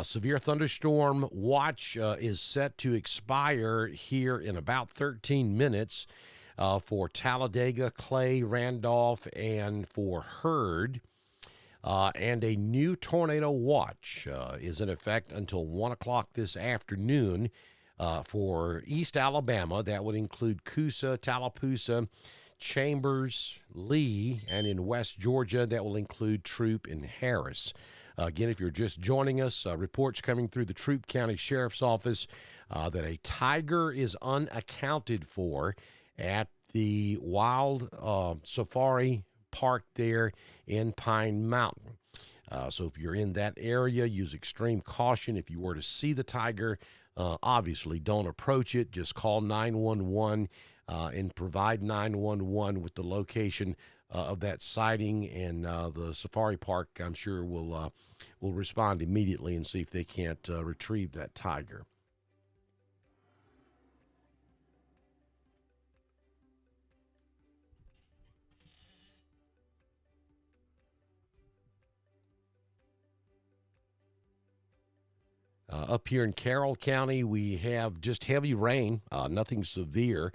A: Severe thunderstorm watch is set to expire here in about 13 minutes for Talladega, Clay, Randolph, and for Heard. And a new tornado watch is in effect until 1 o'clock this afternoon for East Alabama. That would include Coosa, Tallapoosa, Chambers, Lee, and in West Georgia, that will include Troup and Harris. Again, if you're just joining us, reports coming through the Troup County Sheriff's Office that a tiger is unaccounted for at the Wild Safari Park there in Pine Mountain. So if you're in that area, use extreme caution. If you were to see the tiger, obviously don't approach it. Just call 911 and provide 911 with the location of that sighting, and the safari park, I'm sure, will respond immediately and see if they can't retrieve that tiger. Up here in Carroll County, we have just heavy rain, nothing severe.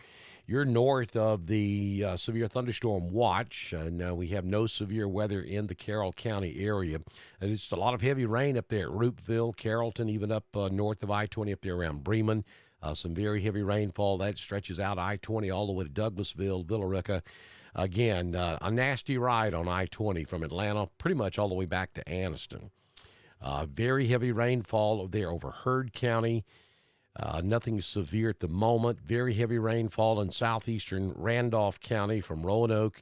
A: You're north of the severe thunderstorm watch. Now we have no severe weather in the Carroll County area. And it's a lot of heavy rain up there at Roopville, Carrollton, even up north of I-20 up there around Bremen. Some very heavy rainfall. That stretches out I-20 all the way to Douglasville, Villa Rica. Again, a nasty ride on I-20 from Atlanta, pretty much all the way back to Anniston. Very heavy rainfall there over Heard County. Nothing severe at the moment. Very heavy rainfall in southeastern Randolph County from Roanoke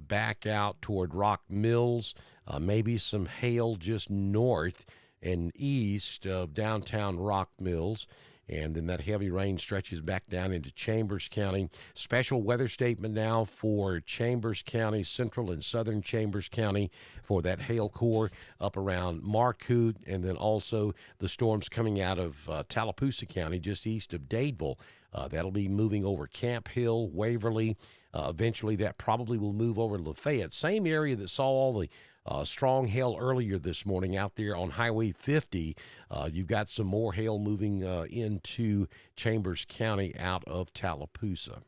A: back out toward Rock Mills. Maybe some hail just north and east of downtown Rock Mills. And then that heavy rain stretches back down into Chambers County. Special weather statement now for Chambers County, central and southern Chambers County for that hail core up around Marcoot, and then also the storms coming out of Tallapoosa County just east of Dadeville. That'll be moving over Camp Hill, Waverly. Eventually, that probably will move over to Lafayette. Same area that saw all the strong hail earlier this morning out there on Highway 50. You've got some more hail moving into Chambers County out of Tallapoosa.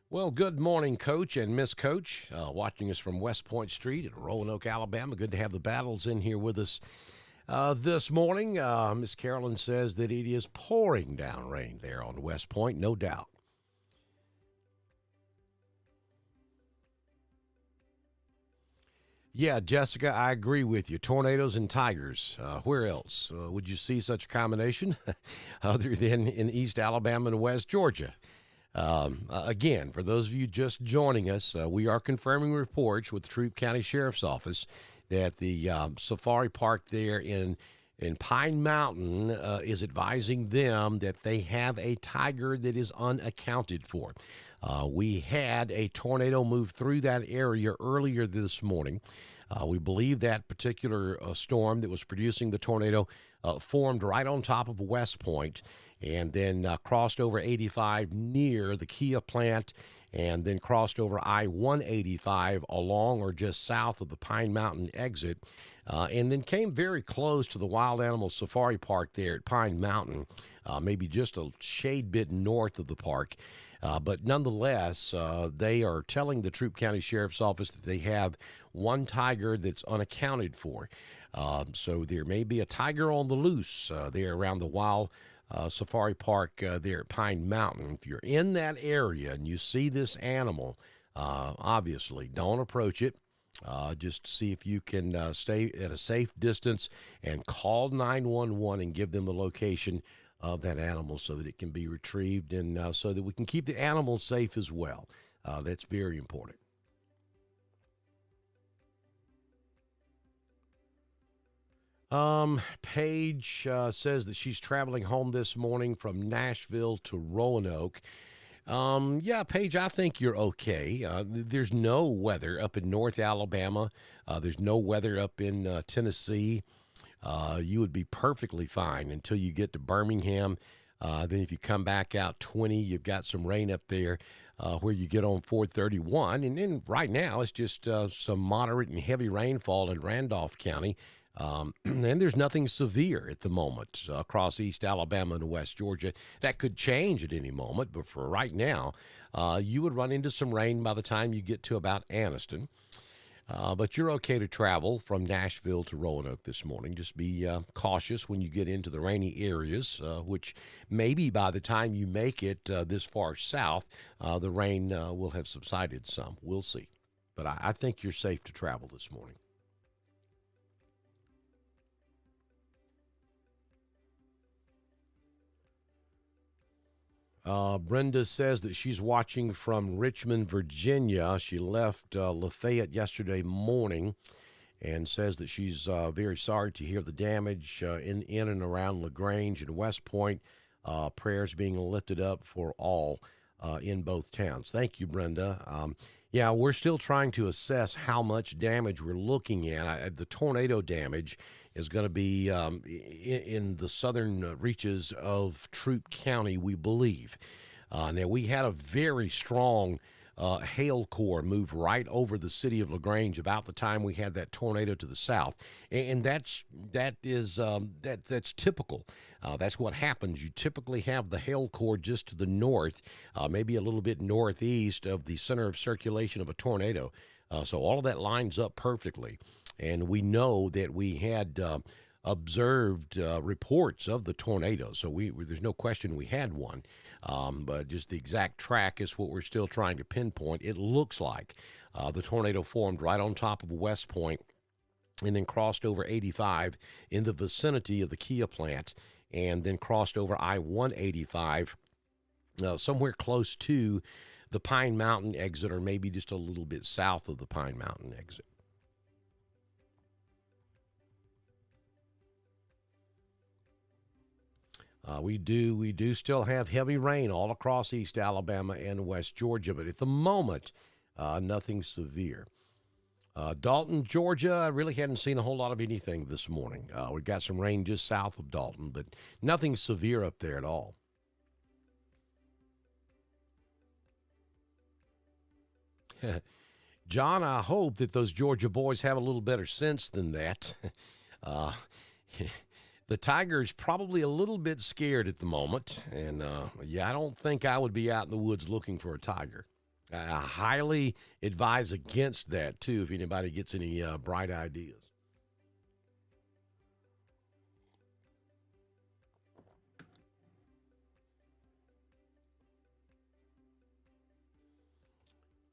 A: Well, good morning, Coach and Miss Coach, watching us from West Point Street in Roanoke, Alabama. Good to have the Battles in here with us this morning. Miss Carolyn says that it is pouring down rain there on West Point, no doubt. Yeah, Jessica, I agree with you. Tornadoes and tigers. Where else would you see such a combination other than in East Alabama and West Georgia? Again, for those of you just joining us, we are confirming reports with the Troup County Sheriff's Office that the safari park there in Pine Mountain is advising them that they have a tiger that is unaccounted for. We had a tornado move through that area earlier this morning. We believe that particular storm that was producing the tornado formed right on top of West Point and then crossed over 85 near the Kia plant and then crossed over I-185 along or just south of the Pine Mountain exit and then came very close to the Wild Animal Safari Park there at Pine Mountain, maybe just a shade bit north of the park. But nonetheless, they are telling the Troup County Sheriff's Office that they have one tiger that's unaccounted for. So there may be a tiger on the loose there around the Wild Safari Park there at Pine Mountain. If you're in that area and you see this animal, obviously don't approach it. Just see if you can stay at a safe distance and call 911 and give them the location of that animal so that it can be retrieved and so that we can keep the animals safe as well. That's very important. Paige says that she's traveling home this morning from Nashville to Roanoke. Yeah, Paige, I think you're okay. There's no weather up in North Alabama. There's no weather up in Tennessee. You would be perfectly fine until you get to Birmingham. Then if you come back out 20, you've got some rain up there where you get on 431. And then right now it's just some moderate and heavy rainfall in Randolph County. And there's nothing severe at the moment across East Alabama and West Georgia. That could change at any moment, but for right now, you would run into some rain by the time you get to about Anniston. But you're okay to travel from Nashville to Roanoke this morning. Just be cautious when you get into the rainy areas, which maybe by the time you make it this far south, the rain will have subsided some. We'll see. But I think you're safe to travel this morning. Brenda says that she's watching from Richmond, Virginia. She left Lafayette yesterday morning and says that she's very sorry to hear the damage in and around LaGrange and West Point. Prayers being lifted up for all in both towns. Thank you, Brenda. Yeah, we're still trying to assess how much damage we're looking at. The tornado damage is going to be in the southern reaches of Troup County, we believe. Now, we had a very strong hail core move right over the city of LaGrange about the time we had that tornado to the south, and that's typical. That's what happens. You typically have the hail core just to the north, maybe a little bit northeast of the center of circulation of a tornado. So all of that lines up perfectly, and we know that we had observed reports of the tornado, so there's no question we had one. But just the exact track is what we're still trying to pinpoint. It looks like the tornado formed right on top of West Point and then crossed over 85 in the vicinity of the Kia plant and then crossed over I-185 somewhere close to the Pine Mountain exit, or maybe just a little bit south of the Pine Mountain exit. We do still have heavy rain all across East Alabama and West Georgia, but at the moment, nothing severe. Dalton, Georgia, I really hadn't seen a whole lot of anything this morning. We've got some rain just south of Dalton, but nothing severe up there at all. John, I hope that those Georgia boys have a little better sense than that. Uh, the Tiger's probably a little bit scared at the moment, and I don't think I would be out in the woods looking for a tiger. I highly advise against that, too, if anybody gets any bright ideas.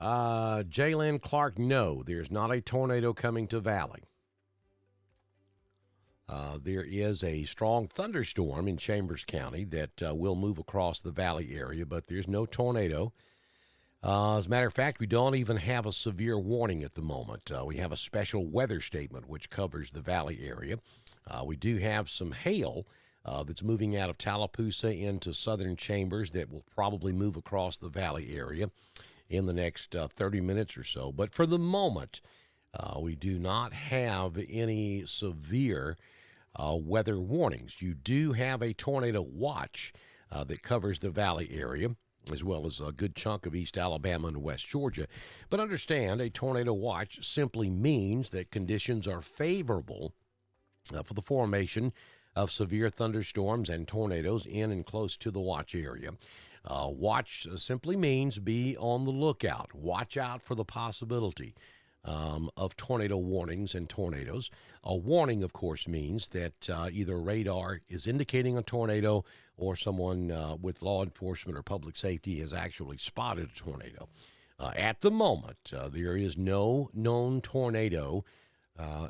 A: Jalen Clark, no, there's not a tornado coming to Valley. There is a strong thunderstorm in Chambers County that will move across the Valley area, but there's no tornado. As a matter of fact, we don't even have a severe warning at the moment. We have a special weather statement which covers the Valley area. We do have some hail that's moving out of Tallapoosa into southern Chambers that will probably move across the Valley area in the next 30 minutes or so. But for the moment, we do not have any severe weather warnings. You do have a tornado watch that covers the Valley area, as well as a good chunk of East Alabama and West Georgia. But understand, a tornado watch simply means that conditions are favorable for the formation of severe thunderstorms and tornadoes in and close to the watch area. Watch simply means be on the lookout. Watch out for the possibility of tornado warnings and tornadoes. A warning, of course, means that either radar is indicating a tornado or someone with law enforcement or public safety has actually spotted a tornado. At the moment, there is no known tornado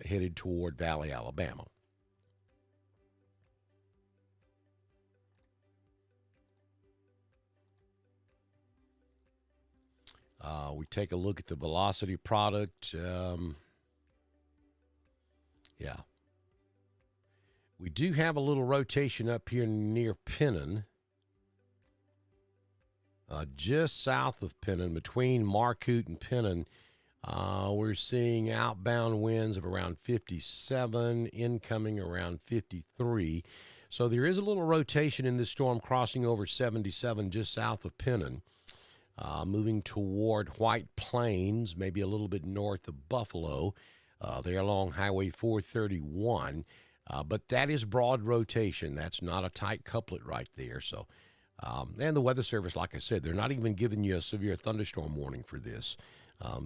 A: headed toward Valley, Alabama. We take a look at the velocity product. We do have a little rotation up here near Pennon, just south of Pennon, between Marcoot and Pennon. We're seeing outbound winds of around 57, incoming around 53. So there is a little rotation in this storm crossing over 77 just south of Pennon. Moving toward White Plains, maybe a little bit north of Buffalo. They're along Highway 431. But that is broad rotation. That's not a tight couplet right there. So, and the Weather Service, like I said, they're not even giving you a severe thunderstorm warning for this.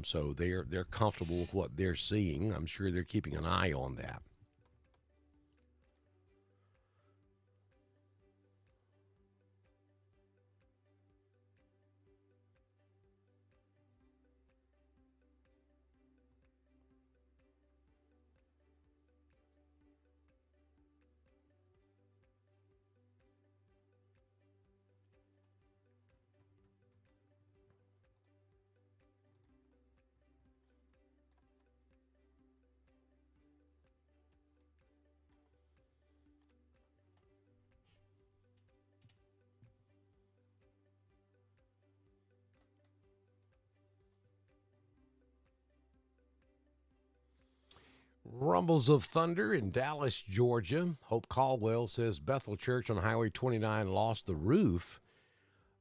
A: So they're comfortable with what they're seeing. I'm sure they're keeping an eye on that. Rumbles of thunder in Dallas, Georgia. Hope Caldwell says Bethel Church on Highway 29 lost the roof.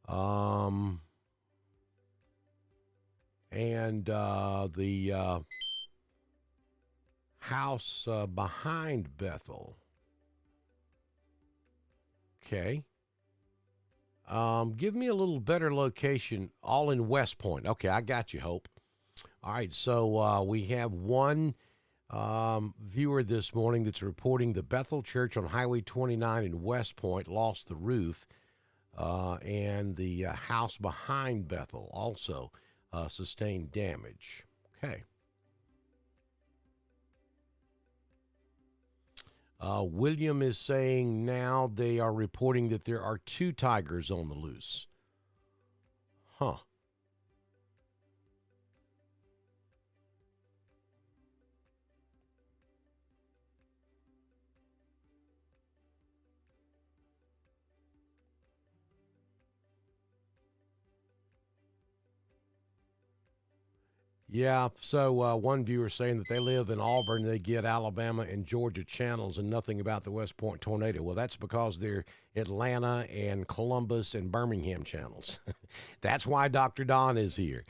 A: And the house behind Bethel. Okay. Give me a little better location, all in West Point. Okay, I got you, Hope. All right, so we have one viewer this morning that's reporting the Bethel Church on Highway 29 in West Point lost the roof, and the house behind Bethel also sustained damage. Okay. William is saying now they are reporting that there are two tigers on the loose. Huh. Yeah, so one viewer saying that they live in Auburn, they get Alabama and Georgia channels and nothing about the West Point tornado. Well, that's because they're Atlanta and Columbus and Birmingham channels. That's why Dr. Don is here.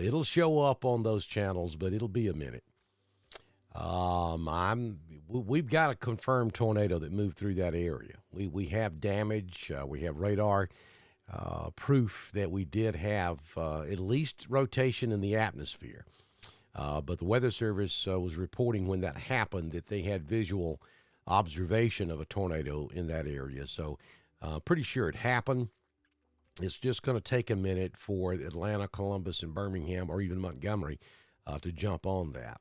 A: It'll show up on those channels, but it'll be a minute. We've got a confirmed tornado that moved through that area. We have damage. We have radar proof that we did have at least rotation in the atmosphere. But the Weather Service was reporting when that happened that they had visual observation of a tornado in that area. So pretty sure it happened. It's just going to take a minute for Atlanta, Columbus, and Birmingham, or even Montgomery, to jump on that.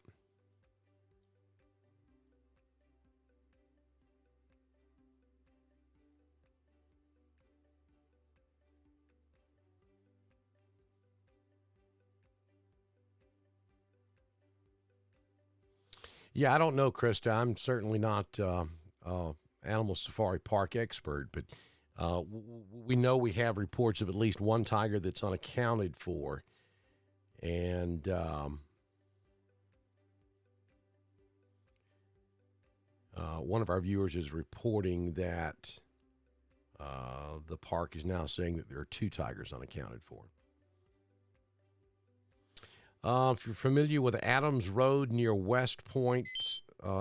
A: Yeah, I don't know, Krista. I'm certainly not animal safari park expert, but we know we have reports of at least one tiger that's unaccounted for, and one of our viewers is reporting that the park is now saying that there are two tigers unaccounted for. If you're familiar with Adams Road near West Point,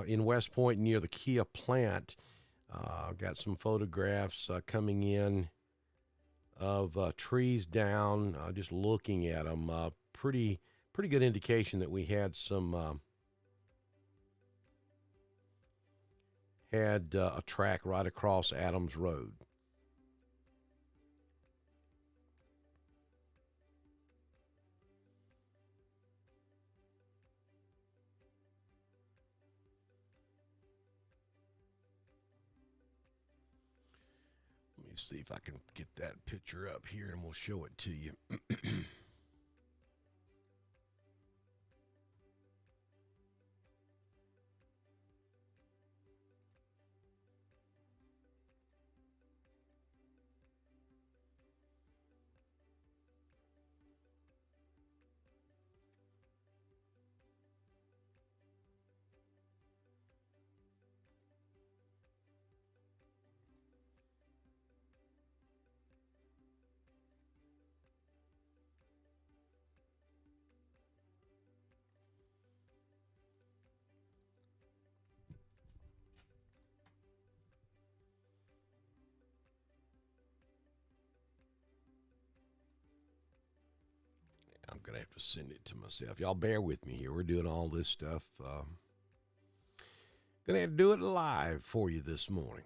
A: in West Point near the Kia plant, I've got some photographs coming in of trees down. Just looking at them, pretty good indication that we had some a track right across Adams Road. See if I can get that picture up here and we'll show it to you. I'm going to have to send it to myself. Y'all bear with me here. We're doing all this stuff. Going to have to do it live for you this morning.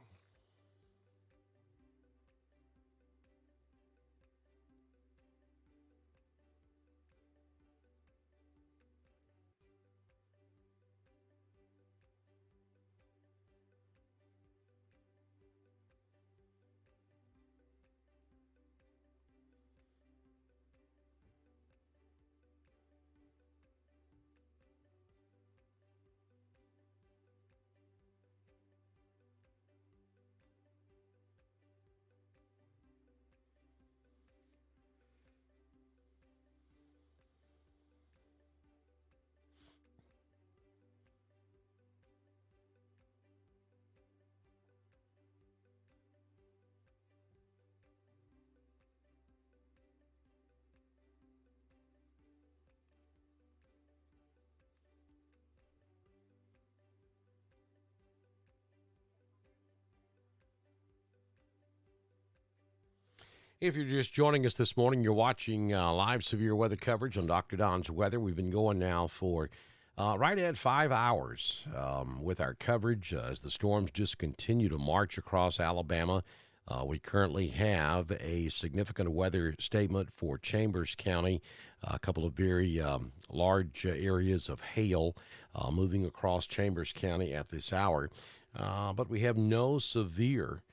A: If you're just joining us this morning, you're watching live severe weather coverage on Dr. Don's Weather. We've been going now for right at 5 hours with our coverage as the storms just continue to march across Alabama. We currently have a significant weather statement for Chambers County, a couple of very large areas of hail moving across Chambers County at this hour. but we have no severe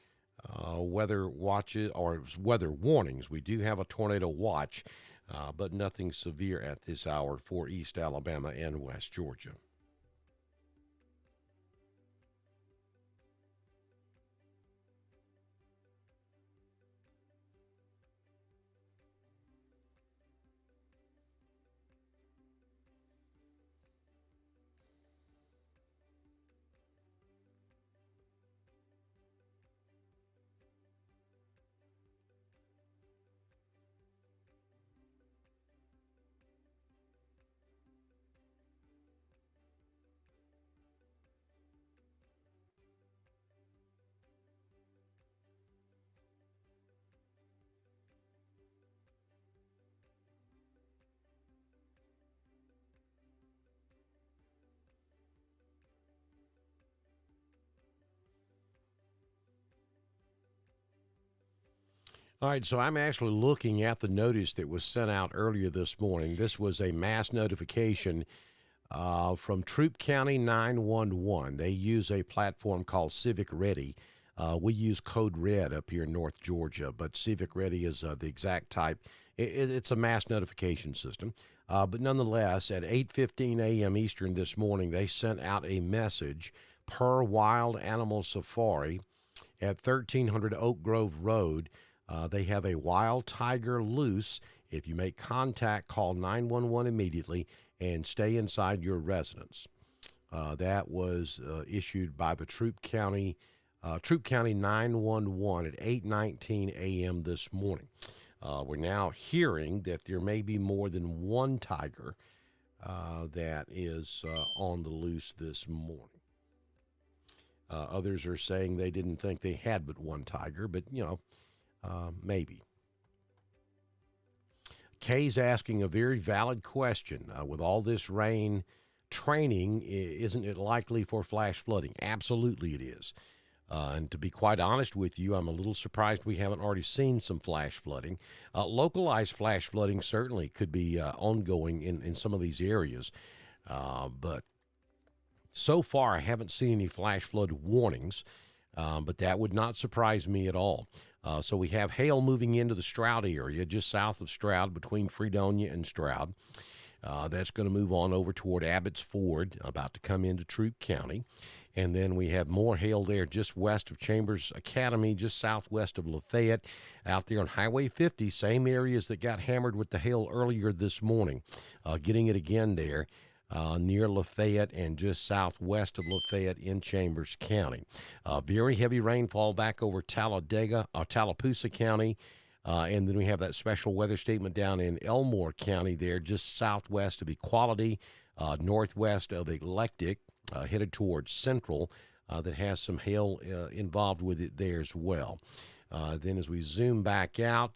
A: weather watches or weather warnings. We do have a tornado watch, but nothing severe at this hour for East Alabama and West Georgia. All right, so I'm actually looking at the notice that was sent out earlier this morning. This was a mass notification from Troup County 911. They use a platform called Civic Ready. We use Code Red up here in North Georgia, but Civic Ready is the exact type. It's a mass notification system. But nonetheless, at 8:15 a.m. Eastern this morning, they sent out a message per Wild Animal Safari at 1300 Oak Grove Road. They have a wild tiger loose. If you make contact, call 911 immediately and stay inside your residence. That was issued by the Troup County 911 at 8:19 a.m. this morning. We're now hearing that there may be more than one tiger that is on the loose this morning. Others are saying they didn't think they had but one tiger, but, maybe. Kay's asking a very valid question. With all this rain, training, isn't it likely for flash flooding? Absolutely it is. And to be quite honest with you, I'm a little surprised we haven't already seen some flash flooding. Localized flash flooding certainly could be ongoing in some of these areas. But so far, I haven't seen any flash flood warnings. But that would not surprise me at all. So we have hail moving into the Stroud area, just south of Stroud, between Fredonia and Stroud. That's going to move on over toward Abbott's Ford, about to come into Troup County. And then we have more hail there just west of Chambers Academy, just southwest of Lafayette, out there on Highway 50, same areas that got hammered with the hail earlier this morning. Getting it again there. Near Lafayette and just southwest of Lafayette in Chambers County. Very heavy rainfall back over Tallapoosa County. And then we have that special weather statement down in Elmore County there, just southwest of Equality, northwest of Eclectic, headed towards Central, that has some hail involved with it there as well. Then as we zoom back out,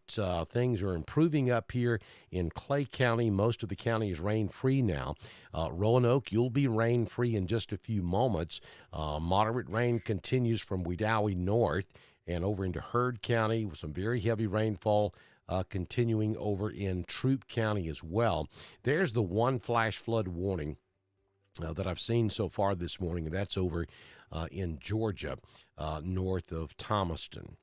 A: things are improving up here in Clay County. Most of the county is rain-free now. Roanoke, you'll be rain-free in just a few moments. Moderate rain continues from Wedowee north and over into Heard County with some very heavy rainfall continuing over in Troup County as well. There's the one flash flood warning that I've seen so far this morning, and that's over in Georgia, north of Thomaston.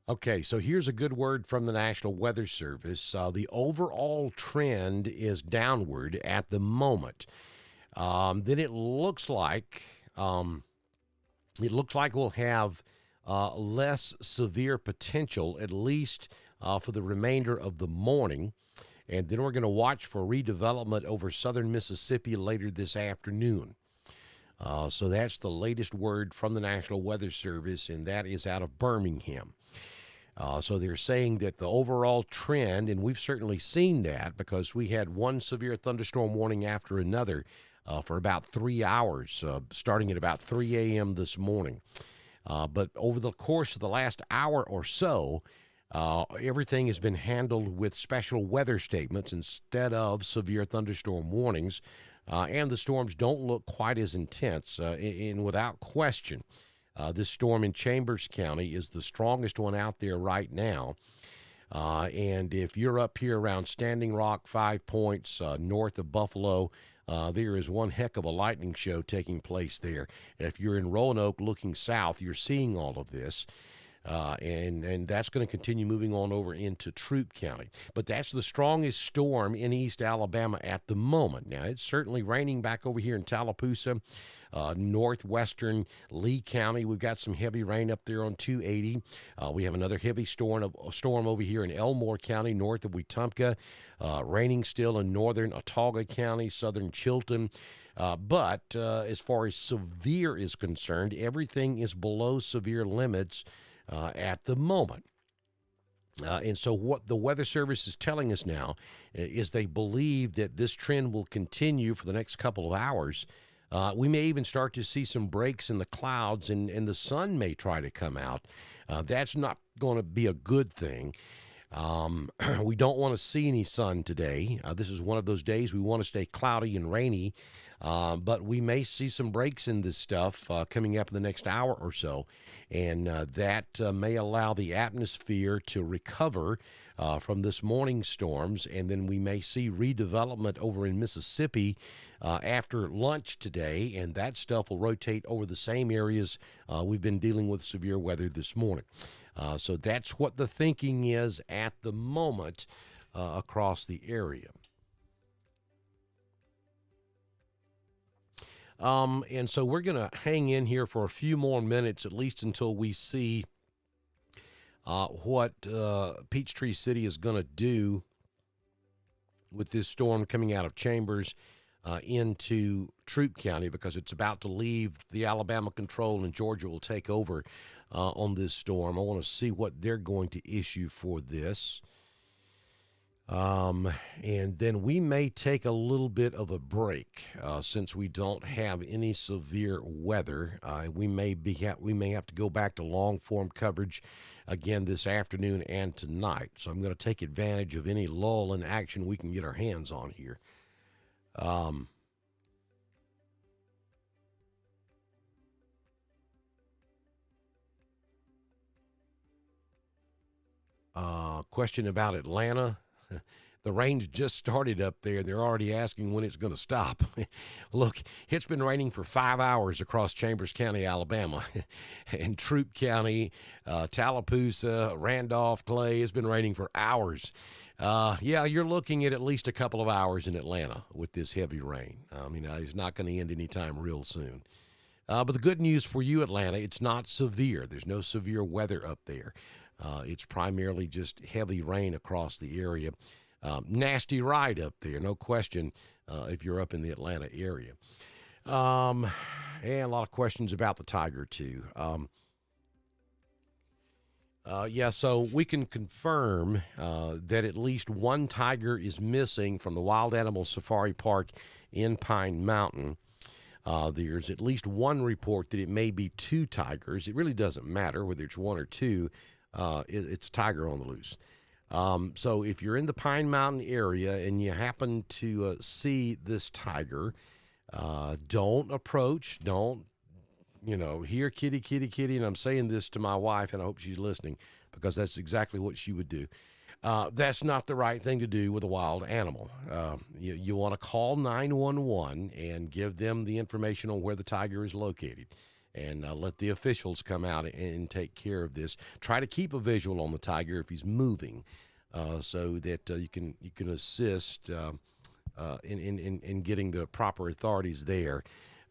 A: Okay, so here's a good word from the National Weather Service. The overall trend is downward at the moment. Then it looks like we'll have less severe potential, at least for the remainder of the morning. And then we're going to watch for redevelopment over southern Mississippi later this afternoon. So that's the latest word from the National Weather Service, and that is out of Birmingham. So they're saying that the overall trend, and we've certainly seen that because we had one severe thunderstorm warning after another for about 3 hours, starting at about 3 a.m. this morning. But over the course of the last hour or so, Everything has been handled with special weather statements instead of severe thunderstorm warnings, and the storms don't look quite as intense. And without question, this storm in Chambers County is the strongest one out there right now. And if you're up here around Standing Rock, 5 Points, north of Buffalo, there is one heck of a lightning show taking place there. If you're in Roanoke looking south, you're seeing all of this. And that's going to continue moving on over into Troup County. But that's the strongest storm in East Alabama at the moment. Now, it's certainly raining back over here in Tallapoosa, northwestern Lee County. We've got some heavy rain up there on 280. We have another heavy storm over here in Elmore County, north of Wetumpka. Raining still in northern Autauga County, southern Chilton. But as far as severe is concerned, everything is below severe limits at the moment. And so what the Weather Service is telling us now is they believe that this trend will continue for the next couple of hours. We may even start to see some breaks in the clouds, and the sun may try to come out. That's not going to be a good thing. We don't want to see any sun today. This is one of those days we want to stay cloudy and rainy, but we may see some breaks in this stuff coming up in the next hour or so, and that may allow the atmosphere to recover from this morning's storms, and then we may see redevelopment over in Mississippi after lunch today, and that stuff will rotate over the same areas we've been dealing with severe weather this morning. So that's what the thinking is at the moment across the area. And so we're going to hang in here for a few more minutes, at least until we see what Peachtree City is going to do with this storm coming out of Chambers into Troup County, because it's about to leave the Alabama control and Georgia will take over on this storm. I want to see what they're going to issue for this. And then we may take a little bit of a break since we don't have any severe weather. We may have to go back to long form coverage again this afternoon and tonight. So I'm going to take advantage of any lull in action we can get our hands on here. Question about Atlanta. The rain's just started up there. They're already asking when it's going to stop. Look, it's been raining for 5 hours across Chambers County, Alabama, and Troup County, Tallapoosa, Randolph, Clay. It's been raining for hours. Yeah, you're looking at least a couple of hours in Atlanta with this heavy rain. It's not going to end anytime real soon. But the good news for you, Atlanta, it's not severe. There's no severe weather up there. It's primarily just heavy rain across the area. Nasty ride up there, no question, if you're up in the Atlanta area. And a lot of questions about the tiger, too. So we can confirm that at least one tiger is missing from the Wild Animal Safari Park in Pine Mountain. There's at least one report that it may be two tigers. It really doesn't matter whether it's one or two. It's tiger on the loose. So if you're in the Pine Mountain area and you happen to see this tiger, don't approach, don't, hear kitty, kitty, kitty. And I'm saying this to my wife, and I hope she's listening, because that's exactly what she would do. That's not the right thing to do with a wild animal. You want to call 911 and give them the information on where the tiger is located. And let the officials come out and take care of this. Try to keep a visual on the tiger if he's moving, so that you can assist in getting the proper authorities there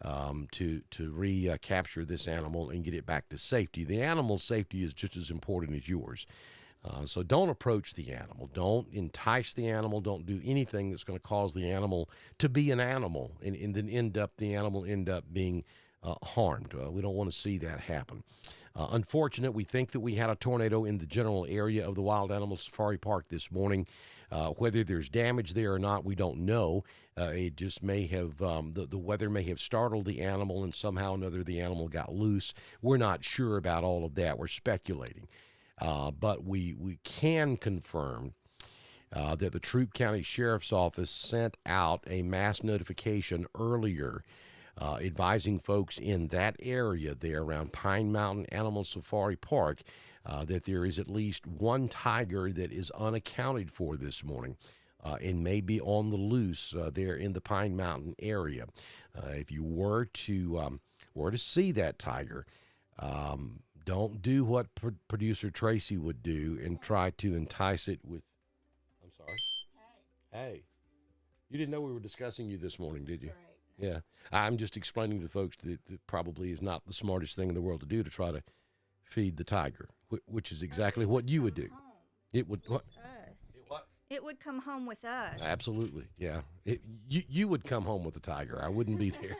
A: to recapture this animal and get it back to safety. The animal's safety is just as important as yours. So don't approach the animal. Don't entice the animal. Don't do anything that's going to cause the animal to be an animal and then the animal end up being harmed. We don't want to see that happen. Unfortunate, we think that we had a tornado in the general area of the Wild Animal Safari Park this morning. Whether there's damage there or not, we don't know. It just may have, the weather may have startled the animal, and somehow or another the animal got loose. We're not sure about all of that. We're speculating. But we can confirm that the Troup County Sheriff's Office sent out a mass notification earlier advising folks in that area there around Pine Mountain Animal Safari Park that there is at least one tiger that is unaccounted for this morning and may be on the loose there in the Pine Mountain area. If you were to see that tiger, don't do what producer Tracy would do and try to entice it with. I'm sorry. Hey, you didn't know we were discussing you this morning, did you?
B: Right.
A: Yeah, I'm just explaining to folks that probably is not the smartest thing in the world to do to try to feed the tiger, which is exactly what you would do.
B: Home.
A: It would what?
B: What? It would come home with us.
A: Absolutely, yeah. You would come home with the tiger. I wouldn't be there.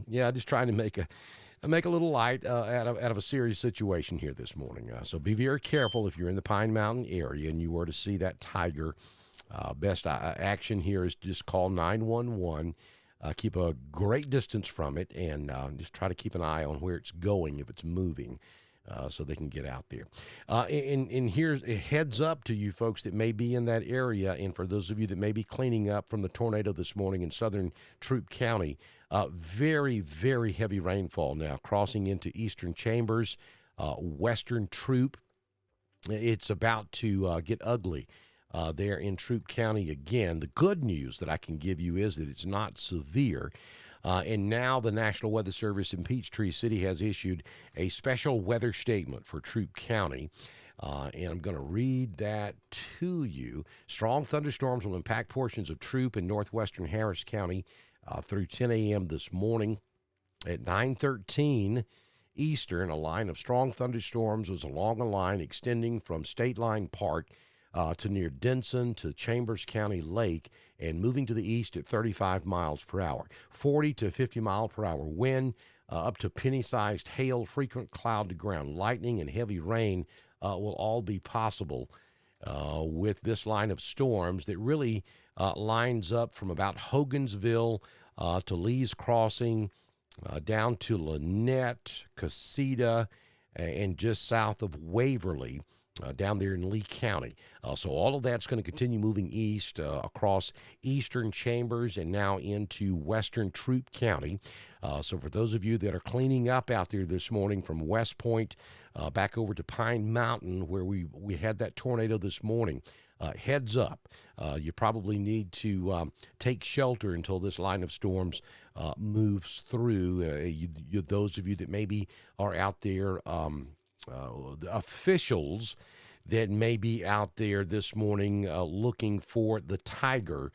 A: Yeah, just trying to make a little light out of a serious situation here this morning. So be very careful if you're in the Pine Mountain area and you were to see that tiger. Best action here is to just call 911. Keep a great distance from it and just try to keep an eye on where it's going if it's moving. So they can get out there. And here's a heads up to you folks that may be in that area, and for those of you that may be cleaning up from the tornado this morning in southern Troup County, very, very heavy rainfall now crossing into eastern Chambers, western Troup. It's about to get ugly there in Troup County again. The good news that I can give you is that it's not severe. And now the National Weather Service in Peachtree City has issued a special weather statement for Troup County. And I'm going to read that to you. Strong thunderstorms will impact portions of Troup and northwestern Harris County through 10 a.m. this morning. At 9:13 Eastern, a line of strong thunderstorms was along a line extending from State Line Park to near Denson to Chambers County Lake and moving to the east at 35 miles per hour. 40 to 50 mile per hour wind, up to penny-sized hail, frequent cloud to ground lightning, and heavy rain will all be possible with this line of storms that really lines up from about Hogansville to Lee's Crossing, down to Lynette, Casita, and just south of Waverly. Down there in Lee County. So all of that's going to continue moving east across eastern Chambers and now into western Troup County. So for those of you that are cleaning up out there this morning from West Point back over to Pine Mountain where we had that tornado this morning, heads up. You probably need to take shelter until this line of storms moves through. Those of you that maybe are out there, the officials that may be out there this morning looking for the tiger,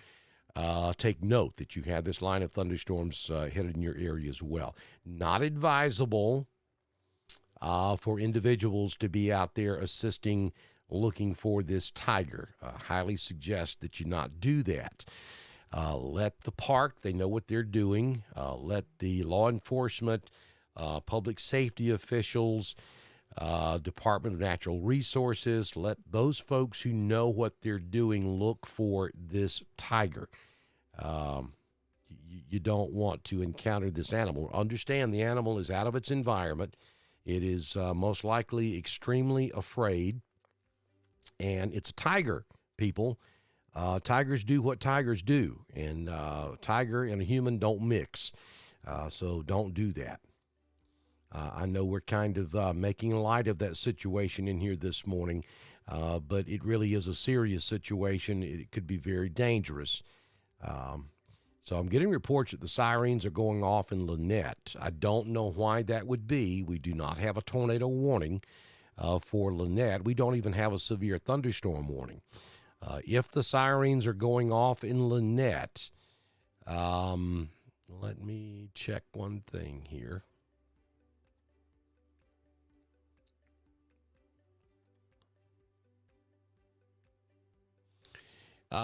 A: take note that you have this line of thunderstorms headed in your area as well. Not advisable for individuals to be out there assisting looking for this tiger. Highly suggest that you not do that. Let the park, they know what they're doing. Let the law enforcement, public safety officials, Department of Natural Resources, let those folks who know what they're doing look for this tiger. You don't want to encounter this animal. Understand the animal is out of its environment. It is most likely extremely afraid, and it's a tiger, people. Tigers do what tigers do, and tiger and a human don't mix, so don't do that. I know we're kind of making light of that situation in here this morning, but it really is a serious situation. It could be very dangerous. So I'm getting reports that the sirens are going off in Lynette. I don't know why that would be. We do not have a tornado warning for Lynette. We don't even have a severe thunderstorm warning. If the sirens are going off in Lynette, let me check one thing here.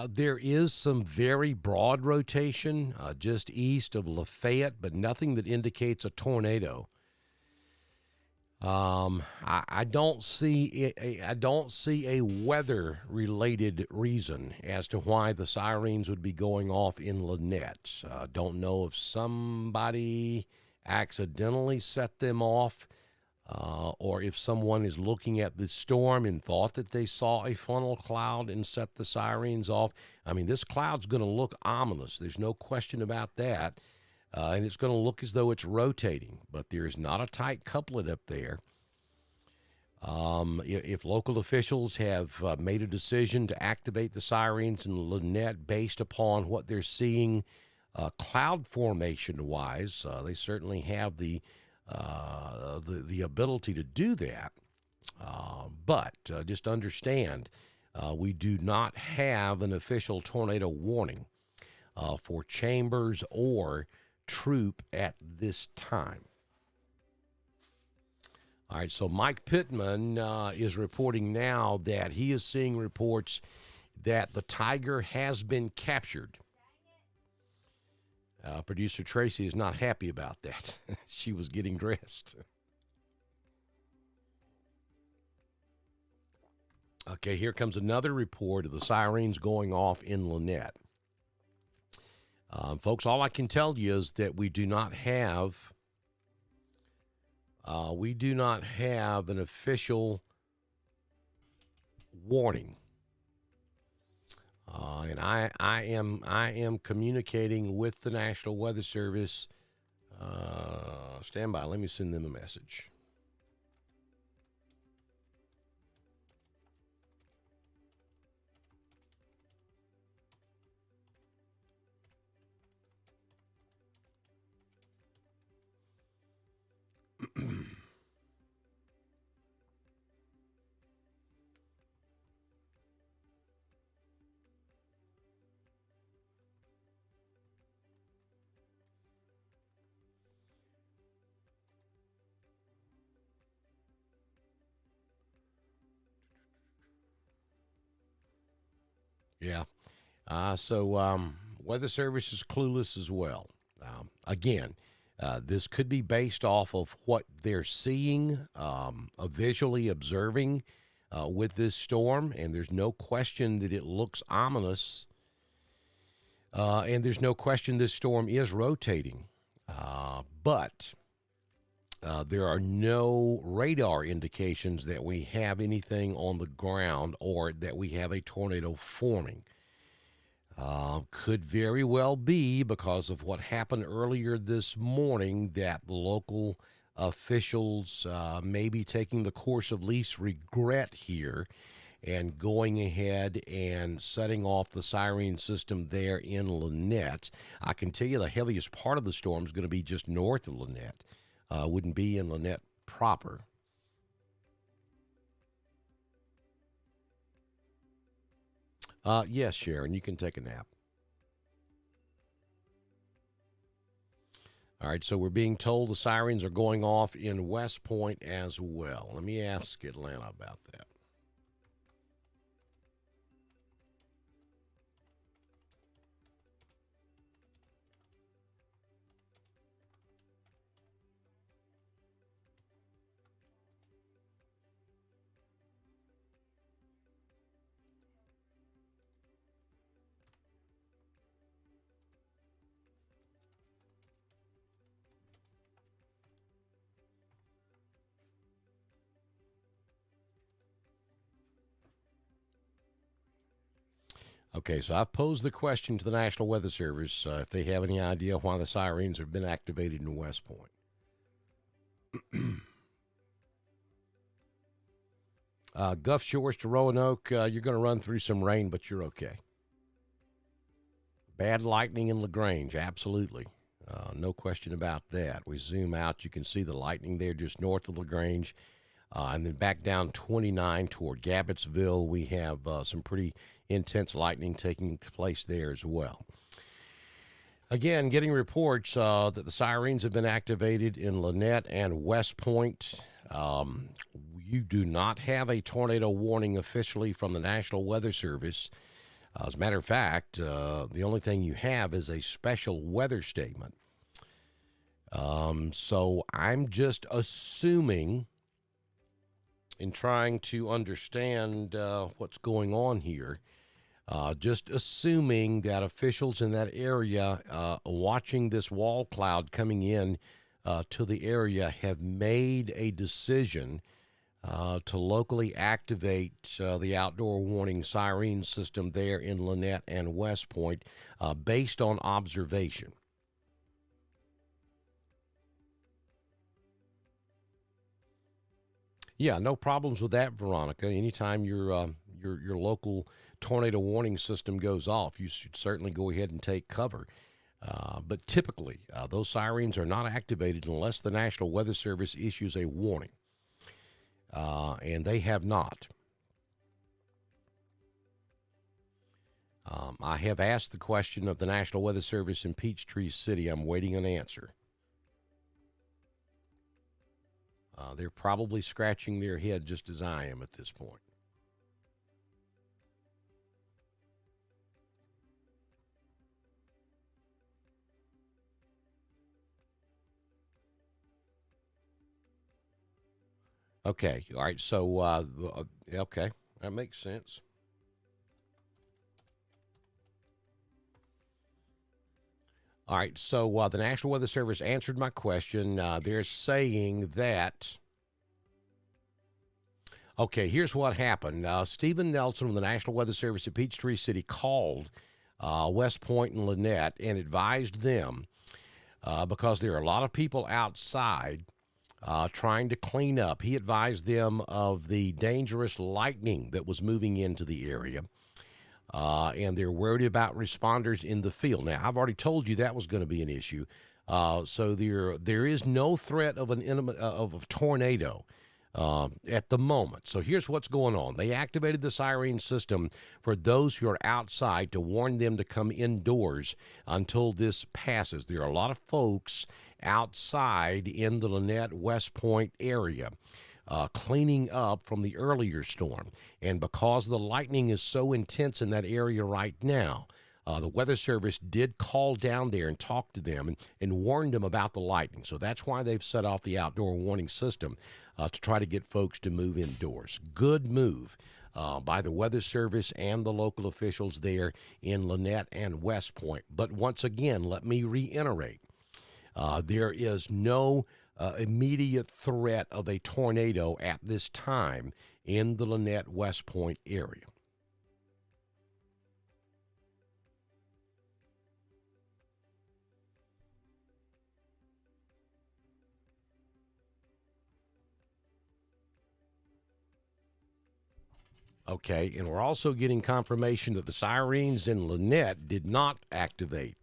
A: There is some very broad rotation just east of Lafayette, but nothing that indicates a tornado. I don't see a weather-related reason as to why the sirens would be going off in Lynette. Don't know if somebody accidentally set them off or if someone is looking at the storm and thought that they saw a funnel cloud and set the sirens off. I mean, this cloud's going to look ominous. There's no question about that. And it's going to look as though it's rotating, but there's not a tight couplet up there. If local officials have made a decision to activate the sirens in Lynette based upon what they're seeing cloud formation-wise, they certainly have the ability to do that. But just understand, we do not have an official tornado warning for Chambers or Troup at this time. All right, so Mike Pittman is reporting now that he is seeing reports that the Tiger has been captured. Producer Tracy is not happy about that. She was getting dressed. Okay, here comes another report of the sirens going off in Lynette. Folks, all I can tell you is that we do not have an official warning. And I am communicating with the National Weather Service. Stand by. Let me send them a message. Yeah. So Weather Service is clueless as well. Again, this could be based off of what they're seeing, visually observing with this storm, and there's no question that it looks ominous, and there's no question this storm is rotating. But there are no radar indications that we have anything on the ground or that we have a tornado forming. Could very well be because of what happened earlier this morning that the local officials may be taking the course of least regret here and going ahead and setting off the siren system there in Lynette. I can tell you the heaviest part of the storm is going to be just north of Lynette. Wouldn't be in Lynette proper. Yes, Sharon, you can take a nap. All right, so we're being told the sirens are going off in West Point as well. Let me ask Atlanta about that. Okay, so I've posed the question to the National Weather Service if they have any idea why the sirens have been activated in West Point. Gulf Shores to Roanoke, you're going to run through some rain, but you're okay. Bad lightning in LaGrange, absolutely. No question about that. We zoom out, you can see the lightning there just north of LaGrange. And then back down 29 toward Gabbettsville, we have some pretty intense lightning taking place there as well. Again, getting reports that the sirens have been activated in Lynette and West Point. You do not have a tornado warning officially from the National Weather Service. As a matter of fact, the only thing you have is a special weather statement. So I'm just assuming, in trying to understand what's going on here, just assuming that officials in that area watching this wall cloud coming in to the area have made a decision to locally activate the outdoor warning siren system there in Lynette and West Point based on observation. Yeah, no problems with that, Veronica. Anytime your local tornado warning system goes off, you should certainly go ahead and take cover. But typically, those sirens are not activated unless the National Weather Service issues a warning, and they have not. I have asked the question of the National Weather Service in Peachtree City. I'm waiting an answer. They're probably scratching their head just as I am at this point. Okay, all right, so, okay, that makes sense. All right, so the National Weather Service answered my question. They're saying that. Okay, here's what happened. Stephen Nelson from the National Weather Service at Peachtree City called West Point and Lynette and advised them because there are a lot of people outside trying to clean up. He advised them of the dangerous lightning that was moving into the area. And they're worried about responders in the field. Now, I've already told you that was going to be an issue. So there is no threat of of a tornado at the moment. So here's what's going on. They activated the siren system for those who are outside to warn them to come indoors until this passes. There are a lot of folks outside in the Lynette West Point area cleaning up from the earlier storm. And because the lightning is so intense in that area right now, the Weather Service did call down there and talk to them and warned them about the lightning. So that's why they've set off the outdoor warning system to try to get folks to move indoors. Good move by the Weather Service and the local officials there in Lynette and West Point. But once again, let me reiterate, there is no immediate threat of a tornado at this time in the Lynette West Point area. Okay, and we're also getting confirmation that the sirens in Lynette did not activate.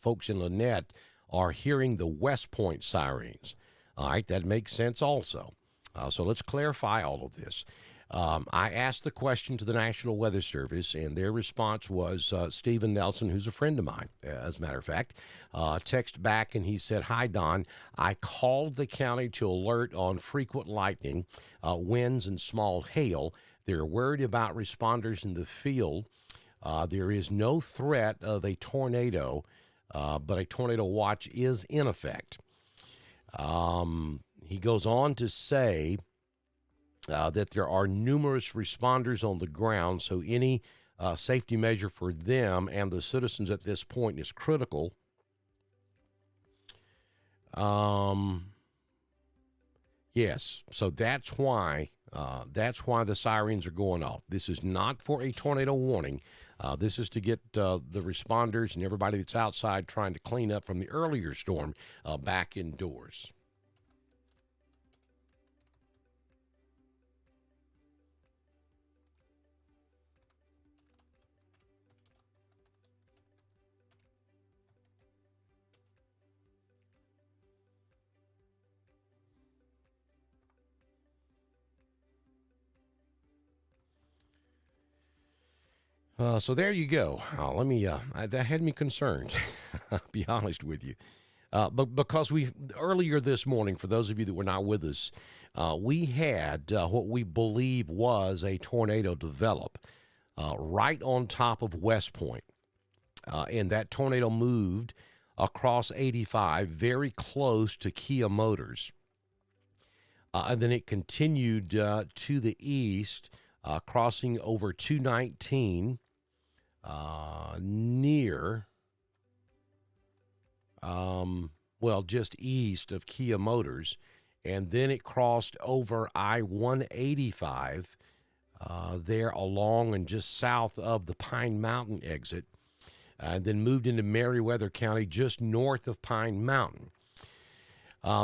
A: Folks in Lynette are hearing the West Point sirens. All right, that makes sense also. So let's clarify all of this. I asked the question to the National Weather Service, and their response was Stephen Nelson, who's a friend of mine, as a matter of fact, text back, and he said, "Hi, Don. I called the county to alert on frequent lightning, winds, and small hail. They're worried about responders in the field. There is no threat of a tornado, but a tornado watch is in effect." He goes on to say that there are numerous responders on the ground, so any safety measure for them and the citizens at this point is critical. Yes, so that's why the sirens are going off. This is not for a tornado warning. This is to get the responders and everybody that's outside trying to clean up from the earlier storm back indoors. So there you go. That had me concerned, I'll be honest with you. But because earlier this morning, for those of you that were not with us, we had what we believe was a tornado develop right on top of West Point. And that tornado moved across 85, very close to Kia Motors. And then it continued to the east, crossing over 219 near well, just east of Kia Motors, and then it crossed over I-185 there along and just south of the Pine Mountain exit, and then moved into Meriwether County just north of Pine Mountain.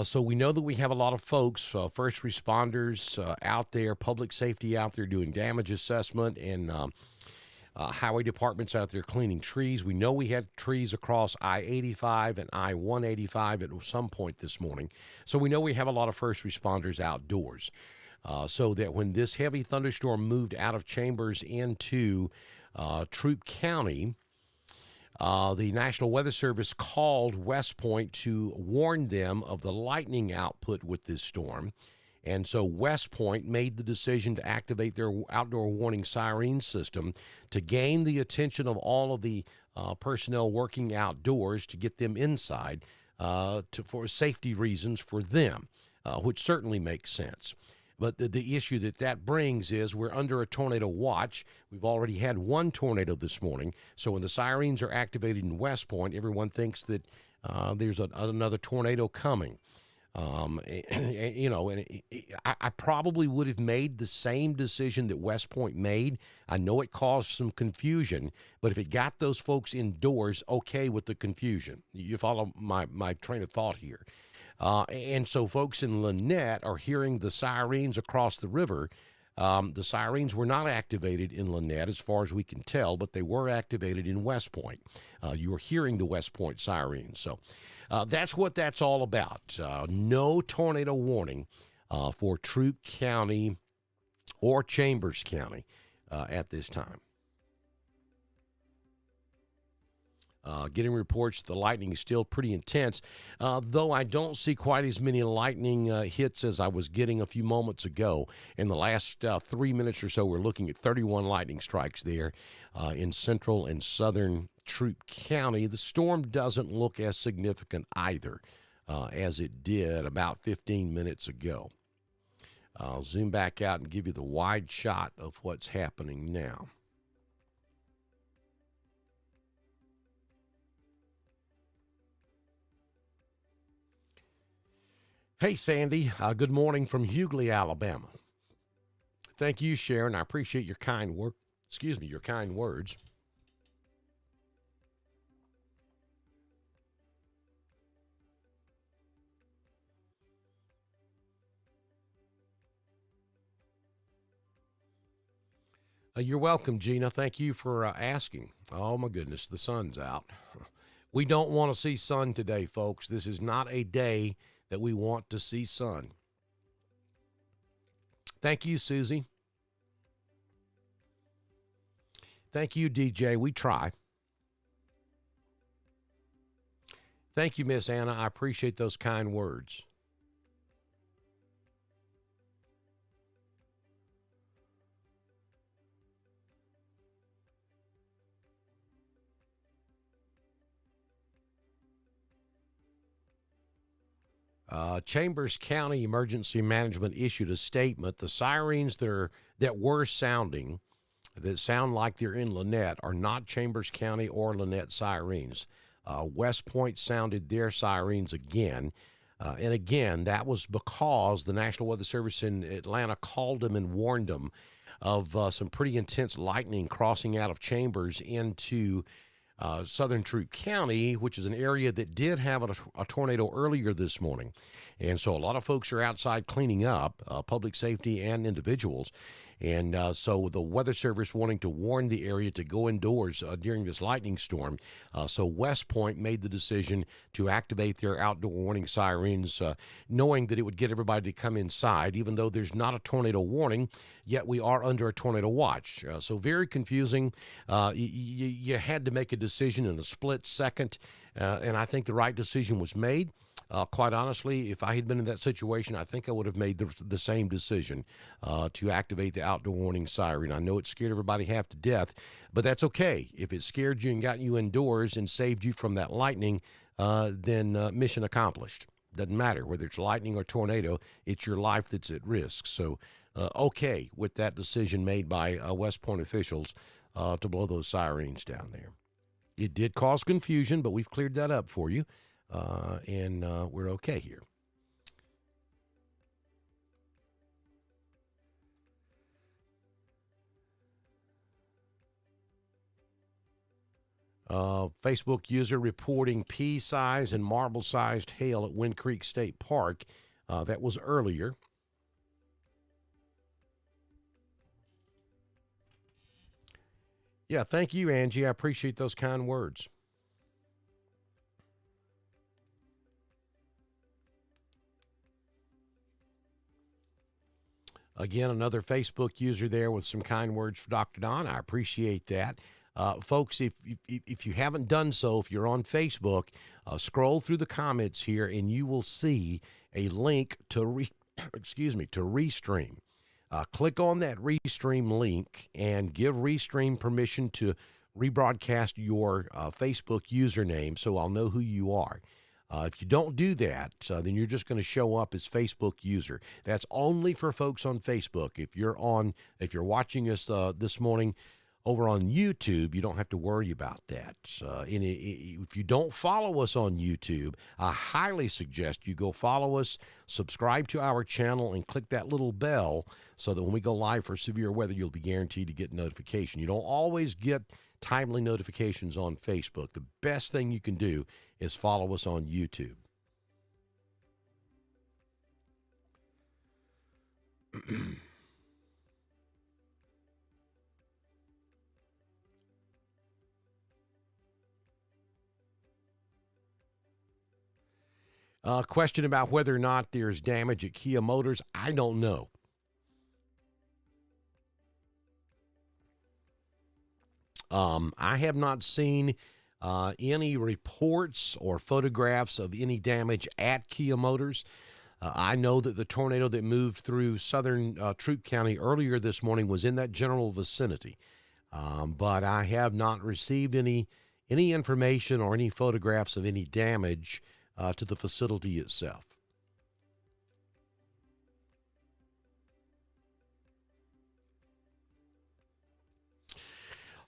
A: So we know that we have a lot of folks, first responders out there, public safety out there doing damage assessment, and highway departments out there cleaning trees. We know we had trees across I-85 and I-185 at some point this morning. So we know we have a lot of first responders outdoors. So that when this heavy thunderstorm moved out of Chambers into Troup County, the National Weather Service called West Point to warn them of the lightning output with this storm. And so West Point made the decision to activate their outdoor warning siren system to gain the attention of all of the personnel working outdoors to get them inside for safety reasons for them, which certainly makes sense. But the issue that brings is we're under a tornado watch. We've already had one tornado this morning. So when the sirens are activated in West Point, everyone thinks that there's another tornado coming. I probably would have made the same decision that West Point made. I know it caused some confusion, but if it got those folks indoors, okay with the confusion. You follow my train of thought here. And so folks in Lynette are hearing the sirens across the river. The sirens were not activated in Lynette as far as we can tell, but they were activated in West Point. You are hearing the West Point sirens. So that's what that's all about. No tornado warning for Troup County or Chambers County at this time. Getting reports the lightning is still pretty intense, though I don't see quite as many lightning hits as I was getting a few moments ago. In the last 3 minutes or so, we're looking at 31 lightning strikes there in central and southern Troup County. The storm doesn't look as significant either as it did about 15 minutes ago. I'll zoom back out and give you the wide shot of what's happening now. Hey, Sandy. Good morning from Hughley, Alabama. Thank you, Sharon. I appreciate your kind words. You're welcome, Gina. Thank you for asking. Oh, my goodness, the sun's out. We don't want to see sun today, folks. This is not a day that we want to see sun. Thank you, Susie. Thank you, DJ. We try. Thank you, Miss Anna. I appreciate those kind words. Chambers County Emergency Management issued a statement. The sirens that were sounding, that sound like they're in Lynette, are not Chambers County or Lynette sirens. West Point sounded their sirens again. And again, that was because the National Weather Service in Atlanta called them and warned them of some pretty intense lightning crossing out of Chambers into southern Troup County, which is an area that did have a tornado earlier this morning. And so a lot of folks are outside cleaning up, public safety and individuals. And so the Weather Service wanting to warn the area to go indoors during this lightning storm. So West Point made the decision to activate their outdoor warning sirens, knowing that it would get everybody to come inside, even though there's not a tornado warning, yet we are under a tornado watch. So very confusing. You had to make a decision in a split second, and I think the right decision was made. Quite honestly, if I had been in that situation, I think I would have made the same decision to activate the outdoor warning siren. I know it scared everybody half to death, but that's okay. If it scared you and got you indoors and saved you from that lightning, then mission accomplished. Doesn't matter whether it's lightning or tornado, it's your life that's at risk. So okay with that decision made by West Point officials to blow those sirens down there. It did cause confusion, but we've cleared that up for you. and we're okay here. Facebook user reporting pea-sized and marble-sized hail at Wind Creek State Park. That was earlier. Yeah, thank you, Angie. I appreciate those kind words. Again, another Facebook user there with some kind words for Dr. Don. I appreciate that. Folks, if you haven't done so, if you're on Facebook, scroll through the comments here and you will see a link to Restream. Click on that Restream link and give Restream permission to rebroadcast your Facebook username so I'll know who you are. If you don't do that, then you're just going to show up as Facebook user. That's only for folks on Facebook. If you're watching us this morning over on YouTube, you don't have to worry about that. If you don't follow us on YouTube, I highly suggest you go follow us, subscribe to our channel, and click that little bell so that when we go live for severe weather, you'll be guaranteed to get notification. You don't always get timely notifications on Facebook. The best thing you can do is follow us on YouTube. Question about whether or not there's damage at Kia Motors. I don't know. I have not seen any reports or photographs of any damage at Kia Motors. I know that the tornado that moved through southern Troup County earlier this morning was in that general vicinity. But I have not received any information or any photographs of any damage to the facility itself.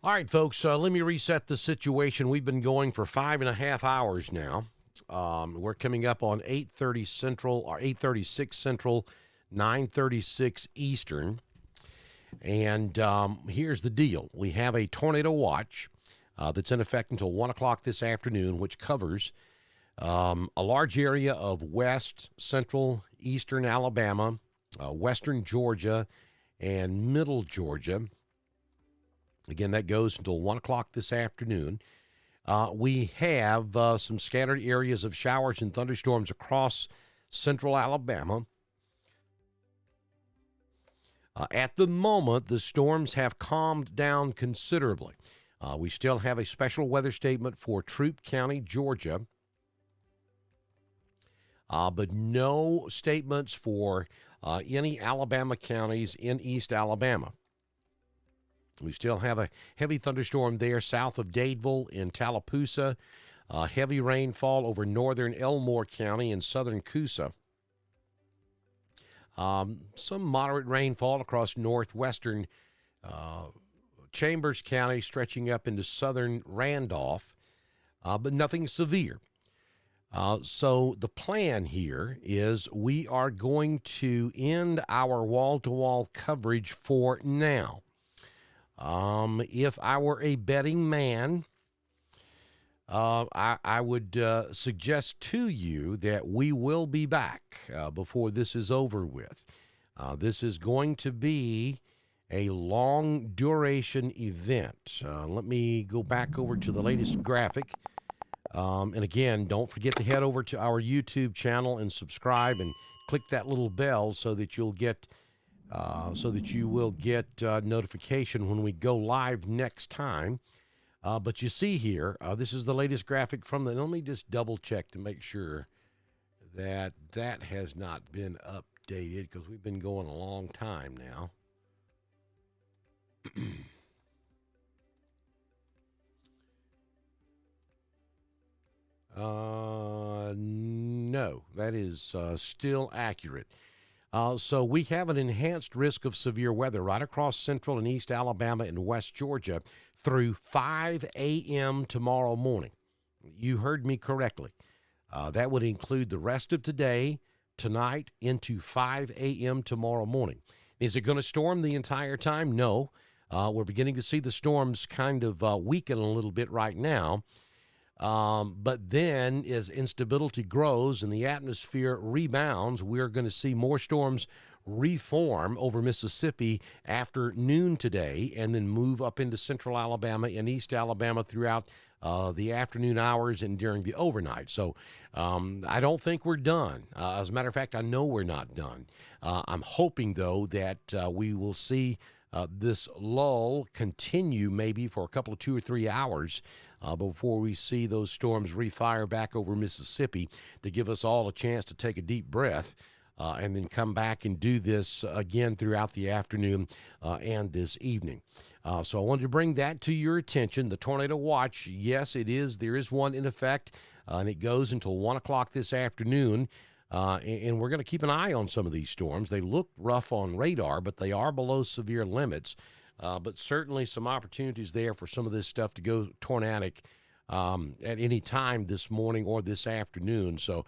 A: All right, folks, let me reset the situation. We've been going for 5.5 hours now. We're coming up on 8:30 Central, or 8:36 Central, 9:36 Eastern. And here's the deal. We have a tornado watch that's in effect until 1 o'clock this afternoon, which covers a large area of west, central, eastern Alabama, western Georgia, and middle Georgia. Again, that goes until 1 o'clock this afternoon. We have some scattered areas of showers and thunderstorms across central Alabama. At the moment, the storms have calmed down considerably. We still have a special weather statement for Troup County, Georgia, but no statements for any Alabama counties in East Alabama. We still have a heavy thunderstorm there south of Dadeville in Tallapoosa. Heavy rainfall over northern Elmore County and southern Coosa. Some moderate rainfall across northwestern Chambers County, stretching up into southern Randolph, but nothing severe. So the plan here is we are going to end our wall-to-wall coverage for now. If I were a betting man, I would suggest to you that we will be back before this is over with. This is going to be a long duration event. Let me go back over to the latest graphic. And again, don't forget to head over to our YouTube channel and subscribe and click that little bell so that you'll get notification when we go live next time. But you see here, this is the latest graphic from let me just double check to make sure that that has not been updated because we've been going a long time now. No, that is still accurate. So we have an enhanced risk of severe weather right across central and east Alabama and west Georgia through 5 a.m. tomorrow morning. You heard me correctly. That would include the rest of today, tonight, into 5 a.m. tomorrow morning. Is it going to storm the entire time? No. We're beginning to see the storms kind of weaken a little bit right now. But then as instability grows and the atmosphere rebounds, we're going to see more storms reform over Mississippi after noon today and then move up into central Alabama and east Alabama throughout the afternoon hours and during the overnight. So I don't think we're done. As a matter of fact, I know we're not done. I'm hoping, though, that we will see this lull continue maybe for a couple of 2 or 3 hours before we see those storms refire back over Mississippi to give us all a chance to take a deep breath and then come back and do this again throughout the afternoon and this evening. So I wanted to bring that to your attention. The tornado watch, yes, it is. There is one in effect, and it goes until 1 o'clock this afternoon. And we're going to keep an eye on some of these storms. They look rough on radar, but they are below severe limits. But certainly some opportunities there for some of this stuff to go tornadic at any time this morning or this afternoon. So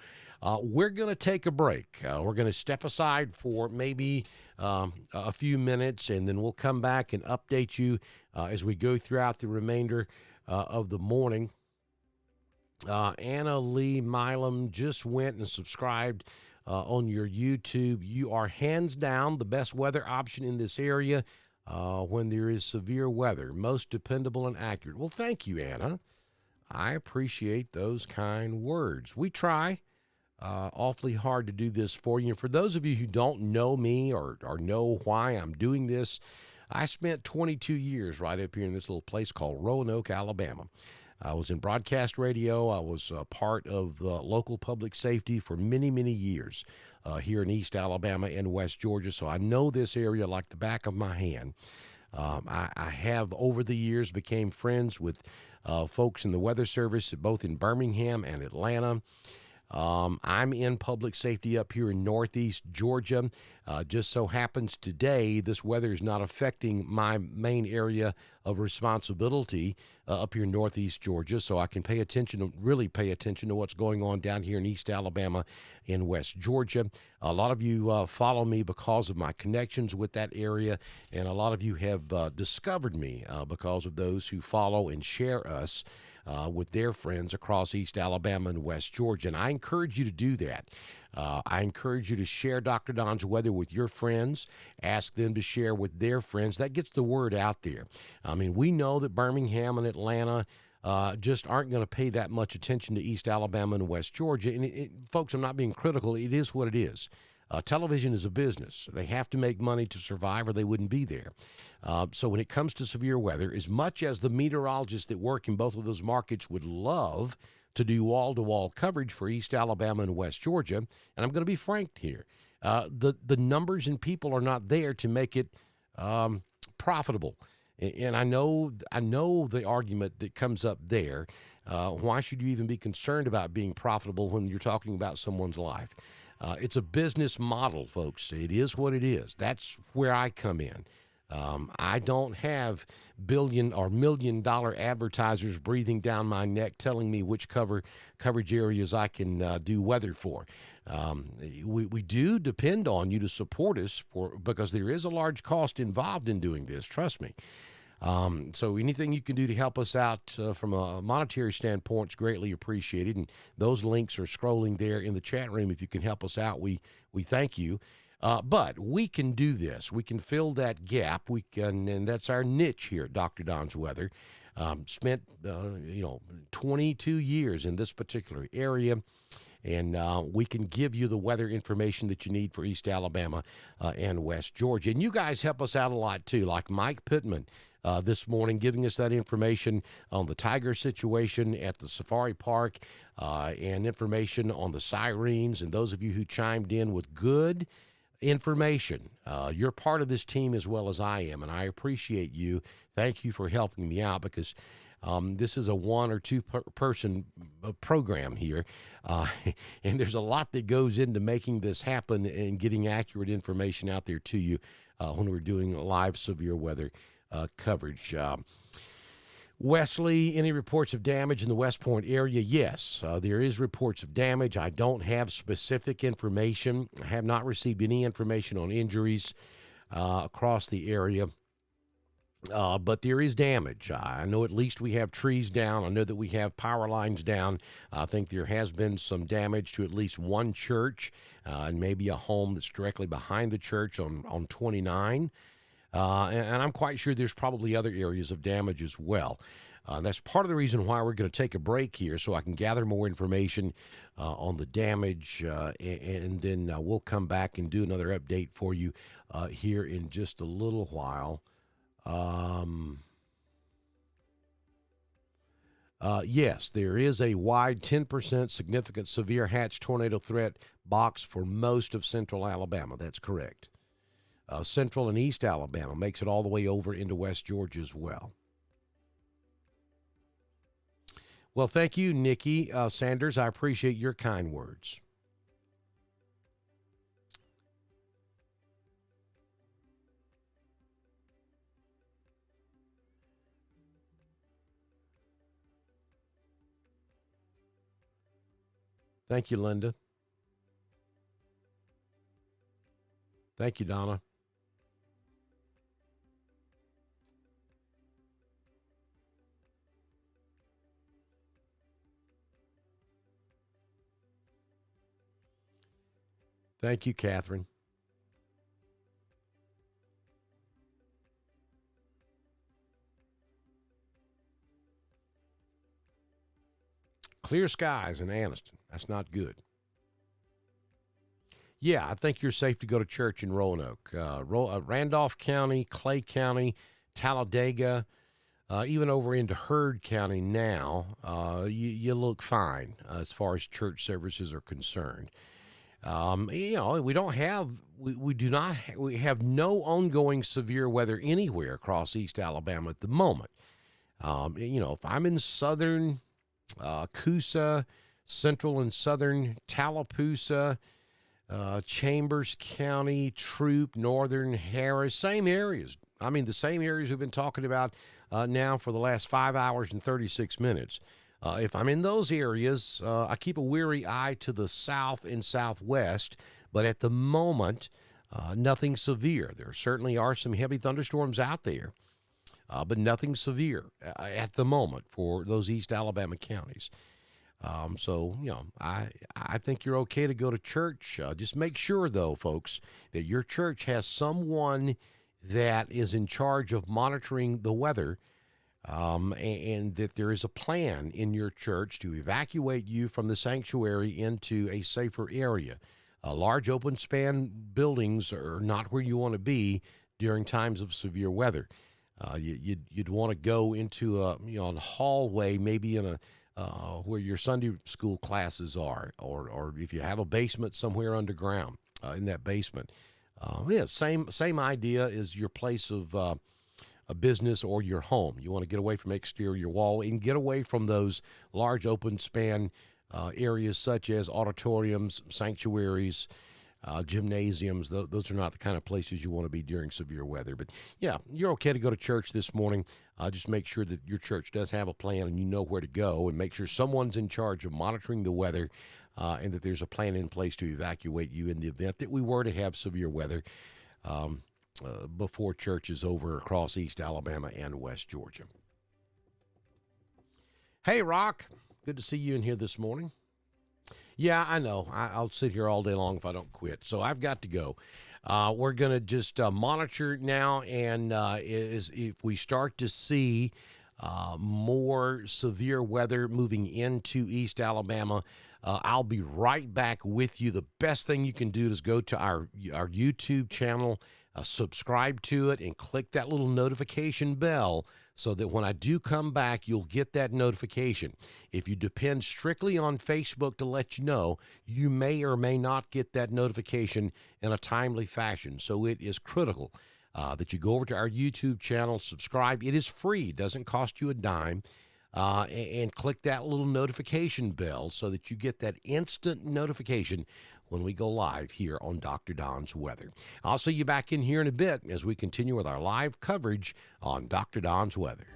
A: we're going to take a break. We're going to step aside for maybe a few minutes, and then we'll come back and update you as we go throughout the remainder of the morning. Anna Lee Milam just went and subscribed on your YouTube. You are hands down the best weather option in this area when there is severe weather. Most dependable and accurate. Well, thank you, Anna. I appreciate those kind words. We try awfully hard to do this for you. And for those of you who don't know me or know why I'm doing this, I spent 22 years right up here in this little place called Roanoke, Alabama. I was in broadcast radio. I was part of the local public safety for many, many years here in East Alabama and West Georgia, so I know this area like the back of my hand. I have, over the years, became friends with folks in the Weather Service, both in Birmingham and Atlanta. I'm in public safety up here in Northeast Georgia. Just so happens today this weather is not affecting my main area of responsibility up here in Northeast Georgia, so I can really pay attention to what's going on down here in East Alabama and West Georgia. A lot of you follow me because of my connections with that area, and a lot of you have discovered me because of those who follow and share us with their friends across East Alabama and West Georgia. And I encourage you to do that. I encourage you to share Dr. Don's Weather with your friends. Ask them to share with their friends. That gets the word out there. I mean, we know that Birmingham and Atlanta just aren't going to pay that much attention to East Alabama and West Georgia. And folks, I'm not being critical. It is what it is. Television is a business. They have to make money to survive or they wouldn't be there. So when it comes to severe weather, as much as the meteorologists that work in both of those markets would love to do wall-to-wall coverage for East Alabama and West Georgia, and I'm going to be frank here, the numbers and people are not there to make it profitable. And I know the argument that comes up there. Why should you even be concerned about being profitable when you're talking about someone's life? It's a business model, folks. It is what it is. That's where I come in. I don't have billion or $1,000,000 advertisers breathing down my neck telling me which coverage areas I can do weather for. We do depend on you to support us because there is a large cost involved in doing this. Trust me. So anything you can do to help us out from a monetary standpoint is greatly appreciated. And those links are scrolling there in the chat room. If you can help us out, we thank you. But we can do this. We can fill that gap. We can, and that's our niche here at Dr. Don's Weather. Spent 22 years in this particular area. And we can give you the weather information that you need for East Alabama and West Georgia. And you guys help us out a lot, too, like Mike Pittman this morning, giving us that information on the tiger situation at the safari park and information on the sirens. And those of you who chimed in with good information, you're part of this team as well as I am, and I appreciate you. Thank you for helping me out because this is a one or two person program here, and there's a lot that goes into making this happen and getting accurate information out there to you when we're doing live severe weather coverage. Wesley, any reports of damage in the West Point area? Yes, there is reports of damage. I don't have specific information. I have not received any information on injuries across the area. But there is damage. I know at least we have trees down. I know that we have power lines down. I think there has been some damage to at least one church and maybe a home that's directly behind the church on 29. And I'm quite sure there's probably other areas of damage as well. That's part of the reason why we're going to take a break here, so I can gather more information on the damage, and then we'll come back and do another update for you here in just a little while. Yes, there is a wide 10% significant severe hatch tornado threat box for most of central Alabama. That's correct. Central and East Alabama makes it all the way over into West Georgia as well. Well, thank you, Nikki Sanders. I appreciate your kind words. Thank you, Linda. Thank you, Donna. Thank you, Catherine. Clear skies in Anniston. That's not good. Yeah, I think you're safe to go to church in Roanoke. Randolph County, Clay County, Talladega, even over into Heard County now, you look fine as far as church services are concerned. We have no ongoing severe weather anywhere across East Alabama at the moment. If I'm in southern Coosa, central and southern Tallapoosa, Chambers County, Troup, northern Harris, same areas. I mean, the same areas we've been talking about now for the last 5 hours and 36 minutes. If I'm in those areas, I keep a weary eye to the south and southwest, but at the moment, nothing severe. There certainly are some heavy thunderstorms out there, but nothing severe at the moment for those East Alabama counties. I think you're okay to go to church. Just make sure, though, folks, that your church has someone that is in charge of monitoring the weather, and that there is a plan in your church to evacuate you from the sanctuary into a safer area. Large open span buildings are not where you want to be during times of severe weather. You'd want to go into a hallway, maybe in a where your Sunday school classes are, or if you have a basement somewhere underground in that basement. Same idea as your place of a business or your home. You want to get away from exterior wall and get away from those large open span areas such as auditoriums, sanctuaries, gymnasiums. Those are not the kind of places you want to be during severe weather. But yeah, you're okay to go to church this morning. Just make sure that your church does have a plan and you know where to go, and make sure someone's in charge of monitoring the weather, and that there's a plan in place to evacuate you in the event that we were to have severe weather before church is over across East Alabama and West Georgia. Hey, Rock. Good to see you in here this morning. Yeah, I know. I'll sit here all day long if I don't quit. So I've got to go. We're going to just monitor now, and if we start to see more severe weather moving into East Alabama, I'll be right back with you. The best thing you can do is go to our YouTube channel, subscribe to it, and click that little notification bell so that when I do come back, you'll get that notification. If you depend strictly on Facebook to let you know, you may or may not get that notification in a timely fashion. So it is critical that you go over to our YouTube channel, subscribe. It is free, doesn't cost you a dime, and click that little notification bell so that you get that instant notification when we go live here on Dr. Don's Weather. I'll see you back in here in a bit as we continue with our live coverage on Dr. Don's Weather.